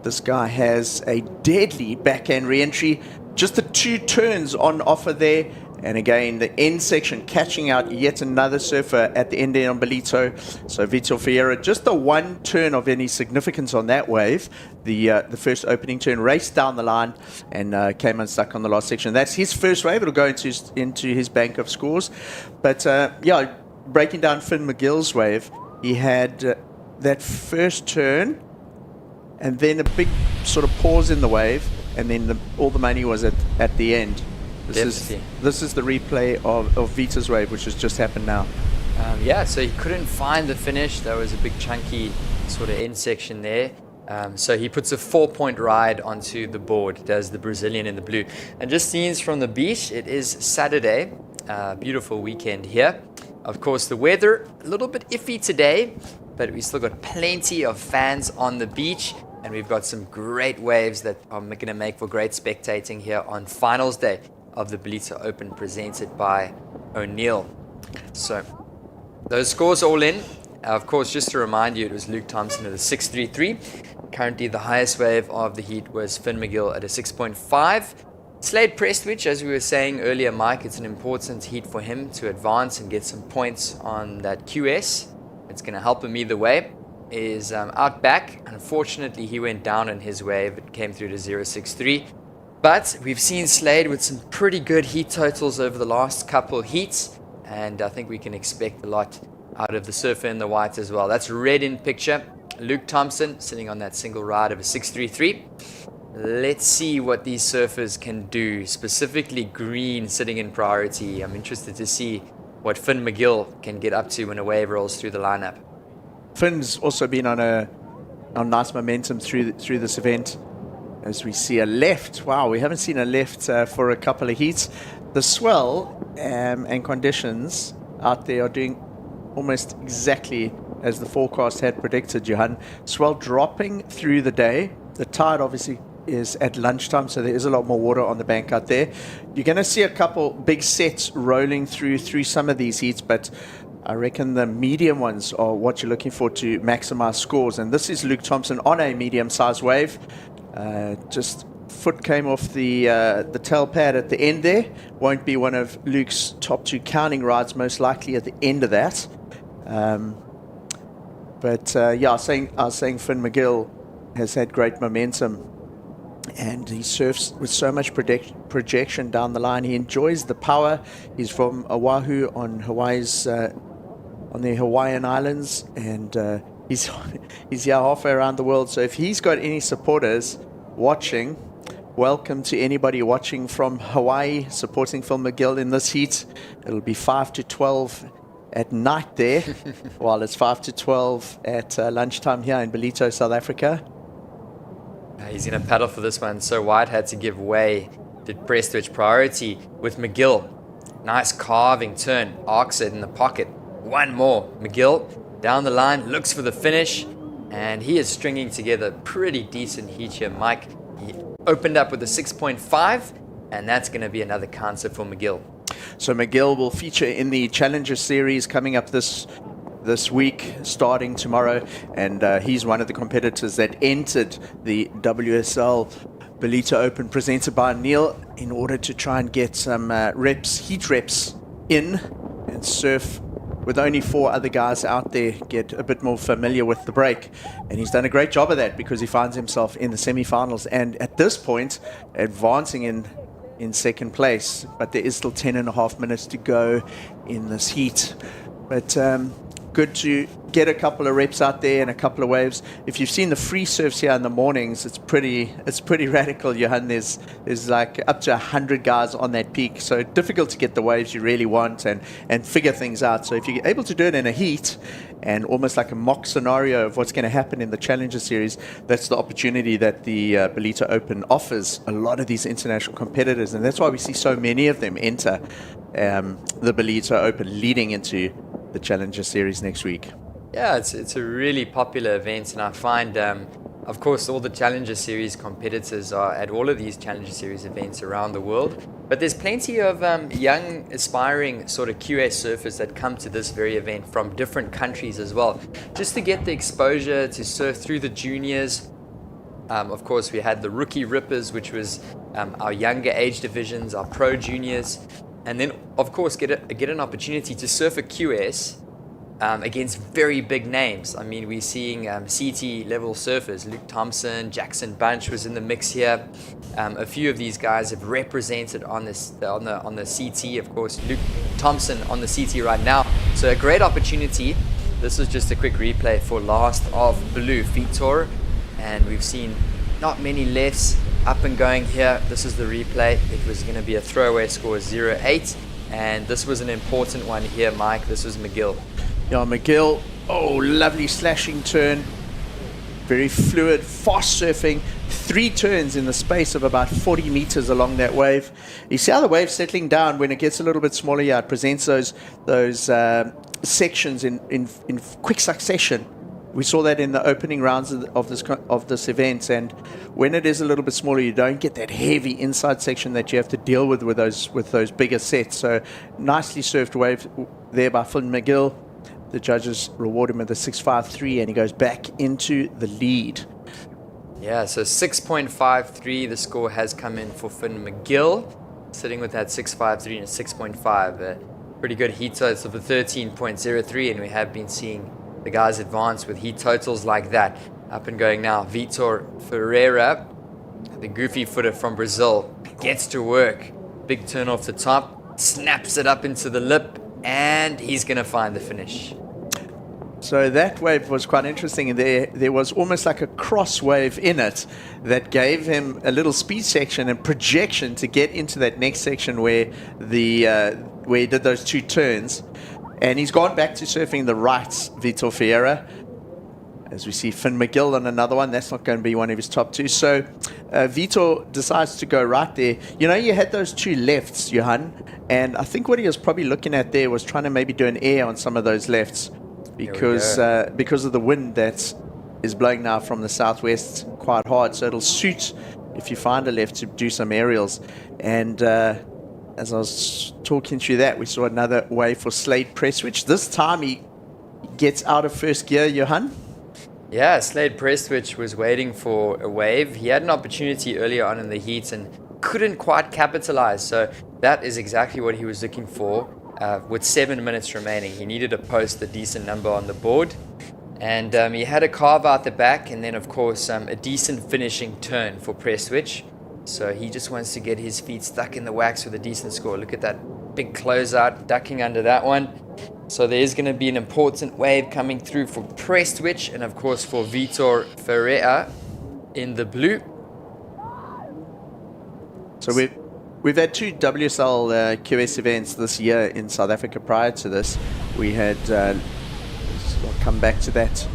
This guy has a deadly backhand re-entry. Just the 2 turns on offer there. And again, the end section catching out yet another surfer at the end on Ballito. So Bito, just the 1 turn of any significance on that wave. The first opening turn, raced down the line and came unstuck on the last section. That's his first wave. It'll go into his bank of scores. But yeah, breaking down Finn McGill's wave, he had that first turn and then a big sort of pause in the wave, and then all the money was at the end. This is the replay of Vita's wave, which has just happened now. Yeah, so he couldn't find the finish. There was a big chunky sort of end section there. So he puts a 4-point ride onto the board, does the Brazilian in the blue. And just scenes from the beach, it is Saturday, beautiful weekend here. Of course, the weather, a little bit iffy today, but we still got plenty of fans on the beach. And we've got some great waves that are going to make for great spectating here on finals day of the Ballito Open, presented by O'Neill. So those scores all in. Of course, just to remind you, it was Luke Thompson at a 6.33. Currently, the highest wave of the heat was Finn McGill at a 6.5. Slade Prestwich, as we were saying earlier, Mike, it's an important heat for him to advance and get some points on that QS. It's going to help him either way. Is out back. Unfortunately, he went down in his wave. It came through to 0.63. But we've seen Slade with some pretty good heat totals over the last couple heats, and I think we can expect a lot out of the surfer in the white as well. That's red in picture. Luke Thompson sitting on that single ride of a 633. Let's see what these surfers can do, specifically green sitting in priority. I'm interested to see what Finn McGill can get up to when a wave rolls through the lineup. Finn's also been on nice momentum through this event. As we see a left, wow, we haven't seen a left for a couple of heats. The swell and conditions out there are doing almost exactly as the forecast had predicted, Johan. Swell dropping through the day. The tide obviously is at lunchtime, so there is a lot more water on the bank out there. You're going to see a couple big sets rolling through some of these heats, but I reckon the medium ones are what you're looking for to maximize scores. And this is Luke Thompson on a medium-sized wave. Just foot came off the tail pad at the end there. Won't be one of Luke's top 2 counting rides, most likely at the end of that. Yeah, I was saying Finn McGill has had great momentum, and he surfs with so much projection down the line. He enjoys the power. He's from Oahu on Hawaii's on the Hawaiian Islands, and he's here halfway around the world. So if he's got any supporters watching, welcome to anybody watching from Hawaii supporting Phil McGill in this heat. It'll be 5 to 12 at night there, while it's 5 to 12 at lunchtime here in Ballito, South Africa. He's going to paddle for this one, so White had to give way to press switch priority with McGill. Nice carving turn, arcs it in the pocket. One more. McGill down the line, looks for the finish, and he is stringing together pretty decent heat here, Mike. He opened up with a 6.5, and that's going to be another cancer for McGill. So McGill will feature in the Challenger Series coming up this week, starting tomorrow, and he's one of the competitors that entered the WSL Ballito Open presented by Neil in order to try and get some heat reps in and surf with only 4 other guys out there, get a bit more familiar with the break. And he's done a great job of that because he finds himself in the semifinals and at this point advancing in second place. But there is still 10.5 minutes to go in this heat. But good to get a couple of reps out there and a couple of waves. If you've seen the free surfs here in the mornings, it's pretty radical, Johan. There's like up to 100 guys on that peak, so difficult to get the waves you really want and figure things out. So if you're able to do it in a heat and almost like a mock scenario of what's going to happen in the Challenger Series, that's the opportunity that the Ballito Open offers a lot of these international competitors, and that's why we see so many of them enter the Ballito Open leading into the Challenger Series next week. Yeah, it's a really popular event, and I find, of course, all the Challenger Series competitors are at all of these Challenger Series events around the world. But there's plenty of young, aspiring sort of QS surfers that come to this very event from different countries as well, just to get the exposure to surf through the juniors. Of course, we had the Rookie Rippers, which was our younger age divisions, our pro juniors, and then, of course, get an opportunity to surf a QS against very big names. I mean, we're seeing CT level surfers. Luke Thompson, Jackson Bunch was in the mix here. A few of these guys have represented on the CT. Of course, Luke Thompson on the CT right now. So a great opportunity. This is just a quick replay for last of Blue Vitor, and we've seen not many lefts up and going here. This is the replay. It was going to be a throwaway score 0-8, and this was an important one here, Mike. This was McGill. Yeah, McGill, oh, lovely slashing turn. Very fluid, fast surfing. 3 turns in the space of about 40 meters along that wave. You see how the wave's settling down when it gets a little bit smaller. Yeah, it presents those sections in quick succession. We saw that in the opening rounds of this event, and when it is a little bit smaller, you don't get that heavy inside section that you have to deal with those bigger sets. So nicely surfed wave there by Finn McGill. The judges reward him with a 6.53, and he goes back into the lead. Yeah, so 6.53, the score has come in for Finn McGill, sitting with that 6.53 and a 6.5. Pretty good heat totals of a 13.03, and we have been seeing the guys advance with heat totals like that. Up and going now, Vitor Ferreira, the goofy footer from Brazil, gets to work. Big turn off the top, snaps it up into the lip, and he's going to find the finish. So that wave was quite interesting. There was almost like a cross wave in it that gave him a little speed section and projection to get into that next section where where he did those 2 turns. And he's gone back to surfing the rights, Vitor Ferreira. As we see Finn McGill on another one, that's not going to be one of his top 2. So Vitor decides to go right there. You know, you had those 2 lefts, Johan, and I think what he was probably looking at there was trying to maybe do an air on some of those lefts because of the wind that is blowing now from the southwest quite hard. So it'll suit if you find a left to do some aerials. And as I was talking through that, we saw another wave for Slade Prestwich. This time he gets out of first gear, Johan. Yeah, Slade Prestwich was waiting for a wave. He had an opportunity earlier on in the heats and couldn't quite capitalize. So that is exactly what he was looking for. With 7 minutes remaining, he needed to post a decent number on the board. And he had a carve out the back, and then of course a decent finishing turn for Prestwich. So he just wants to get his feet stuck in the wax with a decent score. Look at that big closeout, ducking under that one. So there is going to be an important wave coming through for Prestwich and of course for Vitor Ferreira in the blue. So we've had 2 WSL QS events this year in South Africa. Prior to this, we had I'll come back to that.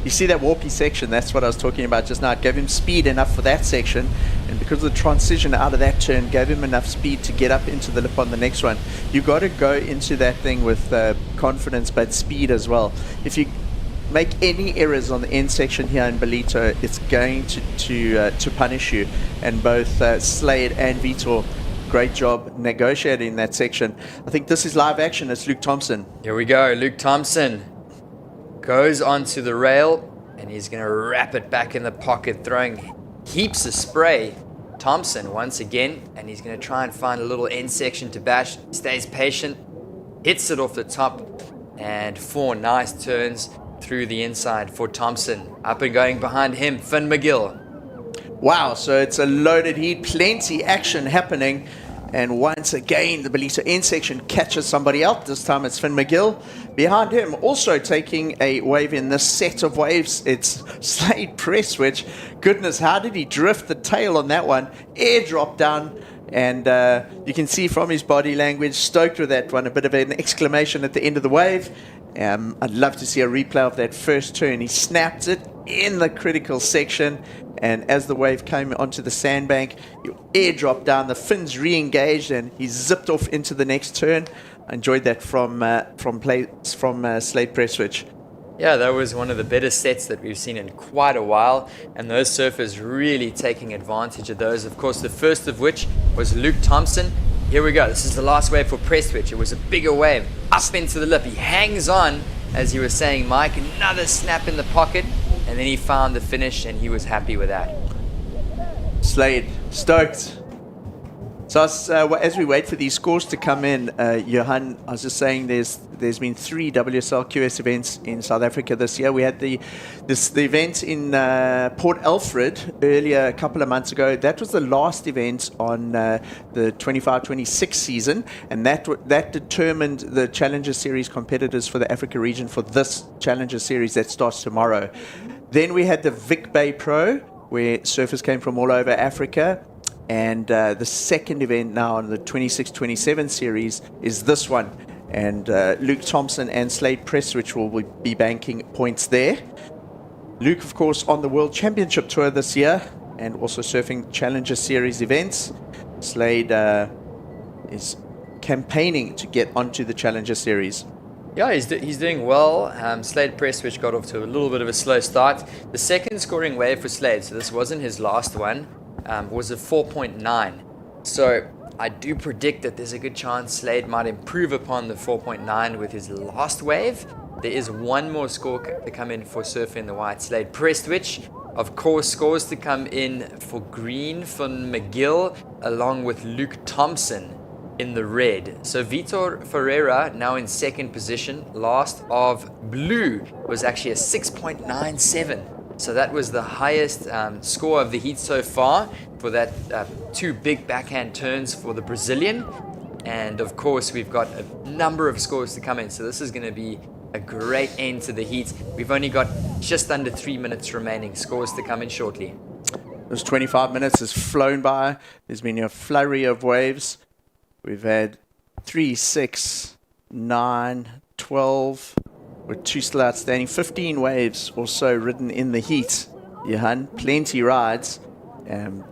You see that warpy section, that's what I was talking about just now. It gave him speed enough for that section, and because of the transition out of that turn, gave him enough speed to get up into the lip on the next one. You got to go into that thing with confidence, but speed as well. If you make any errors on the end section here in Ballito, it's going to punish you. And both Slade and Vitor, great job negotiating that section. I think this is live action. It's Luke Thompson. Here we go. Luke Thompson goes onto the rail and he's going to wrap it back in the pocket, throwing heaps of spray. Thompson once again, and he's going to try and find a little end section to bash. Stays patient, hits it off the top, and 4 nice turns through the inside for Thompson. Up and going behind him, Finn McGill. Wow, so it's a loaded heat, plenty action happening. And once again, the Ballito end section catches somebody out. This time it's Finn McGill. Behind him, also taking a wave in this set of waves, it's Slade Prestwich. Goodness, how did he drift the tail on that one? Airdrop down. And you can see from his body language, stoked with that one. A bit of an exclamation at the end of the wave. I'd love to see a replay of that first turn. He snapped it in the critical section. And as the wave came onto the sandbank, you airdrop down, the fins re-engaged, and he zipped off into the next turn. I enjoyed that from Slade Prestwich. Yeah, that was one of the better sets that we've seen in quite a while, and those surfers really taking advantage of those. Of course, the first of which was Luke Thompson. Here we go. This is the last wave for Prestwich. It was a bigger wave, up into the lip. He hangs on, as you were saying, Mike. Another snap in the pocket. And then he found the finish, and he was happy with that. Slade, stoked. So as we wait for these scores to come in, Johan, I was just saying there's been 3 WSL QS events in South Africa this year. We had the event in Port Alfred earlier a couple of months ago. That was the last event on the 25-26 season, and that determined the Challenger Series competitors for the Africa region for this Challenger Series that starts tomorrow. Then we had the Vic Bay Pro, where surfers came from all over Africa. And the second event now on the 26-27 series is this one. And Luke Thompson and Slade Prestwich will be banking points there. Luke, of course, on the World Championship Tour this year and also surfing Challenger Series events. Slade is campaigning to get onto the Challenger Series. Yeah, he's doing well. Slade Prestwich got off to a little bit of a slow start. The second scoring wave for Slade, so this wasn't his last one, was a 4.9. So I do predict that there's a good chance Slade might improve upon the 4.9 with his last wave. There is one more score to come in for surfing the white. Slade Prestwich, of course, scores to come in for green from McGill, along with Luke Thompson in the red. So Vitor Ferreira now in second position. Last of blue was actually a 6.97. So that was the highest score of the heat so far for that 2 big backhand turns for the Brazilian. And of course, we've got a number of scores to come in. So this is going to be a great end to the heat. We've only got just under 3 minutes remaining. Scores to come in shortly. Those 25 minutes has flown by. There's been a flurry of waves. We've had 3, 6, 9, 12, with 2 still outstanding. 15 waves or so ridden in the heat. Johan, plenty rides.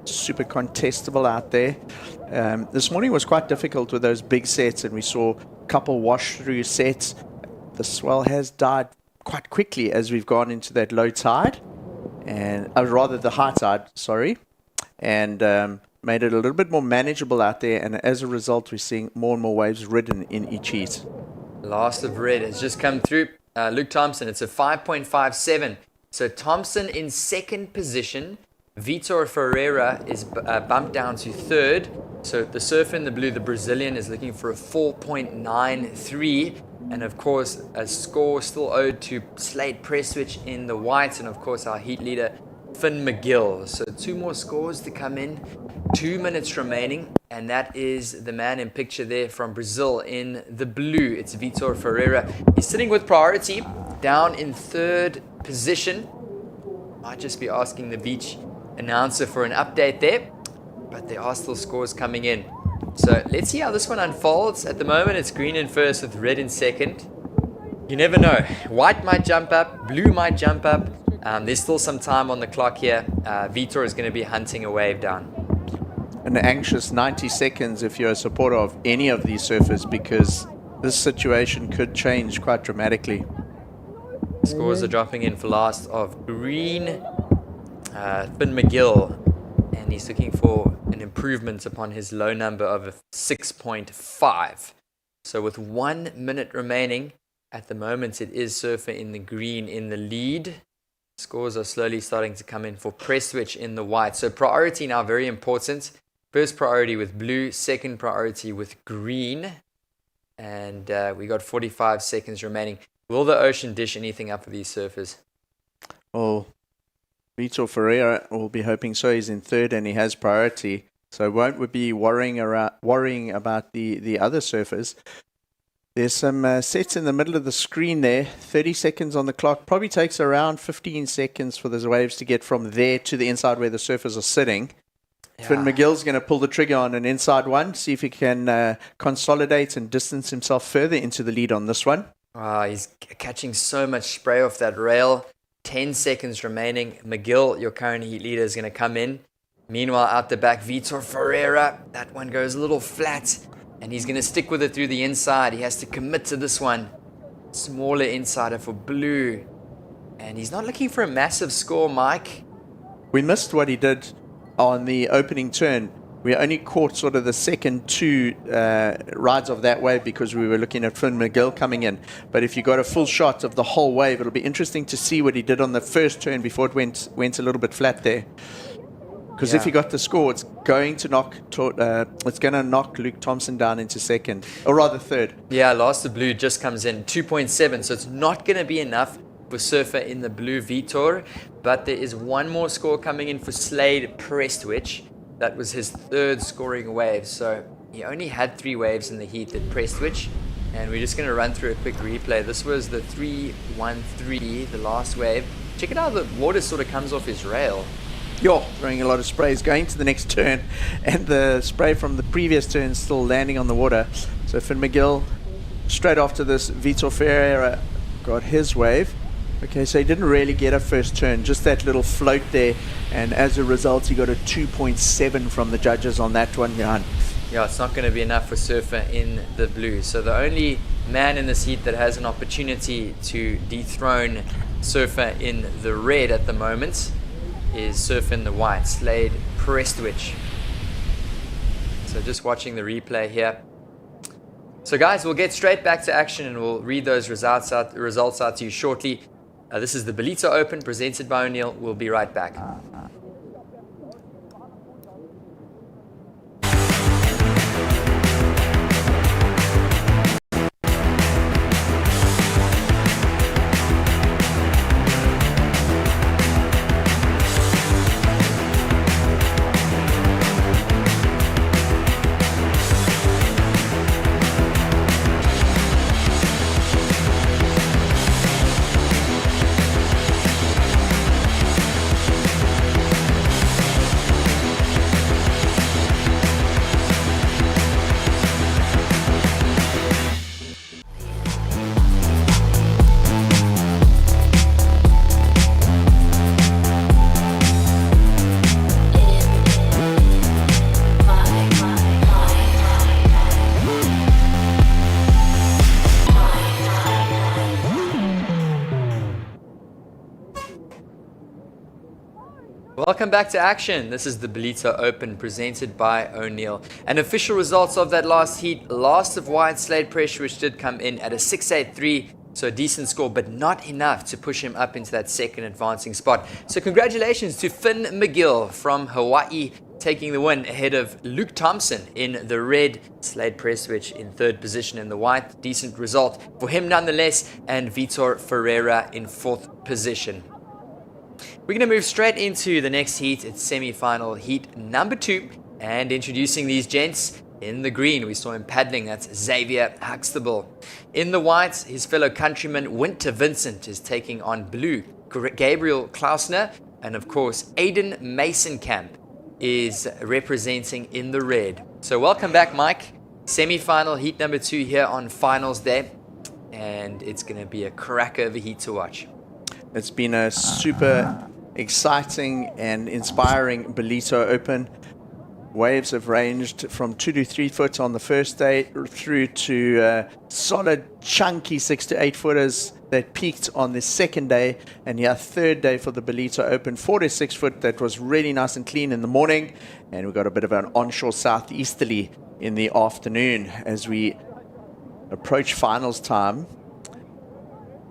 Super contestable out there. This morning was quite difficult with those big sets, and we saw a couple wash through sets. The swell has died quite quickly as we've gone into that low tide, and rather the high tide, sorry, and made it a little bit more manageable out there. And as a result, we're seeing more and more waves ridden in each heat. Last of red has just come through. Luke Thompson, it's a 5.57. So Thompson in second position. Vitor Ferreira is bumped down to third. So the surfer in the blue, the Brazilian, is looking for a 4.93. And of course, a score still owed to Slade Prestwich in the white. And of course, our heat leader, Finn McGill. So 2 more scores to come in. 2 minutes remaining. And that is the man in picture there from Brazil in the blue. It's Vitor Ferreira. He's sitting with priority, down in third position. Might just be asking the beach announcer for an update there, but there are still scores coming in. So let's see how this one unfolds. At the moment, it's green in first with red in second. You never know. White might jump up, blue might jump up. There's still some time on the clock here. Vitor is going to be hunting a wave down. An anxious 90 seconds if you're a supporter of any of these surfers, because this situation could change quite dramatically. Scores are dropping in for last of green. Finn McGill, and he's looking for an improvement upon his low number of 6.5. So with 1 minute remaining, at the moment it is surfer in the green in the lead. Scores are slowly starting to come in for Prestwich in the white. So priority now very important. First priority with blue, second priority with green. And we got 45 seconds remaining. Will the ocean dish anything up for these surfers? Well, Vitor Ferreira will be hoping so. He's in third and he has priority. So won't we be worrying about the other surfers? There's some sets in the middle of the screen there. 30 seconds on the clock. Probably takes around 15 seconds for those waves to get from there to the inside where the surfers are sitting. Yeah. Finn McGill's going to pull the trigger on an inside one. See if he can consolidate and distance himself further into the lead on this one. He's catching so much spray off that rail. 10 seconds remaining. McGill, your current heat leader, is going to come in. Meanwhile, out the back, Vitor Ferreira. That one goes a little flat, and he's going to stick with it through the inside. He has to commit to this one. Smaller insider for blue. And he's not looking for a massive score, Mike. We missed what he did on the opening turn. We only caught sort of the second 2 rides of that wave because we were looking at Finn McGill coming in. But if you got a full shot of the whole wave, it'll be interesting to see what he did on the first turn before it went a little bit flat there. Because if he got the score, it's going to knock Luke Thompson down into second, or rather third. Yeah, last of blue just comes in 2.7, so it's not going to be enough for surfer in the blue Vitor. But there is one more score coming in for Slade Prestwich. That was his third scoring wave. So he only had 3 waves in the heat at Prestwich. And we're just going to run through a quick replay. This was the 3-1-3, the last wave. Check it out, the water sort of comes off his rail. Yo, throwing a lot of sprays, going to the next turn. And the spray from the previous turn still landing on the water. So Finn McGill, straight after this, Vitor Ferreira got his wave. Okay, so he didn't really get a first turn, just that little float there, and as a result he got a 2.7 from the judges on that one. Yeah, it's not going to be enough for surfer in the blue. So the only man in this heat that has an opportunity to dethrone surfer in the red at the moment is surfer in the white, Slade Prestwich. So just watching the replay here. So guys, we'll get straight back to action and we'll read those results out to you shortly. This is the Ballito Open presented by O'Neill. We'll be right back. Welcome back to action. This is the Ballito Open presented by O'Neill. And official results of that last heat, last of wide Slade pressure, which did come in at a 6.83. So a decent score, but not enough to push him up into that second advancing spot. So congratulations to Finn McGill from Hawaii, taking the win ahead of Luke Thompson in the red, Slade Prestwich in third position in the white. Decent result for him nonetheless, and Vitor Ferreira in fourth position. We're going to move straight into the next heat. It's semi-final heat number 2. And introducing these gents, in the green, we saw him paddling. That's Xavier Huxtable. In the white, his fellow countryman Winter Vincent is taking on blue, Gabriel Klausner. And of course, Aiden Masonkamp is representing in the red. So welcome back, Mike. Semi-final heat number 2 here on finals day. And it's going to be a cracker of a heat to watch. It's been a super exciting and inspiring Ballito Open. Waves have ranged from 2 to 3 foot on the first day through to solid, chunky 6 to 8 footers that peaked on the second day. And yeah, third day for the Ballito Open, 4 to 6 foot that was really nice and clean in the morning. And we got a bit of an onshore southeasterly in the afternoon as we approach finals time.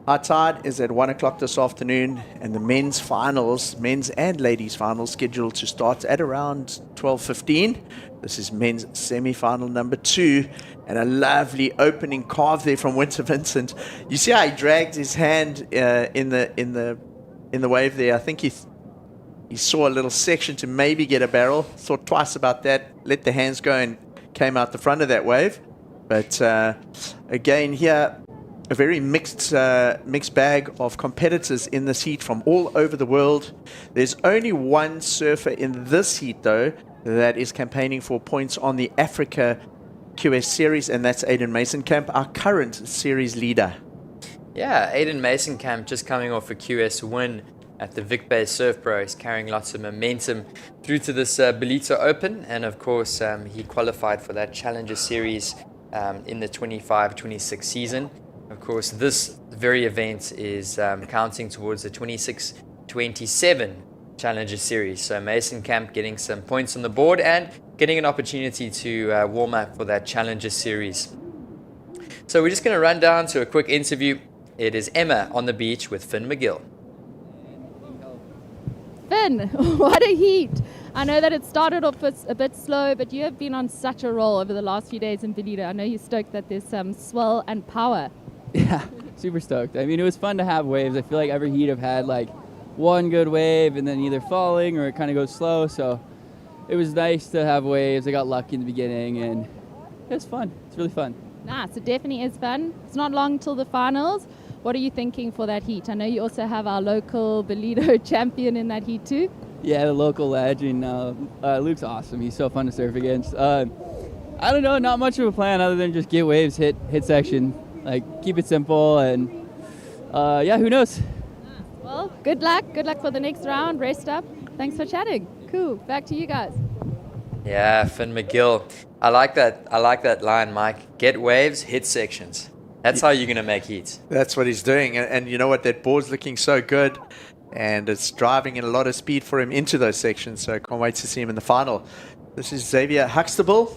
High tide is at 1 o'clock this afternoon, and the men's finals, men's and ladies finals, scheduled to start at around 12:15. This is men's semi-final number 2, and a lovely opening carve there from Winter Vincent. You see how he dragged his hand in the wave there. I think he saw a little section to maybe get a barrel. Thought twice about that. Let the hands go and came out the front of that wave. But again here, a very mixed bag of competitors in this heat from all over the world. There's only one surfer in this heat, though, that is campaigning for points on the Africa QS series, and that's Aiden Masonkamp, our current series leader. Yeah, Aiden Masonkamp just coming off a QS win at the Vic Bay Surf Pro. He's carrying lots of momentum through to this Ballito Open, and of course he qualified for that Challenger Series in the 25-26 season. Of course, this very event is counting towards the 26-27 Challenger Series. So Masonkamp getting some points on the board and getting an opportunity to warm up for that Challenger Series. So we're just going to run down to a quick interview. It is Emma on the beach with Finn McGill. Finn, what a heat. I know that it started off a bit slow, but you have been on such a roll over the last few days in Ballito. I know you're stoked that there's some swell and power. Yeah, super stoked. I mean, it was fun to have waves. I feel like every heat I've had like one good wave and then either falling or it kind of goes slow. So it was nice to have waves. I got lucky in the beginning and it was fun. It's really fun. Nice, it definitely is fun. It's not long till the finals. What are you thinking for that heat? I know you also have our local Ballito champion in that heat too. Yeah, the local legend. Luke's awesome. He's so fun to surf against. I don't know, not much of a plan other than just get waves, hit section. Like, keep it simple, and yeah, who knows? Well, good luck for the next round. Rest up. Thanks for chatting. Cool. Back to you guys. Yeah, Finn McGill. I like that line, Mike. Get waves, hit sections. That's how you're going to make heats. That's what he's doing. And you know what? That board's looking so good. And it's driving in a lot of speed for him into those sections. So I can't wait to see him in the final. This is Xavier Huxtable.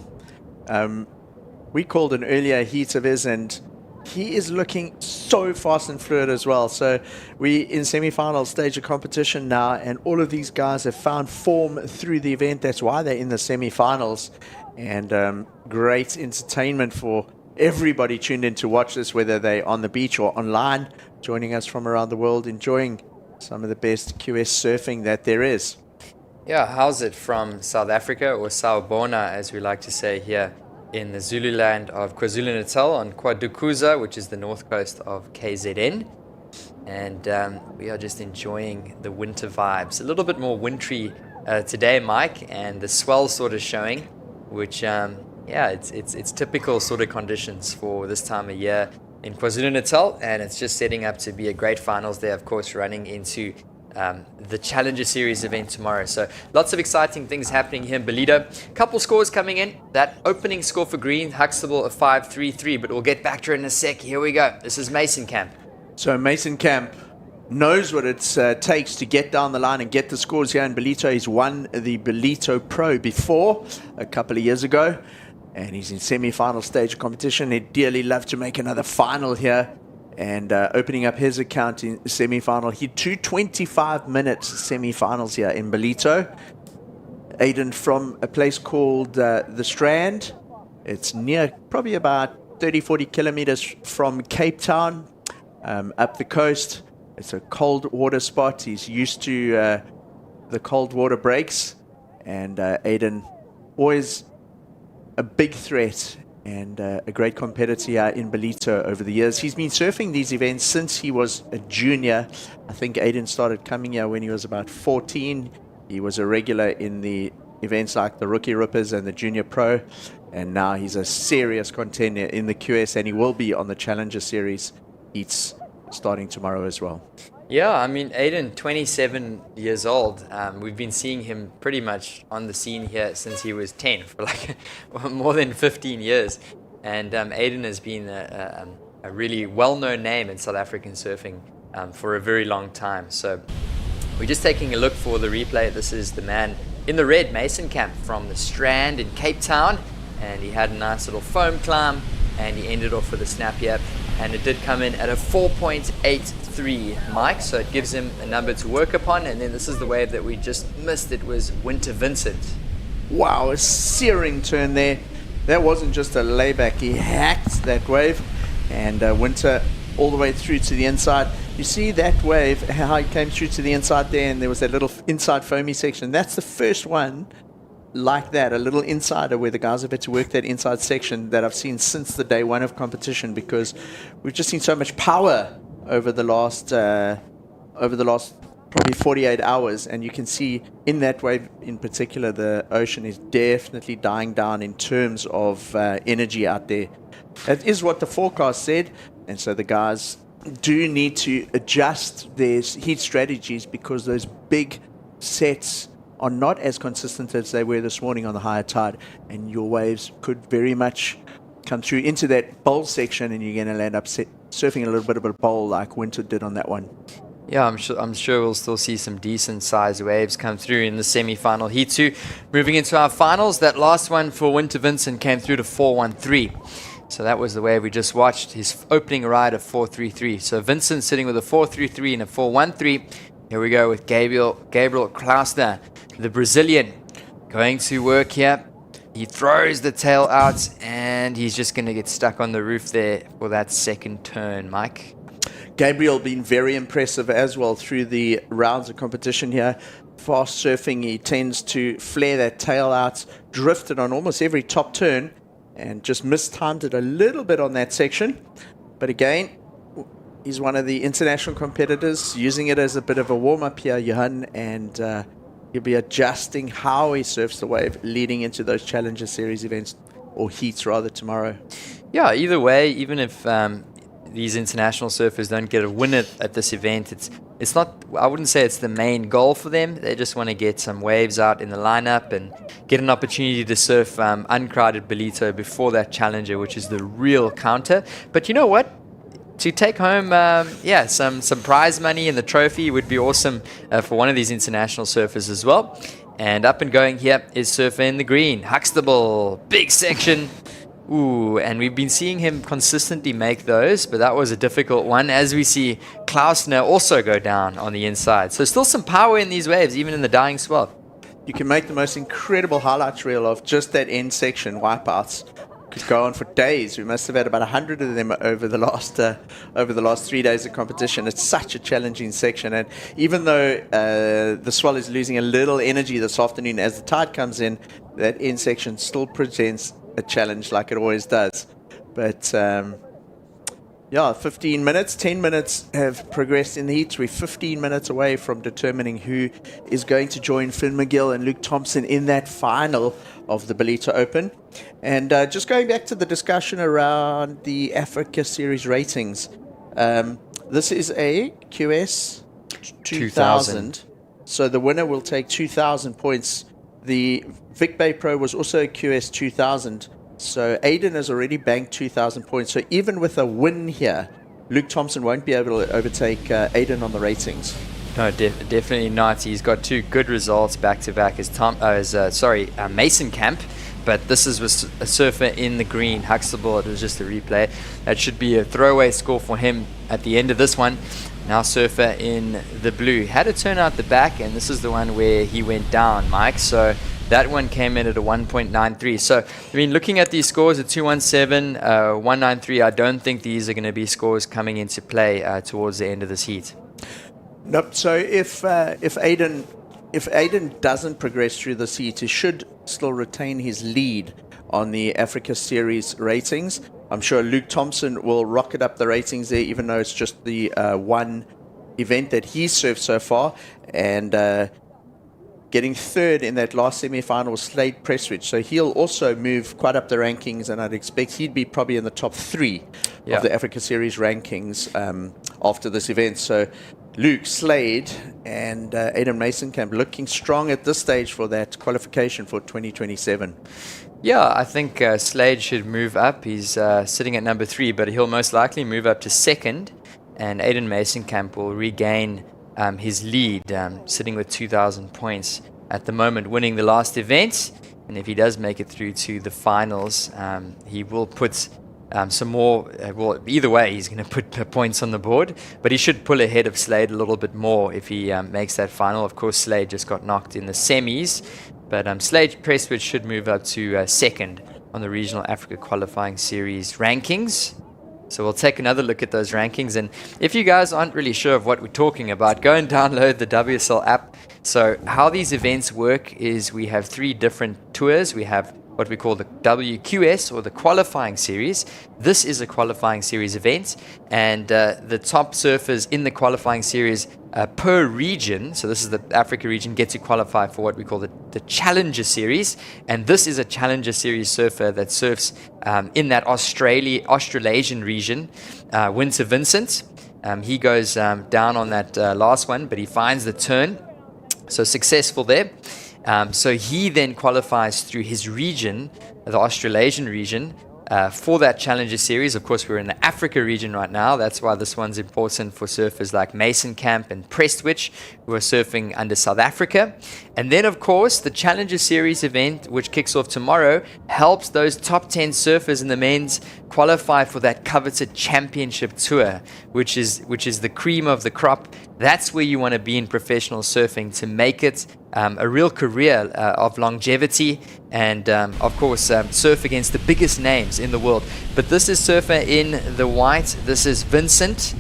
We called an earlier heat of his, and he is looking so fast and fluid as well. So we in semi-final stage of competition now, and all of these guys have found form through the event. That's why they're in the semi-finals. And great entertainment for everybody tuned in to watch this, whether they're on the beach or online, joining us from around the world, enjoying some of the best QS surfing that there is. Yeah, how's it from South Africa, or Sawubona, as we like to say here in the Zululand of KwaZulu-Natal on Kwadukuza, which is the north coast of KZN. And we are just enjoying the winter vibes. A little bit more wintry today, Mike, and the swell sort of showing, which, yeah, it's typical sort of conditions for this time of year in KwaZulu-Natal, and it's just setting up to be a great finals there, of course, running into the Challenger Series event tomorrow. So lots of exciting things happening here in Ballito. Couple scores coming in. That opening score for green, Huxtable, a 5.33, but we'll get back to it in a sec. Here we go. This is Masonkamp. So Masonkamp knows what it takes to get down the line and get the scores here in Ballito. He's won the Ballito Pro before, a couple of years ago, and he's in semi-final stage of competition. He'd dearly love to make another final here, and opening up his account in semi-final. He had 2 25-minute semi-finals here in Ballito. Aiden from a place called The Strand. It's near, probably about 30-40 kilometers from Cape Town, up the coast. It's a cold water spot. He's used to the cold water breaks, and Aiden, always a big threat and a great competitor in Ballito over the years. He's been surfing these events since he was a junior. I think Aiden started coming here when he was about 14. He was a regular in the events like the Rookie Rippers and the Junior Pro, and now he's a serious contender in the QS, and he will be on the Challenger Series heats starting tomorrow as well. Yeah, I mean, Aiden, 27 years old. We've been seeing him pretty much on the scene here since he was 10, for like more than 15 years. And Aiden has been a really well-known name in South African surfing for a very long time. So we're just taking a look for the replay. This is the man in the red, Mason Camp, from the Strand in Cape Town. And he had a nice little foam climb, and he ended off with a snap here. And it did come in at a 4.83 mic, so it gives him a number to work upon. And then this is the wave that we just missed. It was Winter Vincent. Wow, a searing turn there. That wasn't just a layback. He hacked that wave, and Winter all the way through to the inside. You see that wave, how it came through to the inside there, and there was that little inside foamy section. That's the first one like that, a little insider where the guys have had to work that inside section that I've seen since the day one of competition, because we've just seen so much power over the last probably 48 hours, and you can see in that wave in particular the ocean is definitely dying down in terms of energy out there. That is what the forecast said, and so the guys do need to adjust their heat strategies, because those big sets are not as consistent as they were this morning on the higher tide, and your waves could very much come through into that bowl section, and you're going to land up surfing a little bit of a bowl like Winter did on that one. Yeah, I'm sure we'll still see some decent sized waves come through in the semi-final heat too. Moving into our finals, that last one for Winter Vincent came through to 413. So that was the wave we just watched, his opening ride of 433. So Vincent sitting with a 433 and a 413. Here we go with Gabriel Klausner, the Brazilian, going to work here. He throws the tail out, and he's just going to get stuck on the roof there for that second turn, Mike. Gabriel been very impressive as well through the rounds of competition here. Fast surfing, he tends to flare that tail out, drifted on almost every top turn, and just mistimed it a little bit on that section. But again, he's one of the international competitors, using it as a bit of a warm-up here, Johan, and he'll be adjusting how he surfs the wave leading into those Challenger Series events, or heats rather, tomorrow. Yeah, either way, even if these international surfers don't get a win at this event, it's not, I wouldn't say it's the main goal for them. They just want to get some waves out in the lineup and get an opportunity to surf uncrowded Ballito before that Challenger, which is the real counter. But you know what? To take home, some prize money and the trophy would be awesome for one of these international surfers as well. And up and going here is Surfer in the Green, Huxtable, big section. Ooh, and we've been seeing him consistently make those, but that was a difficult one, as we see Klausner also go down on the inside. So still some power in these waves, even in the dying swell. You can make the most incredible highlights reel of just that end section, wipeouts. Could go on for days. We must have had about 100 of them over the last 3 days of competition. It's such a challenging section, and even though the swell is losing a little energy this afternoon as the tide comes in, that end section still presents a challenge like it always does. But 15 minutes, 10 minutes have progressed in the heats. We're 15 minutes away from determining who is going to join Finn McGill and Luke Thompson in that final of the Ballito Open. And just going back to the discussion around the Africa Series ratings, this is a QS 2000. So the winner will take 2,000 points. The Vic Bay Pro was also a QS 2000. So Aiden has already banked 2,000 points. So even with a win here, Luke Thompson won't be able to overtake Aiden on the ratings. No, definitely not. He's got 2 good results back-to-back as Mason Camp, but this is with a surfer in the green. Huxtable, it was just a replay. That should be a throwaway score for him at the end of this one. Now surfer in the blue. Had to turn out the back, and this is the one where he went down, Mike. So that one came in at a 1.93. So, I mean, looking at these scores, a 217, 193, I don't think these are going to be scores coming into play towards the end of this heat. Nope. So if Aiden doesn't progress through this heat, he should still retain his lead on the Africa Series ratings. I'm sure Luke Thompson will rocket up the ratings there, even though it's just the one event that he's surfed so far. And getting third in that last semi-final was Slade Prestwich. So he'll also move quite up the rankings, and I'd expect he'd be probably in the top 3 of the Africa Series rankings after this event. So Luke, Slade, and Aiden Mason-Camp looking strong at this stage for that qualification for 2027. Yeah, I think Slade should move up. He's sitting at number 3, but he'll most likely move up to 2nd, and Aiden Mason-Camp will regain his lead, sitting with 2,000 points at the moment, winning the last event. And if he does make it through to the finals, he will put some more, well, either way, he's going to put points on the board, but he should pull ahead of Slade a little bit more if he makes that final. Of course, Slade just got knocked in the semis, but Slade Prestwich should move up to 2nd on the Regional Africa Qualifying Series rankings. So we'll take another look at those rankings, and if you guys aren't really sure of what we're talking about, go and download the WSL app. So how these events work is we have 3 different tours. We have what we call the WQS, or the qualifying series. This is a qualifying series event, and the top surfers in the qualifying series per region, so this is the Africa region, get to qualify for what we call the Challenger Series. And this is a Challenger Series surfer that surfs in that Australasian region. Winter Vincent, he goes down on that last one, but he finds the turn, so successful there. So he then qualifies through his region, the Australasian region, for that Challenger Series. Of course, we're in the Africa region right now. That's why this one's important for surfers like Mason Camp and Prestwich, who are surfing under South Africa. And then, of course, the Challenger Series event, which kicks off tomorrow, helps those top 10 surfers in the men's qualify for that coveted championship tour, which is the cream of the crop. That's where you want to be in professional surfing to make it a real career of longevity, and of course surf against the biggest names in the world. But this is surfer in the white. This is Vincent,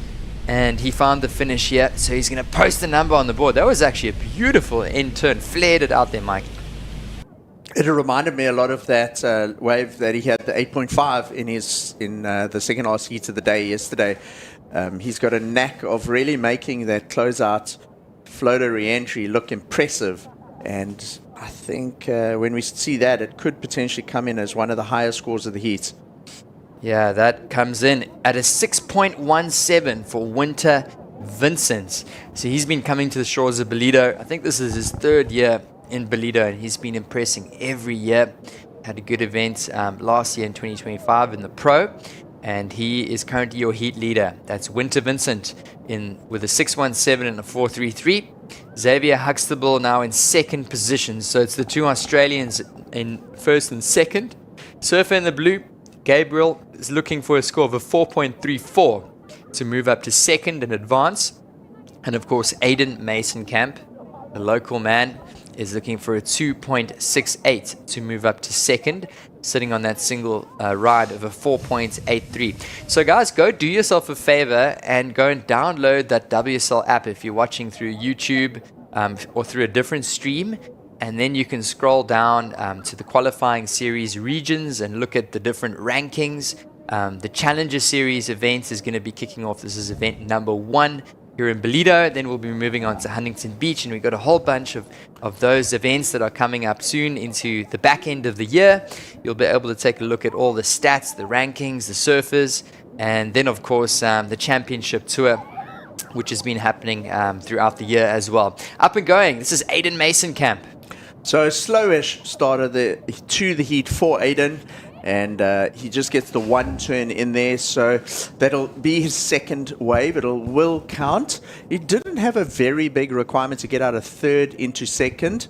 and he found the finish here, so he's going to post the number on the board. That was actually a beautiful end turn, flared it out there, Mike. It reminded me a lot of that wave that he had, the 8.5 in the second last heat of the day yesterday. He's got a knack of really making that closeout floater re-entry look impressive, and I think when we see that, it could potentially come in as one of the highest scores of the heat. Yeah, that comes in at a 6.17 for Winter Vincent. So he's been coming to the shores of Ballito. I think this is his 3rd year in Ballito, and he's been impressing every year. Had a good event last year in 2025 in the Pro, and he is currently your heat leader. That's Winter Vincent with a 617 and a 433. Xavier Huxtable now in 2nd position, so it's the 2 Australians in 1st and 2nd. Surfer in the blue, Gabriel, is looking for a score of a 4.34 to move up to 2nd and advance. And of course, Aiden Mason-Camp, the local man, is looking for a 2.68 to move up to 2nd, sitting on that single ride of a 4.83. So guys, go do yourself a favor and go and download that WSL app if you're watching through YouTube or through a different stream, and then you can scroll down to the qualifying series regions and look at the different rankings. The Challenger Series event is going to be kicking off. This is event number 1 here in Ballito. Then we'll be moving on to Huntington Beach, and we've got a whole bunch of those events that are coming up soon into the back end of the year. You'll be able to take a look at all the stats, the rankings, the surfers, and then of course the championship tour, which has been happening throughout the year as well. Up and going, this is Aiden Mason-Camp. So a slowish start to the heat for Aiden, and he just gets the one turn in there, so that'll be his second wave. Will count. He didn't have a very big requirement to get out of third into second.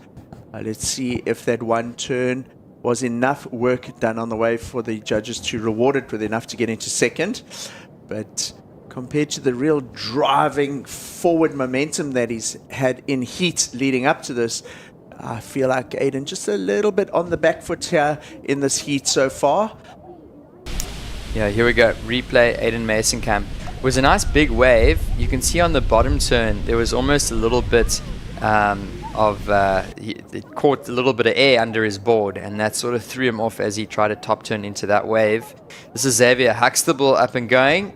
Let's see if that one turn was enough work done on the wave for the judges to reward it with enough to get into second. But compared to the real driving forward momentum that he's had in heat leading up to this, I feel like Aiden just a little bit on the back foot here in this heat so far. Yeah, here we go. Replay, Aiden Masonkamp. It was a nice big wave. You can see on the bottom turn, there was almost a little bit it caught a little bit of air under his board, and that sort of threw him off as he tried to top turn into that wave. This is Xavier Huxtable up and going,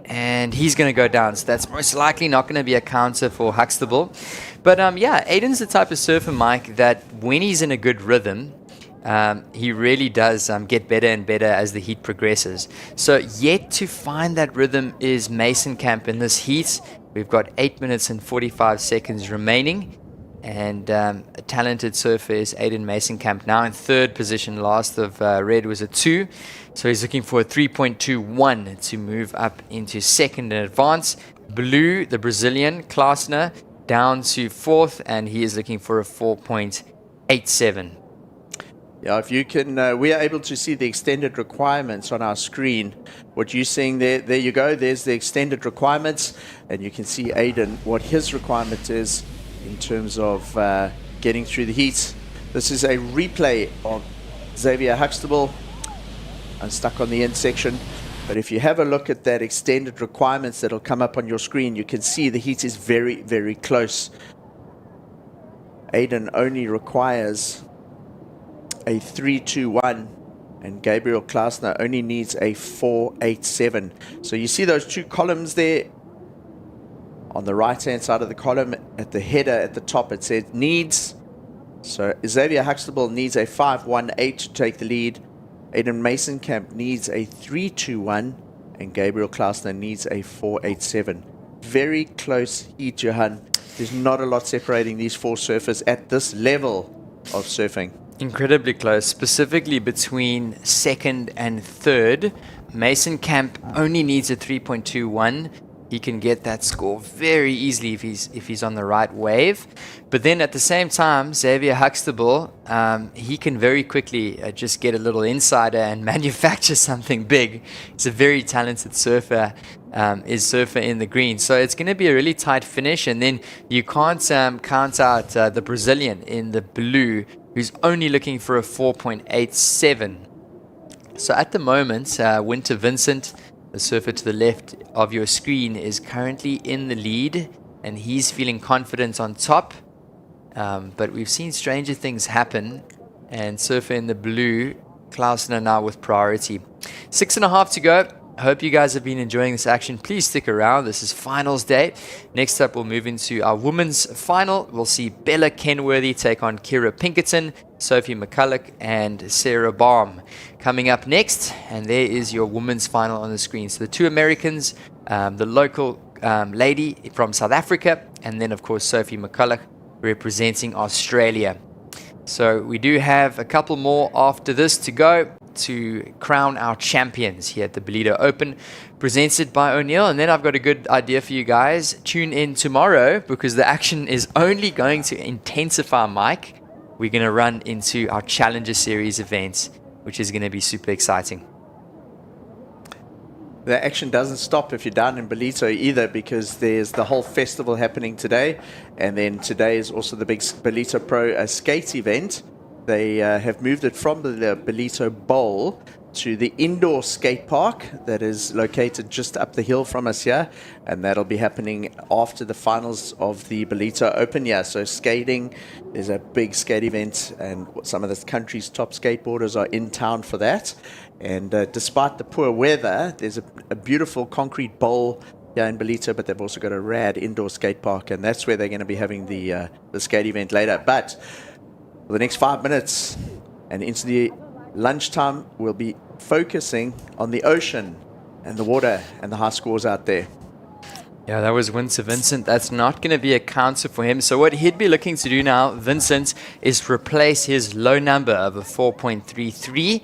and he's going to go down. So that's most likely not going to be a counter for Huxtable. But yeah, Aiden's the type of surfer, Mike, that when he's in a good rhythm, he really does get better and better as the heat progresses. So yet to find that rhythm is Masonkamp in this heat. We've got 8 minutes and 45 seconds remaining. And a talented surfer is Aiden Masonkamp, now in third position. Last of red was a 2. So he's looking for a 3.21 to move up into second in advance. Blue, the Brazilian, Klasner, down to fourth, and he is looking for a 4.87. Yeah, if you can, we are able to see the extended requirements on our screen. What you're seeing there you go. There's the extended requirements, and you can see Aiden, what his requirement is in terms of getting through the heat. This is a replay of Xavier Huxtable. I'm stuck on the end section. But if you have a look at that extended requirements that'll come up on your screen, you can see the heat is very, very close. Aiden only requires a 3.21, and Gabriel Klasner only needs a 4.87. So you see those two columns there. On the right-hand side of the column, at the header at the top, it says needs. So Xavier Huxtable needs a 5.18 to take the lead. Aiden Masonkamp needs a 3.21, and Gabriel Klasner needs a 4.87. Very close heat, Johan. There's not a lot separating these four surfers at this level of surfing. Incredibly close, specifically between second and third. Masonkamp only needs a 3.21. He can get that score very easily if he's on the right wave. But then at the same time, Xavier Huxtable, he can very quickly just get a little insider and manufacture something big. He's a very talented surfer, is surfer in the green. So it's going to be a really tight finish. And then you can't count out the Brazilian in the blue, who's only looking for a 4.87. So at the moment, Winter Vincent, the surfer to the left of your screen, is currently in the lead, and he's feeling confident on top. But we've seen stranger things happen, and surfer in the blue, Klausner now with priority. 6.5 to go. I hope you guys have been enjoying this action. Please stick around. This is finals day. Next up, we'll move into our women's final. We'll see Bella Kenworthy take on Kira Pinkerton, Sophie McCulloch, and Sarah Baum coming up next. And there is your women's final on the screen. So the two Americans, the local lady from South Africa, and then, of course, Sophie McCulloch representing Australia. So we do have a couple more after this to go to crown our champions here at the Ballito Open, presented by O'Neill. And then I've got a good idea for you guys. Tune in tomorrow, because the action is only going to intensify, Mike. We're going to run into our Challenger Series events, which is going to be super exciting. The action doesn't stop if you're down in Ballito either, because there's the whole festival happening today. And then today is also the big Ballito Pro skate event. They have moved it from the Ballito Bowl to the indoor skate park that is located just up the hill from us here. And that'll be happening after the finals of the Ballito Open. Yeah, so skating is a big skate event, and some of the country's top skateboarders are in town for that. And despite the poor weather, there's a beautiful concrete bowl here in Ballito, but they've also got a rad indoor skate park, and that's where they're going to be having the skate event later. But for the next 5 minutes and into the lunchtime, we'll be focusing on the ocean and the water and the high scores out there. Yeah, that was Winter Vincent. That's not going to be a counter for him. So what he'd be looking to do now, Vincent, is replace his low number of a 4.33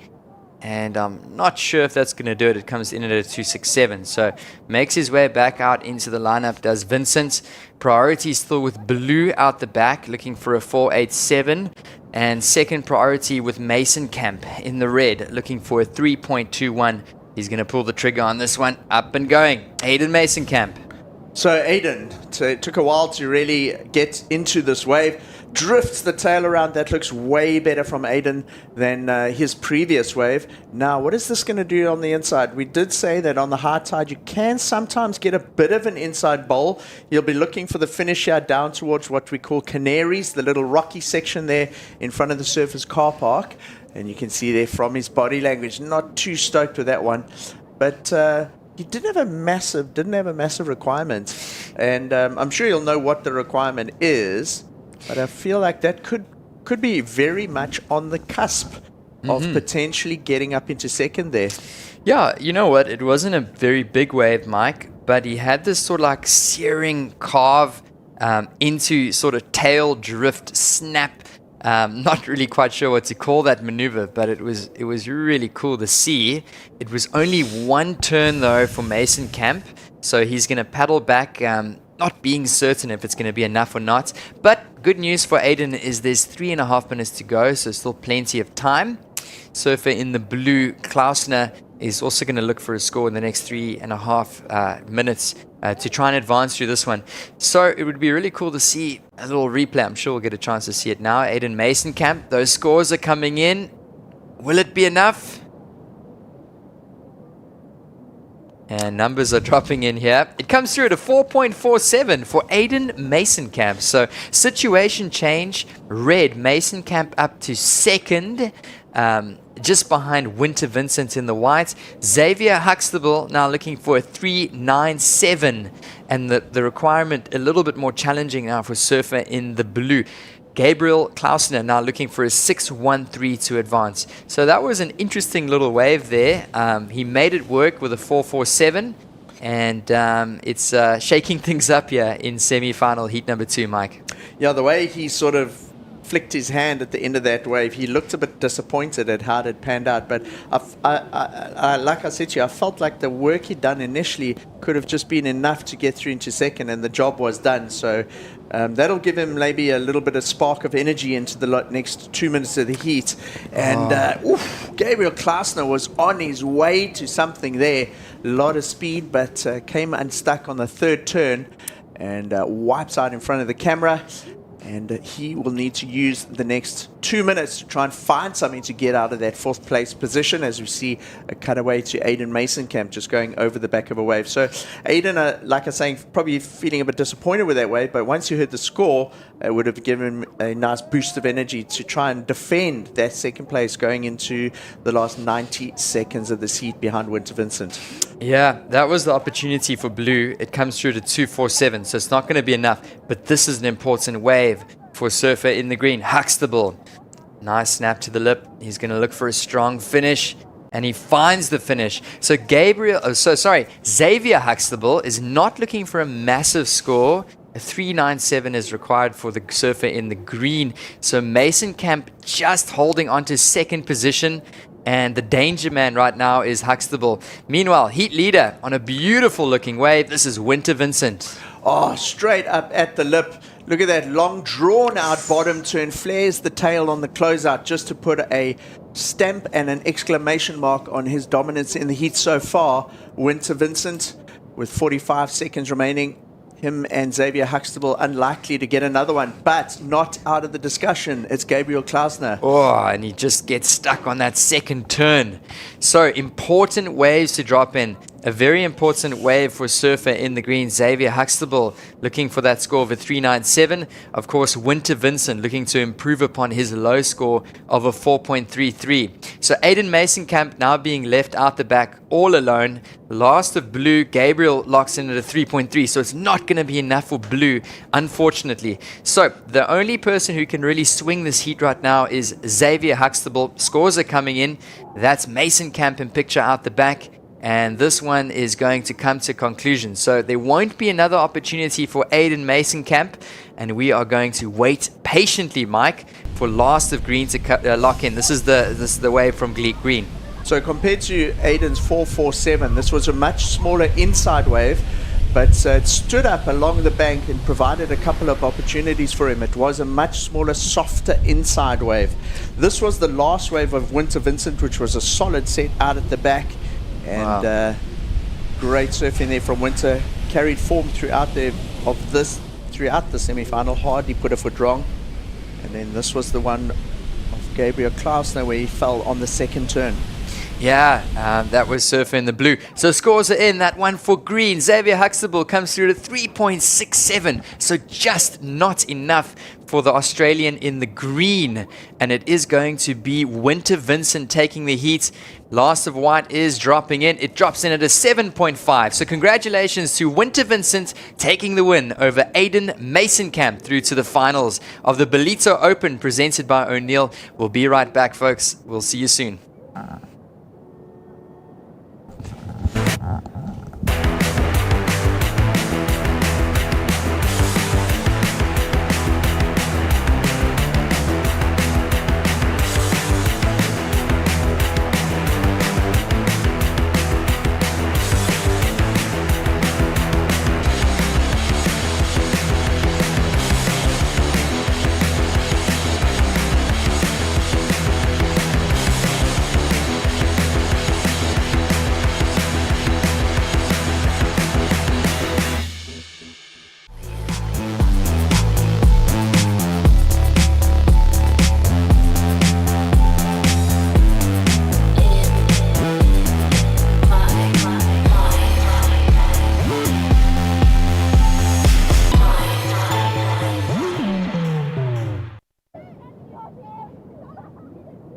and I'm not sure if that's going to do it. It comes in at a 267, so makes his way back out into the lineup, does Vincent. Priority still with Blue out the back, looking for a 487, and second priority with Mason Camp in the red, looking for a 3.21. He's going to pull the trigger on this one. Up and going, Aiden Mason Camp. So Aiden, it took a while to really get into this wave. Drifts the tail around. That looks way better from Aiden than his previous wave. Now, what is this going to do on the inside? We did say that on the high tide, you can sometimes get a bit of an inside bowl. You'll be looking for the finish here down towards what we call Canaries, the little rocky section there in front of the Surfers car park. And you can see there from his body language, not too stoked with that one. But he didn't have a massive requirement. And I'm sure you'll know what the requirement is. But I feel like that could be very much on the cusp of potentially getting up into second there. Yeah, you know what? It wasn't a very big wave, Mike, but he had this sort of like searing carve into sort of tail drift snap. Not really quite sure what to call that maneuver, but it was really cool to see. It was only one turn though for Mason Camp, so he's going to paddle back. Not being certain if it's going to be enough or not. But good news for Aiden is there's 3.5 minutes to go, so still plenty of time. Surfer in the blue, Klausner, is also going to look for a score in the next 3.5 minutes to try and advance through this one. So it would be really cool to see a little replay. I'm sure we'll get a chance to see it now. Aiden Mason Camp, those scores are coming in. Will it be enough? And numbers are dropping in here. It comes through at a 4.47 for Aiden Mason Camp. So situation change. Red, Mason Camp up to second. Just behind Winter Vincent in the white. Xavier Huxtable now looking for a 3.97. And the requirement a little bit more challenging now for Surfer in the blue. Gabriel Klausner now looking for a 6.13 to advance. So that was an interesting little wave there. He made it work with a 4.47, and it's shaking things up here in semi-final heat number 2, Mike. Yeah, the way he sort of flicked his hand at the end of that wave, he looked a bit disappointed at how it panned out. But I like I said to you, I felt like the work he'd done initially could have just been enough to get through into second, and the job was done. So that'll give him maybe a little bit of spark of energy into the next 2 minutes of the heat. And Gabriel Klausner was on his way to something there. A lot of speed, but came unstuck on the third turn and wipes out in front of the camera. And he will need to use the next 2 minutes to try and find something to get out of that fourth place position, as we see a cutaway to Aiden Mason Camp just going over the back of a wave. So Aiden, like I was saying, probably feeling a bit disappointed with that wave, but once you heard the score, it would have given him a nice boost of energy to try and defend that second place going into the last 90 seconds of this heat behind Winter Vincent. Yeah, that was the opportunity for Blue. It comes through to 2.47, so it's not going to be enough, but this is an important wave for Surfer in the green. Huxtable, nice snap to the lip. He's going to look for a strong finish, and he finds the finish. So Xavier Huxtable is not looking for a massive score. A 3.97 is required for the Surfer in the green. So Mason Camp just holding on to second position, and the danger man right now is Huxtable. Meanwhile, heat leader on a beautiful looking wave. This is Winter Vincent. Oh, straight up at the lip. Look at that long drawn out bottom turn. Flares the tail on the closeout just to put a stamp and an exclamation mark on his dominance in the heat so far. Winter Vincent with 45 seconds remaining. Him and Xavier Huxtable unlikely to get another one, but not out of the discussion. It's Gabriel Klausner. Oh, and he just gets stuck on that second turn. So important waves to drop in. A very important wave for Surfer in the green. Xavier Huxtable looking for that score of a 3.97. Of course, Winter Vincent looking to improve upon his low score of a 4.33. So Aiden Mason Camp now being left out the back all alone. Last of Blue, Gabriel locks in at a 3.3. So it's not going to be enough for Blue, unfortunately. So the only person who can really swing this heat right now is Xavier Huxtable. Scores are coming in. That's Mason Camp in picture out the back. And this one is going to come to conclusion. So there won't be another opportunity for Aiden Mason Camp. And we are going to wait patiently, Mike, for last of green to lock in. This is the wave from green. So compared to Aiden's 447, this was a much smaller inside wave, but it stood up along the bank and provided a couple of opportunities for him. It was a much smaller, softer inside wave. This was the last wave of Winter Vincent, which was a solid set out at the back. And great surfing there from Winter. Carried form throughout the semi-final. Hardly put a foot wrong. And then this was the one of Gabriel Klausner where he fell on the second turn. Yeah, that was Surfer in the blue. So scores are in. That one for green. Xavier Huxtable comes through to 3.67. So just not enough for the Australian in the green. And it is going to be Winter Vincent taking the heat. Last of White is dropping in. It drops in at a 7.5. So congratulations to Winter Vincent taking the win over Aiden Masonkamp through to the finals of the Ballito Open presented by O'Neill. We'll be right back, folks. We'll see you soon.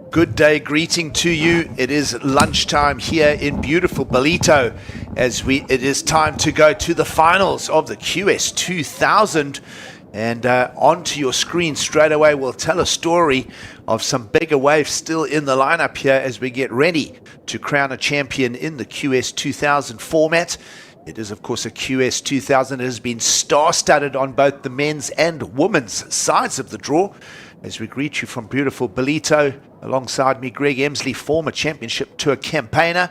Good day greeting to you. It is lunchtime here in beautiful Ballito as it is time to go to the finals of the QS 2000. And onto your screen straight away we'll tell a story of some bigger waves still in the lineup here as we get ready to crown a champion in the QS 2000 format. It is, of course, a QS 2000. It has been star-studded on both the men's and women's sides of the draw. As we greet you from beautiful Ballito, alongside me, Greg Emsley, former championship tour campaigner,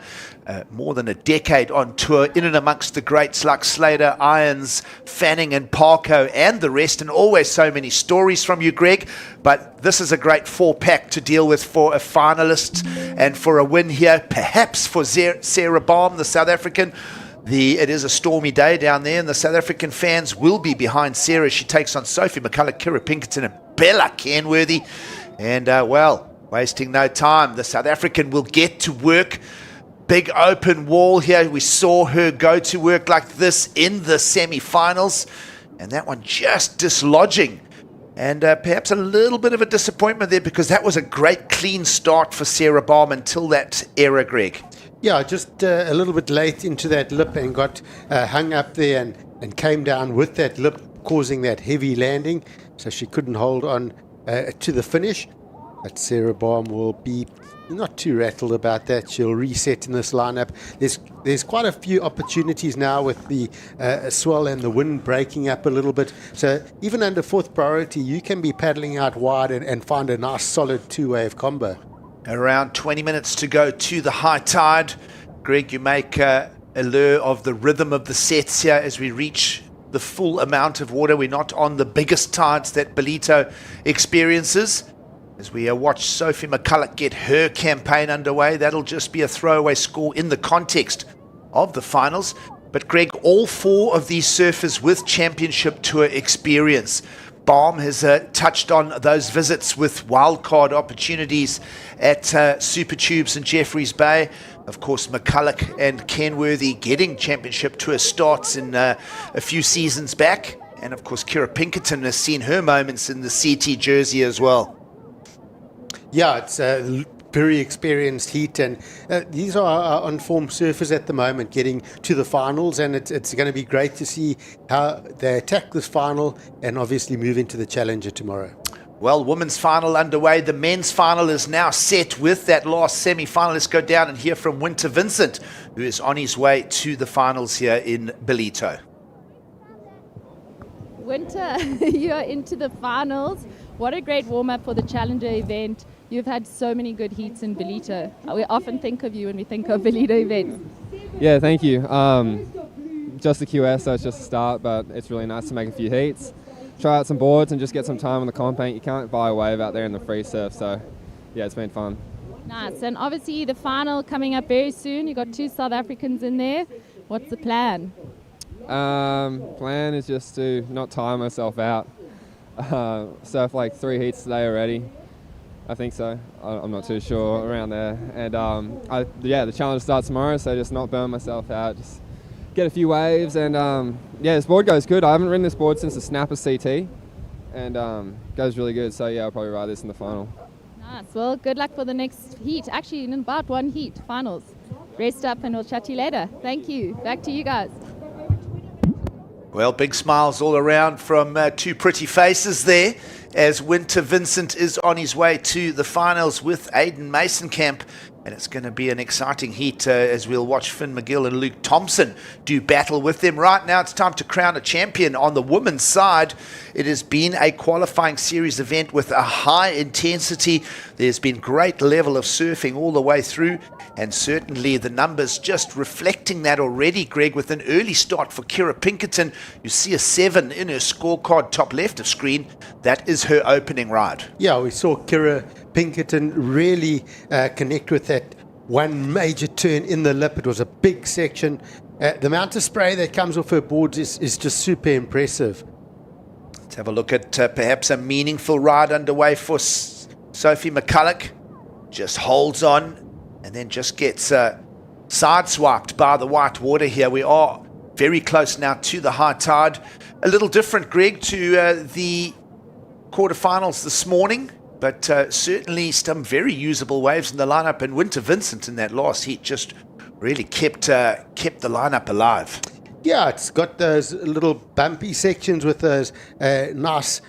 more than a decade on tour, in and amongst the greats like Slater, Irons, Fanning and Parko and the rest, and always so many stories from you, Greg. But this is a great four-pack to deal with for a finalist and for a win here, perhaps for Sarah Baum, the South African. It is a stormy day down there, and the South African fans will be behind Sarah. She takes on Sophie McCulloch, Kira Pinkerton, and Bella Kenworthy. And, wasting no time, the South African will get to work. Big open wall here. We saw her go to work like this in the semi-finals. And that one just dislodging. And perhaps a little bit of a disappointment there because that was a great clean start for Sarah Baum until that error, Greg. Yeah, just a little bit late into that lip and got hung up there and came down with that lip, causing that heavy landing. So she couldn't hold on to the finish. But Sarah Baum will be not too rattled about that. She'll reset in this lineup. There's quite a few opportunities now with the swell and the wind breaking up a little bit. So even under fourth priority, you can be paddling out wide and find a nice solid two-wave combo. Around 20 minutes to go to the high tide. Greg, you make a lure of the rhythm of the sets here as we reach the full amount of water. We're not on the biggest tides that Ballito experiences. As we watch Sophie McCulloch get her campaign underway, that'll just be a throwaway score in the context of the finals. But Greg, all four of these surfers with championship tour experience. Baum has touched on those visits with wildcard opportunities at Super Tubes and Jeffreys Bay. Of course, McCulloch and Kenworthy getting championship tour starts in a few seasons back. And of course, Kira Pinkerton has seen her moments in the CT jersey as well. Yeah, it's a very experienced heat, and these are our on-form surfers at the moment getting to the finals, and it's going to be great to see how they attack this final and obviously move into the Challenger tomorrow. Well, women's final underway. The men's final is now set with that last semi-final. Let's go down and hear from Winter Vincent, who is on his way to the finals here in Ballito. Winter, you're into the finals. What a great warm-up for the Challenger event. You've had so many good heats in Ballito. We often think of you when we think of Ballito events. Yeah, thank you. Just the QS, so it's just a start, but it's really nice to make a few heats, try out some boards and just get some time on the comp paint. You can't buy a wave out there in the free surf, so yeah, it's been fun. Nice. And obviously the final coming up very soon. You've got 2 South Africans in there. What's the plan? Plan is just to not tire myself out. Surf like 3 heats today already. I think so. I'm not too sure, around there. And the challenge starts tomorrow, so just not burn myself out. Just get a few waves, and this board goes good. I haven't ridden this board since the Snapper CT, and goes really good. So yeah, I'll probably ride this in the final. Nice. Well, good luck for the next heat. Actually, in about 1 heat, finals. Rest up, and we'll chat to you later. Thank you. Back to you guys. Well, big smiles all around from 2 pretty faces there, as Winter Vincent is on his way to the finals with Aidan Masonkamp. And it's going to be an exciting heat as we'll watch Finn McGill and Luke Thompson do battle with them. Right now, it's time to crown a champion on the women's side. It has been a qualifying series event with a high intensity. There's been great level of surfing all the way through, and certainly the numbers just reflecting that already, Greg, with an early start for Kira Pinkerton. You see a 7 in her scorecard top left of screen. That is her opening ride. Yeah, we saw Kira Pinkerton really connect with that one major turn in the lip. It was a big section. The amount of spray that comes off her boards is just super impressive. Let's have a look at perhaps a meaningful ride underway for Sophie McCulloch. Just holds on and then just gets sideswiped by the white water here. We are very close now to the high tide. A little different, Greg, to the quarterfinals this morning. But certainly some very usable waves in the lineup, and Winter Vincent in that last heat just really kept the lineup alive. Yeah, it's got those little bumpy sections with those nice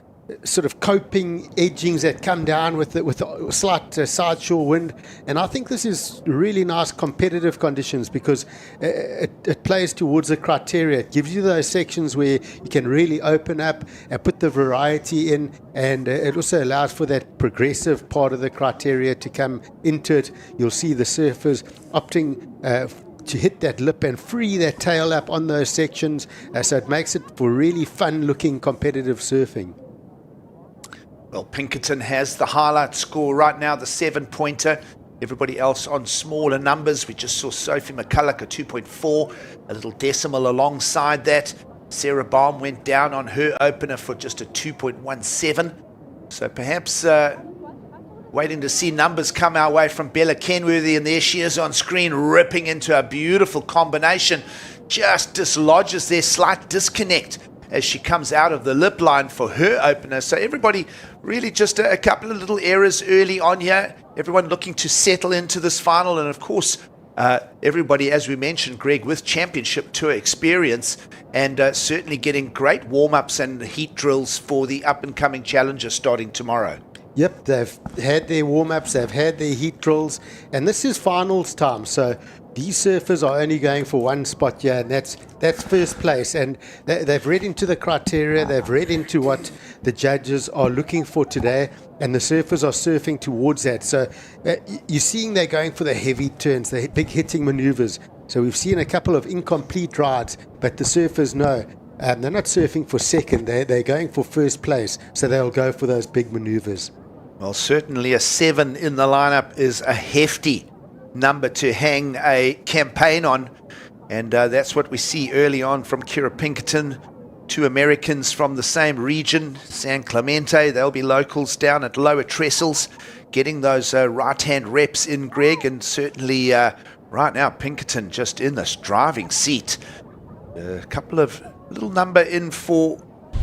sort of coping edgings that come down with a slight side shore wind. And I think this is really nice competitive conditions because it plays towards the criteria. It gives you those sections where you can really open up and put the variety in, and it also allows for that progressive part of the criteria to come into it. You'll see the surfers opting to hit that lip and free that tail up on those sections, so it makes it for really fun looking competitive surfing. Well, Pinkerton has the highlight score right now, the 7-pointer. Everybody else on smaller numbers. We just saw Sophie McCulloch, a 2.4, a little decimal alongside that. Sarah Baum went down on her opener for just a 2.17. So perhaps waiting to see numbers come our way from Bella Kenworthy, and there she is on screen, ripping into a beautiful combination. Just dislodges their slight disconnect as she comes out of the lip line for her opener. So everybody really just a couple of little errors early on here. Everyone looking to settle into this final. And of course, everybody, as we mentioned, Greg, with championship tour experience and certainly getting great warm-ups and heat drills for the up-and-coming challenger starting tomorrow. Yep, they've had their warm-ups, they've had their heat drills, and this is finals time. So these surfers are only going for one spot here, and that's first place. And they've read into the criteria, they've read into what the judges are looking for today, and the surfers are surfing towards that. So you're seeing they're going for the heavy turns, the big hitting maneuvers. So we've seen a couple of incomplete rides, but the surfers know they're not surfing for second, they're going for first place. So they'll go for those big maneuvers. Well, certainly a 7 in the lineup is a hefty number to hang a campaign on, and that's what we see early on from Kira Pinkerton. 2 Americans from the same region, San Clemente. They'll be locals down at lower trestles, getting those right-hand reps in, Greg, and certainly right now Pinkerton just in this driving seat. A couple of little number in for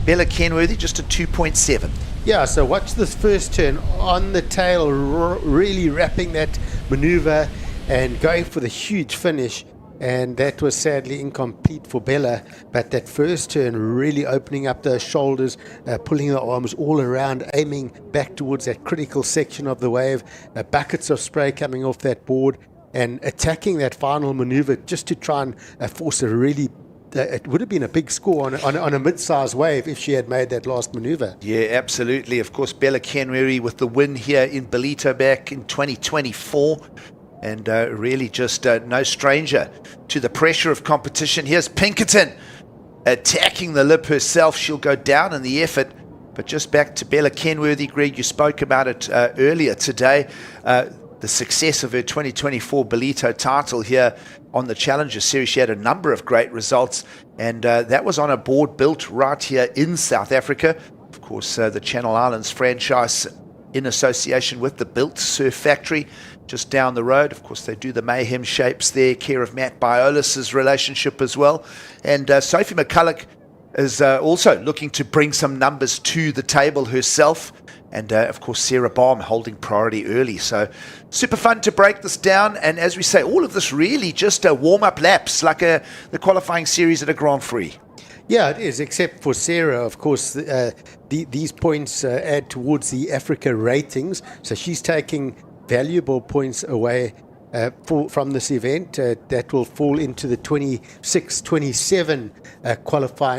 Bella Kenworthy, just a 2.7. Yeah, so watch this first turn on the tail, really wrapping that maneuver and going for the huge finish. And that was sadly incomplete for Bella, but that first turn really opening up those shoulders, pulling the arms all around, aiming back towards that critical section of the wave, buckets of spray coming off that board, and attacking that final maneuver just to try and force a really it would have been a big score on a mid-sized wave if she had made that last maneuver. Yeah, absolutely. Of course, Bella Kenweri with the win here in Ballito back in 2024. And really just no stranger to the pressure of competition. Here's Pinkerton attacking the lip herself. She'll go down in the effort. But just back to Bella Kenworthy, Greg, you spoke about it earlier today. The success of her 2024 Ballito title here on the Challenger Series. She had a number of great results, and that was on a board built right here in South Africa. Of course, the Channel Islands franchise in association with the Built Surf Factory just down the road. Of course, they do the Mayhem shapes there, care of Matt Biolis's relationship as well. And Sophie McCulloch is also looking to bring some numbers to the table herself. And, of course, Sarah Baum holding priority early. So super fun to break this down. And as we say, all of this really just a warm-up laps, like the qualifying series at a Grand Prix. Yeah, it is, except for Sarah, of course. These points add towards the Africa ratings. So she's taking valuable points away from this event. That will fall into the 26-27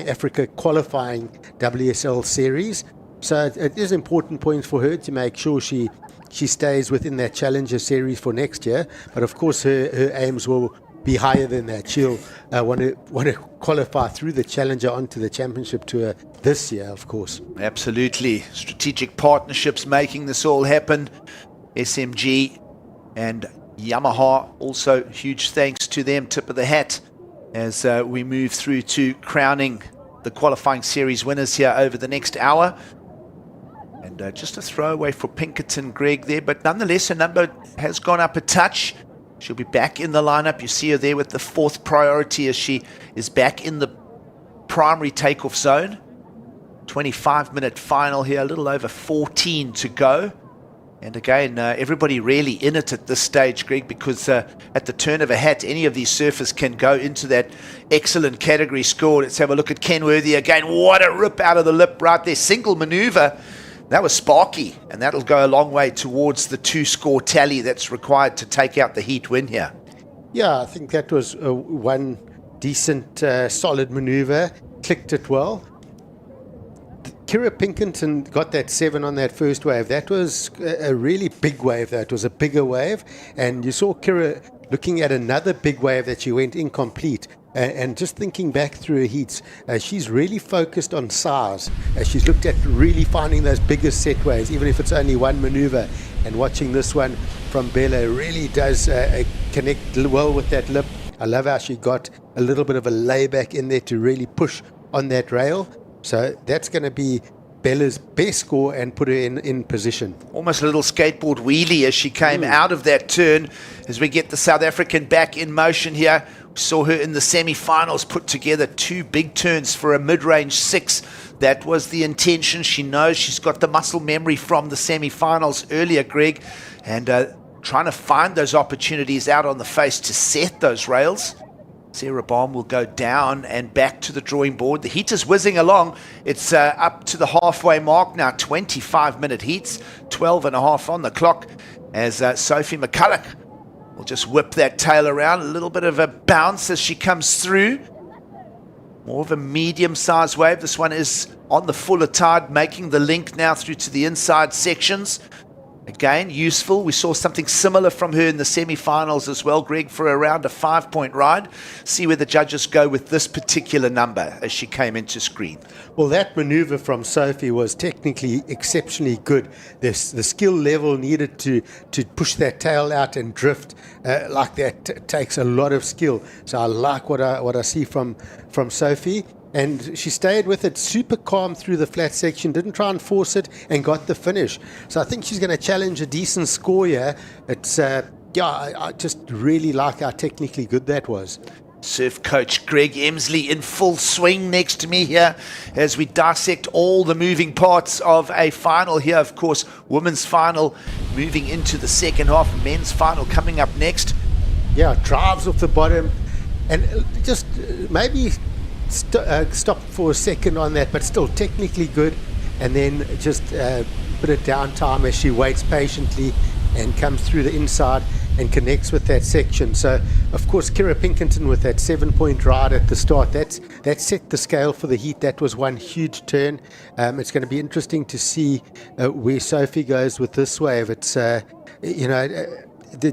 Africa qualifying WSL series. So it is important points for her to make sure she stays within that Challenger series for next year. But of course, her aims will be higher than that. She'll want to qualify through the Challenger onto the Championship Tour this year, of course. Absolutely. Strategic partnerships making this all happen. SMG and Yamaha, also huge thanks to them. Tip of the hat as we move through to crowning the qualifying series winners here over the next hour. And just a throwaway for Pinkerton, Greg, there. But nonetheless, her number has gone up a touch. She'll be back in the lineup. You see her there with the 4th priority as she is back in the primary takeoff zone. 25-minute final here, a little over 14 to go. And again, everybody really in it at this stage, Greg, because at the turn of a hat, any of these surfers can go into that excellent category score. Let's have a look at Kenworthy again. What a rip out of the lip right there. Single maneuver. That was sparky, and that'll go a long way towards the 2-score tally that's required to take out the heat win here. Yeah, I think that was one decent, solid maneuver. Clicked it well. Kira Pinkerton got that 7 on that first wave. That was a really big wave. That was a bigger wave. And you saw Kira looking at another big wave that she went incomplete. And just thinking back through her heats, she's really focused on size. She's looked at really finding those bigger set waves, even if it's only one maneuver. And watching this one from Bella really does connect well with that lip. I love how she got a little bit of a layback in there to really push on that rail. So that's going to be Bella's best score and put her in position. Almost a little skateboard wheelie as she came out of that turn. As we get the South African back in motion here. We saw her in the semi-finals put together 2 big turns for a mid-range 6. That was the intention. She knows she's got the muscle memory from the semi-finals earlier, Greg. And trying to find those opportunities out on the face to set those rails. Sarah Baum will go down and back to the drawing board. The heat is whizzing along. It's up to the halfway mark now. 25-minute heats, 12.5 on the clock as Sophie McCulloch will just whip that tail around. A little bit of a bounce as she comes through. More of a medium-sized wave. This one is on the fuller tide, making the link now through to the inside sections. Again, useful. We saw something similar from her in the semi-finals as well, Greg, for around a 5-point ride. See where the judges go with this particular number as she came into screen. Well, that maneuver from Sophie was technically exceptionally good. The skill level needed to push that tail out and drift like that takes a lot of skill. So I like what I see from Sophie. And she stayed with it super calm through the flat section, didn't try and force it, and got the finish. So I think she's going to challenge a decent score here. It's, I just really like how technically good that was. Surf coach Greg Emsley in full swing next to me here as we dissect all the moving parts of a final here. Of course, women's final moving into the second half, men's final coming up next. Yeah, drives off the bottom, and just maybe stop for a second on that, but still technically good, and then just put it down time as she waits patiently and comes through the inside. and connects with that section. So, of course, Kira Pinkerton with that 7-point ride at the start, that set the scale for the heat. That was one huge turn. It's going to be interesting to see where Sophie goes with this wave. It's, the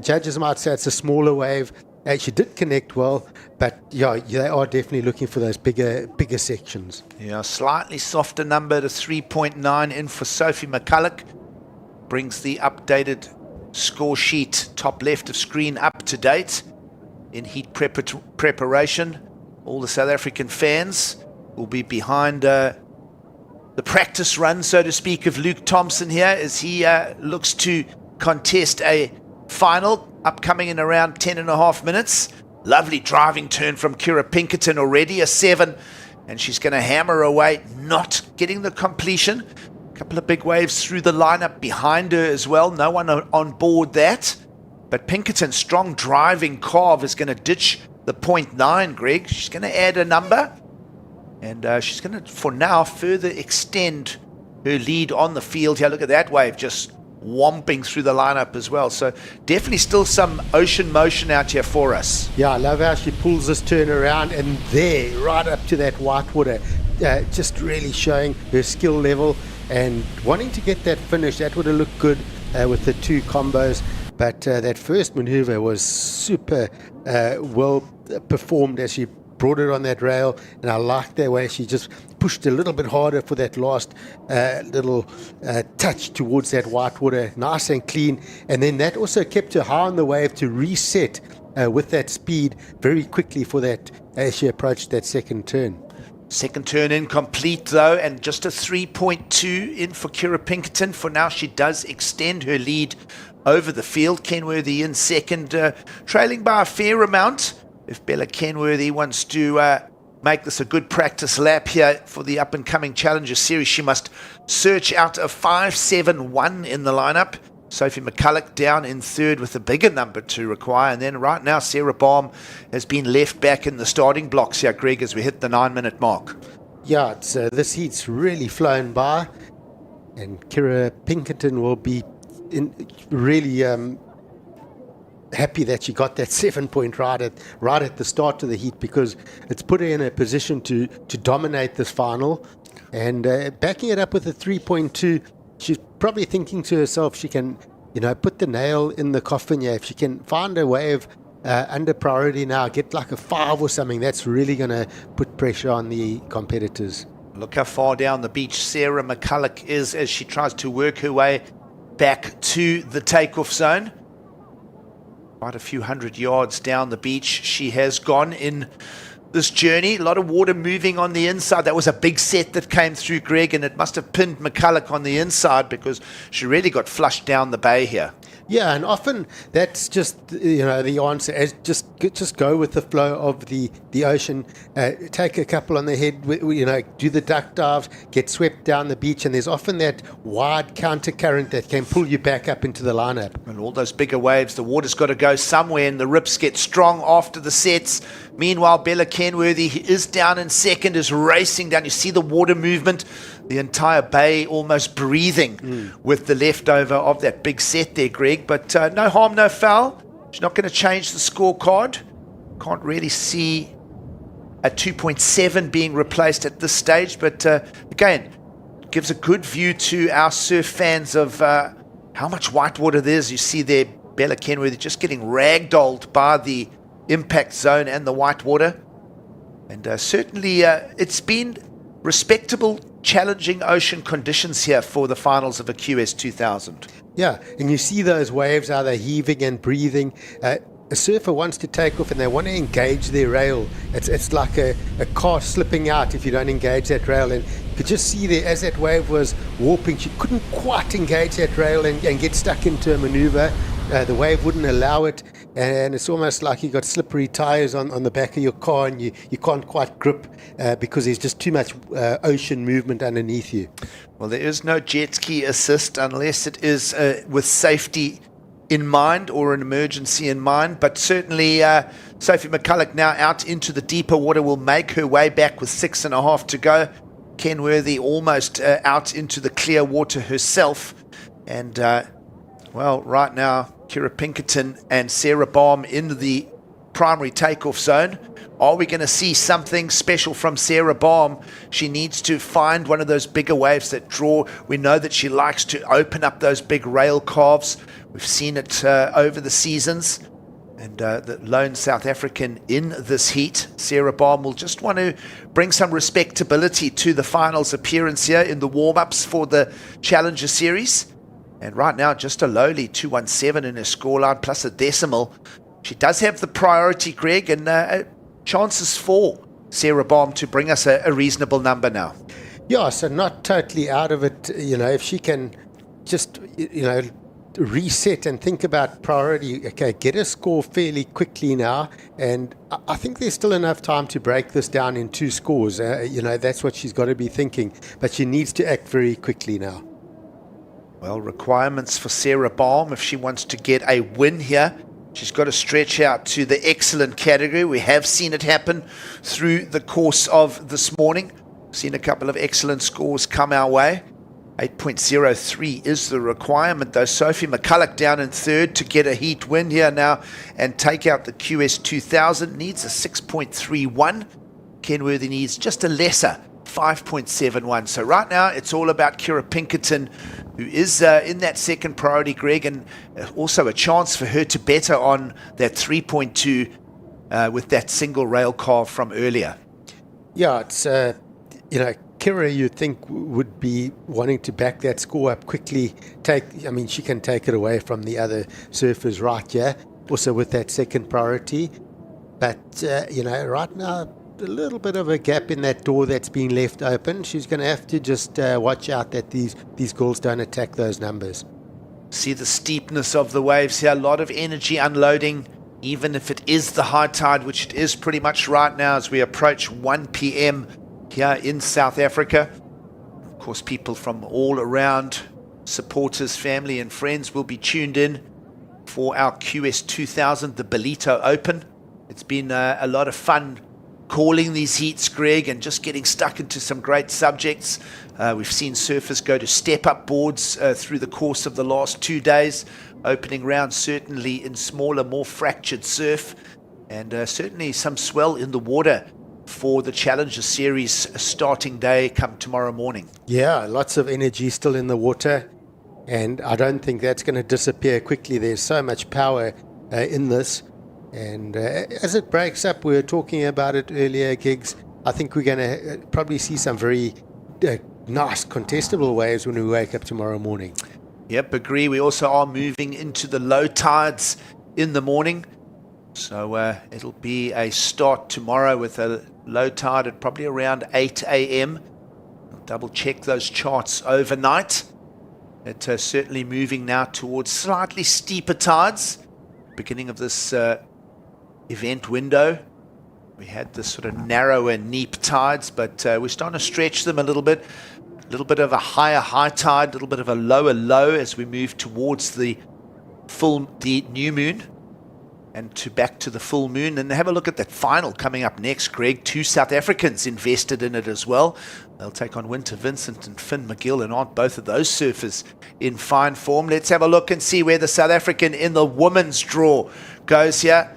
judges might say it's a smaller wave. She did connect well, but yeah, they are definitely looking for those bigger sections. Yeah, slightly softer number to 3.9 in for Sophie McCulloch. Brings the updated score sheet, top left of screen, up to date in heat preparation. All the South African fans will be behind the practice run, so to speak, of Luke Thompson here as he looks to contest a final upcoming in around 10.5 minutes. Lovely driving turn from Kira Pinkerton already, a 7, and she's going to hammer away, not getting the completion. A couple of big waves through the lineup behind her as well. No one on board that. But Pinkerton's strong driving carve is going to ditch the 0.9, Greg. She's going to add a number. And she's going to, for now, further extend her lead on the field here. Look at that wave just whomping through the lineup as well. So definitely still some ocean motion out here for us. Yeah, I love how she pulls this turn around and there, right up to that whitewater. Just really showing her skill level and wanting to get that finish. That would have looked good with the two combos. But that first maneuver was super well performed as she brought it on that rail, and I liked the way she just pushed a little bit harder for that last little touch towards that whitewater, nice and clean. And then that also kept her high on the wave to reset with that speed very quickly for that as she approached that second turn. Second turn incomplete though, and just a 3.2 in for Kira Pinkerton. For now, she does extend her lead over the field. Kenworthy in second, trailing by a fair amount. If Bella Kenworthy wants to make this a good practice lap here for the up-and-coming Challenger Series, she must search out a 5.71 in the lineup. Sophie McCulloch down in third with a bigger number to require. And then right now, Sarah Baum has been left back in the starting blocks here, Greg, as we hit the 9-minute mark. Yeah, it's, this heat's really flown by. And Kira Pinkerton will be really happy that she got that 7-point right at the start of the heat, because it's put her in a position to dominate this final. And backing it up with a 3.2, she's probably thinking to herself she can, put the nail in the coffin here. If she can find a wave under priority now, get like a 5 or something, that's really going to put pressure on the competitors. Look how far down the beach Sarah McCulloch is as she tries to work her way back to the takeoff zone. Quite a few hundred yards down the beach she has gone in this journey. A lot of water moving on the inside. That was a big set that came through, Greg, and it must have pinned McCulloch on the inside because she really got flushed down the bay here. Yeah, and often that's just the answer. As just go with the flow of the ocean. Take a couple on the head. Do the duck dives. Get swept down the beach, and there's often that wide counter current that can pull you back up into the lineup. And all those bigger waves, the water's got to go somewhere, and the rips get strong after the sets. Meanwhile, Bella Kenworthy is down in second, is racing down. You see the water movement. The entire bay almost breathing with the leftover of that big set there, Greg. But no harm, no foul. She's not going to change the scorecard. Can't really see a 2.7 being replaced at this stage. But again, gives a good view to our surf fans of how much whitewater there is. You see there, Bella Kenworthy just getting ragdolled by the impact zone and the whitewater. And certainly it's been respectable, challenging ocean conditions here for the finals of a QS 2000. Yeah, and you see those waves, how they're heaving and breathing. A surfer wants to take off and they want to engage their rail. It's like a car slipping out if you don't engage that rail. And you could just see there, as that wave was warping, she couldn't quite engage that rail and get stuck into a maneuver. The wave wouldn't allow it, and it's almost like you got slippery tires on the back of your car, and you can't quite grip because there's just too much ocean movement underneath you. Well, there is no jet ski assist unless it is with safety in mind or an emergency in mind, but certainly Sophie McCulloch now out into the deeper water will make her way back with 6.5 to go. Kenworthy almost out into the clear water herself, and well, right now Kira Pinkerton and Sarah Baum in the primary takeoff zone. Are we going to see something special from Sarah Baum? She needs to find one of those bigger waves that draw. We know that she likes to open up those big rail calves. We've seen it over the seasons. And the lone South African in this heat, Sarah Baum, will just want to bring some respectability to the finals appearance here in the warm-ups for the Challenger Series. And right now, just a lowly 217 in her scoreline, plus a decimal. She does have the priority, Greg, and chances for Sarah Baum to bring us a reasonable number now. Yeah, so not totally out of it. If she can just, reset and think about priority. Okay, get a score fairly quickly now. And I think there's still enough time to break this down in 2 scores. That's what she's got to be thinking. But she needs to act very quickly now. Well, requirements for Sarah Baum if she wants to get a win here. She's got to stretch out to the excellent category. We have seen it happen through the course of this morning. Seen a couple of excellent scores come our way. 8.03 is the requirement, though. Sophie McCulloch down in third to get a heat win here now and take out the QS 2000. Needs a 6.31. Kenworthy needs just a lesser 5.71. So right now it's all about Kira Pinkerton, who is in that second priority, Greg, and also a chance for her to better on that 3.2 with that single rail car from earlier. Yeah, it's, Kira, you'd think, would be wanting to back that score up quickly. She can take it away from the other surfers right here, also with that second priority. But, right now, a little bit of a gap in that door that's been left open. She's going to have to just watch out that these girls don't attack those numbers. See the steepness of the waves here. A lot of energy unloading, even if it is the high tide, which it is pretty much right now as we approach 1 p.m. here in South Africa. Of course, people from all around, supporters, family and friends will be tuned in for our QS 2000, the Ballito Open. It's been a lot of fun calling these heats, Greg, and just getting stuck into some great subjects. We've seen surfers go to step-up boards through the course of the last 2 days. Opening round certainly in smaller, more fractured surf, and certainly some swell in the water for the Challenger Series starting day come tomorrow morning. Yeah, lots of energy still in the water, and I don't think that's going to disappear quickly. There's so much power in this. And as it breaks up, we were talking about it earlier, Gigs, I think we're going to probably see some very nice contestable waves when we wake up tomorrow morning. Yep, agree. We also are moving into the low tides in the morning. So it'll be a start tomorrow with a low tide at probably around 8 a.m. I'll double check those charts overnight. It's certainly moving now towards slightly steeper tides. Beginning of this event window, we had this sort of narrower neap tides, but we're starting to stretch them a little bit of a higher high tide, a little bit of a lower low as we move towards the new moon and back to the full moon. And have a look at that final coming up next, Greg. 2 South Africans invested in it as well. They'll take on Winter Vincent and Finn McGill, and aren't both of those surfers in fine form? Let's have a look and see where the South African in the women's draw goes here.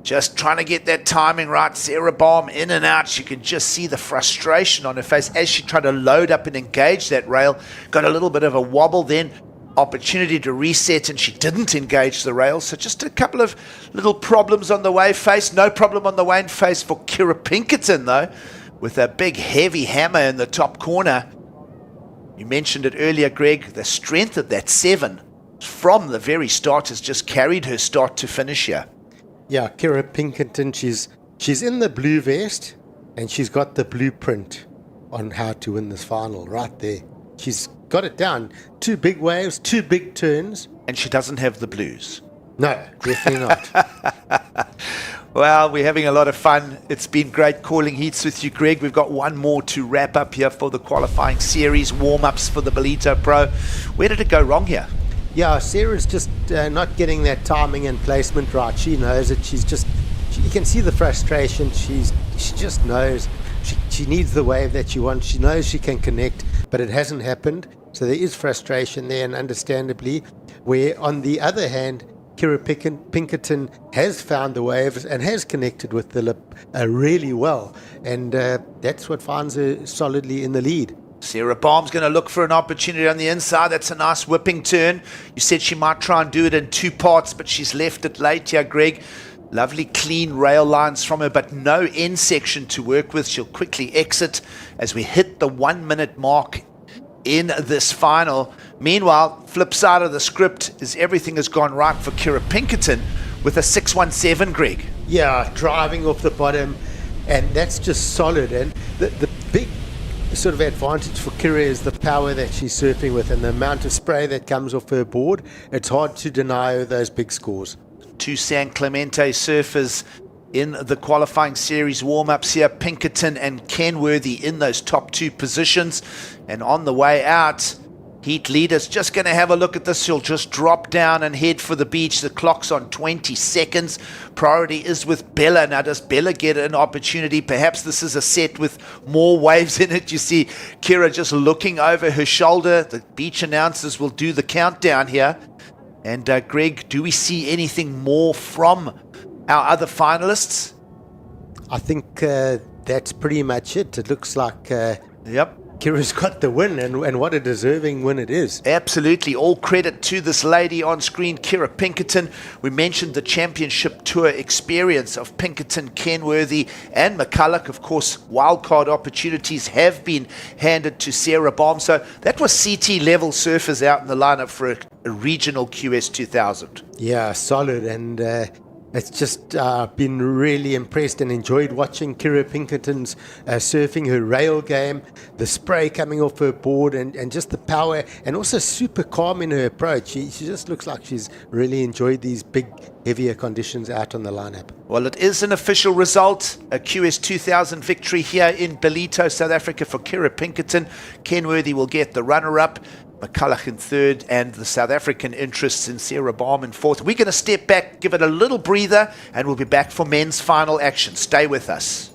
Just trying to get that timing right. Sarah Baum in and out. You can just see the frustration on her face as she tried to load up and engage that rail. Got a little bit of a wobble then. Opportunity to reset, and she didn't engage the rail. So just a couple of little problems on the wave face. No problem on the wave face for Kira Pinkerton, though, with a big heavy hammer in the top corner. You mentioned it earlier, Greg. The strength of that 7 from the very start has just carried her start to finish here. Yeah, Kira Pinkerton, she's in the blue vest, and she's got the blueprint on how to win this final right there. She's got it down. 2 big waves, 2 big turns. And she doesn't have the blues. No, definitely not. Well, we're having a lot of fun. It's been great calling heats with you, Greg. We've got one more to wrap up here for the qualifying series, warm-ups for the Ballito Pro. Where did it go wrong here? Yeah, Sarah's just not getting that timing and placement right. She knows it. You can see the frustration. She just knows. She needs the wave that she wants. She knows she can connect, but it hasn't happened. So there is frustration there, and understandably, where on the other hand, Kira Pinkerton has found the waves and has connected with the lip really well. And that's what finds her solidly in the lead. Sarah Baum's going to look for an opportunity on the inside. That's a nice whipping turn. You said she might try and do it in 2 parts, but she's left it late here, Greg. Lovely clean rail lines from her, but no end section to work with. She'll quickly exit as we hit the 1 minute mark in this final. Meanwhile, flip side of the script is everything has gone right for Kira Pinkerton with a 617, Greg. Yeah, driving off the bottom, and that's just solid. And the big sort of advantage for Kira is the power that she's surfing with and the amount of spray that comes off her board. It's hard to deny her those big scores. 2 San Clemente surfers in the qualifying series warm-ups here. Pinkerton and Kenworthy in those top 2 positions. And on the way out, heat leader's just going to have a look at this. She'll just drop down and head for the beach. The clock's on 20 seconds. Priority is with Bella. Now, does Bella get an opportunity? Perhaps this is a set with more waves in it. You see Kira just looking over her shoulder. The beach announcers will do the countdown here. And Greg, do we see anything more from our other finalists? I think that's pretty much it. It looks like Yep. Kira's got the win, and what a deserving win it is. Absolutely. All credit to this lady on screen, Kira Pinkerton. We mentioned the championship tour experience of Pinkerton, Kenworthy, and McCulloch. Of course, wildcard opportunities have been handed to Sarah Baum. So that was CT level surfers out in the lineup for a regional QS 2000. Yeah, solid. And it's just been really impressed and enjoyed watching Kira Pinkerton's surfing, her rail game, the spray coming off her board, and just the power, and also super calm in her approach. She just looks like she's really enjoyed these big, heavier conditions out on the lineup. Well, it is an official result, a QS 2000 victory here in Ballito, South Africa for Kira Pinkerton. Kenworthy will get the runner-up, McCulloch in third, and the South African interests in Sarah Baum in fourth. We're going to step back, give it a little breather, and we'll be back for men's final action. Stay with us.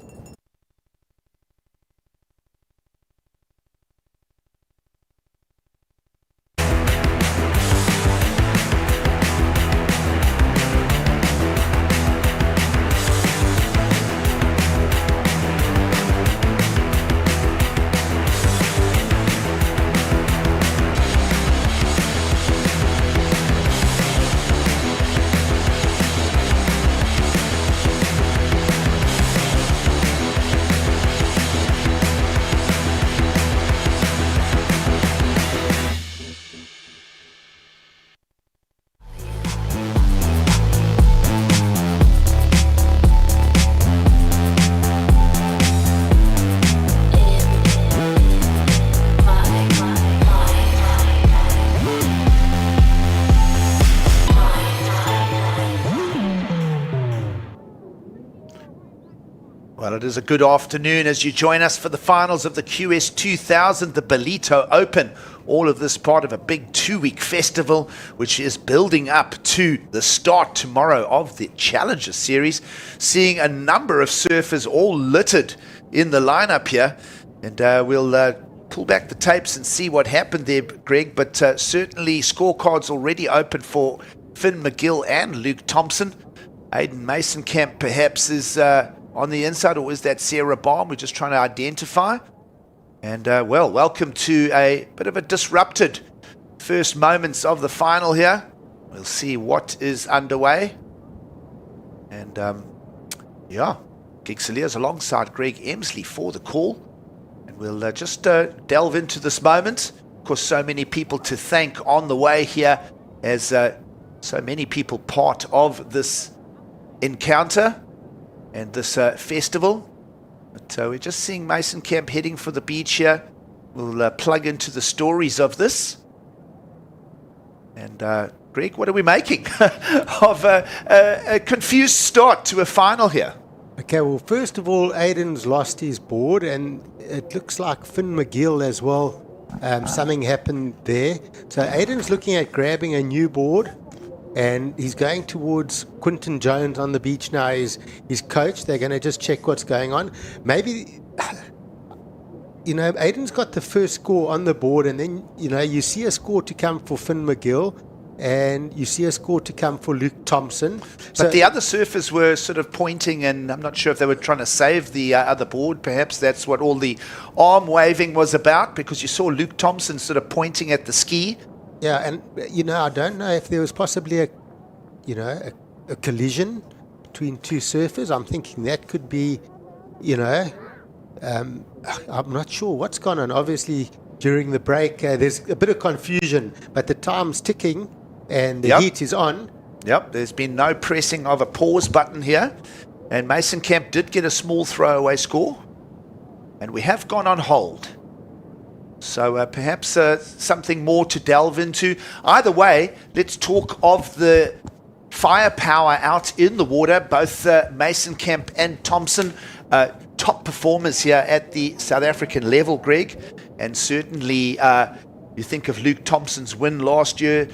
Well, it is a good afternoon as you join us for the finals of the QS 2000, the Ballito Open. All of this part of a big 2-week festival, which is building up to the start tomorrow of the Challenger Series. Seeing a number of surfers all littered in the lineup here. And we'll pull back the tapes and see what happened there, Greg. But certainly scorecards already open for Finn McGill and Luke Thompson. Aidan Masonkamp perhaps is on the inside, or is that Sarah Baum? We're just trying to identify. And well, welcome to a bit of a disrupted first moments of the final here. We'll see what is underway. And yeah, Gig Saliers alongside Greg Emsley for the call. And we'll just delve into this moment. Of course, so many people to thank on the way here, as so many people part of this encounter and this festival. But we're just seeing Masonkamp heading for the beach here. We'll plug into the stories of this. And Greg, what are we making of a confused start to a final here? Okay, well, first of all, Aidan's lost his board, and it looks like Finn McGill as well. Something happened there. So Aidan's looking at grabbing a new board, and he's going towards Quinton Jones on the beach now. His coach. They're going to just check what's going on. Maybe Aiden's got the first score on the board, and then, you see a score to come for Finn McGill, and you see a score to come for Luke Thompson. But the other surfers were sort of pointing, and I'm not sure if they were trying to save the other board. Perhaps that's what all the arm waving was about, because you saw Luke Thompson sort of pointing at the ski. Yeah, and, I don't know if there was possibly a collision between two surfers. I'm thinking that could be, I'm not sure what's gone on. Obviously, during the break, there's a bit of confusion, but the time's ticking and the heat is on. Yep, there's been no pressing of a pause button here. And Mason Camp did get a small throwaway score. And we have gone on hold. So perhaps something more to delve into. Either way, let's talk of the firepower out in the water. Both Mason Camp and Thompson, top performers here at the South African level, Greg. And certainly you think of Luke Thompson's win last year,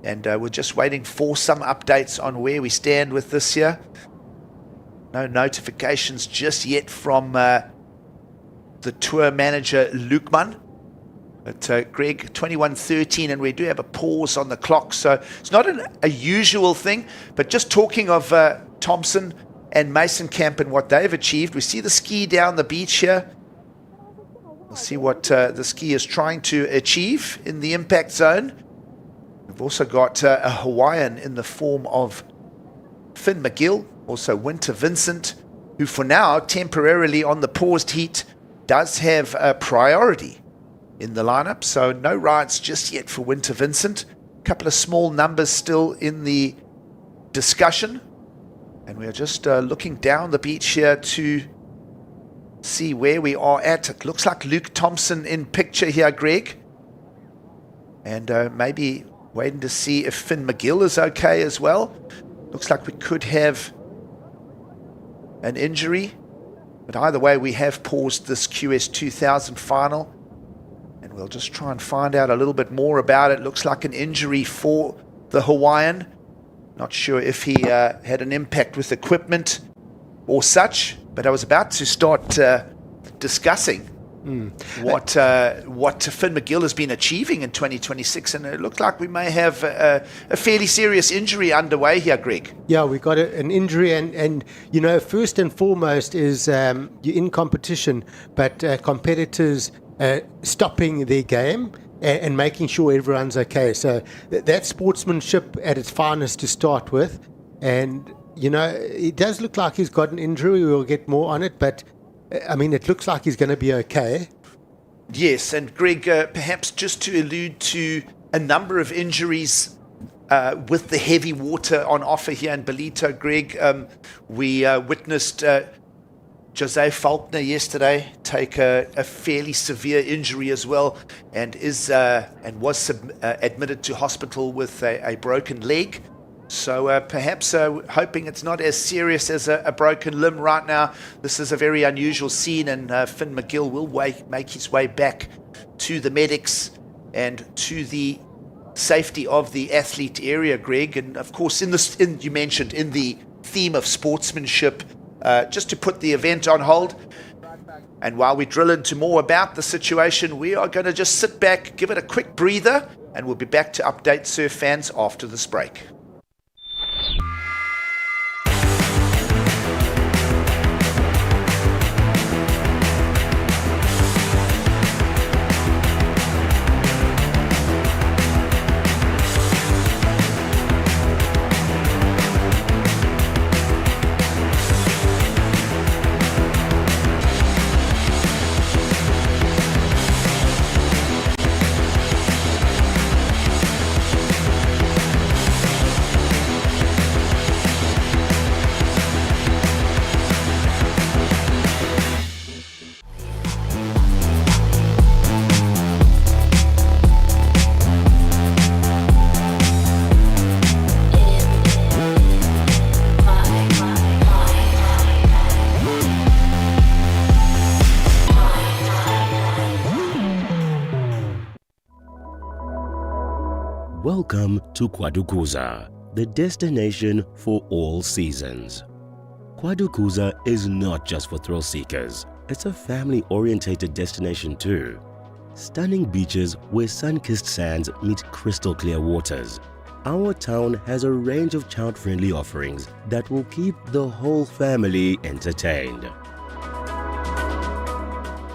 and we're just waiting for some updates on where we stand with this year. No notifications just yet from the tour manager, Lukeman. But Greg, 21:13, and we do have a pause on the clock, so it's not a usual thing. But just talking of Thompson and Mason Camp and what they've achieved, we see the ski down the beach here. We'll see what the ski is trying to achieve in the impact zone. We've also got a Hawaiian in the form of Finn McGill, also Winter Vincent, who for now, temporarily on the paused heat, does have a priority in the lineup. So no rides just yet for Winter Vincent. A couple of small numbers still in the discussion. And we are just looking down the beach here to see where we are at. It looks like Luke Thompson in picture here, Greg. And maybe waiting to see if Finn McGill is okay as well. Looks like we could have an injury. But either way, we have paused this QS 2000 final. And we'll just try and find out a little bit more about it. Looks like an injury for the Hawaiian. Not sure if he had an impact with equipment or such. But I was about to start discussing what Finn McGill has been achieving in 2026. And it looked like we may have a fairly serious injury underway here, Greg. Yeah, we got an injury. And first and foremost is you're in competition, but competitors stopping their game and making sure everyone's okay. So that's sportsmanship at its finest to start with. And, it does look like he's got an injury. We'll get more on it, but, it looks like he's going to be okay. Yes, and Greg, perhaps just to allude to a number of injuries with the heavy water on offer here in Ballito, Greg, we witnessed Jose Faulkner yesterday take a fairly severe injury as well, and was admitted to hospital with a broken leg. So perhaps hoping it's not as serious as a broken limb right now. This is a very unusual scene, and Finn McGill will make his way back to the medics and to the safety of the athlete area, Greg. And of course, you mentioned in the theme of sportsmanship, just to put the event on hold. And while we drill into more about the situation, we are going to just sit back, give it a quick breather, and we'll be back to update surf fans after this break. Welcome to Kwadukuza, the destination for all seasons. Kwadukuza is not just for thrill seekers, it's a family-orientated destination too. Stunning beaches where sun-kissed sands meet crystal-clear waters. Our town has a range of child-friendly offerings that will keep the whole family entertained.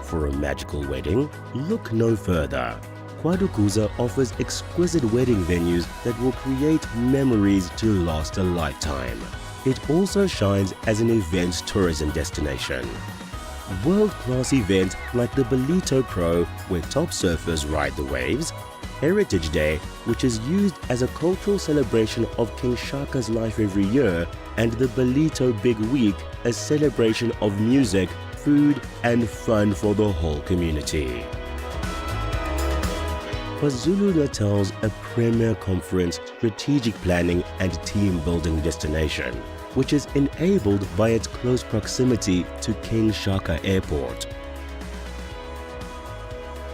For a magical wedding, look no further. Kwadukuza offers exquisite wedding venues that will create memories to last a lifetime. It also shines as an events tourism destination. World-class events like the Ballito Pro, where top surfers ride the waves, Heritage Day, which is used as a cultural celebration of King Shaka's life every year, and the Ballito Big Week, a celebration of music, food and fun for the whole community. KwaZulu-Natal's a premier conference, strategic planning and team building destination, which is enabled by its close proximity to King Shaka Airport.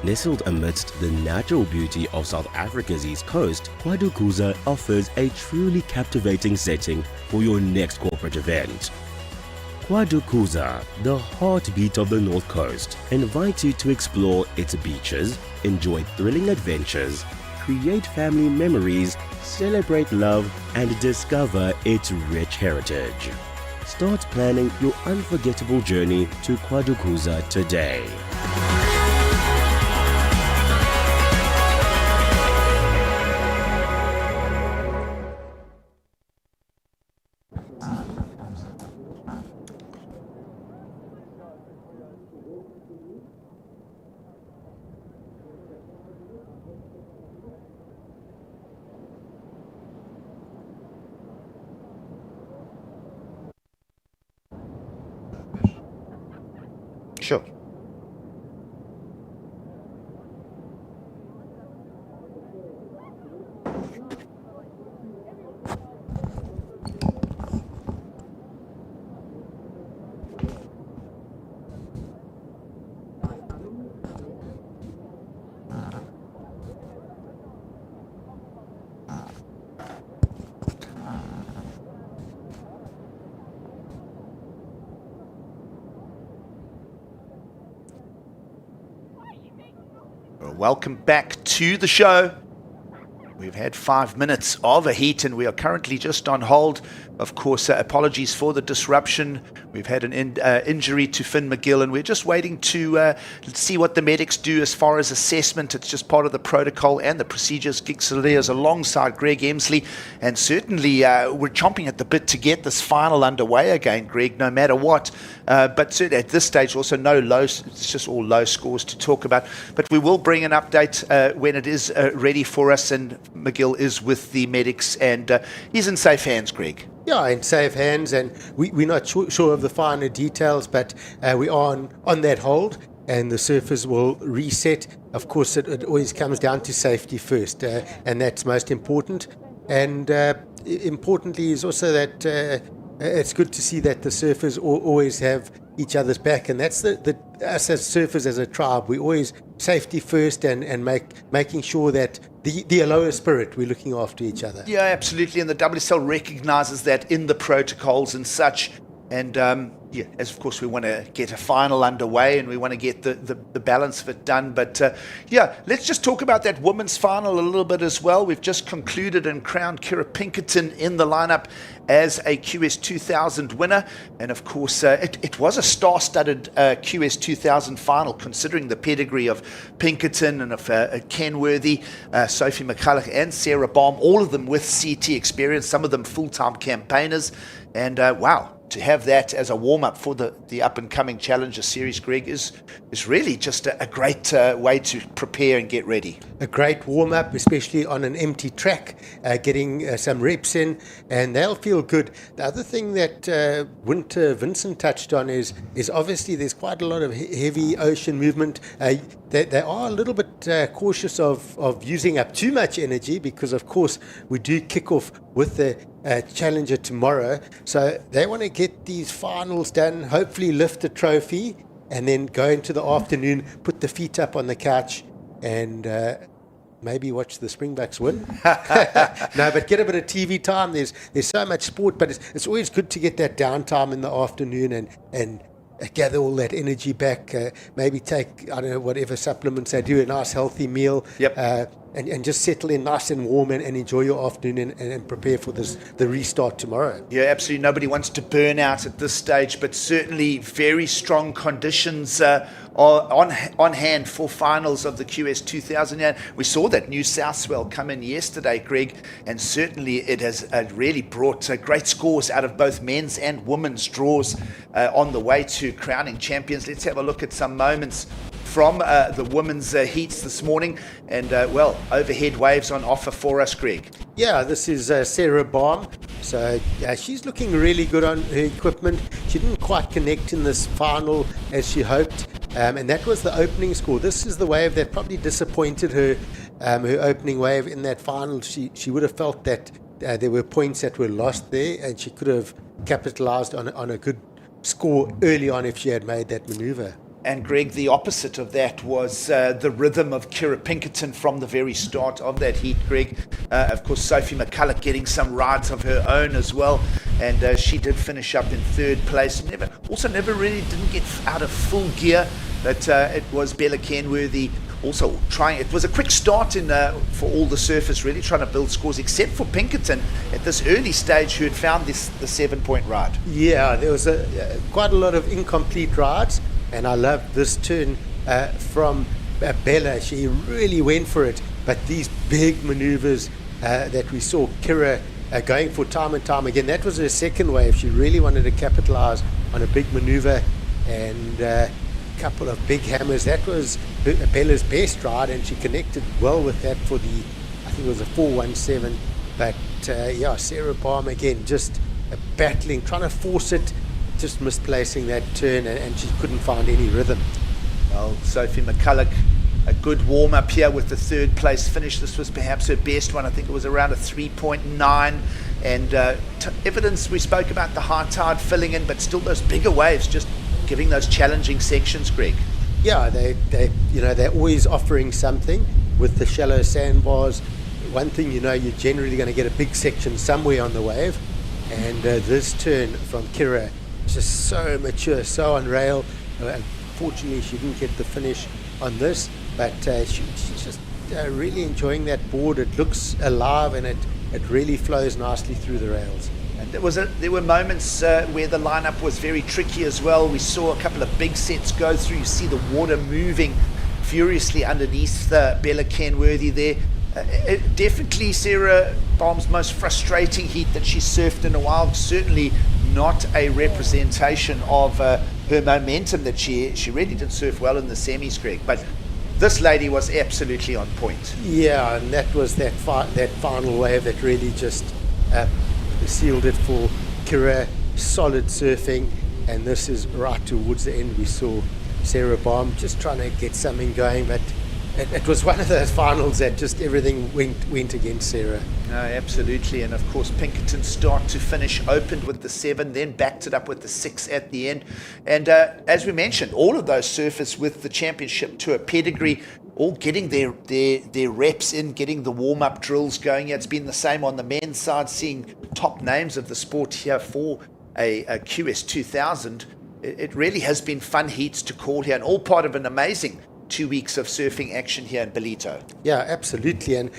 Nestled amidst the natural beauty of South Africa's east coast, Kwadukuza offers a truly captivating setting for your next corporate event. Kwadukuza, the heartbeat of the North Coast, invites you to explore its beaches, enjoy thrilling adventures, create family memories, celebrate love, and discover its rich heritage. Start planning your unforgettable journey to Kwadukuza today. Sure. Welcome back to the show. We've had 5 minutes of a heat and we are currently just on hold. Of course, apologies for the disruption. We've had an injury to Finn McGill and we're just waiting to see what the medics do as far as assessment. It's just part of the protocol and the procedures. Gig Soleil's alongside Greg Emsley, and certainly we're chomping at the bit to get this final underway again, Greg, no matter what. But certainly at this stage also no lows, it's just all low scores to talk about. But we will bring an update when it is ready for us, and McGill is with the medics and he's in safe hands, Greg. Yeah, in safe hands, and we're not sure of the finer details, but we are on that hold, and the surfers will reset. Of course, it always comes down to safety first, and that's most important. And importantly is also that it's good to see that the surfers always have each other's back, and that's us as surfers as a tribe. We always safety first, and making sure that the lower spirit, we're looking after each other. Yeah, absolutely, and the WSL recognises that in the protocols and such. And yeah, as of course we want to get a final underway and we want to get the balance of it done. But yeah, let's just talk about that women's final a little bit as well. We've just concluded and crowned Kira Pinkerton in the lineup as a QS 2000 winner. And of course, it was a star-studded QS 2000 final, considering the pedigree of Pinkerton and of Kenworthy, Sophie McCulloch and Sarah Baum, all of them with CT experience, some of them full-time campaigners. And wow, to have that as a warm-up for the up-and-coming Challenger Series, Greg, is really just a great way to prepare and get ready. A great warm-up, especially on an empty track, getting some reps in, and they'll feel good. The other thing that Winter Vincent touched on is obviously there's quite a lot of heavy ocean movement. They are a little bit cautious of using up too much energy, because, of course, we do kick off with the Challenger tomorrow. So they want to get these finals done, hopefully lift the trophy, and then go into the afternoon, put the feet up on the couch, and maybe watch the Springboks win. No, but get a bit of TV time. There's so much sport, but it's always good to get that downtime in the afternoon and gather all that energy back, maybe take, I don't know, whatever supplements they do, a nice healthy meal. Yep. And just settle in nice and warm and enjoy your afternoon and prepare for the restart tomorrow. Yeah, absolutely. Nobody wants to burn out at this stage, but certainly very strong conditions are on hand for finals of the QS 2000. And we saw that New South swell come in yesterday, Greg, and certainly it has really brought great scores out of both men's and women's draws on the way to crowning champions. Let's have a look at some moments from the women's heats this morning, and overhead waves on offer for us, Greg. Yeah, this is Sarah Baum. So she's looking really good on her equipment. She didn't quite connect in this final as she hoped, and that was the opening score. This is the wave that probably disappointed her, her opening wave in that final. She would have felt that there were points that were lost there, and she could have capitalized on a good score early on if she had made that maneuver. And Greg, the opposite of that was the rhythm of Kira Pinkerton from the very start of that heat, Greg. Of course, Sophie McCulloch getting some rides of her own as well. And she did finish up in third place. Never really didn't get out of full gear. But it was Bella Kenworthy also trying. It was a quick start for all the surfers, really trying to build scores, except for Pinkerton at this early stage, who had found the 7-point ride. Yeah, there was quite a lot of incomplete rides. And I love this turn from Bella. She really went for it. But these big maneuvers that we saw Kira going for time and time again, that was her second wave. She really wanted to capitalize on a big maneuver and a couple of big hammers. That was Bella's best ride, and she connected well with that for I think it was a 417. But Sarah Baum again, just battling, trying to force it, just misplacing that turn, and she couldn't find any rhythm. Well, Sophie McCulloch, a good warm-up here with the third place finish. This was perhaps her best one. I think it was around a 3.9. And evidence, we spoke about the high tide filling in, but still those bigger waves just giving those challenging sections, Greg. Yeah, they're always offering something with the shallow sandbars. One thing, you're generally going to get a big section somewhere on the wave. And this turn from Kira, just so mature, so on rail. Unfortunately, she didn't get the finish on this, but she's just really enjoying that board. It looks alive, and it really flows nicely through the rails. And there were moments where the lineup was very tricky as well. We saw a couple of big sets go through. You see the water moving furiously underneath Bella Kenworthy there. Definitely Sarah Baum's most frustrating heat that she surfed in a while. Certainly not a representation of her momentum that she really did surf well in the semis, Greg. But this lady was absolutely on point. Yeah, and that was that final wave that really just sealed it for Kira. Solid surfing, and this is right towards the end. We saw Sarah Baum just trying to get something going, but it was one of those finals that just everything went against Sarah. No, absolutely. And of course, Pinkerton's start to finish opened with the 7, then backed it up with the 6 at the end. And as we mentioned, all of those surfers with the championship tour pedigree, all getting their reps in, getting the warm-up drills going. It's been the same on the men's side, seeing top names of the sport here for a QS 2000. It really has been fun heats to call here, and all part of an amazing 2 weeks of surfing action here in Ballito. Yeah, absolutely. And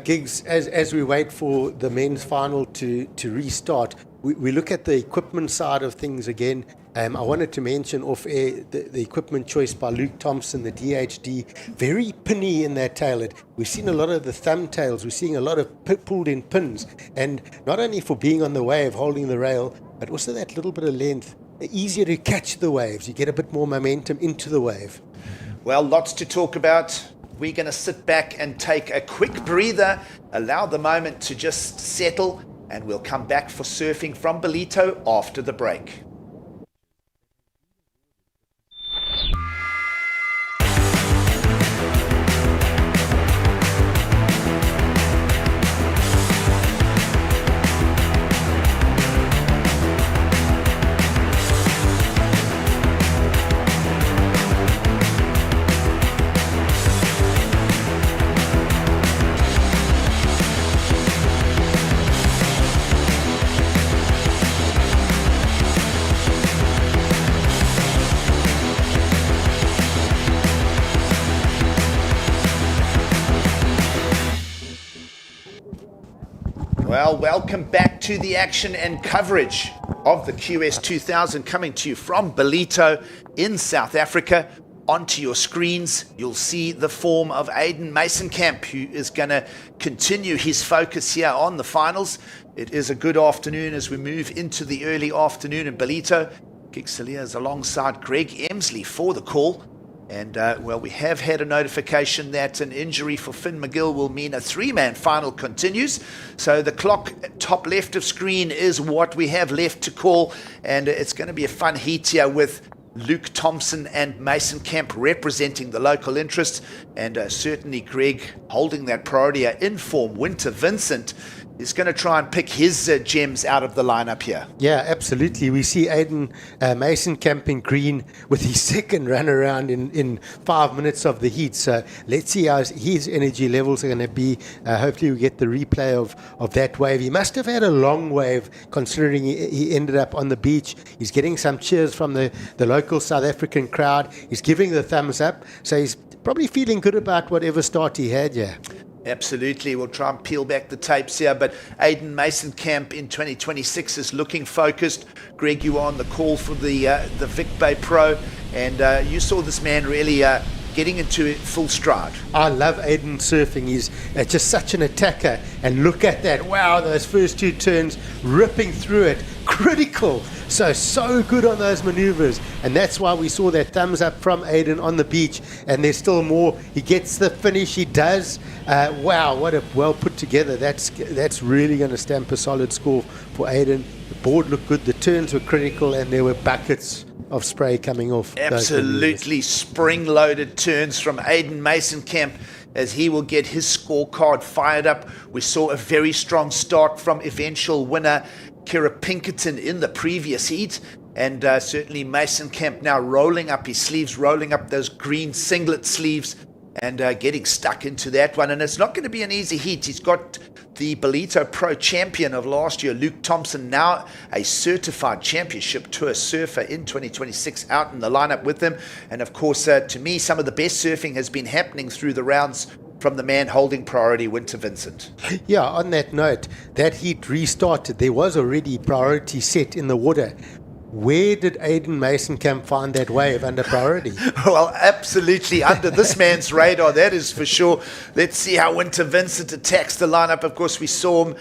Gigs, as we wait for the men's final to restart, we look at the equipment side of things again. I wanted to mention off air the equipment choice by Luke Thompson, the DHD, very pinny in that tail. We've seen a lot of the thumb tails. We're seeing a lot of pulled in pins, and not only for being on the wave, holding the rail, but also that little bit of length. Easier to catch the waves. You get a bit more momentum into the wave. Well, lots to talk about. We're going to sit back and take a quick breather, allow the moment to just settle, and we'll come back for surfing from Ballito after the break. Well, welcome back to the action and coverage of the QS 2000 coming to you from Ballito in South Africa. Onto your screens, you'll see the form of Aiden Masonkamp, who is going to continue his focus here on the finals. It is a good afternoon as we move into the early afternoon in Ballito. Gixelia is alongside Greg Emsley for the call. And, well, we have had a notification that an injury for Finn McGill will mean a three-man final continues. So the clock top left of screen is what we have left to call. And it's going to be a fun heat here with Luke Thompson and Masonkamp representing the local interests. And certainly Greg holding that priority in form. Winter Vincent is going to try and pick his gems out of the lineup here. Yeah, absolutely. We see Aiden Masonkamp in green with his second run around in 5 minutes of the heat. So let's see how his energy levels are going to be. Hopefully we get the replay of that wave. He must have had a long wave considering he ended up on the beach. He's getting some cheers from the local South African crowd. He's giving the thumbs up. So he's probably feeling good about whatever start he had, yeah. Absolutely. We'll try and peel back the tapes here, but Aiden Masonkamp in 2026 is looking focused. Greg, you are on the call for the Vic Bay Pro, and you saw this man really getting into full stride. I love Aiden surfing. He's just such an attacker, and look at that. Wow, those first two turns, ripping through it, critical. So good on those maneuvers, and that's why we saw that thumbs up from Aiden on the beach, and there's still more. He gets the finish, he does. Wow, what a well put together. That's really going to stamp a solid score for Aiden. The board looked good, the turns were critical, and there were buckets of spray coming off. Absolutely spring-loaded turns from Aiden Masonkamp as he will get his scorecard fired up. We saw a very strong start from eventual winner Kira Pinkerton in the previous heat, and certainly Masonkamp now rolling up his sleeves, rolling up those green singlet sleeves, and getting stuck into that one. And it's not going to be an easy heat. He's got the Ballito Pro champion of last year, Luke Thompson, now a certified championship tour surfer in 2026, out in the lineup with him. And of course, to me, some of the best surfing has been happening through the rounds from the man holding priority, Winter Vincent. Yeah, on that note, that heat restarted. There was already priority set in the water. Where did Aiden Masonkamp find that wave under priority? Well, absolutely under this man's radar, that is for sure. Let's see how Winter Vincent attacks the lineup. Of course, we saw him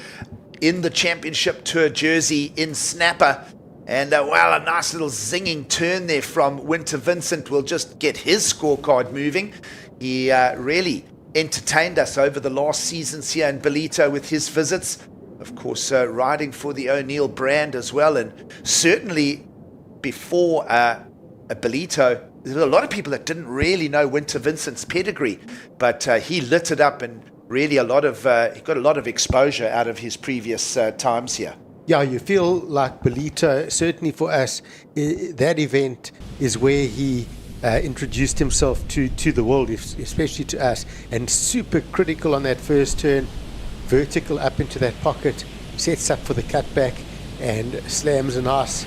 in the championship tour jersey in Snapper. And, well, a nice little zinging turn there from Winter Vincent will just get his scorecard moving. He really entertained us over the last seasons here in Ballito with his visits. Of course, riding for the O'Neill brand as well. And certainly before Ballito, there were a lot of people that didn't really know Winter Vincent's pedigree, but he lit it up, and really he got a lot of exposure out of his previous times here. Yeah, you feel like Ballito, certainly for us, that event is where he introduced himself to the world, especially to us, and super critical on that first turn, vertical up into that pocket, sets up for the cutback, and slams a nice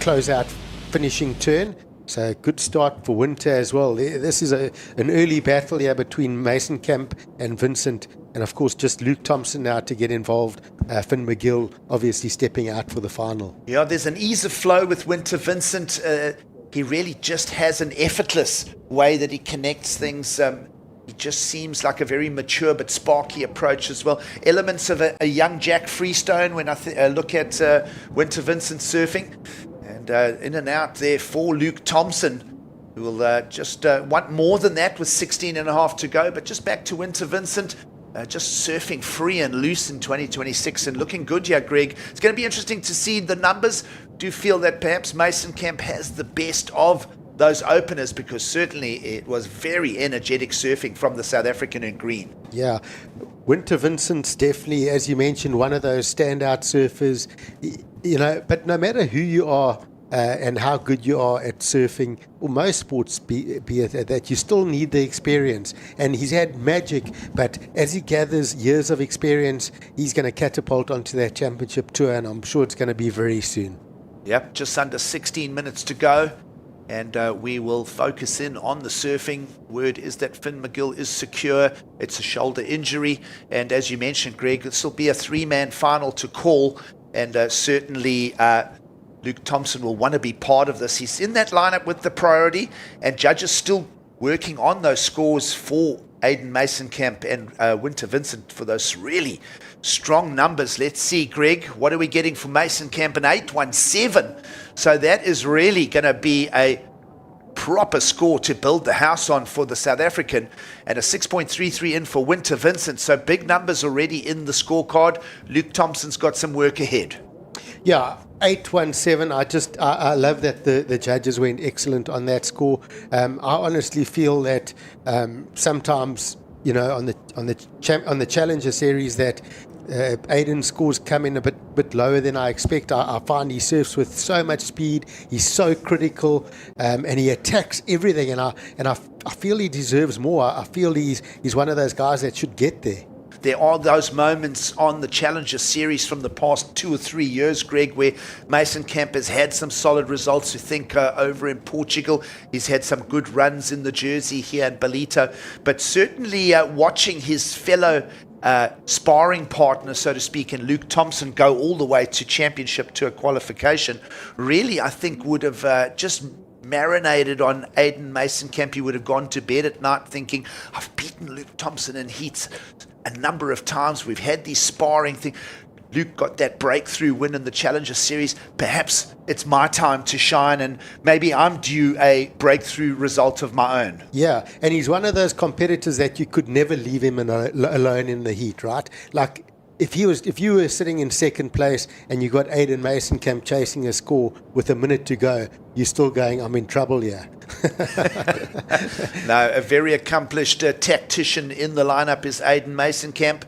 close-out finishing turn. So good start for Winter as well. This is an early battle here between Masonkamp and Vincent, and of course just Luke Thompson now to get involved. Finn McGill obviously stepping out for the final. Yeah, there's an ease of flow with Winter Vincent. He really just has an effortless way that he connects things. He just seems like a very mature but sparky approach as well. Elements of a young Jack Freestone when I look at Winter Vincent surfing. And in and out there for Luke Thompson, who will just want more than that with 16 and a half to go. But just back to Winter Vincent, just surfing free and loose in 2026 and looking good here, Greg. It's going to be interesting to see the numbers. Do you feel that perhaps Masonkamp has the best of those openers, because certainly it was very energetic surfing from the South African in green. Yeah, Winter Vincent's definitely, as you mentioned, one of those standout surfers, you know, but no matter who you are and how good you are at surfing, or most sports be it that, you still need the experience. And he's had magic, but as he gathers years of experience, he's going to catapult onto that championship tour, and I'm sure it's going to be very soon. Yep, just under 16 minutes to go. and we will focus in on the surfing. Word is that Finn McGill is secure. It's a shoulder injury, and as you mentioned, Greg, this will be a three-man final to call, and certainly Luke Thompson will want to be part of this. He's in that lineup with the priority, and judges still working on those scores for Aiden Masonkamp and Winter Vincent for those really strong numbers. Let's see, Greg, what are we getting for Masonkamp? An 817. So that is really going to be a proper score to build the house on for the South African, and a 6.33 in for Winter Vincent. So big numbers already in the scorecard. Luke Thompson's got some work ahead. Yeah, 817. I love that the judges went excellent on that score. I honestly feel that sometimes, you know, on the Challenger series, that Aiden's scores come in a bit lower than I expect. I find he surfs with so much speed. He's so critical, and he attacks everything. And I feel he deserves more. I feel he's one of those guys that should get there. There are those moments on the Challenger series from the past 2 or 3 years, Greg, where Masonkamp has had some solid results. You think over in Portugal, he's had some good runs in the Jersey here in Ballito. But certainly watching his fellow sparring partner, so to speak, and Luke Thompson go all the way to championship, to a qualification, really, I think would have just marinated on Aiden Masonkamp. He would have gone to bed at night thinking, I've beaten Luke Thompson in heats a number of times. We've had these sparring things. Luke got that breakthrough win in the Challenger series. Perhaps it's my time to shine, and maybe I'm due a breakthrough result of my own. Yeah, and he's one of those competitors that you could never leave him alone in the heat, right? Like, if you were sitting in second place and you got Aiden Masonkamp chasing a score with a minute to go, you're still going, I'm in trouble here. No, a very accomplished tactician in the lineup is Aiden Masonkamp.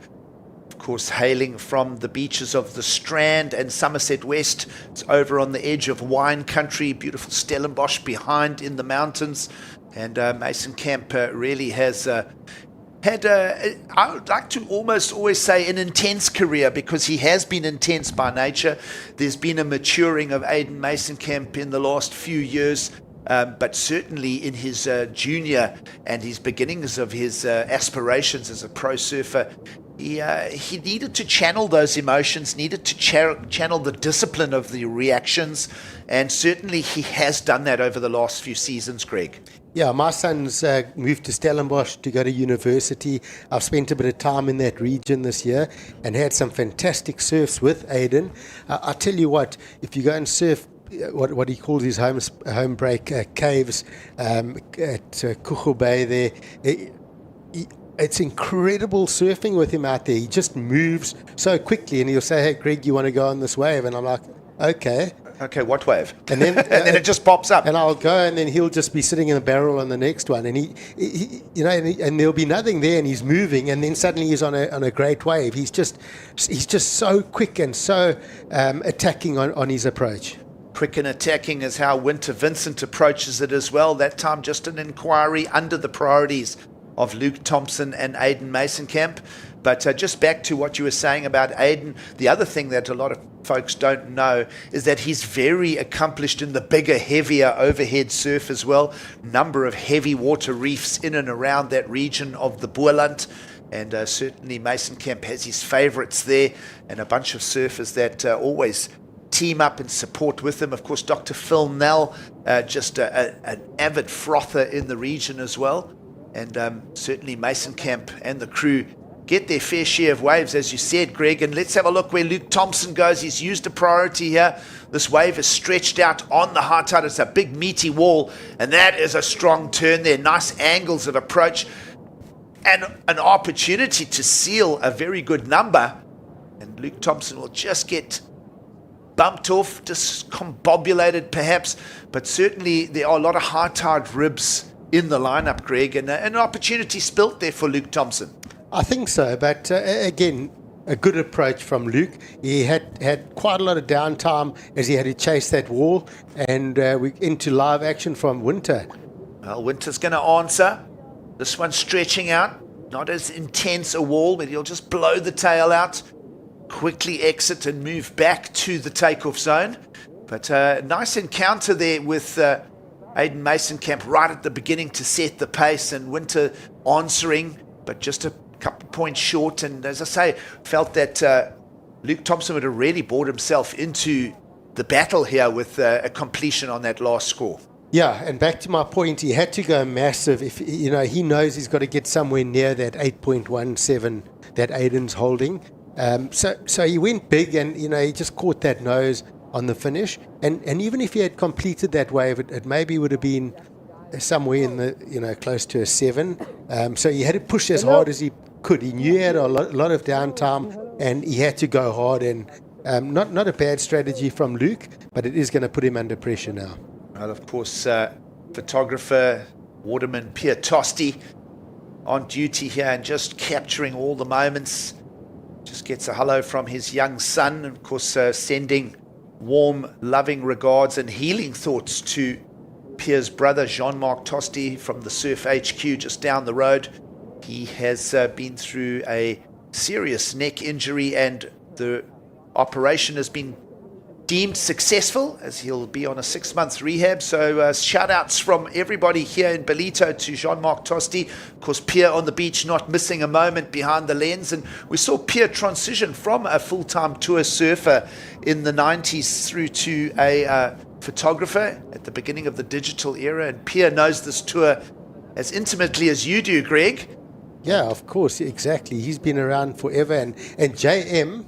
Of course, hailing from the beaches of the Strand and Somerset West. It's over on the edge of wine country, beautiful Stellenbosch behind in the mountains. And Masonkamp really has had, I would like to almost always say, an intense career, because he has been intense by nature. There's been a maturing of Aiden Masonkamp in the last few years, but certainly in his junior and his beginnings of his aspirations as a pro surfer, he needed to channel those emotions, needed to channel the discipline of the reactions, and certainly he has done that over the last few seasons, Greg. Yeah, my son's moved to Stellenbosch to go to university. I've spent a bit of time in that region this year and had some fantastic surfs with Aiden. I tell you what, if you go and surf what he calls his home break caves at Kuchu Bay there, it's incredible surfing with him out there. He just moves so quickly, and he'll say, hey, Greg, you want to go on this wave? And I'm like, okay. Okay, what wave? And then, and then it just pops up. And I'll go, and then he'll just be sitting in the barrel on the next one, and he and there'll be nothing there, and he's moving, and then suddenly he's on a great wave. He's just so quick and so attacking on his approach. Quick and attacking is how Winter Vincent approaches it as well. That time just an inquiry under the priorities of Luke Thompson and Aiden Masonkamp. But just back to what you were saying about Aiden, the other thing that a lot of folks don't know is that he's very accomplished in the bigger, heavier overhead surf as well. Number of heavy water reefs in and around that region of the Boerland. And certainly Masonkamp has his favorites there, and a bunch of surfers that always team up and support with him. Of course, Dr. Phil Nell, just an avid frother in the region as well. And certainly Masonkamp and the crew get their fair share of waves, as you said, Greg. And let's have a look where Luke Thompson goes. He's used a priority here. This wave is stretched out on the high tide. It's a big meaty wall, and that is a strong turn there. Nice angles of approach and an opportunity to seal a very good number. And Luke Thompson will just get bumped off, discombobulated perhaps, but certainly there are a lot of high tide ribs in the lineup, Greg, and an opportunity spilt there for Luke Thompson. I think so, but again, a good approach from Luke. He had quite a lot of downtime as he had to chase that wall, and we're into live action from Winter. Well, Winter's going to answer. This one's stretching out. Not as intense a wall, but he'll just blow the tail out, quickly exit and move back to the takeoff zone. But nice encounter there with Aiden Mason-Camp right at the beginning to set the pace, and Winter answering, but just a couple points short. And as I say, felt that Luke Thompson would have really brought himself into the battle here with a completion on that last score. Yeah, and back to my point, he had to go massive. If he knows he's got to get somewhere near that 8.17 that Aiden's holding. So he went big, and he just caught that nose on the finish. And even if he had completed that wave, it maybe would have been somewhere in the close to a 7. So he had to push as hard as he could. He knew he had a lot of downtime, and he had to go hard. And not a bad strategy from Luke, but it is going to put him under pressure now. Well, of course, photographer Waterman Pierre Tosti on duty here and just capturing all the moments. Just gets a hello from his young son, and of course sending warm, loving regards and healing thoughts to Pierre's brother Jean-Marc Tosti from the Surf HQ just down the road. He has been through a serious neck injury, and the operation has been deemed successful as he'll be on a 6-month rehab. So shout outs from everybody here in Ballito to Jean-Marc Tosti. Of course, Pierre on the beach, not missing a moment behind the lens. And we saw Pierre transition from a full-time tour surfer in the 90s through to a photographer at the beginning of the digital era. And Pierre knows this tour as intimately as you do, Greg. Yeah, of course, exactly. He's been around forever. And JM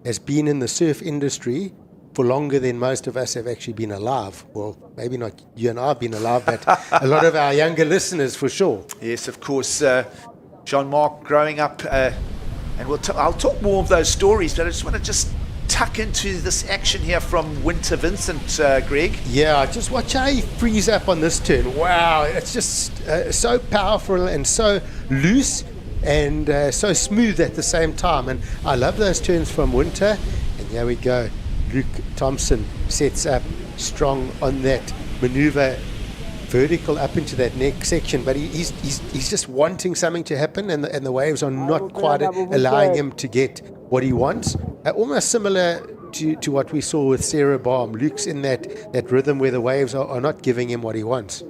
has been in the surf industry for longer than most of us have actually been alive. Well, maybe not you and I have been alive, but a lot of our younger listeners for sure. Yes, of course. Jean-Marc growing up, and I'll talk more of those stories, but I just want to tuck into this action here from Winter Vincent, Greg. Yeah, just watch how he frees up on this turn. Wow, it's just so powerful and so loose and so smooth at the same time. And I love those turns from Winter. And here we go. Luke Thompson sets up strong on that maneuver, vertical up into that neck section, but he's just wanting something to happen, and the waves are not quite allowing him to get what he wants. Almost similar to what we saw with Sarah Baum. Luke's in that rhythm where the waves are not giving him what he wants.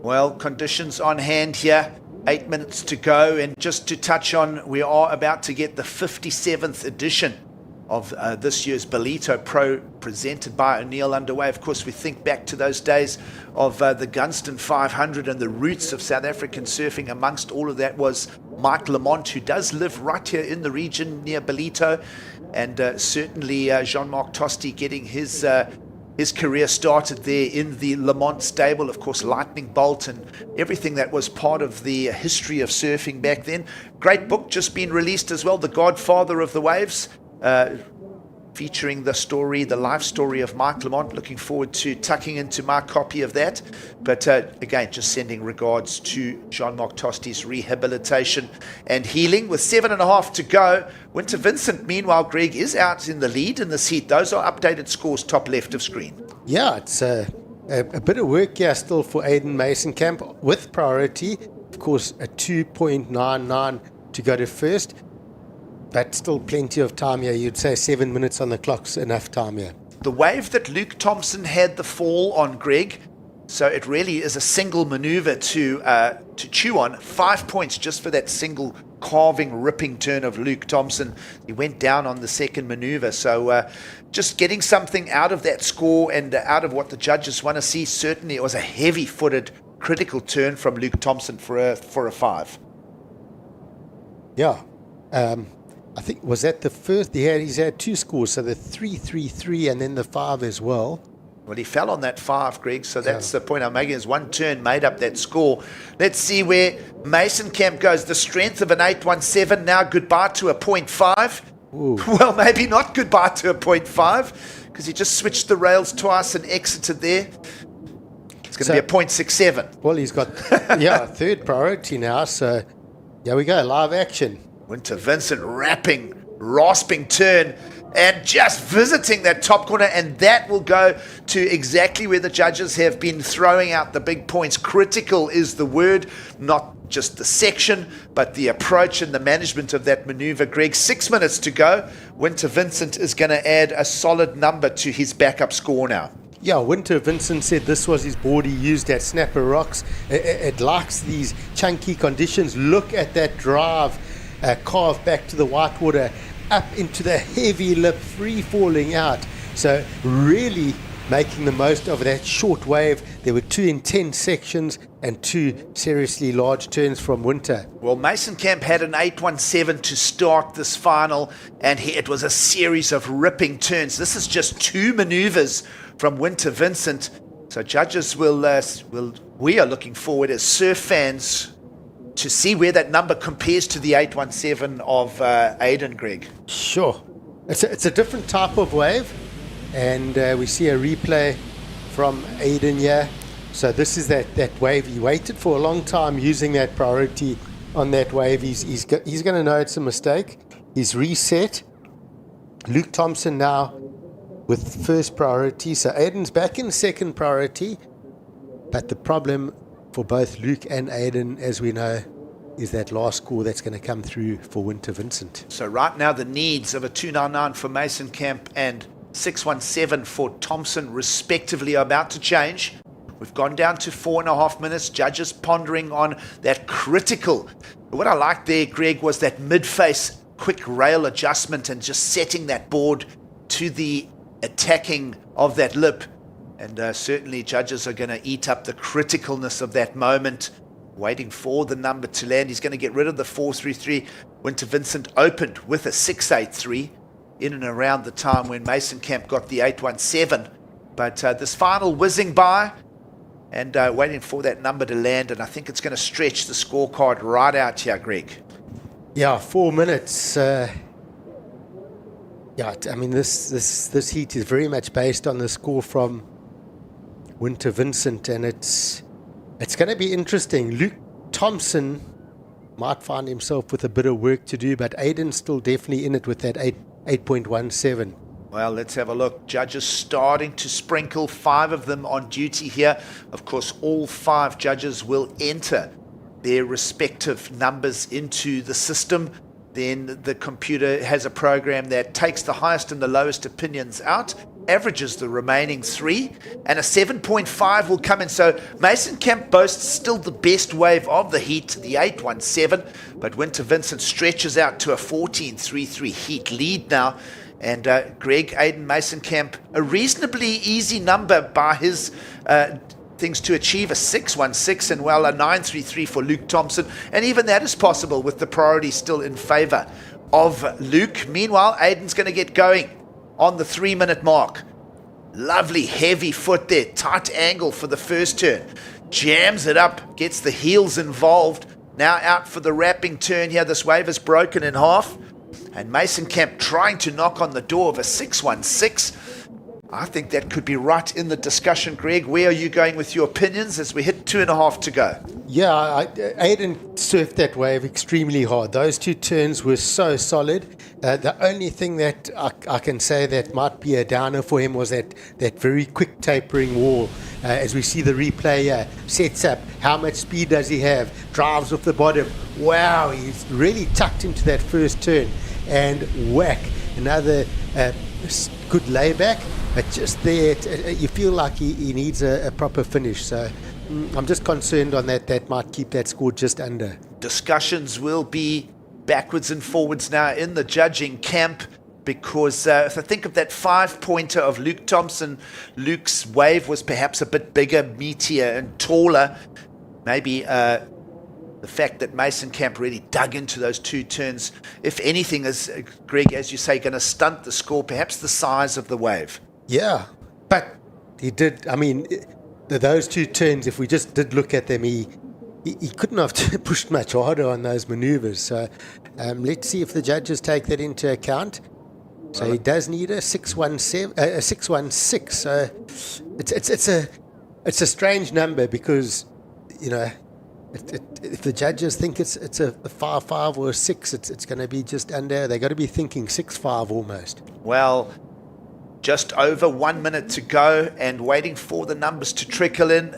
Well, conditions on hand here. 8 minutes to go, and just to touch on, we are about to get the 57th edition of this year's Ballito Pro presented by O'Neill underway. Of course, we think back to those days of the Gunston 500 and the roots of South African surfing. Amongst all of that was Mike Lamont, who does live right here in the region near Ballito, and certainly Jean-Marc Tosti getting his career started there in the Lamont stable. Of course, Lightning Bolt and everything that was part of the history of surfing back then. Great book just been released as well, The Godfather of the Waves, featuring the life story of Mike Lamont. Looking forward to tucking into my copy of that. But again, just sending regards to Jean-Marc Tosti's rehabilitation and healing. With 7.5 to go, Winter Vincent, meanwhile, Greg, is out in the lead in this heat. Those are updated scores, top left of screen. Yeah, it's a bit of work here still for Aiden Mason-Camp with priority. Of course, a 2.99 to go to first. But still plenty of time here. You'd say 7 minutes on the clock's enough time here. The wave that Luke Thompson had the fall on, Greg, so it really is a single maneuver to chew on. 5 points just for that single carving, ripping turn of Luke Thompson. He went down on the second maneuver. So just getting something out of that score and out of what the judges want to see. Certainly it was a heavy-footed, critical turn from Luke Thompson for a 5. Yeah. I think, was that the first? He's had 2 scores, so the 3-3-3 and then the 5 as well. Well, he fell on that 5, Greg, so that's the point I'm making, is one turn made up that score. Let's see where Mason-Camp goes. The strength of an 8.17, now goodbye to a 0.5. Ooh. Well, maybe not goodbye to a 0.5, because he just switched the rails twice and exited there. It's going to be a 0.67. Well, he's got, third priority now, so here we go, live action. Winter Vincent rasping turn and just visiting that top corner, and that will go to exactly where the judges have been throwing out the big points. Critical is the word, not just the section, but the approach and the management of that maneuver. Greg, 6 minutes to go. Winter Vincent is going to add a solid number to his backup score now. Yeah, Winter Vincent said this was his board he used at Snapper Rocks. It likes these chunky conditions. Look at that drive, carve back to the whitewater, up into the heavy lip, free falling out. So really making the most of that short wave. There were 2 intense sections and 2 seriously large turns from Winter. Well, Mason Camp had an 817 to start this final, and it was a series of ripping turns. This is just 2 maneuvers from Winter Vincent. So judges we are looking forward as surf fans to see where that number compares to the 817 of Aiden, Greg. Sure. It's a different type of wave, and we see a replay from Aiden here. So this is that wave. He waited for a long time using that priority on that wave. He's going to know it's a mistake. He's reset. Luke Thompson now with first priority. So Aiden's back in second priority. But the problem for both Luke and Aiden, as we know, is that last score that's going to come through for Winter Vincent. So right now the needs of a 299 for Mason Camp and 617 for Thompson respectively are about to change. We've gone down to 4.5 minutes. Judges pondering on that critical. What I liked there, Greg, was that mid-face quick rail adjustment and just setting that board to the attacking of that lip. And certainly judges are going to eat up the criticalness of that moment, waiting for the number to land. He's going to get rid of the 433. Winter Vincent opened with a 683 in and around the time when Mason Camp got the 817. But this final whizzing by and waiting for that number to land, and I think it's going to stretch the scorecard right out here, Greg. Yeah, 4 minutes. Yeah, I mean, this heat is very much based on the score from Winter Vincent, and it's going to be interesting. Luke Thompson might find himself with a bit of work to do, but Aiden's still definitely in it with that 8.17. Well, let's have a look. Judges starting to sprinkle, 5 of them on duty here. Of course, all 5 judges will enter their respective numbers into the system. Then the computer has a program that takes the highest and the lowest opinions out, averages the remaining 3, and a 7.5 will come in. So Mason Camp boasts still the best wave of the heat, the 817, but Winter Vincent stretches out to a 14.33 heat lead now. And Greg, Aiden, Mason Camp, a reasonably easy number by his things to achieve, a 616, and well, a 933 for Luke Thompson. And even that is possible with the priority still in favor of Luke. Meanwhile, Aiden's going to get going on the 3-minute mark. Lovely heavy foot there, tight angle for the first turn. Jams it up, gets the heels involved. Now out for the wrapping turn here. This wave is broken in half. And Mason Camp trying to knock on the door of a 616. I think that could be right in the discussion, Greg. Where are you going with your opinions as we hit 2.5 to go? Yeah, Aiden surfed that wave extremely hard. Those 2 turns were so solid. The only thing that I can say that might be a downer for him was that very quick tapering wall. As we see the replay sets up, how much speed does he have? Drives off the bottom. Wow, he's really tucked into that first turn. And whack, another good layback. But just there, you feel like he needs a proper finish. So I'm just concerned on that. That might keep that score just under. Discussions will be backwards and forwards now in the judging camp, because if I think of that 5-pointer of Luke Thompson, Luke's wave was perhaps a bit bigger, meatier and taller. Maybe the fact that Mason Camp really dug into those 2 turns, if anything, is, Greg, as you say, going to stunt the score, perhaps the size of the wave. Yeah, but he did. I mean, those 2 turns, if we just did look at them, he couldn't have pushed much harder on those maneuvers. So let's see if the judges take that into account. So he does need a 616. So it's a strange number, because, you know, if the judges think it's a 5.5 or a 6, it's going to be just under. They got to be thinking 6.5 almost. Well, just over 1 minute to go and waiting for the numbers to trickle in.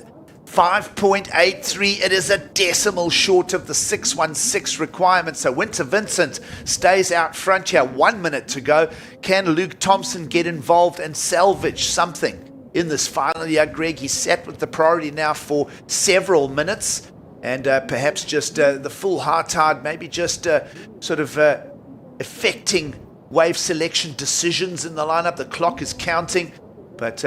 5.83. It is a decimal short of the 616 requirement. So Winter Vincent stays out front here. 1 minute to go. Can Luke Thompson get involved and salvage something in this final year, Greg. He's sat with the priority now for several minutes, and perhaps just the full high tide, maybe just sort of affecting wave selection decisions in the lineup. The clock is counting, but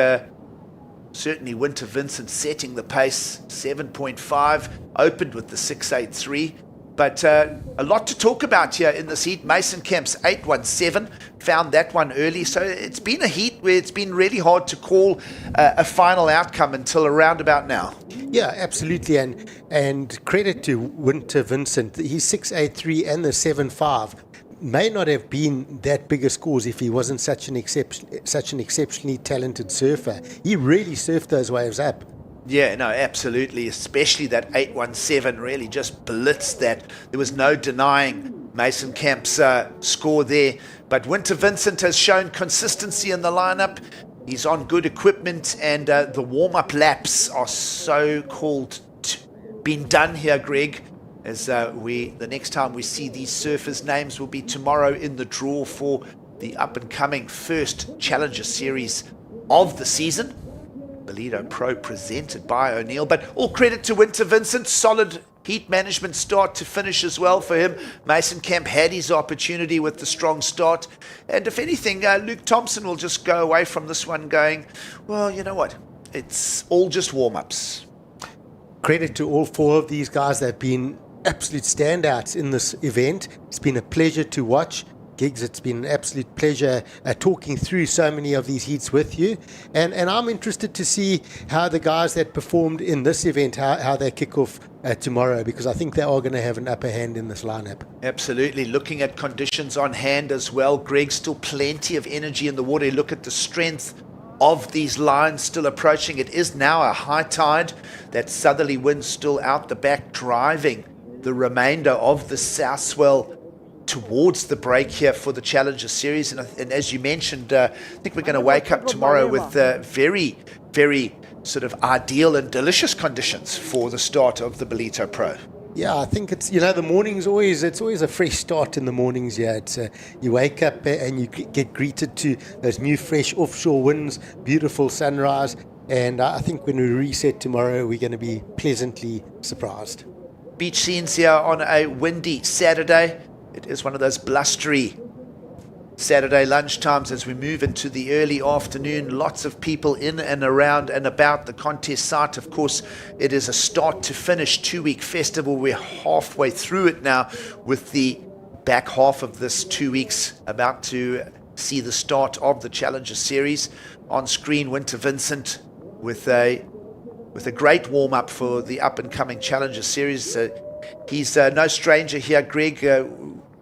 certainly Winter Vincent setting the pace. 7.5, opened with the 6.83. But a lot to talk about here in this heat. Mason Kemp's 8.17, found that one early. So it's been a heat where it's been really hard to call a final outcome until around about now. Yeah, absolutely. And credit to Winter Vincent. He's 6.83 and the 7.5 may not have been that big a scores if he wasn't such an exceptionally talented surfer. He really surfed those waves up. Yeah, no, absolutely. Especially that 8.17 really just blitzed that. There was no denying Mason Kemp's score there. But Winter Vincent has shown consistency in the lineup. He's on good equipment, and the warm-up laps are so-called been done here, Greg. As the next time we see these surfers' names will be tomorrow in the draw for the up-and-coming first Challenger Series of the season. Ballito Pro presented by O'Neill, but all credit to Winter Vincent. Solid heat management start to finish as well for him. Mason Kemp had his opportunity with the strong start, and if anything, Luke Thompson will just go away from this one going, well, you know what, it's all just warm-ups. Credit to all four of these guys. They've been absolute standouts in this event. It's been a pleasure to watch. Gigs, it's been an absolute pleasure talking through so many of these heats with you. And I'm interested to see how the guys that performed in this event, how they kick off tomorrow, because I think they are going to have an upper hand in this lineup. Absolutely. Looking at conditions on hand as well, Greg, still plenty of energy in the water. You look at the strength of these lines still approaching. It is now a high tide. That southerly wind still out the back, driving the remainder of the south swell towards the break here for the Challenger Series. And as you mentioned, I think we're going to wake up tomorrow with very, very sort of ideal and delicious conditions for the start of the Ballito Pro. Yeah, I think it's, the mornings it's always a fresh start in the mornings. Yeah, it's you wake up and you get greeted to those new fresh offshore winds, beautiful sunrise. And I think when we reset tomorrow, we're going to be pleasantly surprised. Beach scenes here on a windy Saturday. It is one of those blustery Saturday lunchtimes as we move into the early afternoon. Lots of people in and around and about the contest site. Of course, it is a start to finish 2-week festival. We're halfway through it now, with the back half of this 2 weeks about to see the start of the Challenger Series. On screen, Winter Vincent with a great warm-up for the up-and-coming Challenger Series. He's no stranger here, Greg.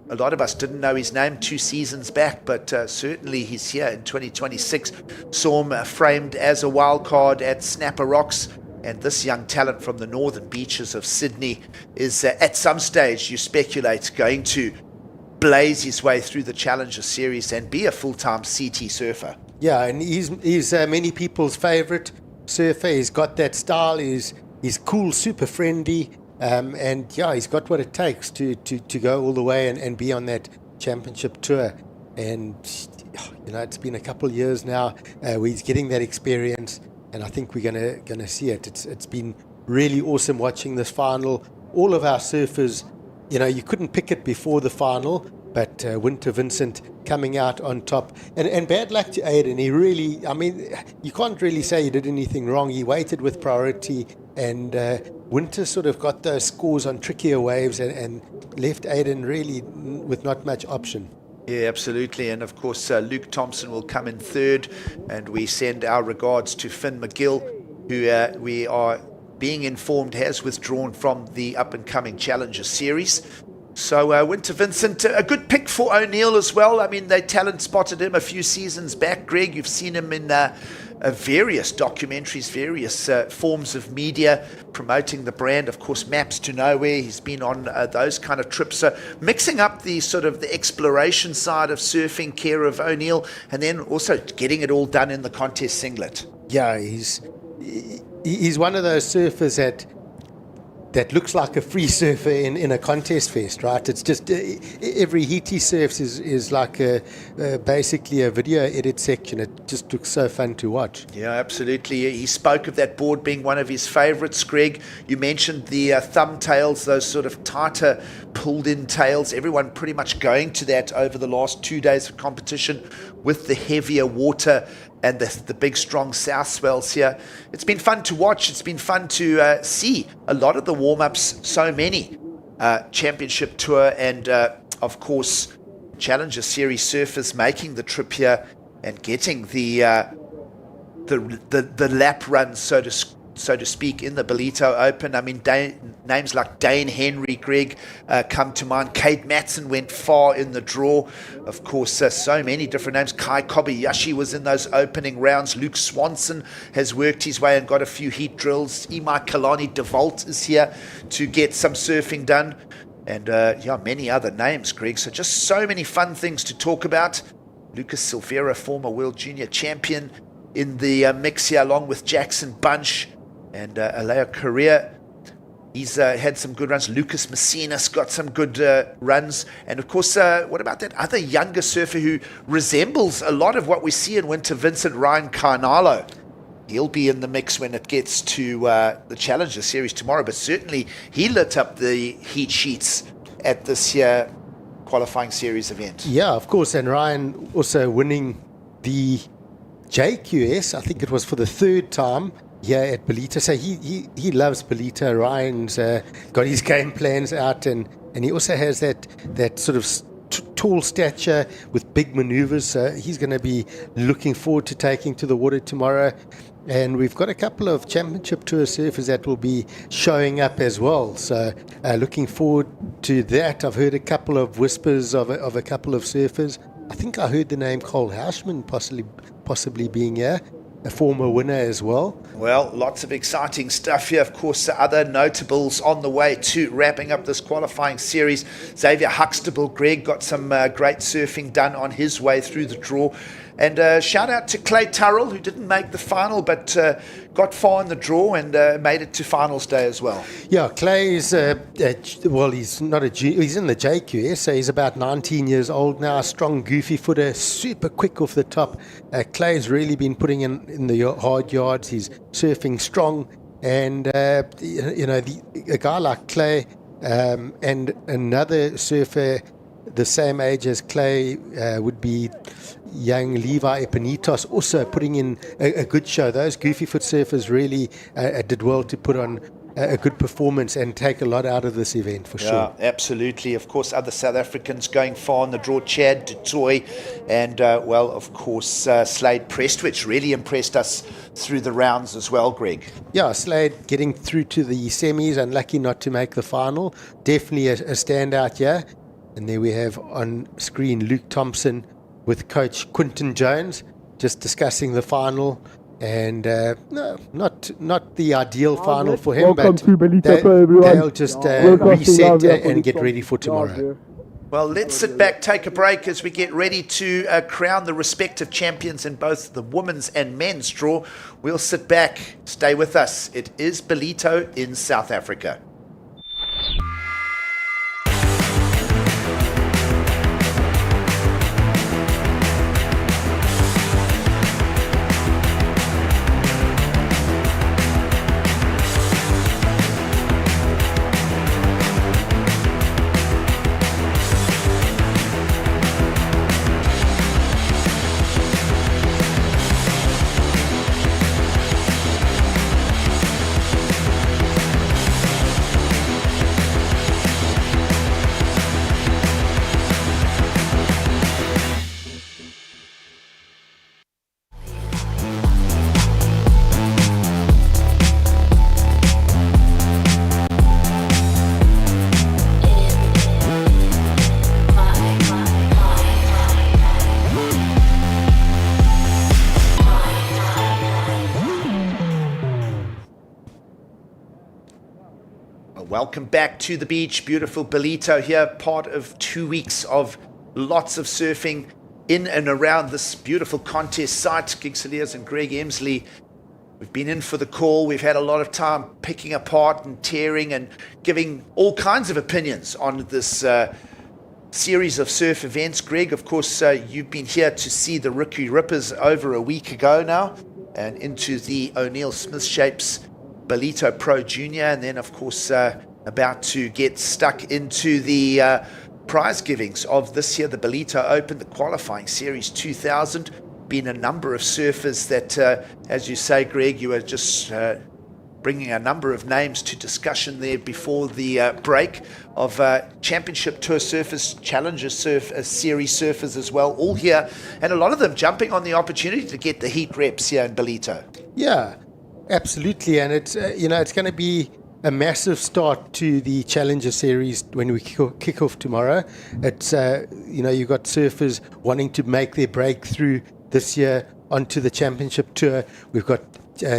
A lot of us didn't know his name 2 seasons back, but certainly he's here in 2026. Saw him framed as a wild card at Snapper Rocks, and this young talent from the northern beaches of Sydney is at some stage, you speculate, going to blaze his way through the Challenger Series and be a full-time CT surfer. Yeah, and he's many people's favourite surfer. He's got that style. He's cool, super friendly. And yeah, he's got what it takes to go all the way and be on that championship tour. And it's been a couple of years now where he's getting that experience, and I think we're gonna see it. It's been really awesome watching this final. All of our surfers, you couldn't pick it before the final, but Winter Vincent coming out on top. And bad luck to Aiden. He really, you can't really say he did anything wrong. He waited with priority, and Winter sort of got those scores on trickier waves and left Aiden really with not much option. Yeah, absolutely. And of course, Luke Thompson will come in third, and we send our regards to Finn McGill, who we are being informed has withdrawn from the up-and-coming Challenger Series. So Winter Vincent, a good pick for O'Neill as well. They talent spotted him a few seasons back. Greg, you've seen him in various documentaries, various forms of media promoting the brand. Of course, Maps to Nowhere. He's been on those kind of trips. So mixing up the sort of the exploration side of surfing, care of O'Neill, and then also getting it all done in the contest singlet. Yeah, he's one of those surfers that that looks like a free surfer in a contest fest, right? It's just every heat he surfs is like basically a video edit section. It just looks so fun to watch. Yeah, absolutely. He spoke of that board being one of his favourites, Greg. You mentioned the thumb tails, those sort of tighter pulled-in tails. Everyone pretty much going to that over the last 2 days of competition with the heavier water and the big, strong south swells here. It's been fun to watch. It's been fun to see a lot of the warm-ups, so many championship tour and, of course, Challenger Series surfers making the trip here and getting the lap runs, so to speak, in the Ballito Open. I mean, names like Dane Henry, Greg, come to mind. Kate Matson went far in the draw. Of course, so many different names. Kai Kobayashi was in those opening rounds. Luke Swanson has worked his way and got a few heat drills. Imai Kalani DeVault is here to get some surfing done. And, many other names, Greg. So just so many fun things to talk about. Lucas Silveira, former world junior champion, in the mix here, along with Jackson Bunch and Alea Correa. He's had some good runs. Lucas Messinas got some good runs. And of course, what about that other younger surfer who resembles a lot of what we see in winter, Vincent Ryan Carnalo? He'll be in the mix when it gets to the Challenger Series tomorrow. But certainly, he lit up the heat sheets at this here qualifying series event. Yeah, of course. And Ryan also winning the JQS, I think it was for the third time here at Ballito. So he loves Ballito. Ryan's got his game plans out, and he also has that sort of tall stature with big maneuvers. So he's going to be looking forward to taking to the water tomorrow. And we've got a couple of championship tour surfers that will be showing up as well. So looking forward to that. I've heard a couple of whispers of a couple of surfers. I think I heard the name Cole Hauschman possibly being here, a former winner as well. Well, lots of exciting stuff here. Of course, other notables on the way to wrapping up this qualifying series. Xavier Huxtable, Greg, got some great surfing done on his way through the draw. And shout out to Clay Turrell, who didn't make the final, but got far in the draw and made it to finals day as well. Yeah, Clay is, he's not a he's in the JQS, so he's about 19 years old now, strong, goofy footer, super quick off the top. Clay's really been putting in the hard yards. He's surfing strong, and a guy like Clay and another surfer the same age as Clay would be young Levi Epinitos, also putting in a good show. Those goofy foot surfers really did well to put on a good performance and take a lot out of this event for sure. Yeah, absolutely. Of course, other South Africans going far in the draw, Chad du Toit, and of course, Slade Prestwich really impressed us through the rounds as well, Greg. Yeah, Slade getting through to the semis, unlucky not to make the final. Definitely a standout here. And there we have on screen Luke Thompson with coach Quinton Jones just discussing the final. And no, not the ideal final for him, but they'll just reset and get ready for tomorrow. Well, let's sit back, take a break as we get ready to crown the respective champions in both the women's and men's draw. We'll sit back, stay with us. It is Ballito in South Africa. Welcome back to the beach. Beautiful Ballito here, part of 2 weeks of lots of surfing in and around this beautiful contest site. Gig Saliers and Greg Emsley We've been in for the call. We've had a lot of time picking apart and tearing and giving all kinds of opinions on this series of surf events. Greg, of course, you've been here to see the Rookie Rippers over a week ago now, and into the O'Neill Smith Shapes Ballito Pro Junior, and then, of course, about to get stuck into the prize givings of this year, the Ballito Open, the qualifying series 2000. Been a number of surfers that, as you say, Greg, you were just bringing a number of names to discussion there before the break of Championship Tour surfers, Challenger Series surfers as well, all here, and a lot of them jumping on the opportunity to get the heat reps here in Ballito. Yeah, absolutely, and it's it's going to be a massive start to the Challenger Series when we kick off tomorrow. It's you've got surfers wanting to make their breakthrough this year onto the Championship Tour. We've got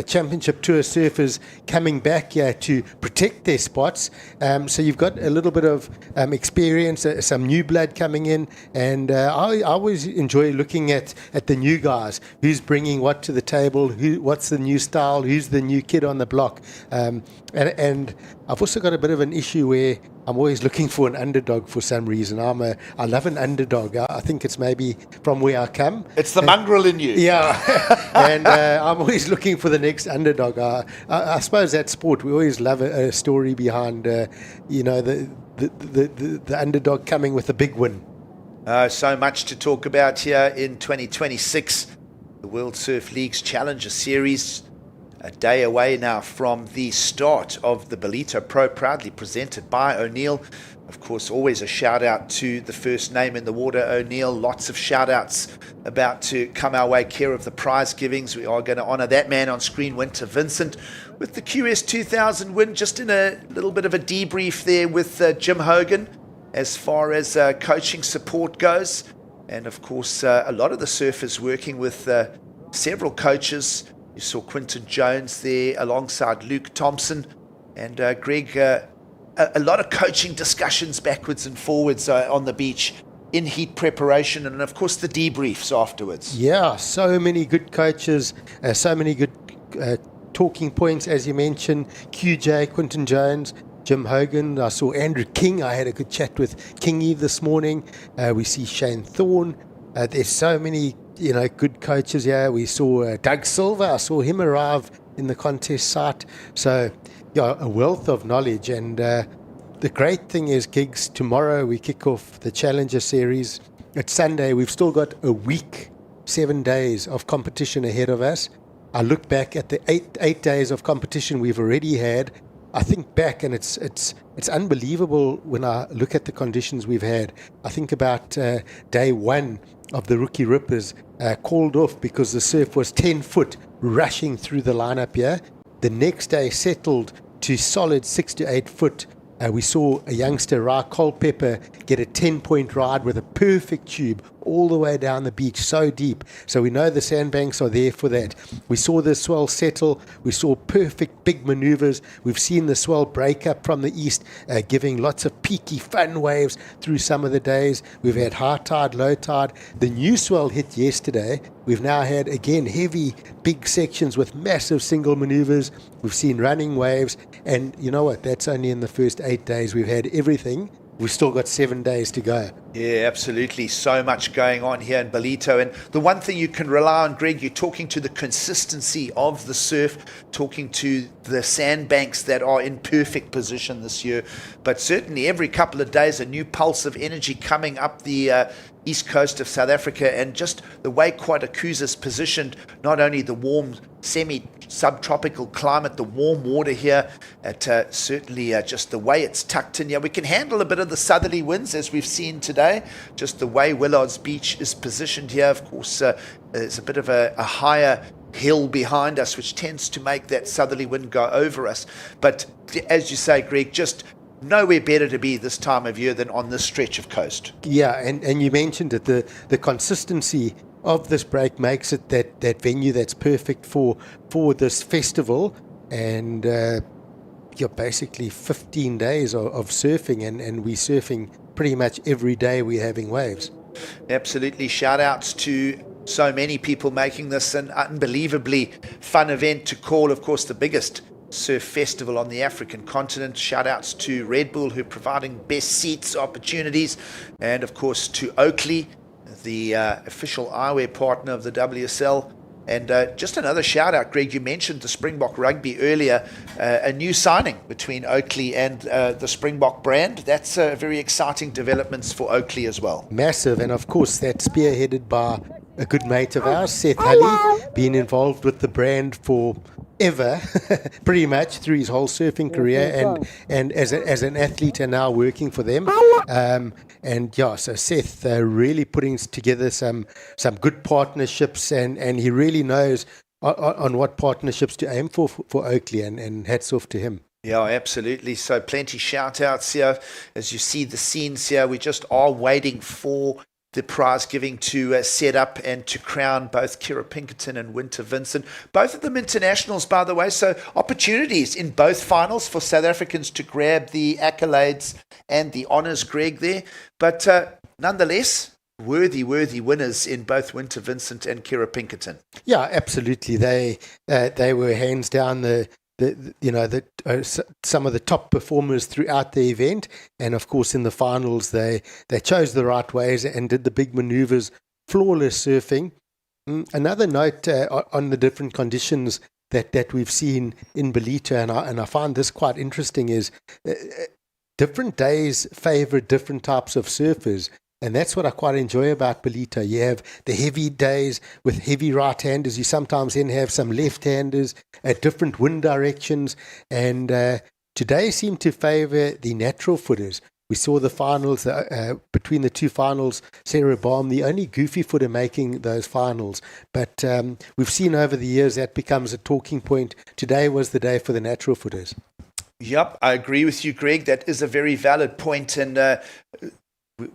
Championship Tour surfers coming back here to protect their spots. So you've got a little bit of experience, some new blood coming in, and I always enjoy looking at the new guys, who's bringing what to the table, what's the new style, who's the new kid on the block. And I've also got a bit of an issue where I'm always looking for an underdog for some reason. I love an underdog. I think it's maybe from where I come. It's the mongrel in you. Yeah, and I'm always looking for the next underdog. I suppose that sport, we always love a story behind, the underdog coming with a big win. So much to talk about here in 2026. The World Surf League's Challenger Series, a day away now from the start of the Ballito Pro, proudly presented by O'Neill. Of course, always a shout out to the first name in the water, O'Neill. Lots of shout outs about to come our way, care of the prize givings. We are going to honour that man on screen, Winter Vincent, with the QS 2000 win. Just in a little bit of a debrief there with Jim Hogan as far as coaching support goes. And of course, a lot of the surfers working with several coaches. You saw Quinton Jones there alongside Luke Thompson, and Greg, a lot of coaching discussions backwards and forwards on the beach in heat preparation, and of course the debriefs afterwards. Yeah, so many good coaches, so many good talking points, as you mentioned. QJ, Quinton Jones, Jim Hogan. I saw Andrew King. I had a good chat with Kingy this morning. We see Shane Thorne. There's so many good coaches here. We saw Doug Silver. I saw him arrive in the contest site. So, yeah, a wealth of knowledge. And the great thing is, gigs, tomorrow we kick off the Challenger Series. It's Sunday. We've still got a week, 7 days of competition ahead of us. I look back at the eight days of competition we've already had. I think back, and it's unbelievable when I look at the conditions we've had. I think about day one of the Rookie Rippers, called off because the surf was 10 foot rushing through the lineup here. The next day settled to solid 6 to 8 foot. We saw a youngster, Ra Culpepper, get a 10-point ride with a perfect tube all the way down the beach, so deep. So we know the sandbanks are there for that. We saw the swell settle. We saw perfect big maneuvers. We've seen the swell break up from the east, giving lots of peaky fun waves through some of the days. We've had high tide, low tide. The new swell hit yesterday. We've now had, again, heavy, big sections with massive single maneuvers. We've seen running waves. And you know what? That's only in the first 8 days. We've had everything. We've still got 7 days to go. Yeah, absolutely. So much going on here in Ballito. And the one thing you can rely on, Greg, you're talking to the consistency of the surf, talking to the sandbanks that are in perfect position this year. But certainly every couple of days, a new pulse of energy coming up the east coast of South Africa, and just the way Quarterfinal is positioned, not only the warm semi-subtropical climate, the warm water here, certainly just the way it's tucked in. Yeah, we can handle a bit of the southerly winds as we've seen today, just the way Willard's Beach is positioned here. Of course, there's a bit of a higher hill behind us, which tends to make that southerly wind go over us. But as you say, Greg, just nowhere better to be this time of year than on this stretch of coast. Yeah, and you mentioned it, the consistency of this break makes it that venue that's perfect for this festival. And you're basically 15 days of surfing, and we're surfing pretty much every day we're having waves. Absolutely. Shout outs to so many people making this an unbelievably fun event to call, of course, the biggest surf festival on the African continent. Shout outs to Red Bull, who are providing best seats opportunities, and of course to Oakley, the official eyewear partner of the WSL. And just another shout out, Greg, you mentioned the Springbok Rugby earlier, a new signing between Oakley and the Springbok brand. That's very exciting developments for Oakley as well. Massive, and of course that's spearheaded by a good mate of ours, Seth Hulley, been involved with the brand for ever, pretty much through his whole surfing career, and as an athlete and now working for them. And yeah, so Seth really putting together some good partnerships, and he really knows on what partnerships to aim for Oakley, and hats off to him. Yeah, absolutely. So plenty shout outs here. As you see the scenes here, we just are waiting for the prize giving to set up and to crown both Kira Pinkerton and Winter Vincent. Both of them internationals, by the way, so opportunities in both finals for South Africans to grab the accolades and the honours, Greg, there. But nonetheless, worthy winners in both Winter Vincent and Kira Pinkerton. Yeah, absolutely. They were hands down some of the top performers throughout the event, and of course in the finals they chose the right ways and did the big maneuvers, flawless surfing. Another note on the different conditions that we've seen in Ballito, and I find this quite interesting, is different days favour different types of surfers. And that's what I quite enjoy about Ballito. You have the heavy days with heavy right-handers. You sometimes then have some left-handers at different wind directions. And today seemed to favour the natural footers. We saw the finals, between the two finals, Sarah Baum, the only goofy footer making those finals. But we've seen over the years that becomes a talking point. Today was the day for the natural footers. Yep, I agree with you, Greg. That is a very valid point. And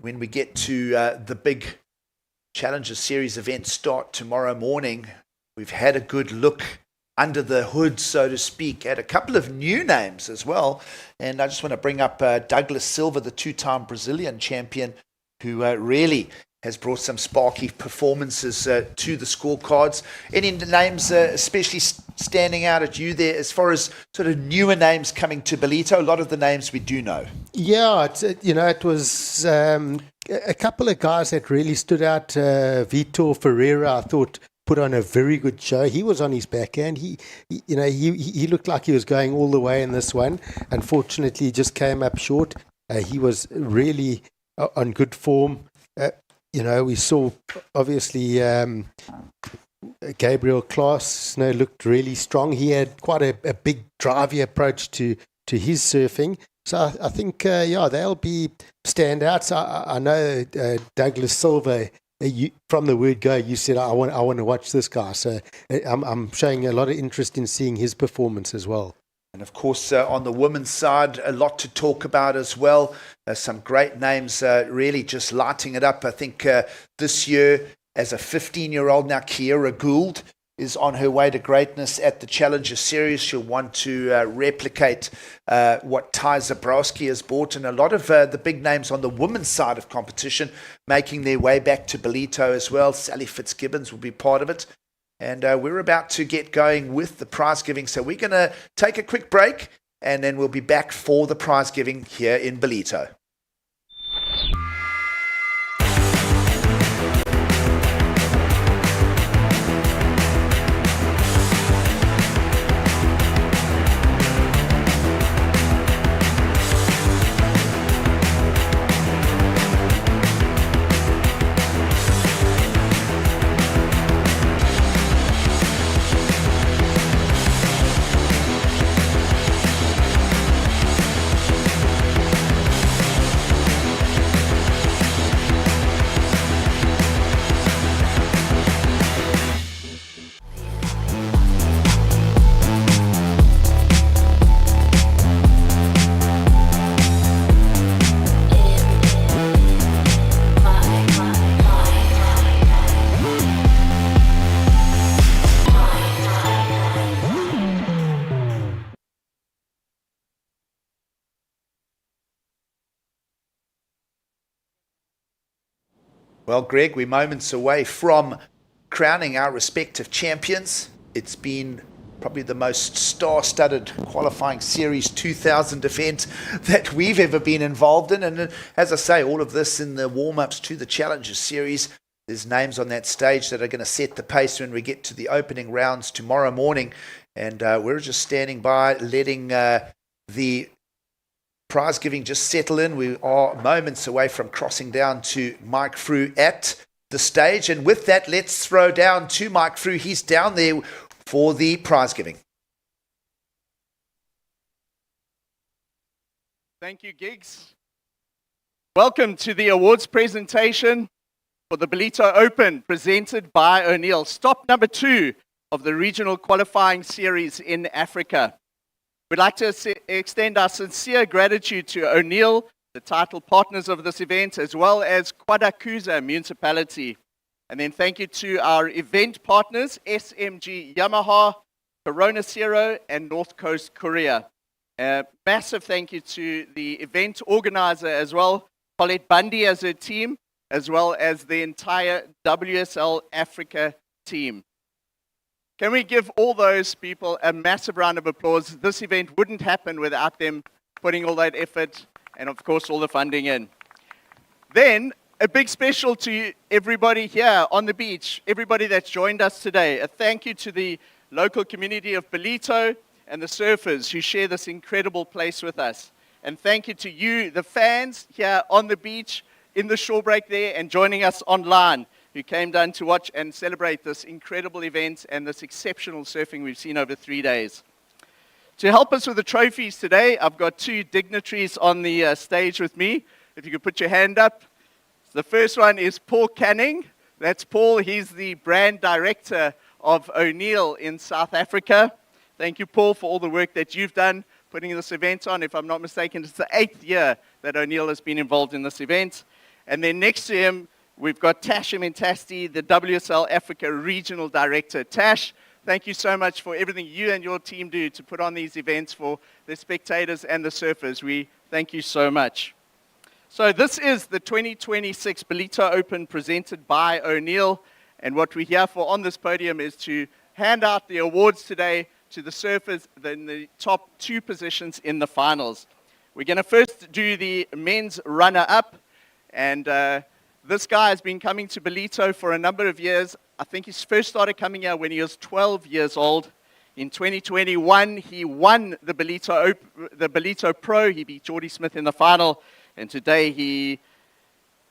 when we get to the big Challenger Series event start tomorrow morning, we've had a good look under the hood, so to speak, at a couple of new names as well. And I just want to bring up Douglas Silva, the two-time Brazilian champion, who really has brought some sparky performances to the scorecards. Any names especially standing out at you there as far as sort of newer names coming to Ballito? A lot of the names we do know. Yeah, it was a couple of guys that really stood out. Vitor Ferreira, I thought, put on a very good show. He was on his backhand. He looked like he was going all the way in this one. Unfortunately, he just came up short. He was really on good form. We saw obviously Gabriel Klaas looked really strong. He had quite a big drivey approach to his surfing. So I think, they'll be standouts. I know Douglas Silva, from the word go, you said, I want to watch this guy. So I'm showing a lot of interest in seeing his performance as well. And of course, on the women's side, a lot to talk about as well. Some great names really just lighting it up. I think this year, as a 15-year-old now, Kiera Gould is on her way to greatness at the Challenger Series. She'll want to replicate what Ty Zabrowski has brought. And a lot of the big names on the women's side of competition making their way back to Ballito as well. Sally Fitzgibbons will be part of it. And we're about to get going with the prize giving. So we're going to take a quick break, and then we'll be back for the prize giving here in Ballito. Well, Greg, we're moments away from crowning our respective champions. It's been probably the most star-studded qualifying series 2000 event that we've ever been involved in. And as I say, all of this in the warm-ups to the Challenger Series. There's names on that stage that are going to set the pace when we get to the opening rounds tomorrow morning. And we're just standing by, letting the prize giving just settle in. We are moments away from crossing down to Mike Frew at the stage. And with that, let's throw down to Mike Frew. He's down there for the prize giving. Thank you, Giggs. Welcome to the awards presentation for the Ballito Open, presented by O'Neill. Stop number 2 of the regional qualifying series in Africa. We'd like to extend our sincere gratitude to O'Neill, the title partners of this event, as well as Quarterfinal Municipality. And then thank you to our event partners, SMG Yamaha, Corona Zero, and North Coast Korea. A massive thank you to the event organizer as well, Paulette Bundy as her team, as well as the entire WSL Africa team. Can we give all those people a massive round of applause? This event wouldn't happen without them putting all that effort and, of course, all the funding in. Then, a big special to everybody here on the beach, everybody that's joined us today. A thank you to the local community of Ballito and the surfers who share this incredible place with us. And thank you to you, the fans here on the beach, in the shore break there, and joining us online, who came down to watch and celebrate this incredible event and this exceptional surfing we've seen over 3 days. To help us with the trophies today, I've got 2 dignitaries on the stage with me. If you could put your hand up. The first one is Paul Canning. That's Paul. He's the brand director of O'Neill in South Africa. Thank you, Paul, for all the work that you've done putting this event on. If I'm not mistaken, it's the 8th year that O'Neill has been involved in this event. And then next to him, we've got Tash Mentasti, the WSL Africa Regional Director. Tash, thank you so much for everything you and your team do to put on these events for the spectators and the surfers. We thank you so much. So this is the 2026 Ballito Open presented by O'Neill. And what we're here for on this podium is to hand out the awards today to the surfers in the top 2 positions in the finals. We're going to first do the men's runner-up. And this guy has been coming to Ballito for a number of years. I think he first started coming here when he was 12 years old. In 2021, he won the Ballito Pro. He beat Jordy Smith in the final. And today he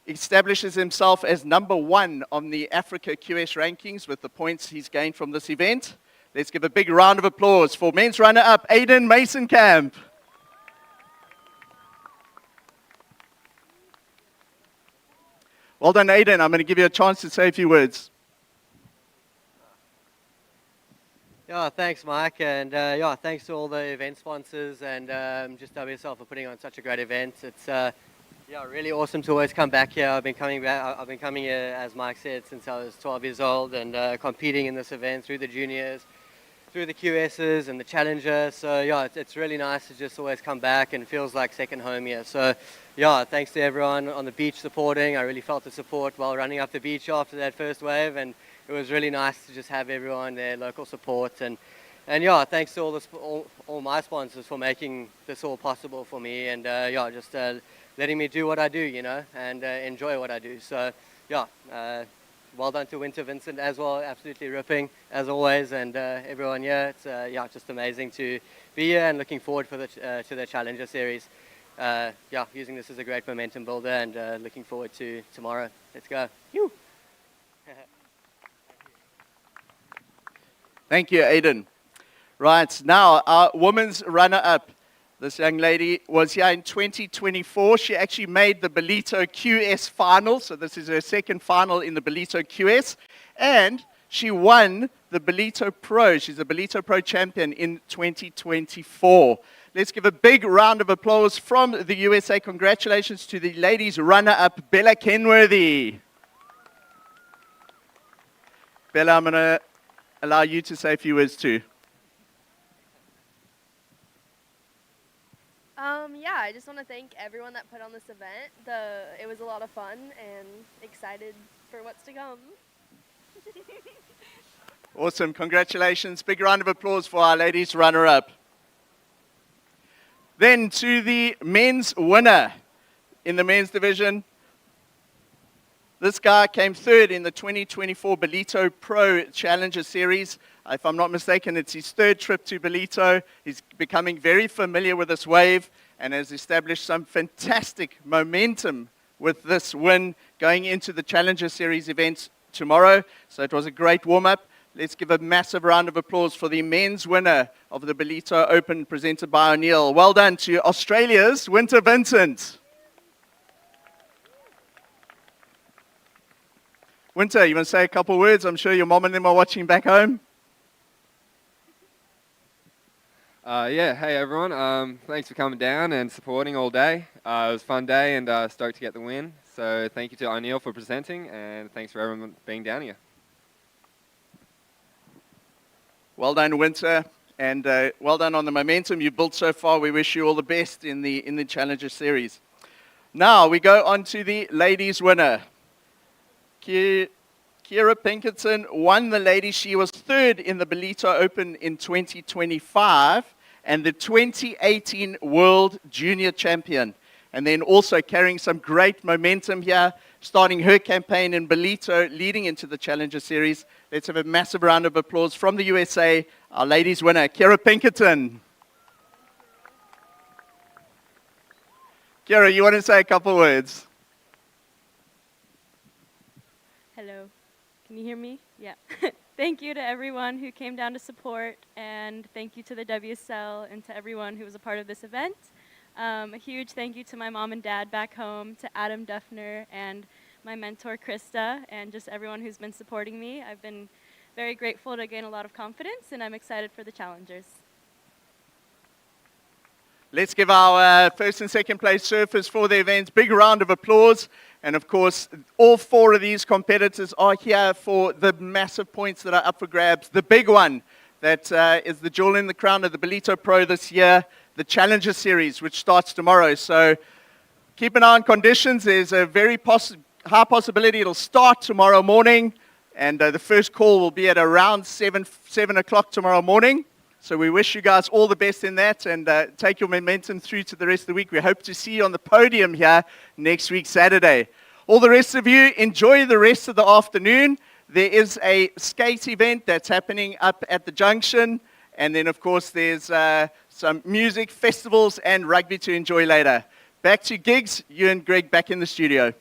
establishes himself as number 1 on the Africa QS rankings with the points he's gained from this event. Let's give a big round of applause for men's runner-up, Aiden Mason-Camp. Well done, Aiden. I'm going to give you a chance to say a few words. Yeah, thanks, Mike, and yeah, thanks to all the event sponsors and just WSL for putting on such a great event. It's yeah, really awesome to always come back here. I've been coming here, as Mike said, since I was 12 years old, and competing in this event through the juniors, through the QSs and the Challenger. So yeah, it's really nice to just always come back, and it feels like second home here. So yeah, thanks to everyone on the beach supporting. I really felt the support while running up the beach after that first wave, and it was really nice to just have everyone there, local support, and yeah, thanks to all my sponsors for making this all possible for me, and yeah, just letting me do what I do, you know, and enjoy what I do. So yeah, well done to Winter Vincent as well, absolutely ripping as always, and everyone here. It's yeah, just amazing to be here and looking forward to the Challenger Series. Yeah, using this as a great momentum builder, and looking forward to tomorrow. Let's go. Woo. Thank you, Aiden. Right, now our women's runner-up. This young lady was here in 2024. She actually made the Ballito QS final, so this is her second final in the Ballito QS. And she won the Ballito Pro. She's a Ballito Pro champion in 2024. Let's give a big round of applause from the USA. Congratulations to the ladies runner-up, Bella Kenworthy. Bella, I'm going to allow you to say a few words too. Yeah, I just want to thank everyone that put on this event. It was a lot of fun and excited for what's to come. Awesome. Congratulations. Big round of applause for our ladies runner-up. Then to the men's winner in the men's division. This guy came third in the 2024 Ballito Pro Challenger Series. If I'm not mistaken, it's his third trip to Ballito. He's becoming very familiar with this wave and has established some fantastic momentum with this win going into the Challenger Series events tomorrow. So it was a great warm-up. Let's give a massive round of applause for the men's winner of the Ballito Open presented by O'Neill. Well done to Australia's Winter Vincent. Winter, you want to say a couple words? I'm sure your mom and them are watching back home. Yeah, hey everyone. Thanks for coming down and supporting all day. It was a fun day and stoked to get the win. So thank you to O'Neill for presenting and thanks for everyone being down here. Well done, Winter, and well done on the momentum you've built so far. We wish you all the best in the Challenger Series. Now we go on to the ladies' winner. Kira Pinkerton won the ladies. She was third in the Ballito Open in 2025 and the 2018 World Junior Champion. And then also carrying some great momentum here, starting her campaign in Ballito, leading into the Challenger Series. Let's have a massive round of applause from the USA, our ladies winner, Kira Pinkerton. Kira, you want to say a couple words? Hello. Can you hear me? Yeah. Thank you to everyone who came down to support, and thank you to the WSL and to everyone who was a part of this event. A huge thank you to my mom and dad back home, to Adam Duffner and my mentor Krista, and just everyone who's been supporting me. I've been very grateful to gain a lot of confidence, and I'm excited for the challengers. Let's give our first and second place surfers for the event big round of applause. And of course, all four of these competitors are here for the massive points that are up for grabs. The big one that is the jewel in the crown of the Ballito Pro this year, the Challenger Series, which starts tomorrow. So keep an eye on conditions. There's a very high possibility it'll start tomorrow morning. And the first call will be at around 7 o'clock tomorrow morning. So we wish you guys all the best in that and take your momentum through to the rest of the week. We hope to see you on the podium here next week, Saturday. All the rest of you, enjoy the rest of the afternoon. There is a skate event that's happening up at the junction. And then, of course, there's some music, festivals, and rugby to enjoy later. Back to gigs, you and Greg back in the studio.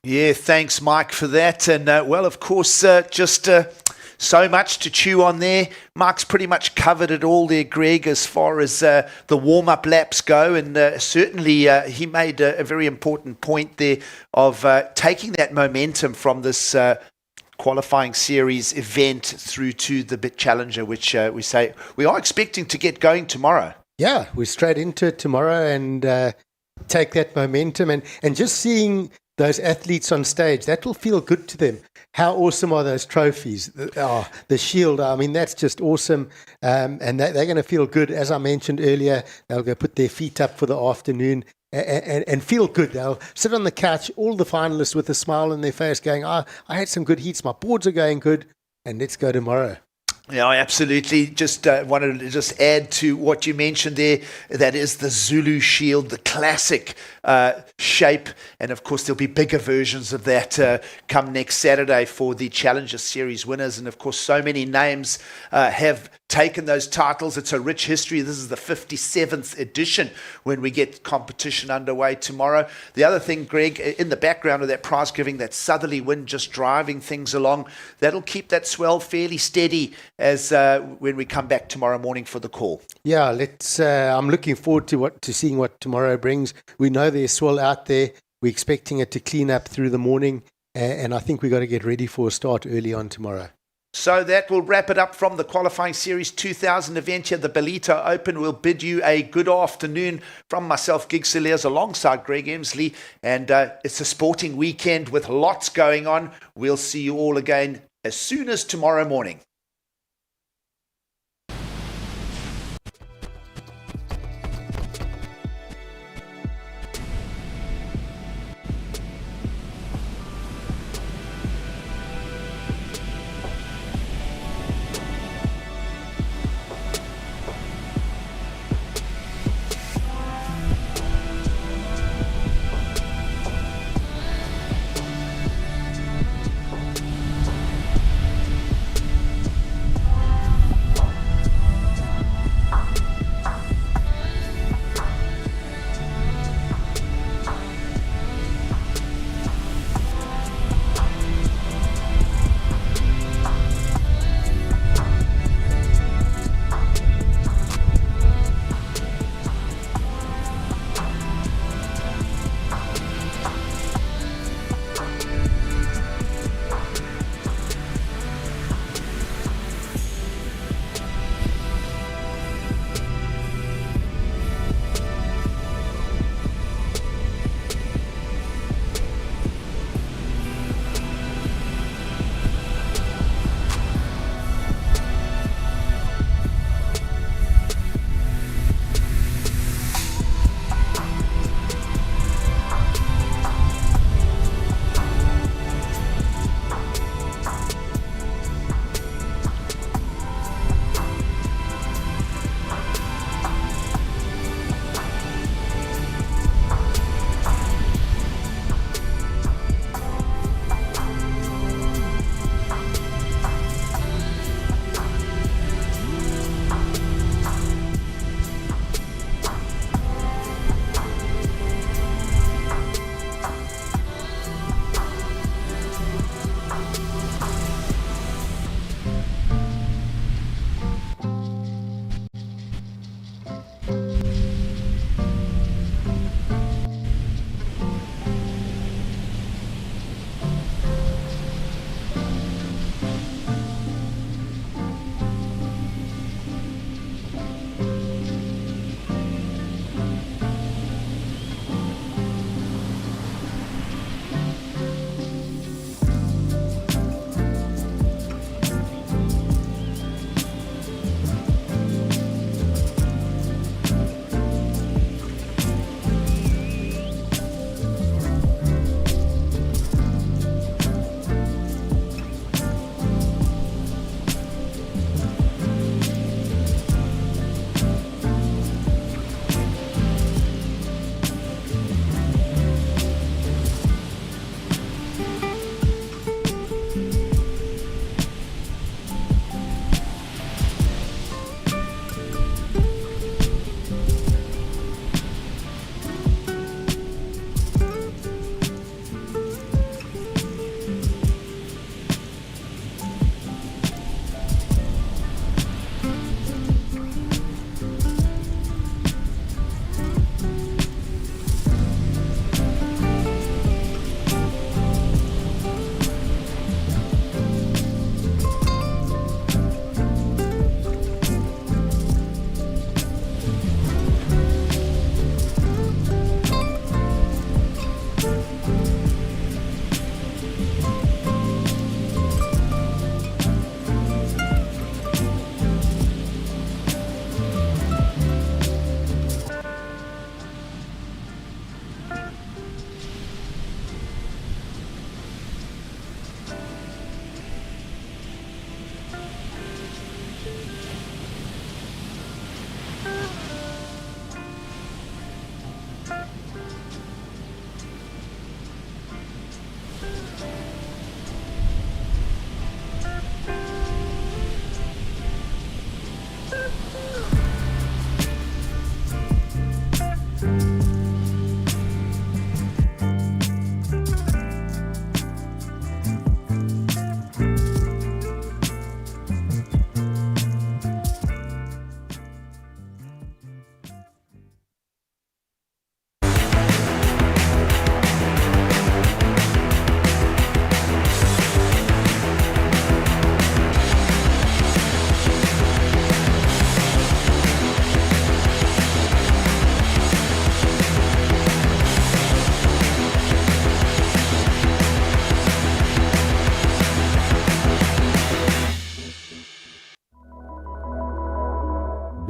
Yeah, thanks, Mike, for that. And, well, of course, just so much to chew on there. Mark's pretty much covered it all there, Greg, as far as the warm-up laps go. And certainly he made a very important point there of taking that momentum from this qualifying series event through to the Bit Challenger, which we say we are expecting to get going tomorrow. Yeah, we're straight into it tomorrow and take that momentum. And just seeing those athletes on stage, that will feel good to them. How awesome are those trophies? The shield, I mean, that's just awesome. And they're going to feel good. As I mentioned earlier, they'll go put their feet up for the afternoon and feel good. They'll sit on the couch, all the finalists with a smile on their face going, I had some good heats. My boards are going good. And let's go tomorrow. Yeah, absolutely. Just wanted to just add to what you mentioned there. That is the Zulu Shield, the classic shape. And of course, there'll be bigger versions of that come next Saturday for the Challenger Series winners. And of course, so many names have taken those titles. It's a rich history. This is the 57th edition when we get competition underway tomorrow. The other thing, Greg, in the background of that prize giving, that southerly wind just driving things along, that'll keep that swell fairly steady as when we come back tomorrow morning for the call. Yeah, let's. I'm looking forward to seeing what tomorrow brings. We know there's swell out there. We're expecting it to clean up through the morning, and I think we've got to get ready for a start early on tomorrow. So that will wrap it up from the Qualifying Series 2000 event here, the Ballito Open. We'll bid you a good afternoon from myself, Gig Cilliers, alongside Greg Emsley. And it's a sporting weekend with lots going on. We'll see you all again as soon as tomorrow morning.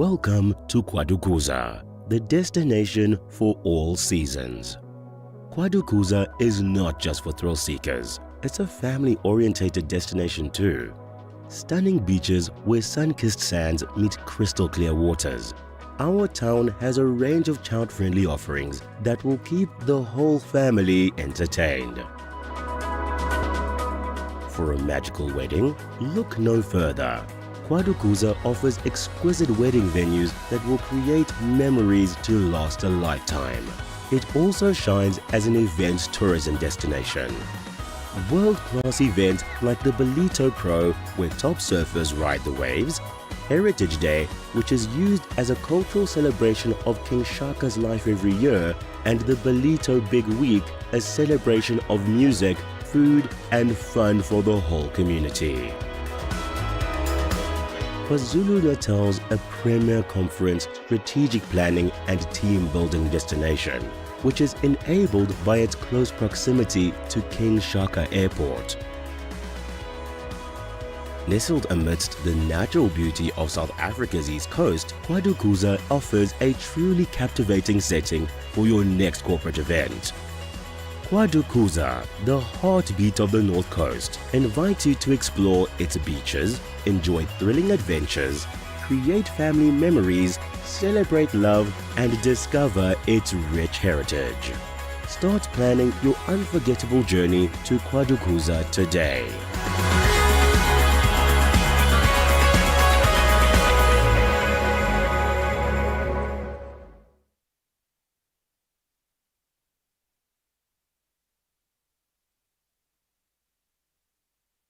Welcome to Quarterfinal, the destination for all seasons. Quarterfinal is not just for thrill seekers, it's a family-orientated destination too. Stunning beaches where sun-kissed sands meet crystal clear waters. Our town has a range of child-friendly offerings that will keep the whole family entertained. For a magical wedding, look no further. Quarterfinal offers exquisite wedding venues that will create memories to last a lifetime. It also shines as an event tourism destination. World-class events like the Ballito Pro, where top surfers ride the waves, Heritage Day, which is used as a cultural celebration of King Shaka's life every year, and the Ballito Big Week, a celebration of music, food and fun for the whole community. KwaZulu-Natal's a premier conference, strategic planning and team building destination, which is enabled by its close proximity to King Shaka Airport. Nestled amidst the natural beauty of South Africa's east coast, Quarterfinal offers a truly captivating setting for your next corporate event. Quarterfinal, the heartbeat of the North Coast, invites you to explore its beaches, enjoy thrilling adventures, create family memories, celebrate love, and discover its rich heritage. Start planning your unforgettable journey to Quarterfinal today.